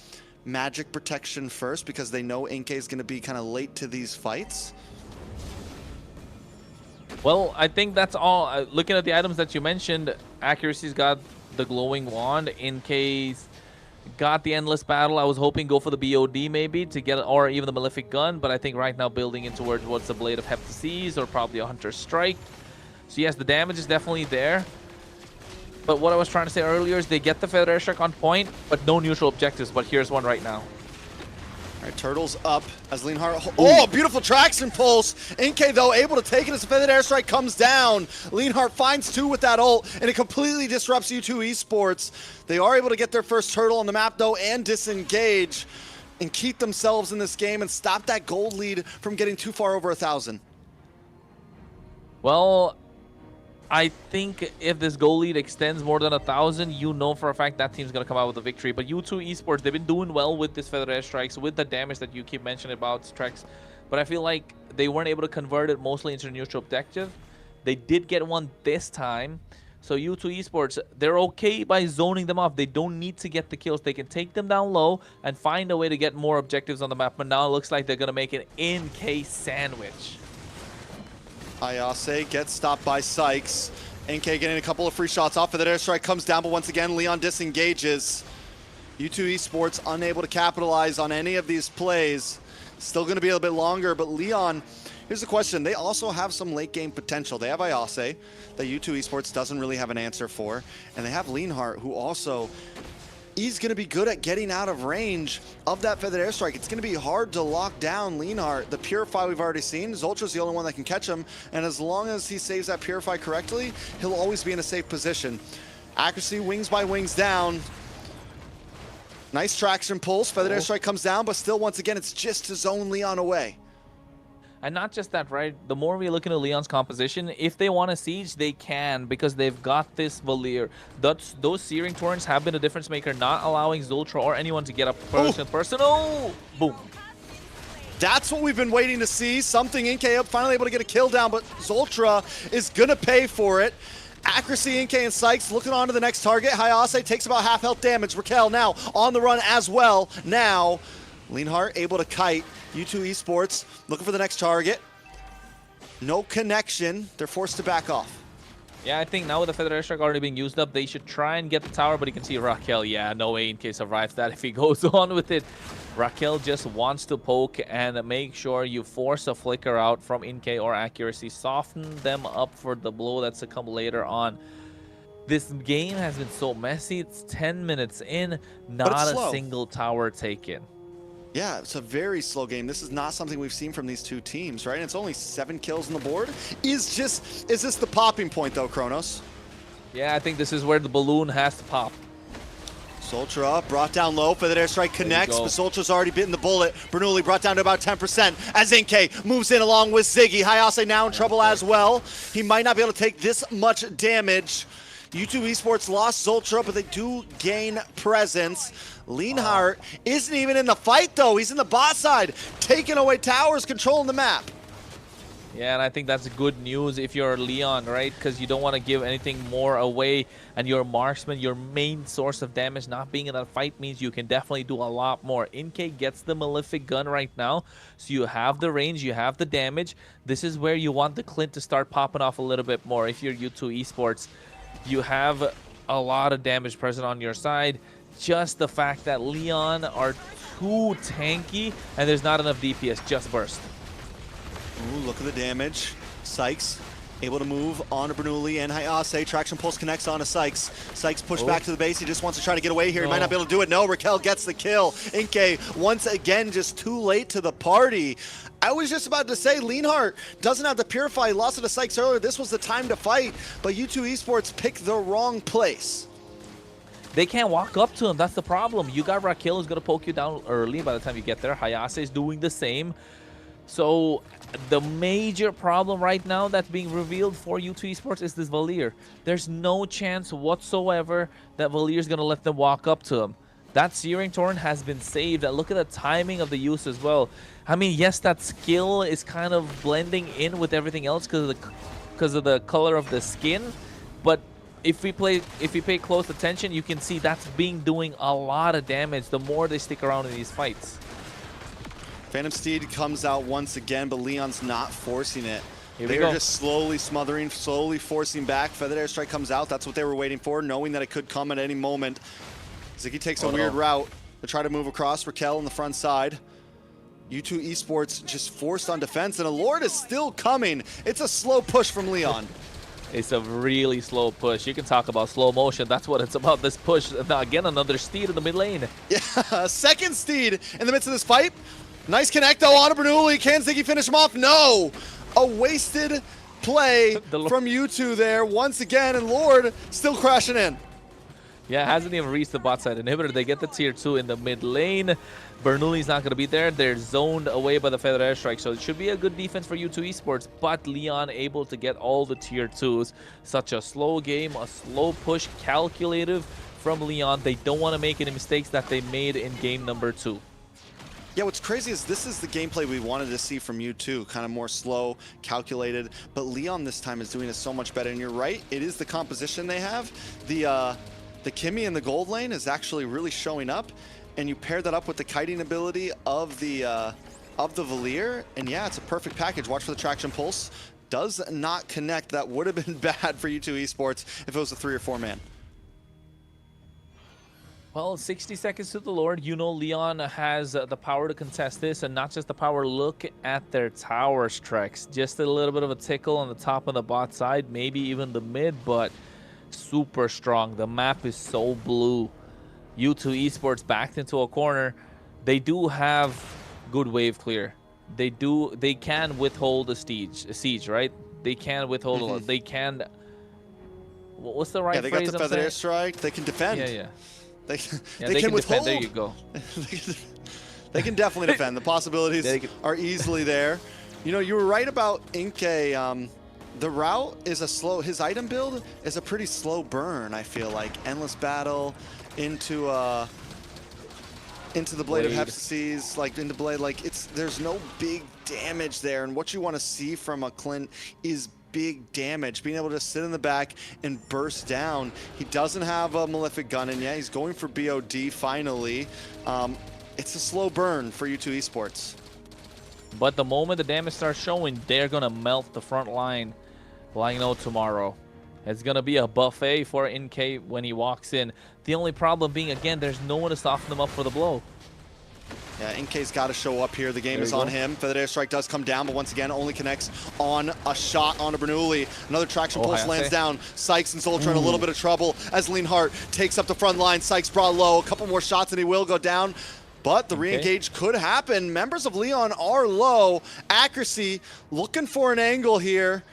magic protection first, because they know Inkay is going to be kind of late to these fights. Well, I think that's all. Looking at the items that you mentioned, accuracy's got the glowing wand. Inkay's got the endless battle. I was hoping go for the BOD maybe to get, or even the malefic gun, but I think right now building in towards what's the blade of Heptases or probably a hunter's strike. So yes, the damage is definitely there. But what I was trying to say earlier is they get the Feather Airstrike on point, but no neutral objectives. But here's one right now. All right, Turtles up as Leonhardt. Oh, beautiful traction pulse. Inkay, though, able to take it as the Feathered Airstrike comes down. Leonhardt finds 2 with that ult, and it completely disrupts U2 Esports. They are able to get their first turtle on the map, though, and disengage and keep themselves in this game and stop that gold lead from getting too far over 1,000. Well, I think if this goal lead extends more than 1,000, you know for a fact that team's going to come out with a victory. But U2 Esports, they've been doing well with this Feather Airstrikes, with the damage that you keep mentioning about Strex. But I feel like they weren't able to convert it mostly into a neutral objective. They did get one this time. So U2 Esports, they're okay by zoning them off. They don't need to get the kills. They can take them down low and find a way to get more objectives on the map. But now it looks like they're going to make an in-case sandwich. Ayase gets stopped by Sykes. NK getting a couple of free shots off of that airstrike, comes down, but once again, Leon disengages. U2 Esports unable to capitalize on any of these plays. Still going to be a little bit longer, but Leon, here's the question. They also have some late game potential. They have Ayase that U2 Esports doesn't really have an answer for, and they have Leonhardt, who also, he's going to be good at getting out of range of that Feathered Airstrike. It's going to be hard to lock down Leonhardt. The Purify we've already seen. Zoltra's the only one that can catch him, and as long as he saves that Purify correctly, he'll always be in a safe position. Accuracy, wings by wings down. Nice traction pulse. Feathered Airstrike comes down, but still, once again, it's just to zone Leon away. And not just that, right? The more we look into Leon's composition, if they want to siege, they can, because they've got this Valier. Those Searing Torrents have been a difference maker, not allowing Zoltra or anyone to get up personal. Boom. That's what we've been waiting to see. Something Inkay up, finally able to get a kill down, but Zoltra is going to pay for it. Accuracy, Inkay and Sykes looking on to the next target. Hayase takes about half health damage. Raquel now on the run as well. Now, Leonhardt able to kite. U2 Esports looking for the next target. No connection. They're forced to back off. Yeah, I think now with the Feather Airstrike already being used up, they should try and get the tower, but you can see Raquel, yeah, no way Inkay survives that if he goes on with it. Raquel just wants to poke and make sure you force a flicker out from Inkay or accuracy. Soften them up for the blow that's to come later on. This game has been so messy. It's 10 minutes in, not a single tower taken. Yeah, it's a very slow game. This is not something we've seen from these two teams, right? And it's only 7 kills on the board. Is this the popping point, though, Kronos? Yeah, I think this is where the balloon has to pop. Zoltra brought down low. Feathered Airstrike connects, but Zoltra's already bitten the bullet. Bernoulli brought down to about 10% as Inkay moves in along with Ziggy. Hayase now in trouble as well. He might not be able to take this much damage. U2 Esports lost Zoltra, but they do gain presence. Leonhardt isn't even in the fight, though. He's in the bot side, taking away towers, controlling the map. Yeah, and I think that's good news if you're Leon, right? Because you don't want to give anything more away, and your marksman, your main source of damage, not being in that fight means you can definitely do a lot more. Inkay gets the malefic gun right now, so you have the range, you have the damage. This is where you want the Clint to start popping off a little bit more if you're U2 Esports. You have a lot of damage present on your side. Just the fact that Leon are too tanky and there's not enough DPS, just burst. Ooh, look at the damage. Sykes able to move on to Bernoulli and Hayase. Traction pulse connects onto Sykes. Sykes pushed back to the base. He just wants to try to get away here. He might not be able to do it. No, Raquel gets the kill. Inkay once again just too late to the party. I was just about to say, Leonhardt doesn't have the Purify. He lost it to Sykes earlier. This was the time to fight, but U2 Esports picked the wrong place. They can't walk up to him. That's the problem. You got Raquel who's going to poke you down early by the time you get there. Hayase is doing the same. So the major problem right now that's being revealed for U2 Esports is this Valier. There's no chance whatsoever that Valier's going to let them walk up to him. That Searing Torrent has been saved. Look at the timing of the use as well. I mean, yes, that skill is kind of blending in with everything else because of the color of the skin, but if we pay close attention, you can see that's doing a lot of damage the more they stick around in these fights. Phantom Steed comes out once again, but Leon's not forcing it. They are just slowly smothering, slowly forcing back. Feathered Airstrike comes out. That's what they were waiting for, knowing that it could come at any moment. Ziggy takes a weird route to try to move across. Raquel on the front side. U2 Esports just forced on defense, and a Lord is still coming. It's a slow push from Leon. It's a really slow push. You can talk about slow motion. That's what it's about, this push. Now, again, another Steed in the mid lane. Yeah, second Steed in the midst of this fight. Nice connect, though, on Bernoulli. Can Ziggy finish him off? No! A wasted play from U2 there once again, and Lord still crashing in. Yeah, it hasn't even reached the bot side inhibitor. They get the tier 2 in the mid lane. Bernoulli's not going to be there. They're zoned away by the Feather Airstrike, so it should be a good defense for U2 Esports, but Leon able to get all the tier 2s. Such a slow game, a slow push, calculative from Leon. They don't want to make any mistakes that they made in game number 2. Yeah, what's crazy is this is the gameplay we wanted to see from U2, kind of more slow, calculated, but Leon this time is doing it so much better, and you're right, it is the composition they have. The Kimmy in the gold lane is actually really showing up, and you pair that up with the kiting ability of the Valier, and yeah, it's a perfect package. Watch for the traction pulse. Does not connect. That would have been bad for U2 Esports if it was a 3 or 4 man. Well, 60 seconds to the Lord. You know Leon has the power to contest this, and not just the power. Look at their towers, Trex. Just a little bit of a tickle on the top of the bot side, maybe even the mid, but super strong. The map is so blue. U2 Esports backed into a corner. They do have good wave clear. They can withhold a siege, right? They can withhold they can. What's the right phrase? Yeah, they got the Feather Airstrike. They can defend. Yeah. They can withhold. Defend. There you go. They can definitely defend. The possibilities are easily there. You know, you were right about Inke. The route is a slow. His item build is a pretty slow burn. I feel like endless battle into the blade of Hephaestus, like into blade. Like there's no big damage there, and what you want to see from a Clint is big damage, being able to sit in the back and burst down. He doesn't have a Malefic gun in yet. He's going for BOD finally. It's a slow burn for U2 Esports. But the moment the damage starts showing, they're going to melt the front line. Well, I know tomorrow. It's going to be a buffet for NK when he walks in. The only problem being, again, there's no one to soften them up for the blow. Yeah, NK's got to show up here. The game is on him. Feathered Airstrike does come down, but once again, only connects on a shot onto Bernoulli. Another traction pulse lands down. Sykes and Zoltra in a little bit of trouble as Leonhardt takes up the front line. Sykes brought low. A couple more shots and he will go down. But the re-engage could happen. Members of Leon are low. Accuracy looking for an angle here.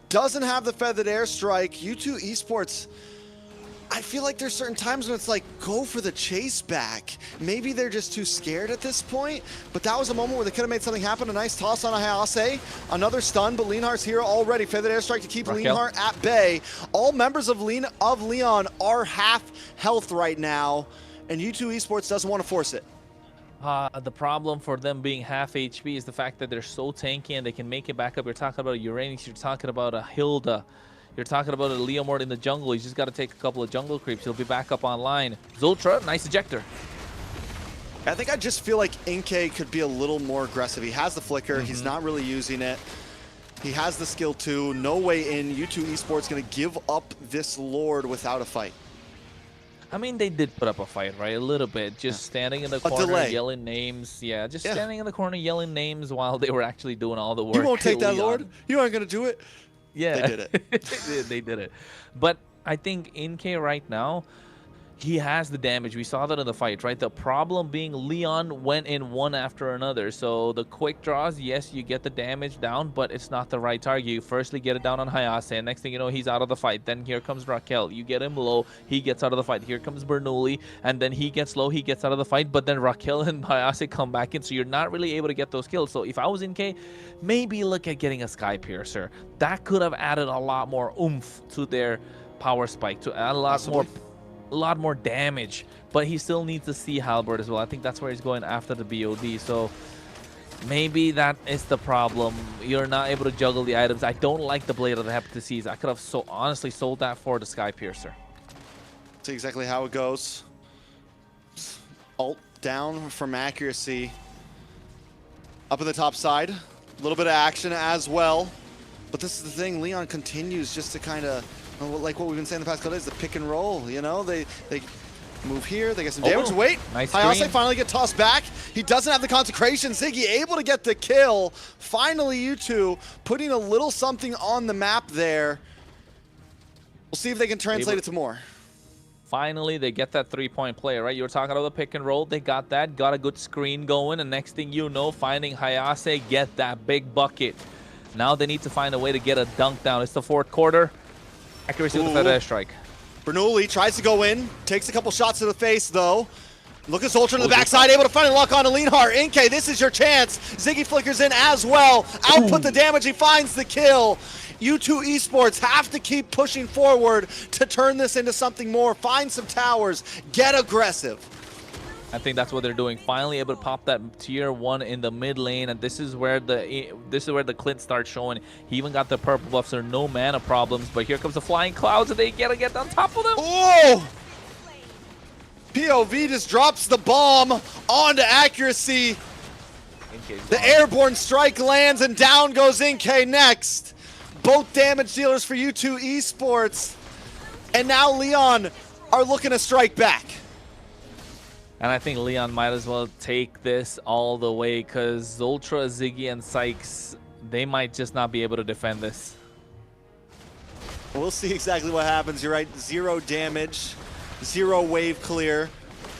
Doesn't have the Feathered Airstrike. U2 Esports, I feel like there's certain times when it's like, go for the chase back. Maybe they're just too scared at this point, but that was a moment where they could have made something happen. A nice toss on a Hayase. Another stun, but Leonhardt's here already. Feathered Airstrike to keep Leonhardt at bay. All members of Leon are half health right now, and U2 Esports doesn't want to force it. The problem for them being half HP is the fact that they're so tanky and they can make it back up. You're talking about a Uranus, you're talking about a Hilda, you're talking about a Leomord in the jungle. He's just got to take a couple of jungle creeps. He'll be back up online. Zoltra, nice ejector. I think I just feel like Inke could be a little more aggressive. He has the flicker. He's not really using it. He has the skill too. No way in. U2 Esports going to give up this Lord without a fight. I mean, they did put up a fight, right? A little bit. Just standing in the corner, yelling names. Yeah, just standing in the corner, yelling names while they were actually doing all the work. You won't take that, Lord? You aren't going to do it? Yeah. They did it. They did it. But I think NK right now, he has the damage. We saw that in the fight, right? The problem being Leon went in one after another. So the quick draws, yes, you get the damage down, but it's not the right target. You firstly get it down on Hayase, and next thing you know, he's out of the fight. Then here comes Raquel. You get him low, he gets out of the fight. Here comes Bernoulli, and then he gets low, he gets out of the fight, but then Raquel and Hayase come back in, so you're not really able to get those kills. So if I was in K, maybe look at getting a Sky Piercer. That could have added a lot more oomph to their power spike, to add a lot more damage, but he still needs to see Halberd as well. I think that's where he's going after the BOD, so maybe that is the problem. You're not able to juggle the items. I don't like the Blade of the Hepatitis. I could have honestly sold that for the Sky Piercer. See exactly how it goes. Ult down from accuracy. Up in the top side, a little bit of action as well. But this is the thing, Leon continues just to kind of, like what we've been saying the past couple days, the pick and roll, you know? They move here, they get some damage. Wait, nice Hayase finally get tossed back. He doesn't have the consecration. Ziggy able to get the kill. Finally, U2 putting a little something on the map there. We'll see if they can translate it to more. Finally, they get that 3-point play, right? You were talking about the pick and roll. They got that, got a good screen going, and next thing you know, finding Hayase, get that big bucket. Now they need to find a way to get a dunk down. It's the fourth quarter. Accuracy with the air strike. Bernoulli tries to go in, takes a couple shots to the face though. Look at Zoltra on the backside, able to finally lock on to Leonhardt. Inke, this is your chance. Ziggy flickers in as well. Output the damage, he finds the kill. U2 Esports have to keep pushing forward to turn this into something more. Find some towers, get aggressive. I think that's what they're doing. Finally able to pop that tier 1 in the mid lane, and this is where the Clint starts showing. He even got the purple buffs, so no mana problems. But here comes the flying clouds, and they gotta get on top of them. Oh! POV just drops the bomb onto accuracy. The airborne strike lands, and down goes Inke next. Both damage dealers for U2 Esports, and now Leon are looking to strike back. And I think Leon might as well take this all the way, because Zoltra, Ziggy, and Sykes, they might just not be able to defend this. We'll see exactly what happens. You're right, 0 damage, 0 wave clear.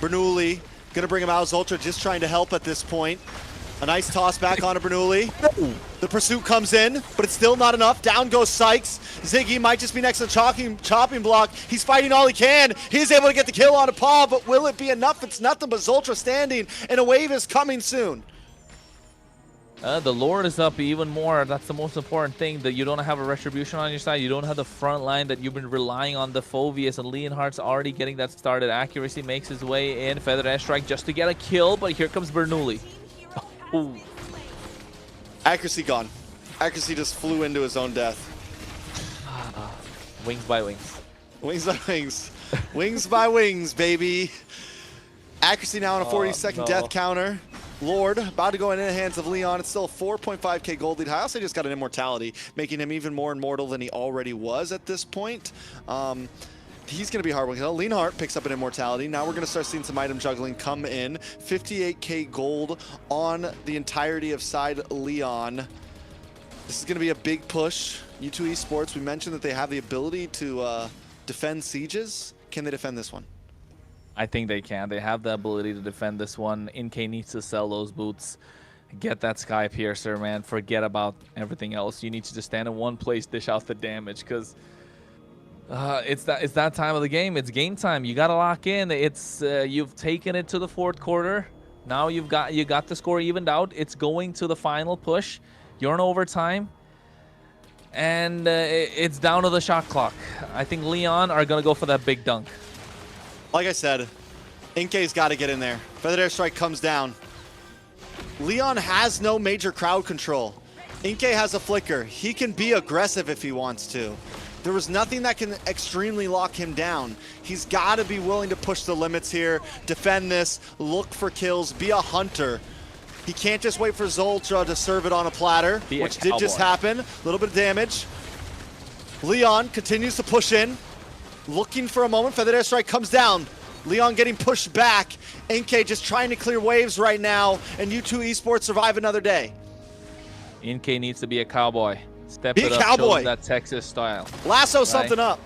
Bernoulli gonna bring him out. Zoltra just trying to help at this point. A nice toss back onto Bernoulli. The pursuit comes in, but it's still not enough. Down goes Sykes. Ziggy might just be next to the chopping block. He's fighting all he can. He's able to get the kill on a paw, but will it be enough? It's nothing but Zoltra standing, and a wave is coming soon. The Lord is up even more. That's the most important thing, that you don't have a retribution on your side. You don't have the front line that you've been relying on. The Phoveus, and Leonhardt's already getting that started. Accuracy makes his way in. Feather Airstrike just to get a kill, but here comes Bernoulli. Ooh. Accuracy gone. Accuracy just flew into his own death. Wings by wings. Wings by wings. Wings by wings, baby. Accuracy now on a 40-second death counter. Lord about to go into the hands of Leon. It's still a 4.5k gold lead. Hayase just got an immortality, making him even more immortal than he already was at this point. He's going to be hard one. Leonhardt picks up an immortality. Now we're going to start seeing some item juggling come in. 58k gold on the entirety of side Leon. This is going to be a big push. U2 Esports, we mentioned that they have the ability to defend sieges. Can they defend this one? I think they can. They have the ability to defend this one. Inke needs to sell those boots. Get that Sky Piercer, man. Forget about everything else. You need to just stand in one place, dish out the damage, because it's that time of the game. It's game time. You gotta lock in. It's you've taken it to the fourth quarter. Now you got the score evened out. It's going to the final push. You're in overtime, and it's down to the shot clock. I think Leon are gonna go for that big dunk. Like I said, Inke's got to get in there. Feather Airstrike comes down. Leon has no major crowd control. Inke has a flicker. He can be aggressive if he wants to. There was nothing that can extremely lock him down. He's got to be willing to push the limits here, defend this, look for kills, be a hunter. He can't just wait for Zoltra to serve it on a platter, which did just happen. A little bit of damage. Leon continues to push in. Looking for a moment. Feather Airstrike comes down. Leon getting pushed back. Inke just trying to clear waves right now, and U2 Esports survive another day. Inke needs to be a cowboy. Step be it a up, cowboy. show that Texas style. Lasso right? something up.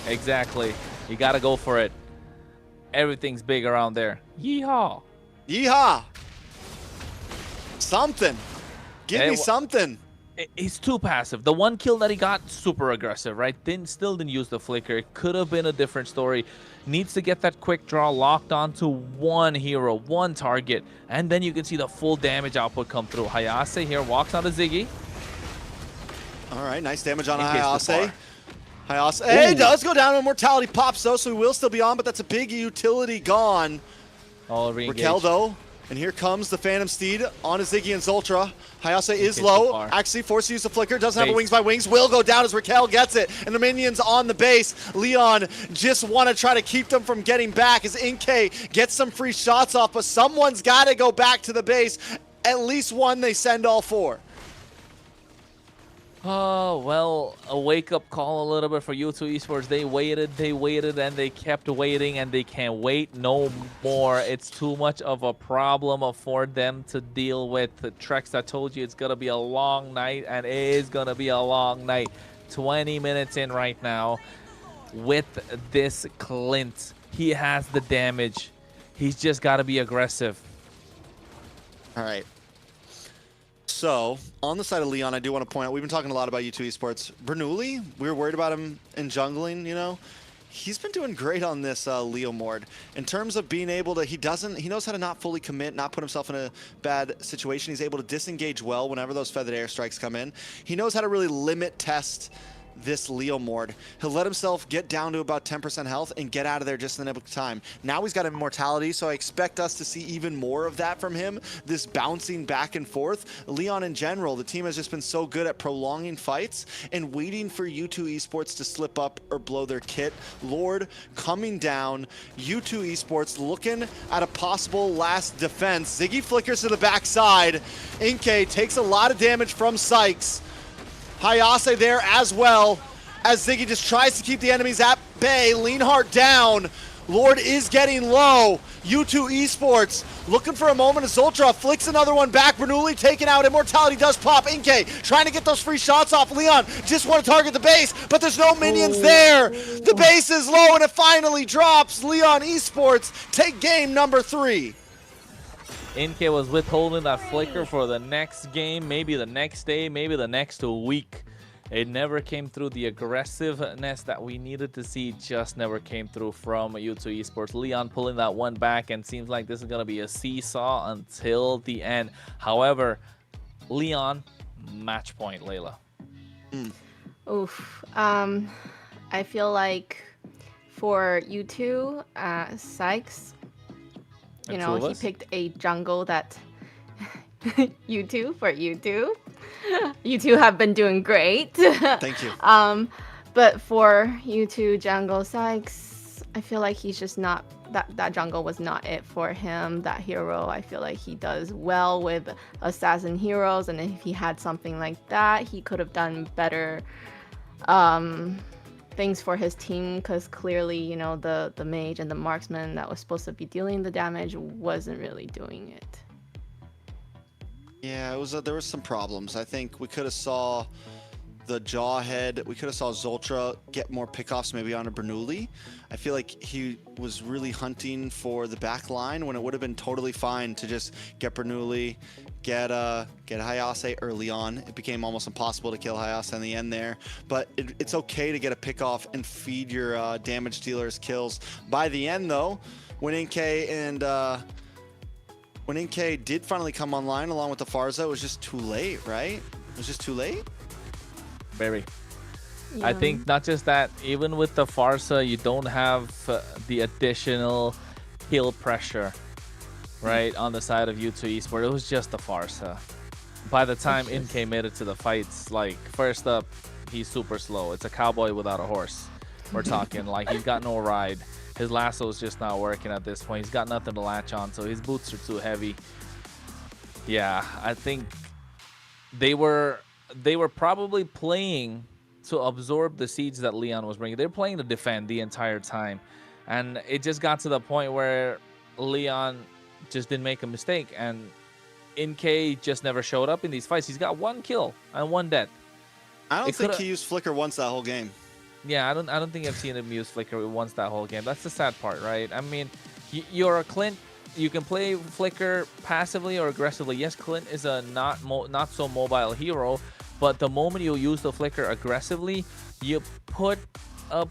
Exactly. You got to go for it. everything's big around there. Yeehaw! Yeehaw! Something. Give me something. He's too passive. The one kill that he got, super aggressive, right? Still didn't use the flicker. It could have been a different story. Needs to get that quick draw locked onto one hero, one target, and then you can see the full damage output come through. Hayase here walks onto Ziggy. All right, nice damage on Hayase. Hayase, hey, does go down. Immortality pops though, so he will still be on, but that's a big utility gone. Raquel though, and here comes the Phantom Steed on his Ziggy and Zoltra. Hayase is low, actually forced to use the flicker, doesn't have a wings by wings, will go down as Raquel gets it, and the minions on the base. Leon just want to try to keep them from getting back as Inkay gets some free shots off, but someone's got to go back to the base. At least one, they send all 4. Oh, well, a wake-up call a little bit for U2 Esports. They waited, and they kept waiting, and they can't wait no more. It's too much of a problem for them to deal with. The Trex, I told you it's going to be a long night, and it is going to be a long night. 20 minutes in right now with this Clint. He has the damage. He's just got to be aggressive. All right. So, on the side of Leon, I do want to point out, we've been talking a lot about U2 Esports. Bernoulli, we were worried about him in jungling, you know. He's been doing great on this Leo Mord. In terms of being able to, he knows how to not fully commit, not put himself in a bad situation. He's able to disengage well whenever those feathered airstrikes come in. He knows how to really limit test this Leo Mord. He'll let himself get down to about 10% health and get out of there just in the nick of time. Now he's got immortality, so I expect us to see even more of that from him, this bouncing back and forth. Leon in general, the team has just been so good at prolonging fights and waiting for U2 Esports to slip up or blow their kit. Lord coming down, U2 Esports looking at a possible last defense. Ziggy flickers to the backside. Inkay takes a lot of damage from Sykes. Hayase there as well, as Ziggy just tries to keep the enemies at bay. Leanhart down. Lord is getting low. U2 Esports looking for a moment as Zoltra flicks another one back. Bernoulli taken out. Immortality does pop. Inkay trying to get those free shots off. Leon just want to target the base, but there's no minions there. The base is low and it finally drops. Leon Esports take game number 3. Inkay was withholding that flicker for the next game, maybe the next day, maybe the next week. It never came through. The aggressiveness that we needed to see just never came through from U2 Esports. Leon pulling that one back, and seems like this is going to be a seesaw until the end. However, Leon, match point, Layla. Oof. I feel like for U2, Sykes, you know, he picked a jungle that U2 for U2. U2 have been doing great. Thank you. But for U2 jungle Sykes, I feel like he's just not, that jungle was not it for him. That hero, I feel like he does well with assassin heroes, and if he had something like that, he could have done better things for his team, because clearly, you know, the mage and the marksman that was supposed to be dealing the damage wasn't really doing it. Yeah, it was there was some problems. I think we could have saw the Jawhead. We could have saw Zoltra get more pickoffs maybe on a Bernoulli. I feel like he was really hunting for the back line when it would have been totally fine to just get Bernoulli, get Hayase early on. It became almost impossible to kill Hayase in the end there. But it's okay to get a pickoff and feed your damage dealers kills. By the end though, when Inkay did finally come online along with the Farza, it was just too late, right? It was just too late? Very. Yeah. I think not just that, even with the Farsa, you don't have the additional kill pressure, right, on the side of U2 Esports. It was just the Farsa. By the time Inkay made it to the fights, like, first up, he's super slow. It's a cowboy without a horse. We're talking, like, he's got no ride. His lasso is just not working at this point. He's got nothing to latch on, so his boots are too heavy. Yeah, I think they were probably playing to absorb the siege that Leon was bringing. They're playing to defend the entire time. And it just got to the point where Leon just didn't make a mistake. And Inkay just never showed up in these fights. He's got 1 kill and 1 death. I don't think he used Flicker once that whole game. Yeah, I don't think I've seen him use Flicker once that whole game. That's the sad part, right? I mean, you're a Clint. You can play Flicker passively or aggressively. Yes, Clint is a not so mobile hero, but the moment you use the Flicker aggressively, you put a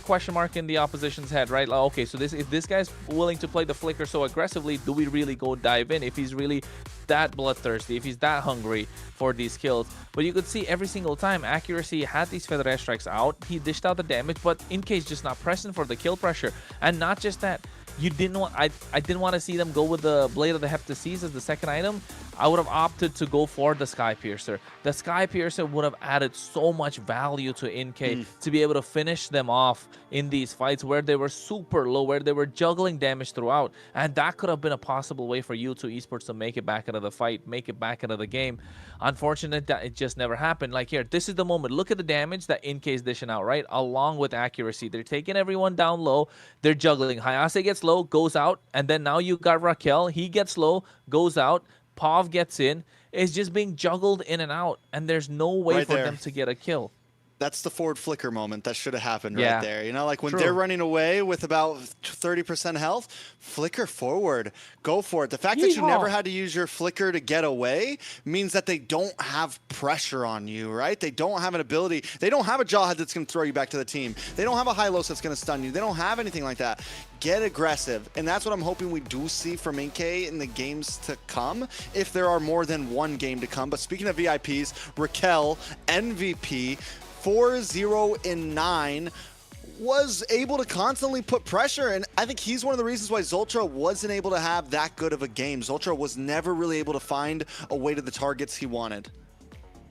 question mark in the opposition's head, right? Like, okay, so if this guy's willing to play the Flicker so aggressively, do we really go dive in? If he's really that bloodthirsty, if he's that hungry for these kills. But you could see every single time Accuracy had these feather airstrikes out, he dished out the damage, but in case just not pressing for the kill pressure. And not just that, you didn't want I didn't want to see them go with the Blade of the Heptaseas as the second item. I would have opted to go for the Sky Piercer. The Sky Piercer would have added so much value to NK to be able to finish them off in these fights where they were super low, where they were juggling damage throughout. And that could have been a possible way for U2 Esports to make it back into the fight, make it back into the game. Unfortunate that it just never happened. Like here, this is the moment. Look at the damage that NK is dishing out, right? Along with Accuracy. They're taking everyone down low. They're juggling. Hayase gets low, goes out. And then now you got Raquel. He gets low, goes out. Pav gets in. It's just being juggled in and out. And there's no way for them to get a kill. That's the forward flicker moment that should have happened Yeah. right there. You know, like when True. they're running away with about 30% health, flicker forward, go for it. The fact that you never had to use your flicker to get away means that they don't have pressure on you, right? They don't have an ability. They don't have a jawhead that's going to throw you back to the team. They don't have a high-low that's going to stun you. They don't have anything like that. Get aggressive. And that's what I'm hoping we do see from NK in the games to come, if there are more than one game to come. But speaking of VIPs, Raquel, MVP, 4-0-9, was able to constantly put pressure, and I think he's one of the reasons why Zultra wasn't able to have that good of a game. Zultra was never really able to find a way to the targets he wanted.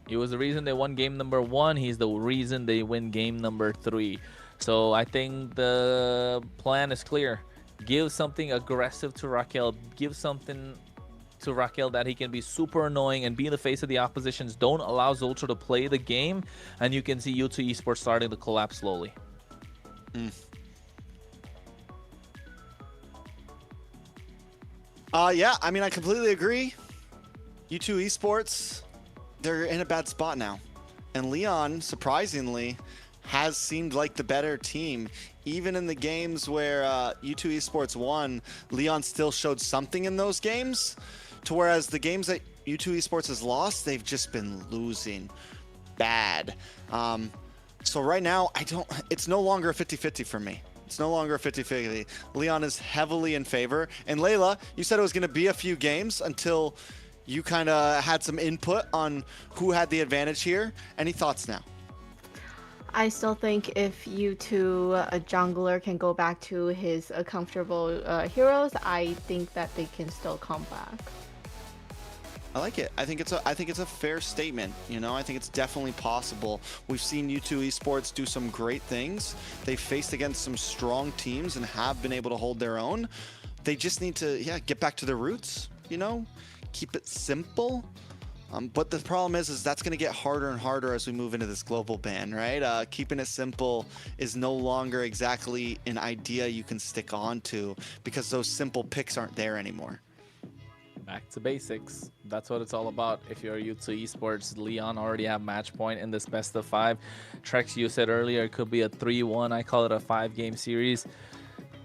He was the reason they won game number 1. He's the reason they win game number 3. So I think the plan is clear. Give something aggressive to Raquel. Give something to Raquel that he can be super annoying and be in the face of the oppositions. Don't allow Zultra to play the game, and you can see U2 Esports starting to collapse slowly. Yeah, I mean, I completely agree. U2 Esports, they're in a bad spot now. And Leon, surprisingly, has seemed like the better team. Even in the games where U2 Esports won, Leon still showed something in those games. To whereas the games that U2 Esports has lost, they've just been losing bad. So right now, it's no longer a 50-50 for me. It's no longer a 50-50. Leon is heavily in favor. And Layla, you said it was going to be a few games until you kind of had some input on who had the advantage here. Any thoughts now? I still think if U2, a jungler, can go back to his comfortable heroes, I think that they can still come back. I like it. I think it's a fair statement. You know, I think it's definitely possible. We've seen U2 Esports do some great things. They've faced against some strong teams and have been able to hold their own. They just need to, get back to their roots. You know, keep it simple. But the problem is that's going to get harder and harder as we move into this global ban, right? Keeping it simple is no longer exactly an idea you can stick on to because those simple picks aren't there anymore. Back to basics. That's what it's all about. If you're U2 Esports, Leon already have match point in this best of 5. Trex, you said earlier it could be a 3-1. I call it a 5-game series.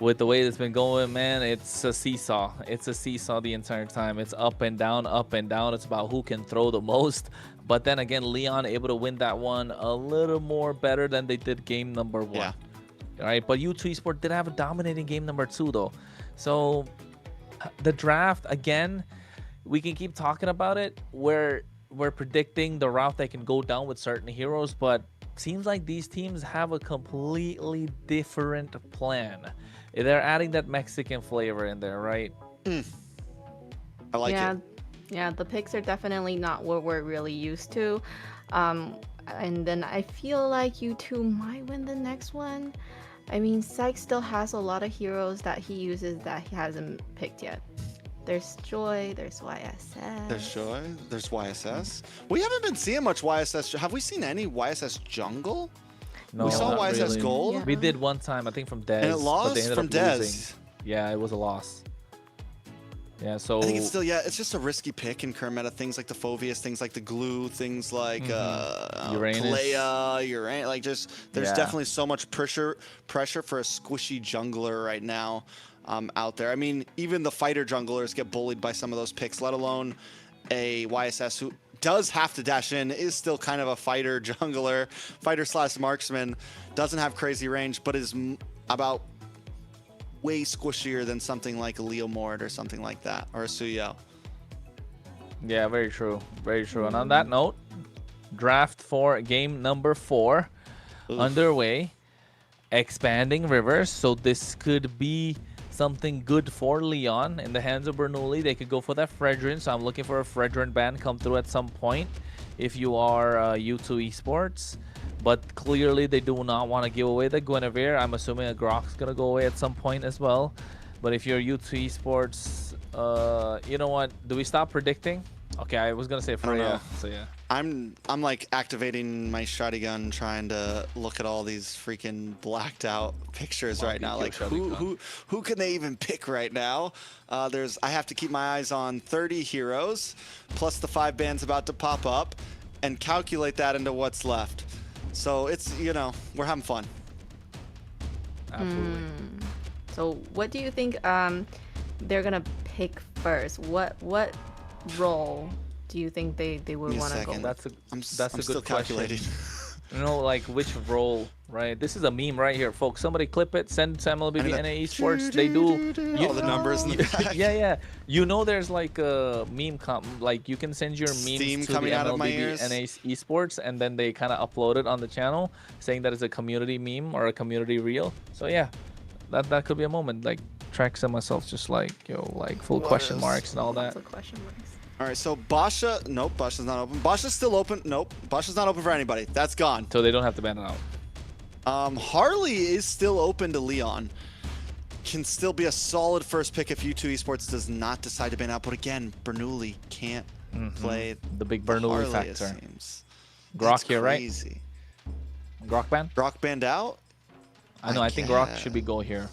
With the way it's been going, man, it's a seesaw. It's a seesaw the entire time. It's up and down, up and down. It's about who can throw the most. But then again, Leon able to win that one a little more better than they did game number 1. Yeah. Right? But U2 Esports did have a dominating game number 2, though. So the draft, again, we can keep talking about it. We're predicting the route they can go down with certain heroes, but seems like these teams have a completely different plan. They're adding that Mexican flavor in there, right? I like it. Yeah, the picks are definitely not what we're really used to. And then I feel like U2 might win the next one. I mean, Syke still has a lot of heroes that he uses that he hasn't picked yet. There's Joy, there's YSS. There's Joy, there's YSS. We haven't been seeing much YSS. Have we seen any YSS jungle? No, we saw not YSS really. Gold. Yeah. We did one time, I think, from Dez. And it lost but they ended from up Dez. losing. Yeah, it was a loss. Yeah, so I think it's still, it's just a risky pick in current meta. Things like the Phoveus, things like the Glue, things like Uranus. Kalea, Uranus. Like, there's Yeah. definitely so much pressure for a squishy jungler right now out there. I mean, even the fighter junglers get bullied by some of those picks, let alone a YSS who does have to dash in, is still kind of a fighter jungler, fighter/marksman, doesn't have crazy range, but is about way squishier than something like a Leo Mord or something like that, or a Suyo. Yeah, very true. Very true. And on that note, draft for game number 4 underway. Expanding rivers. So this could be something good for Leon in the hands of Bernoulli. They could go for that Fredrin. So I'm looking for a Fredrin ban come through at some point if you are U2 Esports. But clearly they do not want to give away the Guinevere. I'm assuming a Grok's going to go away at some point as well. But if you're U2 Esports, you know what? Do we stop predicting? Okay, I was going to say Freya. So yeah. I'm like activating my shotgun, trying to look at all these freaking blacked out pictures right now. Like, who can they even pick right now? I have to keep my eyes on 30 heroes plus the 5 bans about to pop up and calculate that into what's left. So it's, we're having fun. Absolutely. So what do you think they're gonna pick first? What role do you think they would want to go? That's a I'm good question. Like which role, right? This is a meme right here, folks. Somebody clip it, send it to MLBB Esports. They do all the numbers in the back. Yeah. There's like a meme like you can send your memes to the MLBB Esports, and then they kind of upload it on the channel, saying that it's a community meme or a community reel. So yeah, that could be a moment. Like Trax and myself, just like full question marks and all that. Question marks. All right, so Basha, nope, Basha's not open. Basha's still open. Nope, Basha's not open for anybody. That's gone. So they don't have to ban it out. Harley is still open to Leon. Can still be a solid first pick if U2 Esports does not decide to ban out. But again, Bernoulli can't play the big Bernoulli Harley, factor. It seems. Grok here, right? Crazy. Grok ban? Grok banned out? I know, I think Grok should be go here.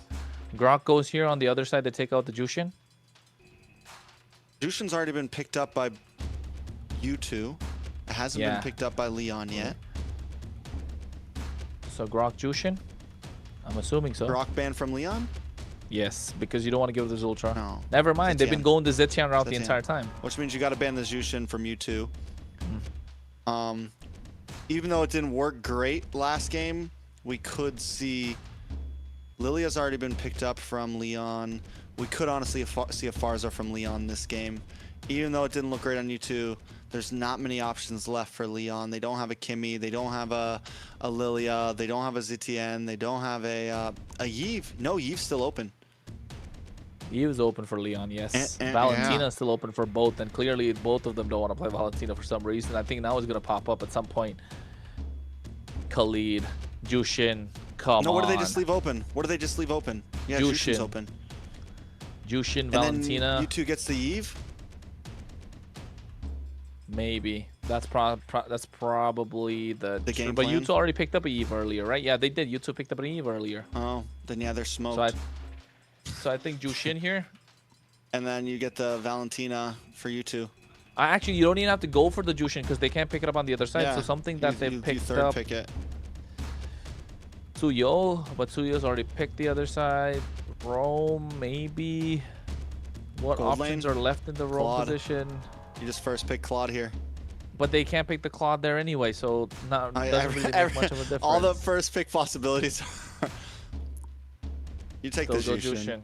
Grok goes here on the other side to take out the Jushin. Jushin's already been picked up by U2. It hasn't been picked up by Leon yet. So Grok Jushin? I'm assuming so. Grok ban from Leon? Yes, because you don't want to give it to Zultra. No. Never mind, Zetian. they've been going the Zetian route the entire time. Which means you got to ban the Jushin from U2. Even though it didn't work great last game, we could see Lilia's already been picked up from Leon. We could honestly see a Farza from Leon this game. Even though it didn't look great on U2, there's not many options left for Leon. They don't have a Kimmy. They don't have a Lilia. They don't have a Zetian. They don't have a Yves. No, Yves still open. Yves open for Leon, yes. Valentina's still open for both, and clearly both of them don't want to play Valentina for some reason. I think now is going to pop up at some point. Khalid, Jushin, come on. No, what do they just leave open? What do they just leave open? Yeah, Jushin's open. Jushin, and Valentina. Then U2 gets the Yves? Maybe. That's probably the game But plan? U2 already picked up a Eve earlier, right? Yeah, they did. U2 picked up an Eve earlier. Oh, then yeah, they're smoked. So I think Jushin here. And then you get the Valentina for U2. Actually, you don't even have to go for the Jushin because they can't pick it up on the other side. Yeah, so something that they picked third up. Pick it. Tsuyo, but Tsuyo's already picked the other side. Rome, maybe. What Gold options lane? are left in the Rome Claude. position? You just first pick Claude here. But they can't pick the Claude there anyway, so doesn't really make much of a difference. All the first pick possibilities are you take the Go Jushin.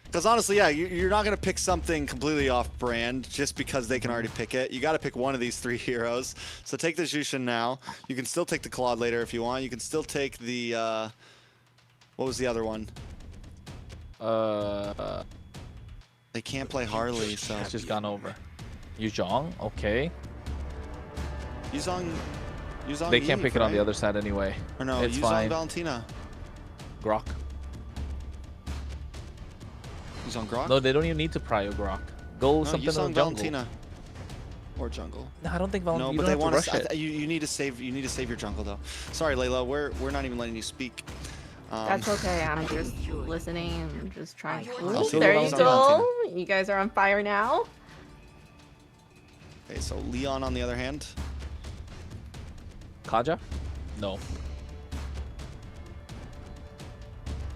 Because honestly, yeah, you're not going to pick something completely off-brand just because they can already pick it. You got to pick one of these 3 heroes. So take the Jushin now. You can still take the Claude later if you want. You can still take the... what was the other one? They can't play Harley, so... It's just gone over. Yuzhong, okay. Yuzhong They can't Eve, pick it on the right? other side anyway. Or no, it's Yuzhong fine. Valentina. Grok. Yuzhong Grok? No, they don't even need to prio Grok. Go No, something in the Yuzhong jungle. Valentina. Or jungle. No, I don't think Valentina. No, but they want to. You need to save. You need to save your jungle though. Sorry, Layla. We're not even letting you speak. That's okay. I'm just listening and just trying. I'll Ooh, see there what you else go. You guys are on fire now. Okay, so Leon on the other hand. Kaja? No.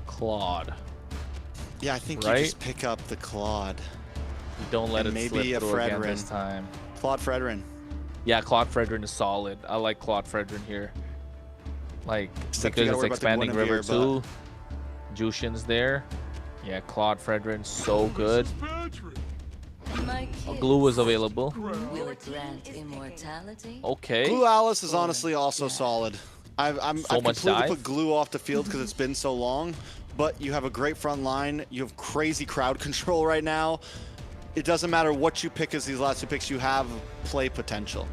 Claude. Yeah, I think Right? you just pick up the Claude. You don't let And it maybe slip a through again Fredrin. this time. Claude Fredrin. Yeah, Claude Fredrin is solid. I like Claude Fredrin here. Like, Except you because gotta it's worry about the expanding river Guinevere, too. Jushin's there. Yeah, Claude Fredrin, so good. Glue was available. Will it grant immortality? Okay. Glue Alice is honestly also solid. I've much completely dive. put Glue off the field because it's been so long, but you have a great front line. You have crazy crowd control right now. It doesn't matter what you pick as these last two picks, you have play potential.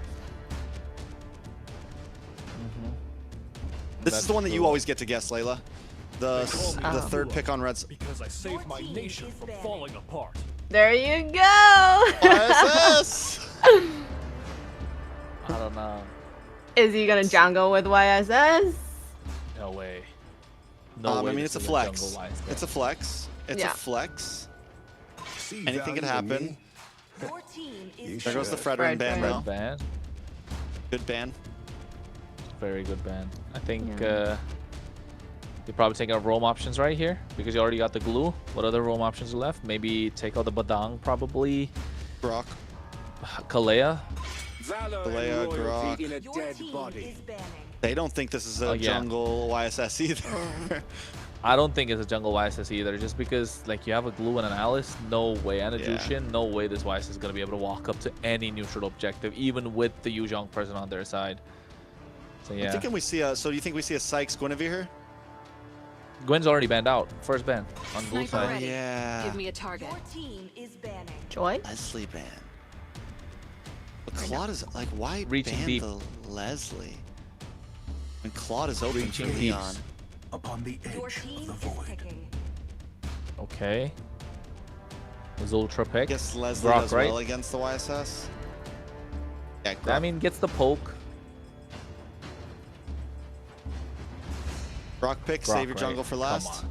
This is the one that you always get to guess, Layla. The third pick on Reds. Because I saved my nation from falling apart. There you go. YSS! I don't know. Is he gonna jungle with YSS? No way. No way. I mean, this it's a is flex. jungle wise It's a flex. It's a Yeah. flex. See Anything could value in happen. me? There goes the Fredrin ban now. Good ban. Good ban. Very good ban. I think you're probably taking out roam options right here because you already got the glue. What other roam options are left? Maybe take out the Badang, probably. Grok. Kalea. Kalea, Grok. They don't think this is a jungle YSS either. I don't think it's a jungle YSS either, just because like you have a glue and an Alice, no way, and a Jushin, no way this YSS is gonna be able to walk up to any neutral objective, even with the Yuzhong person on their side. So yeah. I'm thinking we see a. So do you think we see a Sykes Guinevere here? Gwen's already banned out. First ban on blue side. Yeah. Give me a target. Joy? Leslie ban. But Claude is like, why Reaching ban deep. the Leslie? And Claude is open Reaching for deep. Leon. Upon the edge of the void. Okay. Is Ultra pick. Guess Leslie Grok, does right? well against the YSS. Yeah, Grok. I mean, gets the poke. Grok pick, Grok, save your right? jungle for last.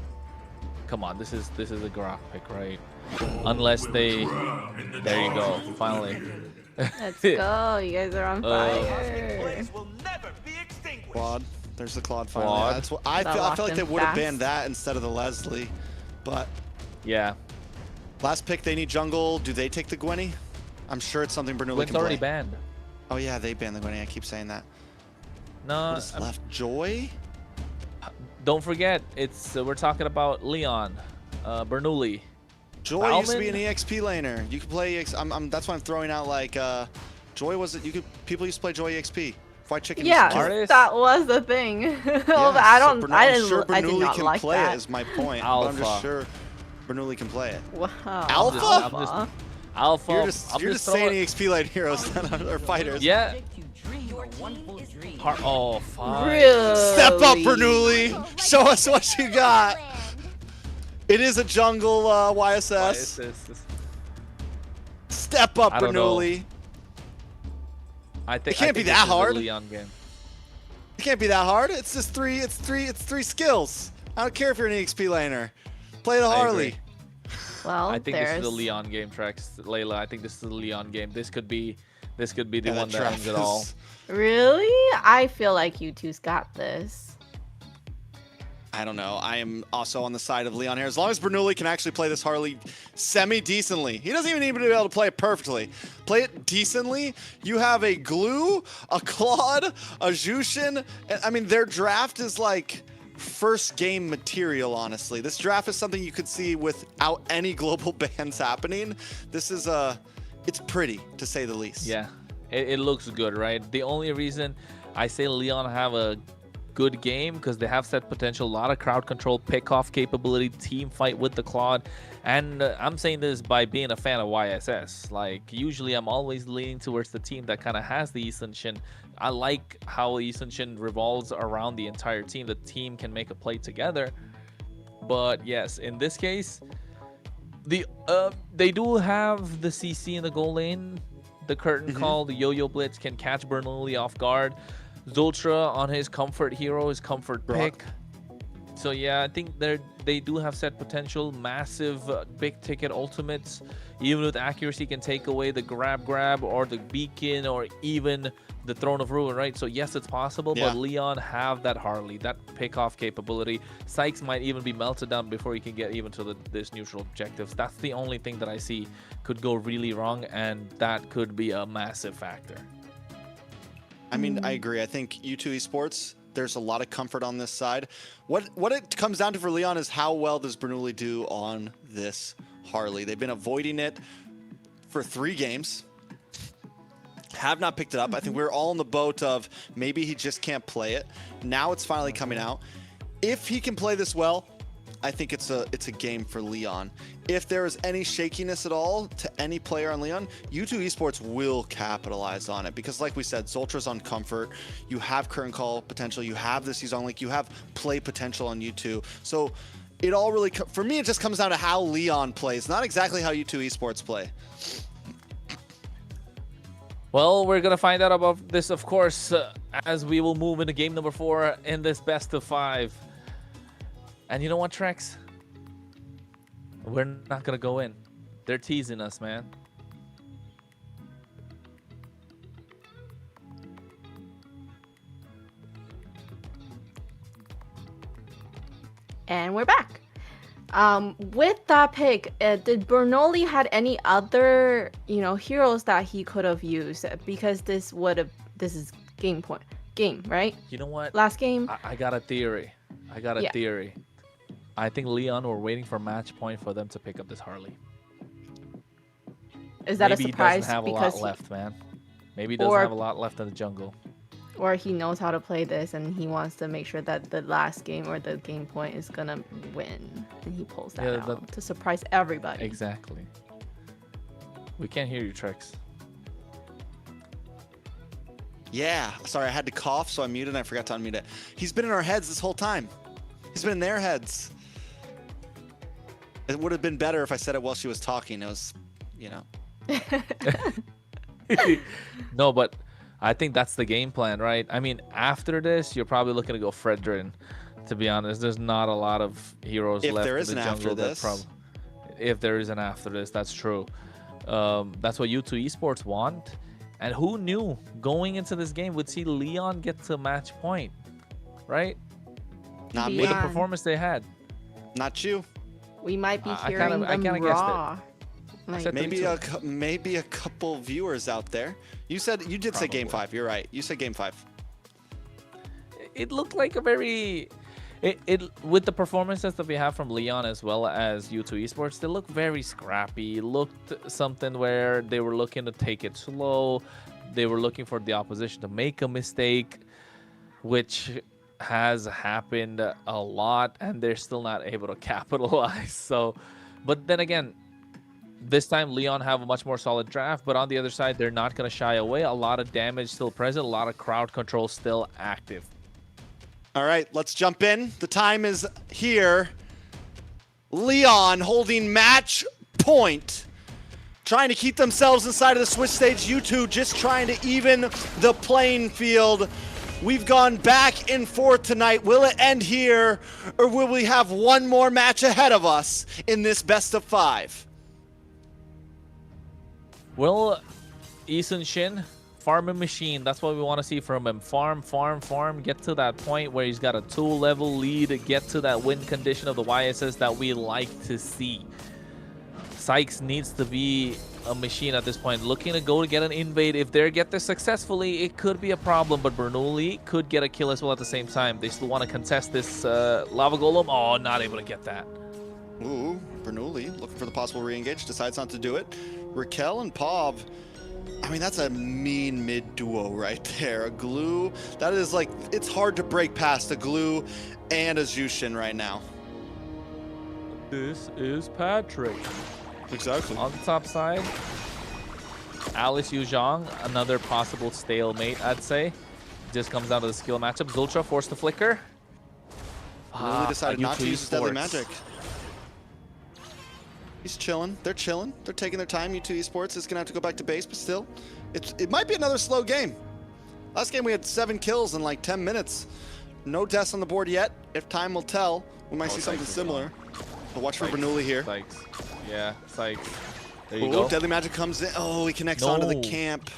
Come on, this is a Grok pick, right? Unless they. There you go. Finally. Let's go. You guys are on fire. Claude. There's the Claude finally. Claude. That's what That I feel locked like they him would have fast. banned that instead of the Leslie. But Yeah. last pick, they need jungle. Do they take the Gwenny? I'm sure it's something Bernoulli Gwen's can already play. banned. Oh yeah, they banned the Gwenny. I keep saying that. No. What is left? Joy? Don't forget, it's we're talking about Leon, Bernoulli. Joy used to be an Bauman? EXP laner. You could play EX. That's why I'm throwing out like Joy was it? You could people used to play Joy EXP. Fried chicken. used to Yeah, kill. Artist? that was the thing. Yeah, But I don't. so I I'm didn't. sure I did Bernoulli not can like play that. it. Is my point. But I'm just Alpha. sure Bernoulli can play it. Wow. Alpha? I'm just Alpha. You're just saying EXP lane heroes that are fighters. Yeah. Oh, fine. Really? Step up, Bernoulli. Show us what you got. It is a jungle YSS. Step up, I don't know. Bernoulli. I think It can't I be think that this is a hard. Leon game. It can't be that hard. It's just three. It's three skills. I don't care if you're an EXP laner. Play the I Harley. agree. Well, I think this there's. is a Leon game, Trax. Layla, I think this is a Leon game. This could be the Yeah, one that ends it all. Really? I feel like you two's got this. I don't know. I am also on the side of Leon here. As long as Bernoulli can actually play this Harley semi-decently. He doesn't even need to be able to play it perfectly. Play it decently. You have a Glue, a Claude, a Jushin. And, I mean, their draft is like first game material, honestly. This draft is something you could see without any global bans happening. This is it's pretty, to say the least. Yeah, it looks good, right? The only reason I say Leon have a good game because they have set potential, a lot of crowd control, pick-off capability, team fight with the Claude. And I'm saying this by being a fan of YSS. Like, usually I'm always leaning towards the team that kind of has the Yi Sun-shin. I like how Yi Sun-shin revolves around the entire team. The team can make a play together. But yes, in this case, they do have the CC in the goal lane. The curtain call, the yo-yo blitz can catch Bernoulli off guard. Zultra on his comfort hero, his comfort pick. So yeah, I think they do have set potential, massive big ticket ultimates. Even with accuracy can take away the grab or the beacon or even the Throne of Ruin, right? So yes, it's possible, but Leon have that Harley, that pick-off capability. Sykes might even be melted down before he can get even to this neutral objectives. That's the only thing that I see could go really wrong, and that could be a massive factor. I mean, I agree. I think U2 Esports, there's a lot of comfort on this side. What it comes down to for Leon is how well does Bernoulli do on this Harley. They've been avoiding it for 3 games. Have not picked it up. I think we're all in the boat of maybe he just can't play it. Now it's finally coming out. If he can play this well, I think it's a game for Leon. If there is any shakiness at all to any player on Leon, U2 Esports will capitalize on it because, like we said, Zoltra's on comfort. You have current call potential. You have the season link. You have play potential on U2. So it all really, for me, it just comes down to how Leon plays, not exactly how U2 Esports play. Well, we're going to find out about this, of course, as we will move into game number 4 in this best of 5. And you know what, Trex? We're not going to go in. They're teasing us, man. And we're back. With that pick, did Bernoulli had any other, heroes that he could have used? Because this is game, right? You know what? Last game. I got a theory. Theory. I think Leon were waiting for match point for them to pick up this Harley. Is that Maybe a surprise? He doesn't have a lot left, man. Maybe he doesn't have a lot left in the jungle. Or he knows how to play this and he wants to make sure that the last game or the game point is going to win. And he pulls that out to surprise everybody. Exactly. We can't hear you, Trex. Yeah. Sorry, I had to cough, so I muted and I forgot to unmute it. He's been in our heads this whole time. He's been in their heads. It would have been better if I said it while she was talking. It was, No, but I think that's the game plan, right? I mean, after this, you're probably looking to go Fredrin. To be honest, there's not a lot of heroes left in the jungle. If there is an after this, that's true. That's what U2 Esports want. And who knew going into this game would see Leon get to match point, right? Not me. With the performance they had. Not you. We might be hearing them raw. Like, maybe a couple viewers out there. You did say game 5. You're right. You said game 5. It looked like a very with the performances that we have from Leon as well as U2 Esports, they look very scrappy. It looked something where they were looking to take it slow. They were looking for the opposition to make a mistake, which has happened a lot, and they're still not able to capitalize. So, but then again, this time Leon have a much more solid draft, but on the other side, they're not going to shy away. A lot of damage still present, a lot of crowd control still active. All right, let's jump in. The time is here. Leon holding match point. Trying to keep themselves inside of the Switch stage. U2 just trying to even the playing field. We've gone back and forth tonight. Will it end here, or will we have one more match ahead of us in this best of 5? Well, Eason Shin, farming machine. That's what we want to see from him. Farm, get to that point where he's got a 2-level lead, get to that win condition of the YSS that we like to see. Sykes needs to be a machine at this point, looking to go to get an invade. If they get this successfully, it could be a problem, but Bernoulli could get a kill as well at the same time. They still want to contest this lava golem. Oh, not able to get that. Ooh, Bernoulli looking for the possible re-engage, decides not to do it. Raquel and Pav, I mean, that's a mean mid duo right there. A Glue, that is like, it's hard to break past a Glue and a Jushin right now. This is Patrick. Exactly. On the top side, Alice Yu Zhang, another possible stalemate, I'd say. Just comes down to the skill matchup. Zultra forced to flicker. Lily decided not to use his deadly magic. He's chilling. They're chilling. They're taking their time. U2 Esports is going to have to go back to base, but still, it might be another slow game. Last game we had 7 kills in like 10 minutes. No deaths on the board yet. If time will tell, we might see something Sykes is similar. But watch for Sykes. Bernoulli here. Sykes. Yeah, Sykes. There you Ooh, go. Deadly Magic comes in. Oh, he connects onto the camp.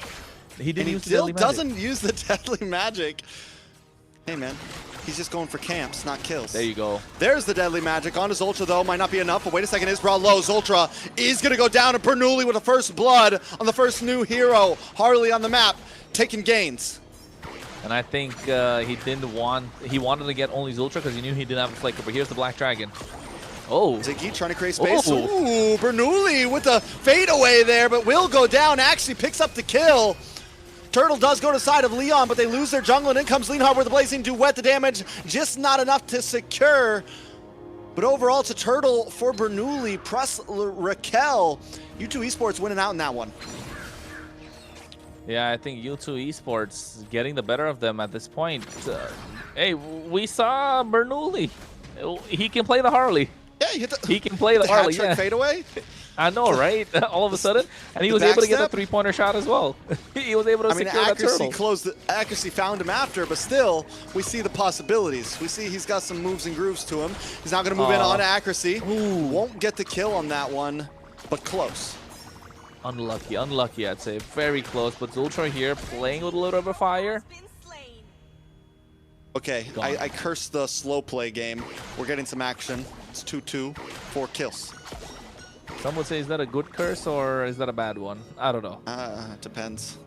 He didn't and he use the still Deadly Magic. doesn't use the Deadly Magic. Hey, man. He's just going for camps, not kills. There you go. There's the Deadly Magic. On his Ultra, though. Might not be enough, but wait a second. Isbra Lowe's Ultra is going to go down, and Bernoulli with the first blood on the first new hero. Harley on the map, taking gains. And I think he wanted to get only Zultra because he knew he didn't have a flicker, but here's the Black Dragon. Oh. Ziggy trying to create space. Oh. Ooh, Bernoulli with the fadeaway there, but will go down. Actually picks up the kill. Turtle does go to the side of Leon, but they lose their jungle, and in comes Leonhard with the Blazing Duet. The damage just not enough to secure. But overall, it's a Turtle for Bernoulli, plus Raquel. U2 Esports winning out in that one. Yeah, I think U2 Esports getting the better of them at this point. Hey, we saw Bernoulli. He can play the Harley. Yeah, he can play the Harley. Hat-trick fadeaway. I know, right? All of a sudden, and he was able to get a three-pointer shot as well. He was able to secure that turtle. Accuracy found him after, but still, we see the possibilities. We see he's got some moves and grooves to him. He's now going to move in on accuracy. Ooh. Won't get the kill on that one, but close. Unlucky, I'd say. Very close, but Zultra here playing with a little bit of fire. Okay, I cursed the slow play game. We're getting some action. It's 2-2, 4 kills. Some would say, is that a good curse or is that a bad one? I don't know. Depends.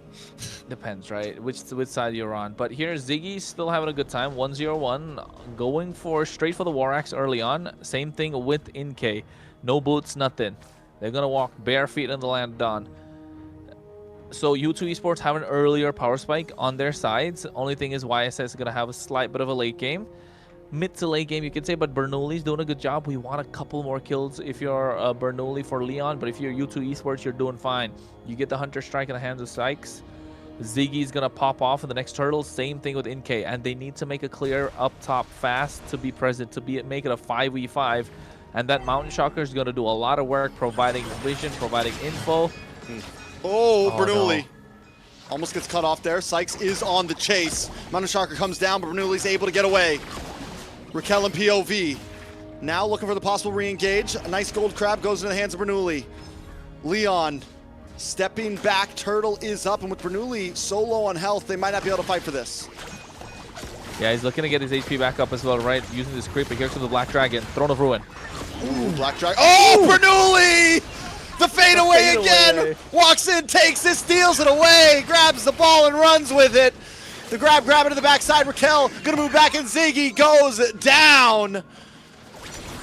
Depends, right? Which side you're on. But here, Ziggy's still having a good time. 1-0-1, going straight for the War Axe early on. Same thing with InK. No boots, nothing. They're going to walk bare feet in the land of dawn. So U2 Esports have an earlier power spike on their sides. Only thing is YSS is going to have a slight bit of a late game. Mid to late game, you could say, but Bernoulli's doing a good job. We want a couple more kills if you're Bernoulli for Leon, but if you're U2 Esports, you're doing fine. You get the Hunter Strike in the hands of Sykes. Ziggy's going to pop off in the next turtle. Same thing with InK, and they need to make a clear up top fast to be present, to make it a 5v5. And that Mountain Shocker is going to do a lot of work, providing vision, providing info. Oh, Bernoulli. No. Almost gets cut off there. Sykes is on the chase. Mountain Shocker comes down, but Bernoulli's able to get away. Raquel and POV. Now looking for the possible re-engage. A nice gold crab goes into the hands of Bernoulli. Leon stepping back. Turtle is up, and with Bernoulli so low on health, they might not be able to fight for this. Yeah, he's looking to get his HP back up as well, right? Using this creep, but here comes the Black Dragon. Throne of Ruin. Ooh, Black Dragon. Oh, Bernoulli! The fadeaway again! Walks in, takes it, steals it away, grabs the ball and runs with it. The grab it to the backside. Raquel gonna move back, and Ziggy goes down.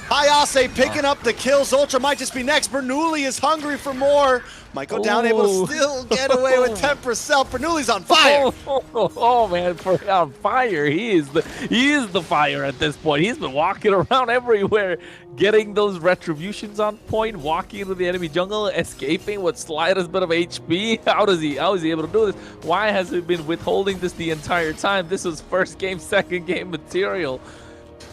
Hayase picking up the kills. Ultra might just be next. Bernoulli is hungry for more. Might go down, able to still get away with 10%. Bernoulli's on fire. Oh man, on fire. He is the fire at this point. He's been walking around everywhere, getting those retributions on point, walking into the enemy jungle, escaping with slightest bit of HP. How is he able to do this? Why has he been withholding this the entire time? This was first game, second game material.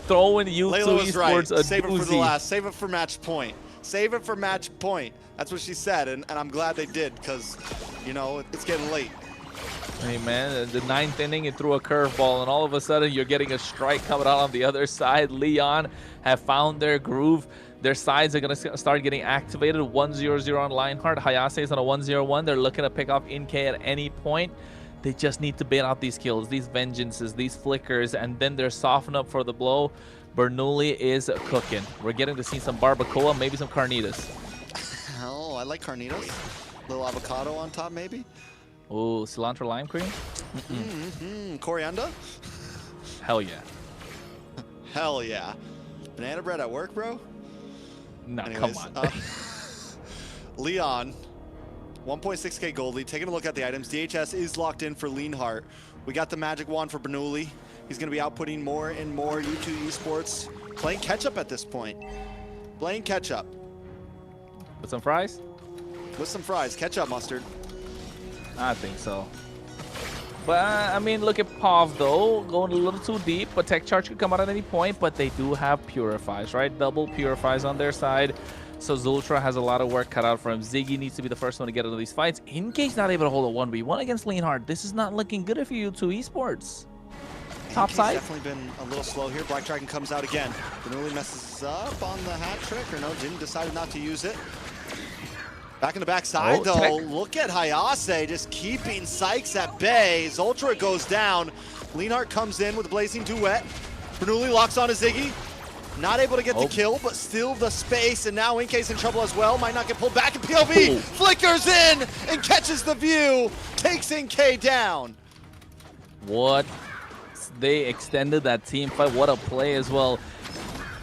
Throwing U2 Esports a Save doozy. it for the last. Save it for match point. Save it for match point. That's what she said, and I'm glad they did, because, you know, it's getting late. Hey, man, the 9th inning, it threw a curveball, and all of a sudden, you're getting a strike coming out on the other side. Leon have found their groove. Their sides are going to start getting activated. 1-0-0 on Lionheart. Hayase is on a 1-0-1. They're looking to pick off InK at any point. They just need to bait out these kills, these vengeances, these flickers, and then they're softened up for the blow. Bernoulli is cooking. We're getting to see some barbacoa, maybe some carnitas. Oh, I like carnitas. Little avocado on top, maybe. Oh, cilantro lime cream? Coriander? Hell yeah. Hell yeah. Banana bread at work, bro? No, Anyways, come on. Leon, 1.6k gold lead. Taking a look at the items. DHS is locked in for Leonhart. We got the magic wand for Bernoulli. He's going to be outputting more and more. U2 Esports playing catch-up at this point. Playing catch-up. With some fries? With some fries. Ketchup mustard. I think so. But, I mean, look at POV, though. Going a little too deep. But Tech Charge could come out at any point. But they do have Purifies, right? Double Purifies on their side. So Zultra has a lot of work cut out for him. Ziggy needs to be the first one to get into these fights. InK's not able to hold a 1v1 against Leonhard. This is not looking good if you U2 Esports. top NK's side. Definitely been a little slow here. Black Dragon comes out again. Bernoulli messes up on the hat trick, or no, Jin decided not to use it. Back in the backside, though, check. look at Hayase just keeping Sykes at bay. Zultra goes down. Leonhardt comes in with a blazing duet. Bernoulli locks on a Ziggy. Not able to get the kill, but still the space, and now Inke's in trouble as well. Might not get pulled back, and POV flickers in and catches the view. Takes Inke down. What? They extended that team fight. What a play as well.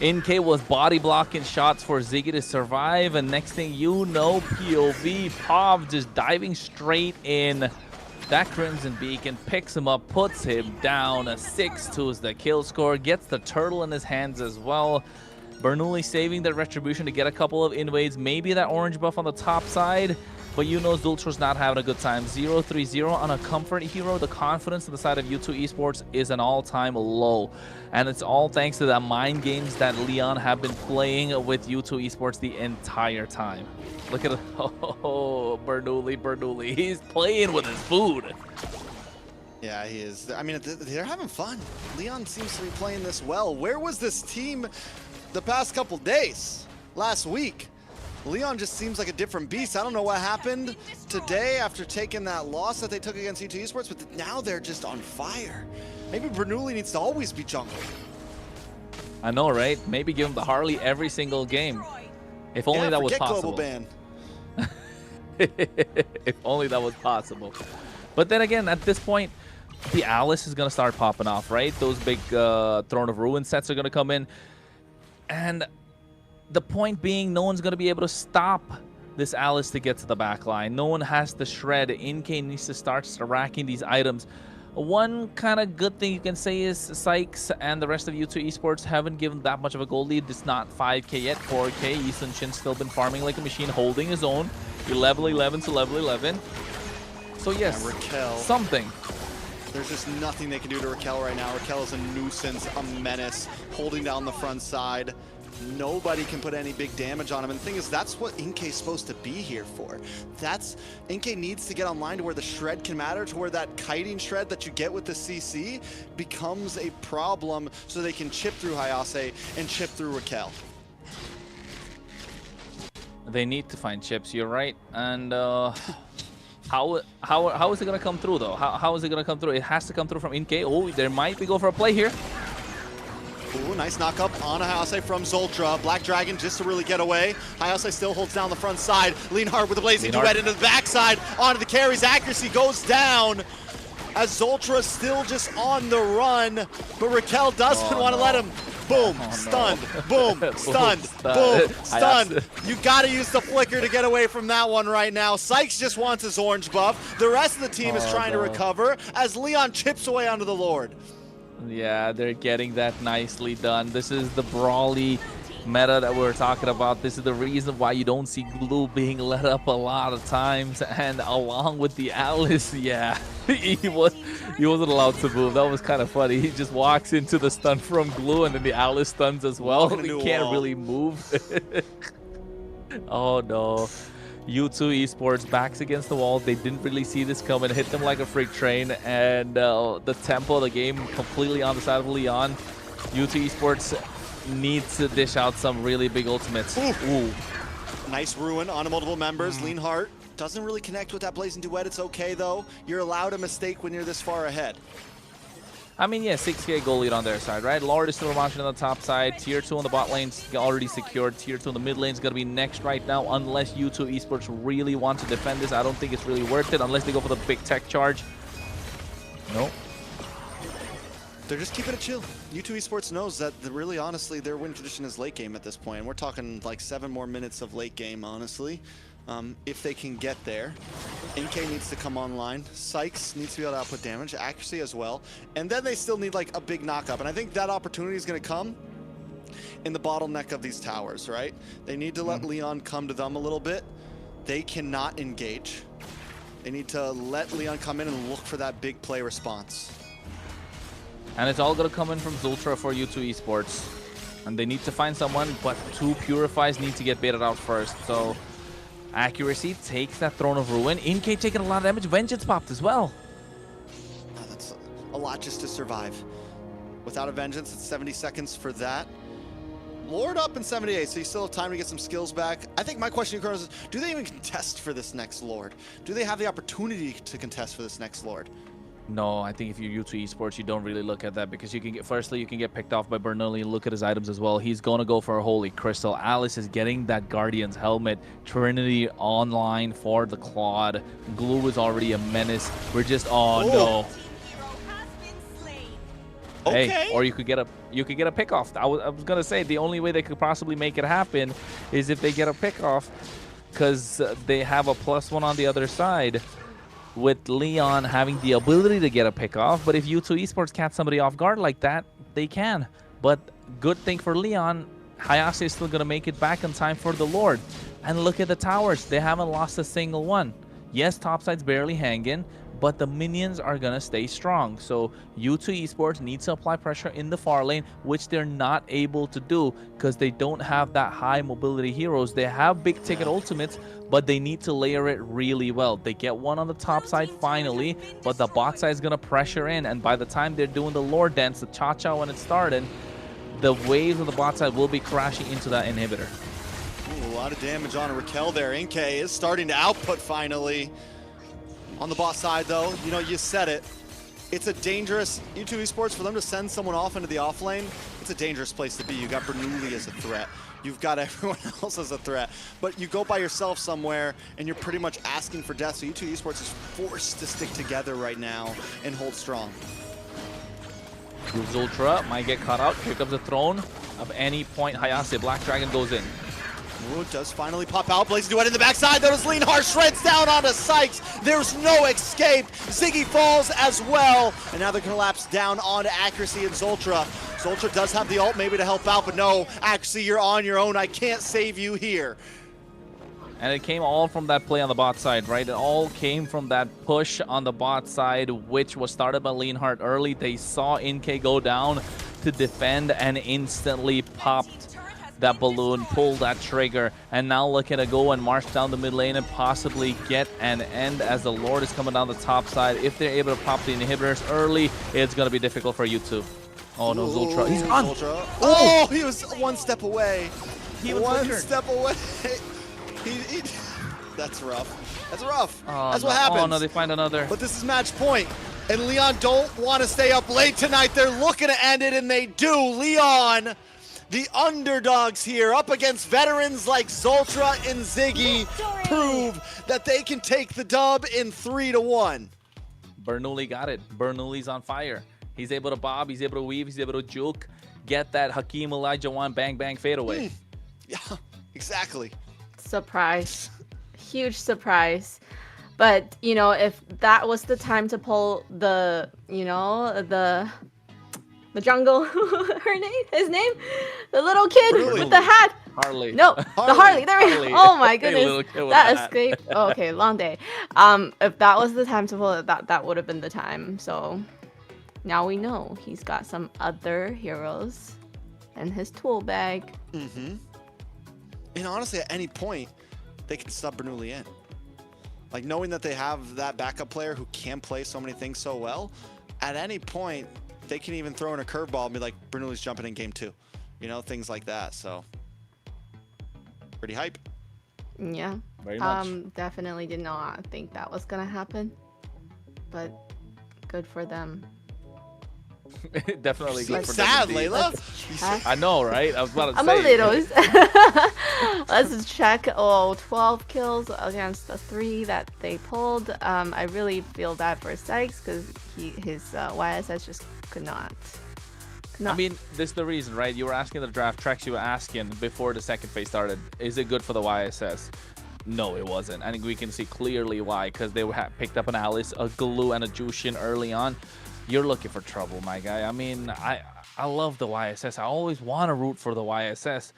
NK was body blocking shots for Ziggy to survive, and next thing you know, POV, Pav just diving straight in. That Crimson Beacon picks him up, puts him down. A 6-2 is the kill score, gets the turtle in his hands as well. Bernoulli saving that retribution to get a couple of invades, maybe that orange buff on the top side. But you know Zultra's not having a good time. 0-3-0 on a comfort hero. The confidence on the side of U2 Esports is an all-time low. And it's all thanks to the mind games that Leon have been playing with U2 Esports the entire time. Look at it. Oh, Bernoulli. He's playing with his food. Yeah, he is. I mean, they're having fun. Leon seems to be playing this well. Where was this team the past couple days? Last week? Leon just seems like a different beast. I don't know what happened today after taking that loss that they took against U2 Esports, but now they're just on fire. Maybe Bernoulli needs to always be jungle. I know, right? Maybe give him the Harley every single game. If only that was possible. Global ban. If only that was possible. But then again, at this point, the Alice is going to start popping off, right? Those big Throne of Ruin sets are going to come in. And the point being, no one's going to be able to stop this Alice to get to the back line. No one has the shred. Inke needs to start racking these items. One kind of good thing you can say is Sykes and the rest of U2 Esports haven't given that much of a gold lead. It's not 5k yet, 4k. Easton Shin's still been farming like a machine, holding his own. You're level 11 to level 11. So yes, Raquel. Something. There's just nothing they can do to Raquel right now. Raquel is a nuisance, a menace, holding down the front side. Nobody can put any big damage on him. And the thing is, that's what Inke's supposed to be here for. Inke needs to get online to where the shred can matter, to where that kiting shred that you get with the CC becomes a problem so they can chip through Hayase and chip through Raquel. They need to find chips, you're right. And how is it going to come through, though? How is it going to come through? It has to come through from Inke. Oh, there might be go for a play here. Ooh, nice knock-up on a Hayase from Zultra. Black Dragon just to really get away. Hayase still holds down the front side. Leonhardt with a blazing duet into the backside. Onto the carries. Accuracy goes down as Zultra still just on the run. But Raquel doesn't want to let him. Boom, stunned. Boom, stunned. Boom, stunned. You got to use the flicker to get away from that one right now. Sykes just wants his orange buff. The rest of the team is trying to recover as Leon chips away onto the Lord. Yeah, they're getting that nicely done. This is the brawly meta that we're talking about. This is the reason why you don't see Glue being let up a lot of times. And along with the Alice, yeah, he wasn't allowed to move. That was kind of funny. He just walks into the stun from Glue, and then the Alice stuns as well. He can't really move. Oh no. U2 Esports backs against the wall. They didn't really see this coming. Hit them like a freight train, and the tempo of the game completely on the side of Leon. U2 Esports needs to dish out some really big ultimates. Ooh. Nice ruin on multiple members. Leonhardt doesn't really connect with that blazing duet. It's okay though. You're allowed a mistake when you're this far ahead. I mean, yeah, 6k goal lead on their side, right? Lord is still launching on the top side. Tier 2 on the bot lane's already secured. Tier 2 on the mid lane's going to be next right now, unless U2 Esports really want to defend this. I don't think it's really worth it, unless they go for the big tech charge. Nope. They're just keeping it chill. U2 Esports knows that, really, honestly, their win condition is late game at this point. We're talking like 7 more minutes of late game, honestly. If they can get there. Inke needs to come online. Sykes needs to be able to output damage, accuracy as well. And then they still need like a big knock-up. And I think that opportunity is going to come in the bottleneck of these towers, right? They need to let Leon come to them a little bit. They cannot engage. They need to let Leon come in and look for that big play response. And it's all going to come in from Zultra for U2 Esports. And they need to find someone, but 2 Purifies need to get baited out first. So accuracy takes that Throne of Ruin. Inke taking a lot of damage. Vengeance popped as well. Oh, that's a lot just to survive. Without a Vengeance, it's 70 seconds for that. Lord up in 78, so you still have time to get some skills back. I think my question to you is, do they even contest for this next Lord? Do they have the opportunity to contest for this next Lord? No, I think if you're U2 Esports, you don't really look at that because you can get, firstly, you can get picked off by Bernoulli. Look at his items as well. He's going to go for a Holy Crystal. Alice is getting that Guardian's helmet. Trinity online for the Claude. Glue is already a menace. We're just, oh no. Okay. Hey, or you could get a pick off. I was gonna say the only way they could possibly make it happen is if they get a pick off, because they have a +1 on the other side, with Leon having the ability to get a pick off. But if U2 Esports catch somebody off guard like that, they can. But good thing for Leon, Hayase is still gonna make it back in time for the Lord. And look at the towers; they haven't lost a single one. Yes, topside's barely hanging, but the minions are going to stay strong. So U2 Esports needs to apply pressure in the far lane, which they're not able to do because they don't have that high mobility heroes. They have big ticket ultimates, but they need to layer it really well. They get one on the top side finally, but the bot side is going to pressure in. And by the time they're doing the Lord Dance, the Cha-Cha when it's started, the waves of the bot side will be crashing into that inhibitor. Ooh, a lot of damage on Raquel there. Inke is starting to output finally. On the bot side, though, you know, you said it. It's a dangerous, U2 Esports, for them to send someone off into the off lane, it's a dangerous place to be. You got Bernoulli as a threat. You've got everyone else as a threat. But you go by yourself somewhere, and you're pretty much asking for death. So U2 Esports is forced to stick together right now and hold strong. Zultra might get caught out. Here comes the throne. Of any point, Hayase, Black Dragon goes in. Ooh, does finally pop out. Blaze Duet in the backside. That was Lean Hard. Shreds down onto Sykes. There's no escape. Ziggy falls as well. And now the collapse down onto Accuracy and Zultra. Zultra does have the ult maybe to help out, but no, Accuracy, you're on your own. I can't save you here. And it came all from that play on the bot side, right? It all came from that push on the bot side, which was started by Leonhardt early. They saw Inke go down to defend and instantly popped that balloon, pulled that trigger, and now look at it go and march down the mid lane and possibly get an end as the Lord is coming down the top side. If they're able to pop the inhibitors early, it's going to be difficult for you two. Oh no, Zultra. He's on. Oh, he was one step away. He was one butchered. step away. He, that's rough. That's rough. Oh, That's no. what happens. Oh no, they find another. But this is match point. And Leon don't want to stay up late tonight. They're looking to end it, and they do. Leon, the underdogs here, up against veterans like Zultra and Ziggy, prove that they can take the dub in 3-1. Bernoulli got it. Bernoulli's on fire. He's able to bob, he's able to weave, he's able to juke, get that Hakeem Olajuwon bang bang fade away. Yeah, exactly. Surprise. Huge surprise. But, you know, if that was the time to pull the, you know, the jungle, his name? The little kid with the hat. Harley. No, the Harley. There we go. Oh my goodness. That hat. escaped. Oh, okay, long day. If that was the time to pull it, that would have been the time. So now we know he's got some other heroes in his tool bag. Mm-hmm. And honestly, at any point, they can sub Bernoulli in. Like, knowing that they have that backup player who can play so many things so well, at any point, they can even throw in a curveball and be like, Bernoulli's jumping in game 2. You know, things like that. So, pretty hype. Yeah. Very much. Definitely did not think that was going to happen. But good for them. Definitely good for sad, them. Layla. I know, right? I was about to I'm say. a little. Let's check. Oh, 12 kills against the 3 that they pulled. I really feel bad for Sykes because his YSS just could not. I mean, this is the reason, right? You were asking the draft tracks. You were asking before the second phase started, is it good for the YSS? No, it wasn't. I think we can see clearly why, because they picked up an Alice, a Glue, and a Jushin early on. You're looking for trouble, my guy. I mean, I love the YSS. I always want to root for the YSS,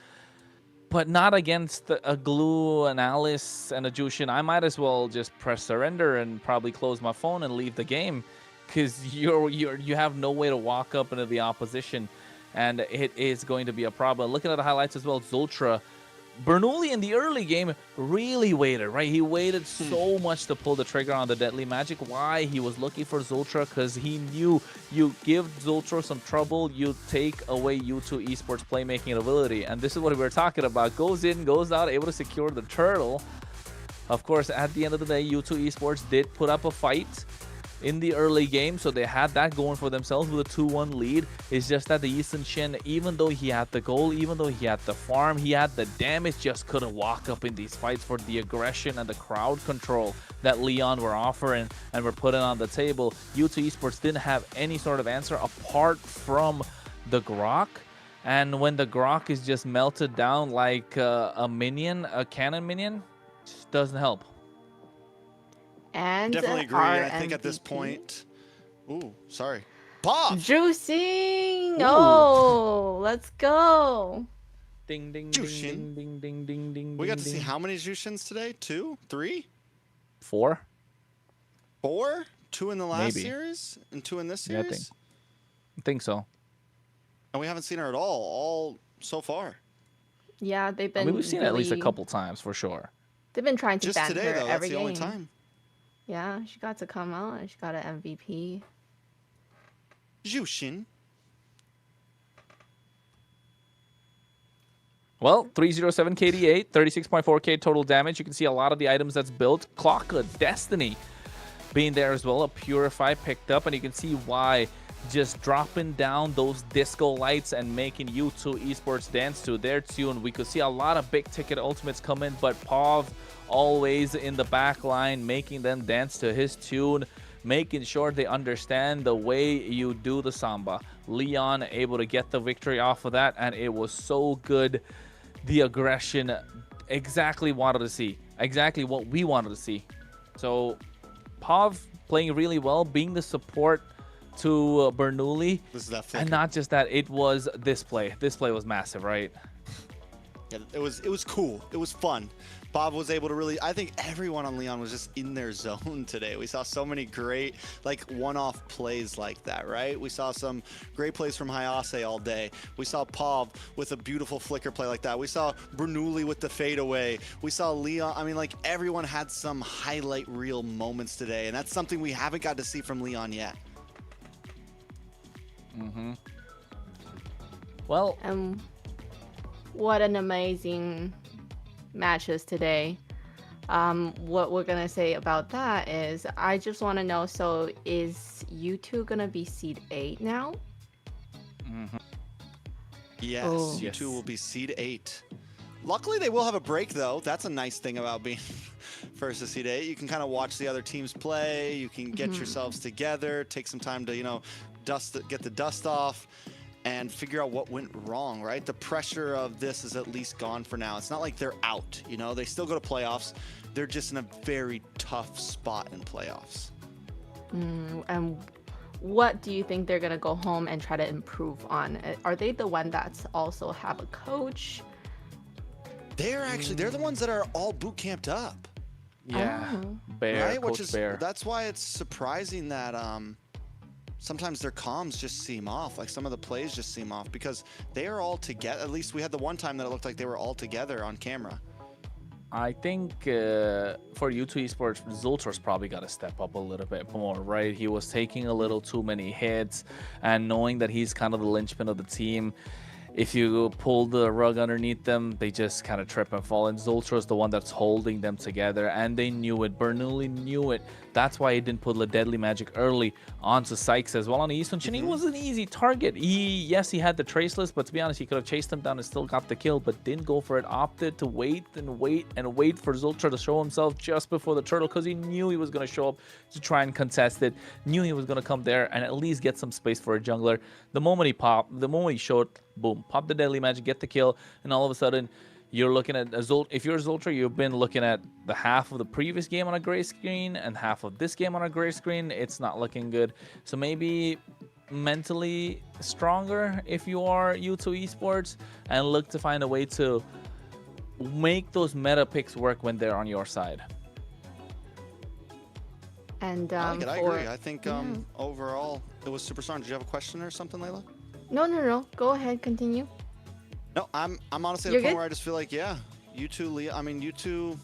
but not against a Glue, an Alice, and a Jushin. I might as well just press surrender and probably close my phone and leave the game, because you have no way to walk up into the opposition, and it is going to be a problem. Looking at the highlights as well, Zultra Bernoulli in the early game really waited, right? He waited so much to pull the trigger on the Deadly Magic. Why? He was looking for Zultra because he knew you give Zultra some trouble, you take away U2 Esports playmaking ability. And this is what we were talking about. Goes in, goes out, able to secure the turtle. Of course, at the end of the day, U2 Esports did put up a fight in the early game, so they had that going for themselves with a 2-1 lead. It's just that the Easton Shin, even though he had the goal, even though he had the farm, he had the damage, just couldn't walk up in these fights for the aggression and the crowd control that Leon were offering and were putting on the table. U2 Esports didn't have any sort of answer apart from the Grok. And when the Grok is just melted down like a minion, a cannon minion, just doesn't help. And definitely agree. And I think at this point, ooh, sorry, Bob juicing. Oh, let's go. Ding ding Jushin. ding ding ding ding. We got to see how many Jushins today? 2, 3, 4. 4? 2 in the last Maybe. series and 2 in this Yeah, series. I think so. And we haven't seen her at all so far. Yeah, they've been. I mean, we've seen it at least a really- couple times for sure. They've been trying to Just ban today, her though. That's every the game. only time. Yeah, she got to come out and she got an MVP. Jushin. Well, 307 KD8, 36.4k total damage. You can see a lot of the items that's built. Clock of Destiny being there as well. A Purify picked up, and you can see why. Just dropping down those disco lights and making U2 Esports dance to their tune. We could see a lot of big ticket ultimates come in, but Pav always in the back line, making them dance to his tune, making sure they understand the way you do the samba. Leon able to get the victory off of that, and it was so good. The aggression, exactly wanted to see, exactly what we wanted to see. So Pav playing really well, being the support to Bernoulli, and not just that, it was this play. This play was massive, right? Yeah, it was cool. It was fun. Bob was able to really, I think everyone on Leon was just in their zone today. We saw so many great, like, one-off plays like that, right? We saw some great plays from Hayase all day. We saw Pav with a beautiful flicker play like that. We saw Bernoulli with the fadeaway. We saw Leon. I mean, like, everyone had some highlight reel moments today, and that's something we haven't got to see from Leon yet. Mm-hmm. Well, what an amazing matches today. What we're gonna say about that is, I just want to know, so is U2 gonna be seed 8 now? Mm-hmm. Yes, Oh. you two will be seed 8. Luckily, they will have a break, though. That's a nice thing about being first to seed 8. You can kind of watch the other teams play. You can get yourselves together, take some time to, you know, get the dust off, and figure out what went wrong, right? The pressure of this is at least gone for now. It's not like they're out, you know? They still go to playoffs. They're just in a very tough spot in playoffs. And what do you think they're gonna go home and try to improve on? Are they the one that's also have a coach? They're actually, they're the ones that are all boot camped up. Yeah, Oh. Bear, Right? Coach Which is, Bear. that's why it's surprising that sometimes their comms just seem off. Like, some of the plays just seem off because they are all together. At least we had the one time that it looked like they were all together on camera. I think for U2 Esports, Zultra's probably got to step up a little bit more, right? He was taking a little too many hits, and knowing that he's kind of the linchpin of the team, if you pull the rug underneath them, they just kind of trip and fall. And Zultra's the one that's holding them together, and they knew it. Bernoulli knew it. That's why he didn't put the Deadly Magic early onto Sykes as well on the Eastern Chin. He was an easy target. Yes, he had the traceless, but to be honest, he could have chased him down and still got the kill, but didn't go for it. Opted to wait and wait and wait for Zultra to show himself just before the turtle, because he knew he was going to show up to try and contest it. Knew he was going to come there and at least get some space for a jungler. The moment he showed, boom, pop the Deadly Magic, get the kill, and all of a sudden, you're looking at a Zultra. If you're Zultra, you've been looking at the half of the previous game on a gray screen and half of this game on a gray screen. It's not looking good. So maybe mentally stronger if you are U2 Esports, and look to find a way to make those meta picks work when they're on your side. And I like it. I agree. I think overall it was super strong. Did you have a question or something, Layla? No. Go ahead, continue. No, I'm honestly at You're the point good? where I just feel like, yeah, U2, I mean, U2,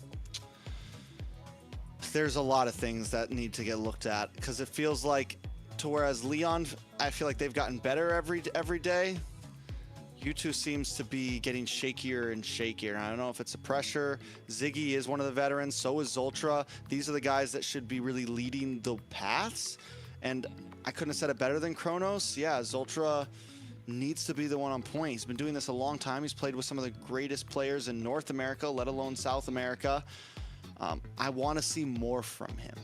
there's a lot of things that need to get looked at because it feels like, to whereas Leon, I feel like they've gotten better every day. U2 seems to be getting shakier and shakier. I don't know if it's the pressure. Ziggy is one of the veterans. So is Zoltra. These are the guys that should be really leading the paths. And I couldn't have said it better than Kronos. Yeah, Zoltra needs to be the one on point. He's been doing this a long time. He's played with some of the greatest players in North America, let alone South America. I want to see more from him.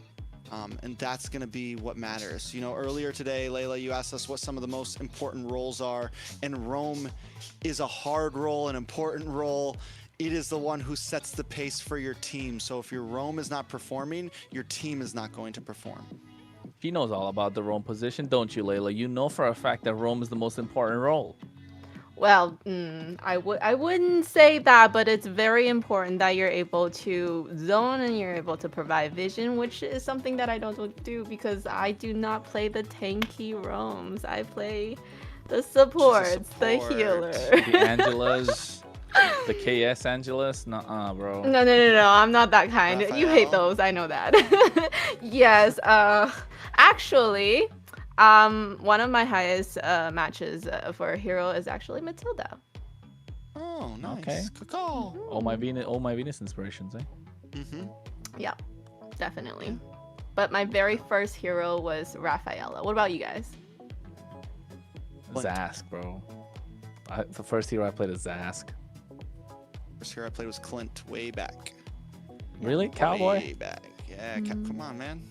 And that's going to be what matters. You know, earlier today, Layla, you asked us what some of the most important roles are, and Roam is a hard role, an important role. It is the one who sets the pace for your team. So if your Roam is not performing, your team is not going to perform. She knows all about the Roam position, don't you, Layla? You know for a fact that Roam is the most important role. Well, I wouldn't say that, but it's very important that you're able to zone and you're able to provide vision, which is something that I don't do because I do not play the tanky roams. I play the supports, the healer. The Angelas, the KS Angelas? Nuh-uh, bro. No, I'm not that kind. Raphael. You hate those, I know that. Yes, actually, one of my highest matches for a hero is actually Matilda. Oh, nice. Okay. Good call. All my Venus inspirations, eh? Mm-hmm. Yeah, definitely. But my very first hero was Rafaela. What about you guys? Zask, bro. The first hero I played is Zask. First hero I played was Clint way back. Really? Cowboy? Way back. Yeah, come on, man.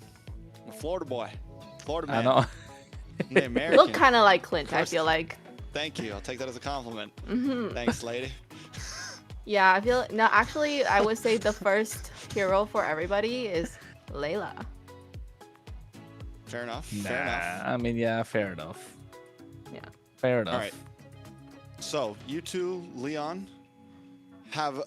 I'm a Florida boy. Florida man. I know. The You American. look kind of like Clint, I feel like. Thank you. I'll take that as a compliment. Mm-hmm. Thanks, lady. Yeah, I feel no. Actually, I would say the first hero for everybody is Layla. Fair enough. Nah, Fair enough. I mean, yeah, fair enough. Yeah. Fair enough. All right. So, you two, Leon, have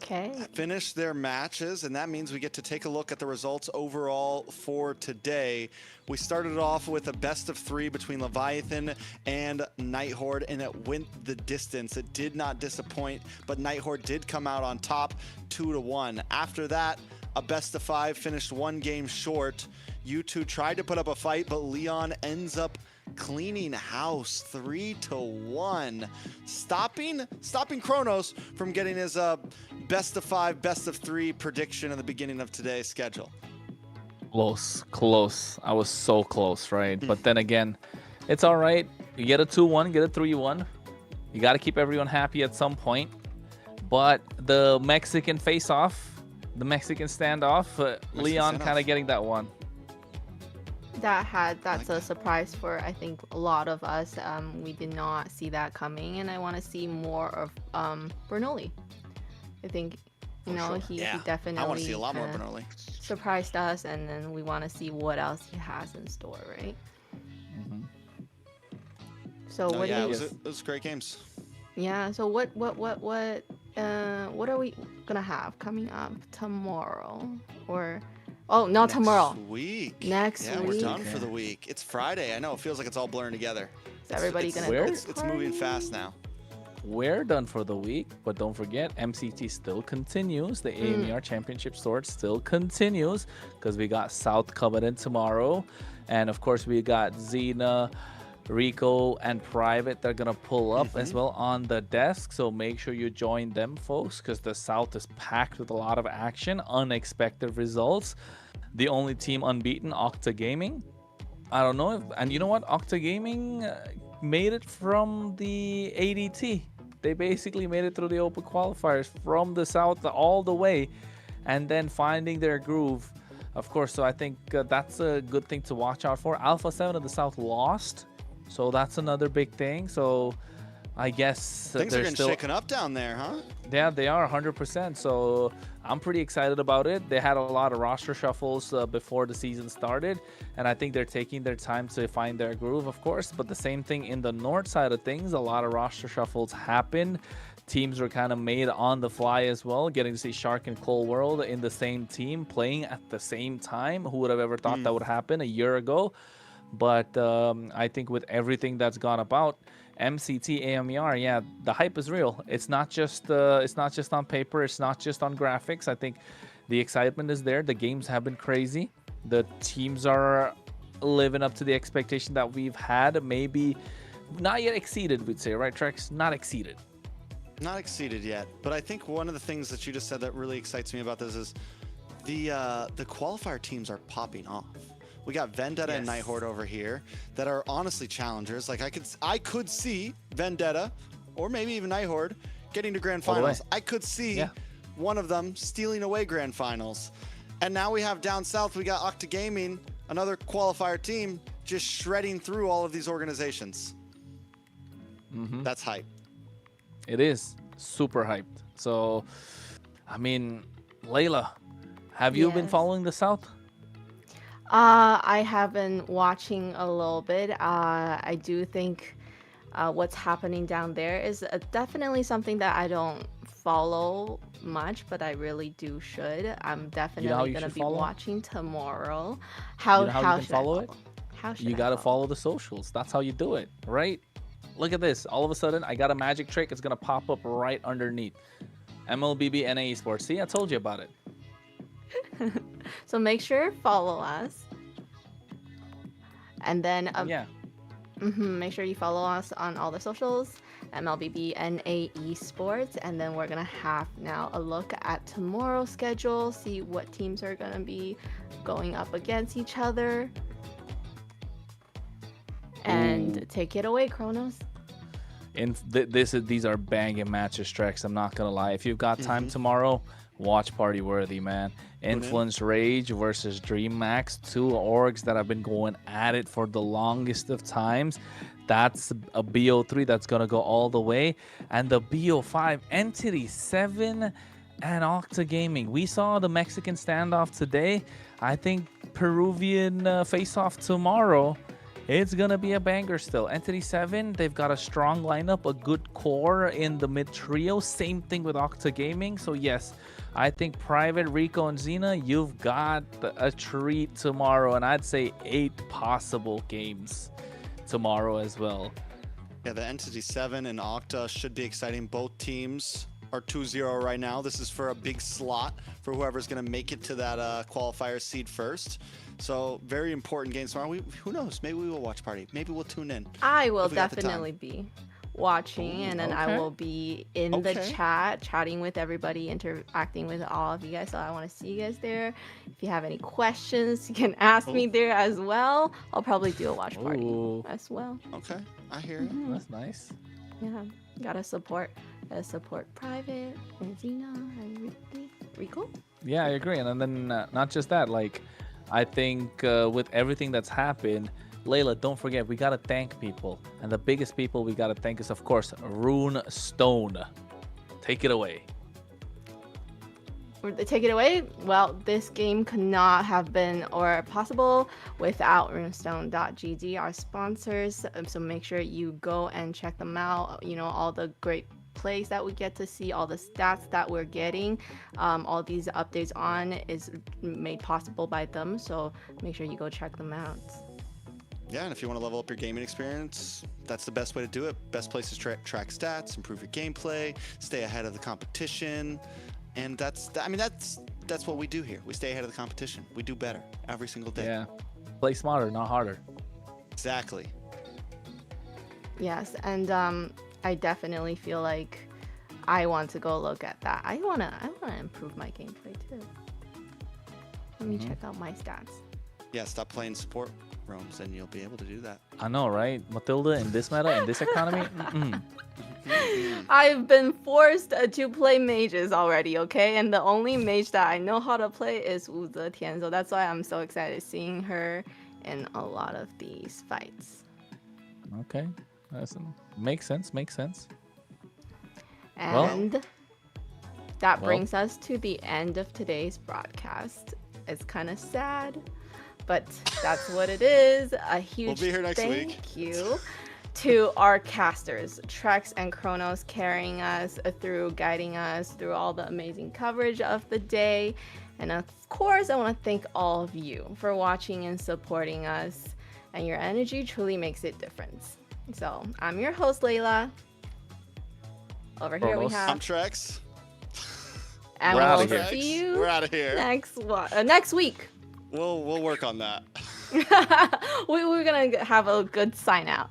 finished their matches, and that means we get to take a look at the results overall for today. We started off with a best of 3 between Leviathan and Nighthord, and it went the distance. It did not disappoint, but Nighthord did come out on top 2-1. After that, a best of 5 finished 1 game short. You two tried to put up a fight, but Leon ends up cleaning house 3-1, stopping Kronos from getting his best of 5, best of 3 prediction at the beginning of today's schedule. Close. I was so close, right? But then again, it's all right. You get a 2-1, get a 3-1. You got to keep everyone happy at some point. But the Mexican face-off, the Mexican standoff, Leon kind of getting that one. That's a surprise for I think a lot of us. We did not see that coming, and I want to see more of Bernoulli. I think he definitely I want to see a lot more Bernoulli. Surprised us, and then we want to see what else he has in store, right? Mm-hmm. So what do you? It was great games. Yeah. So what are we gonna have coming up tomorrow or? Oh, not tomorrow. Next week. Next week. We're done for the week. It's Friday. I know. It feels like it's all blurring together. Is everybody gonna go? It's moving fast now. We're done for the week, but don't forget, MCT still continues. The AMER Championship Sword still continues because we got South Covenant tomorrow. And of course, we got Xena, Rico, and Private. They're going to pull up as well on the desk. So make sure you join them, folks, because the South is packed with a lot of action, unexpected results. The only team unbeaten, Octa Gaming. I don't know if, and you know what? Octa Gaming made it from the ADT. They basically made it through the open qualifiers from the South all the way and then finding their groove, of course. So I think that's a good thing to watch out for. Alpha 7 of the South lost, so that's another big thing. So I guess things are getting shaken up down there, huh? Yeah, they are 100%. So I'm pretty excited about it. They had a lot of roster shuffles before the season started, and I think they're taking their time to find their groove, of course. But the same thing in the north side of things, a lot of roster shuffles happened. Teams were kind of made on the fly as well, getting to see Shark and Cold World in the same team playing at the same time. Who would have ever thought that would happen a year ago? But I think with everything that's gone about, MCT AMER, yeah, the hype is real. It's not just on paper. It's not just on graphics. I think the excitement is there. The games have been crazy. The teams are living up to the expectation that we've had. Maybe not yet exceeded, we'd say, right, Trex? Not exceeded. Not exceeded yet. But I think one of the things that you just said that really excites me about this is the qualifier teams are popping off. We got Vendetta and Nighthord over here that are honestly challengers. Like I could see Vendetta or maybe even Nighthord getting to grand finals. I could see one of them stealing away grand finals. And now we have down south, we got Octa Gaming, another qualifier team, just shredding through all of these organizations. That's hype. It is super hyped. So, I mean, Layla, have you been following the South? I have been watching a little bit. I do think what's happening down there is definitely something that I don't follow much, but I really do should. I'm definitely going to be watching tomorrow. How should I follow it? You got to follow the socials. That's how you do it, right? Look at this. All of a sudden, I got a magic trick. It's going to pop up right underneath. MLBB Esports. See, I told you about it. So make sure follow us. And then make sure you follow us on all the socials, MLBB Esports, and then we're gonna have now a look at tomorrow's schedule, see what teams are gonna be going up against each other. And take it away, Kronos. And these are banging matches, Trex. I'm not gonna lie. If you've got time tomorrow, watch Party Worthy, man. Influence Rage versus Dream Max, two orgs that have been going at it for the longest of times. That's a BO3 that's gonna go all the way, and the BO5 Entity 7 and Octa Gaming. We saw the Mexican standoff today. I think Peruvian face-off tomorrow. It's gonna be a banger still. Entity 7, they've got a strong lineup, a good core in the mid trio. Same thing with Octa Gaming. So yes, I think Private, Rico, and Xena, you've got a treat tomorrow, and I'd say 8 possible games tomorrow as well. Yeah, the Entity 7 and Octa should be exciting. Both teams are 2-0 right now. This is for a big slot for whoever's going to make it to that qualifier seed first. So very important games tomorrow. Who knows? Maybe we will watch Party. Maybe we'll tune in. I will definitely be watching, and then I will be in the chat, chatting with everybody, interacting with all of you guys. So I want to see you guys there. If you have any questions, you can ask me there as well. I'll probably do a watch party as well. Okay, I hear you. That's nice. Yeah, gotta support Private and Xena and Rico. Yeah, I agree. And then not just that, like I think with everything that's happened, Layla, don't forget, we got to thank people. And the biggest people we got to thank is, of course, Rune Stone. Take it away. Take it away? Well, this game could not have been or possible without runestone.gg, our sponsors. So make sure you go and check them out. You know, all the great plays that we get to see, all the stats that we're getting, all these updates on is made possible by them. So make sure you go check them out. Yeah, and if you want to level up your gaming experience, that's the best way to do it. Best place to track stats, improve your gameplay, stay ahead of the competition. And that's what we do here. We stay ahead of the competition. We do better every single day. Yeah. Play smarter, not harder. Exactly. Yes, and I definitely feel like I want to go look at that. I wanna improve my gameplay too. Let me check out my stats. Yeah, stop playing support roams and you'll be able to do that. I know, right? Matilda, in this meta, in this economy? I've been forced to play mages already, okay? And the only mage that I know how to play is Wu Zetian, so that's why I'm so excited seeing her in a lot of these fights. Okay. Makes sense. And that brings us to the end of today's broadcast. It's kind of sad, but that's what it is. A huge thank you to our casters, Trex and Kronos, carrying us through, guiding us through all the amazing coverage of the day. And of course, I want to thank all of you for watching and supporting us. and your energy truly makes it different. So I'm your host, Layla. Over here we have. I'm Trex. And We're we'll outta here. see you We're out of here. next week. We'll work on that. We're gonna have a good sign out.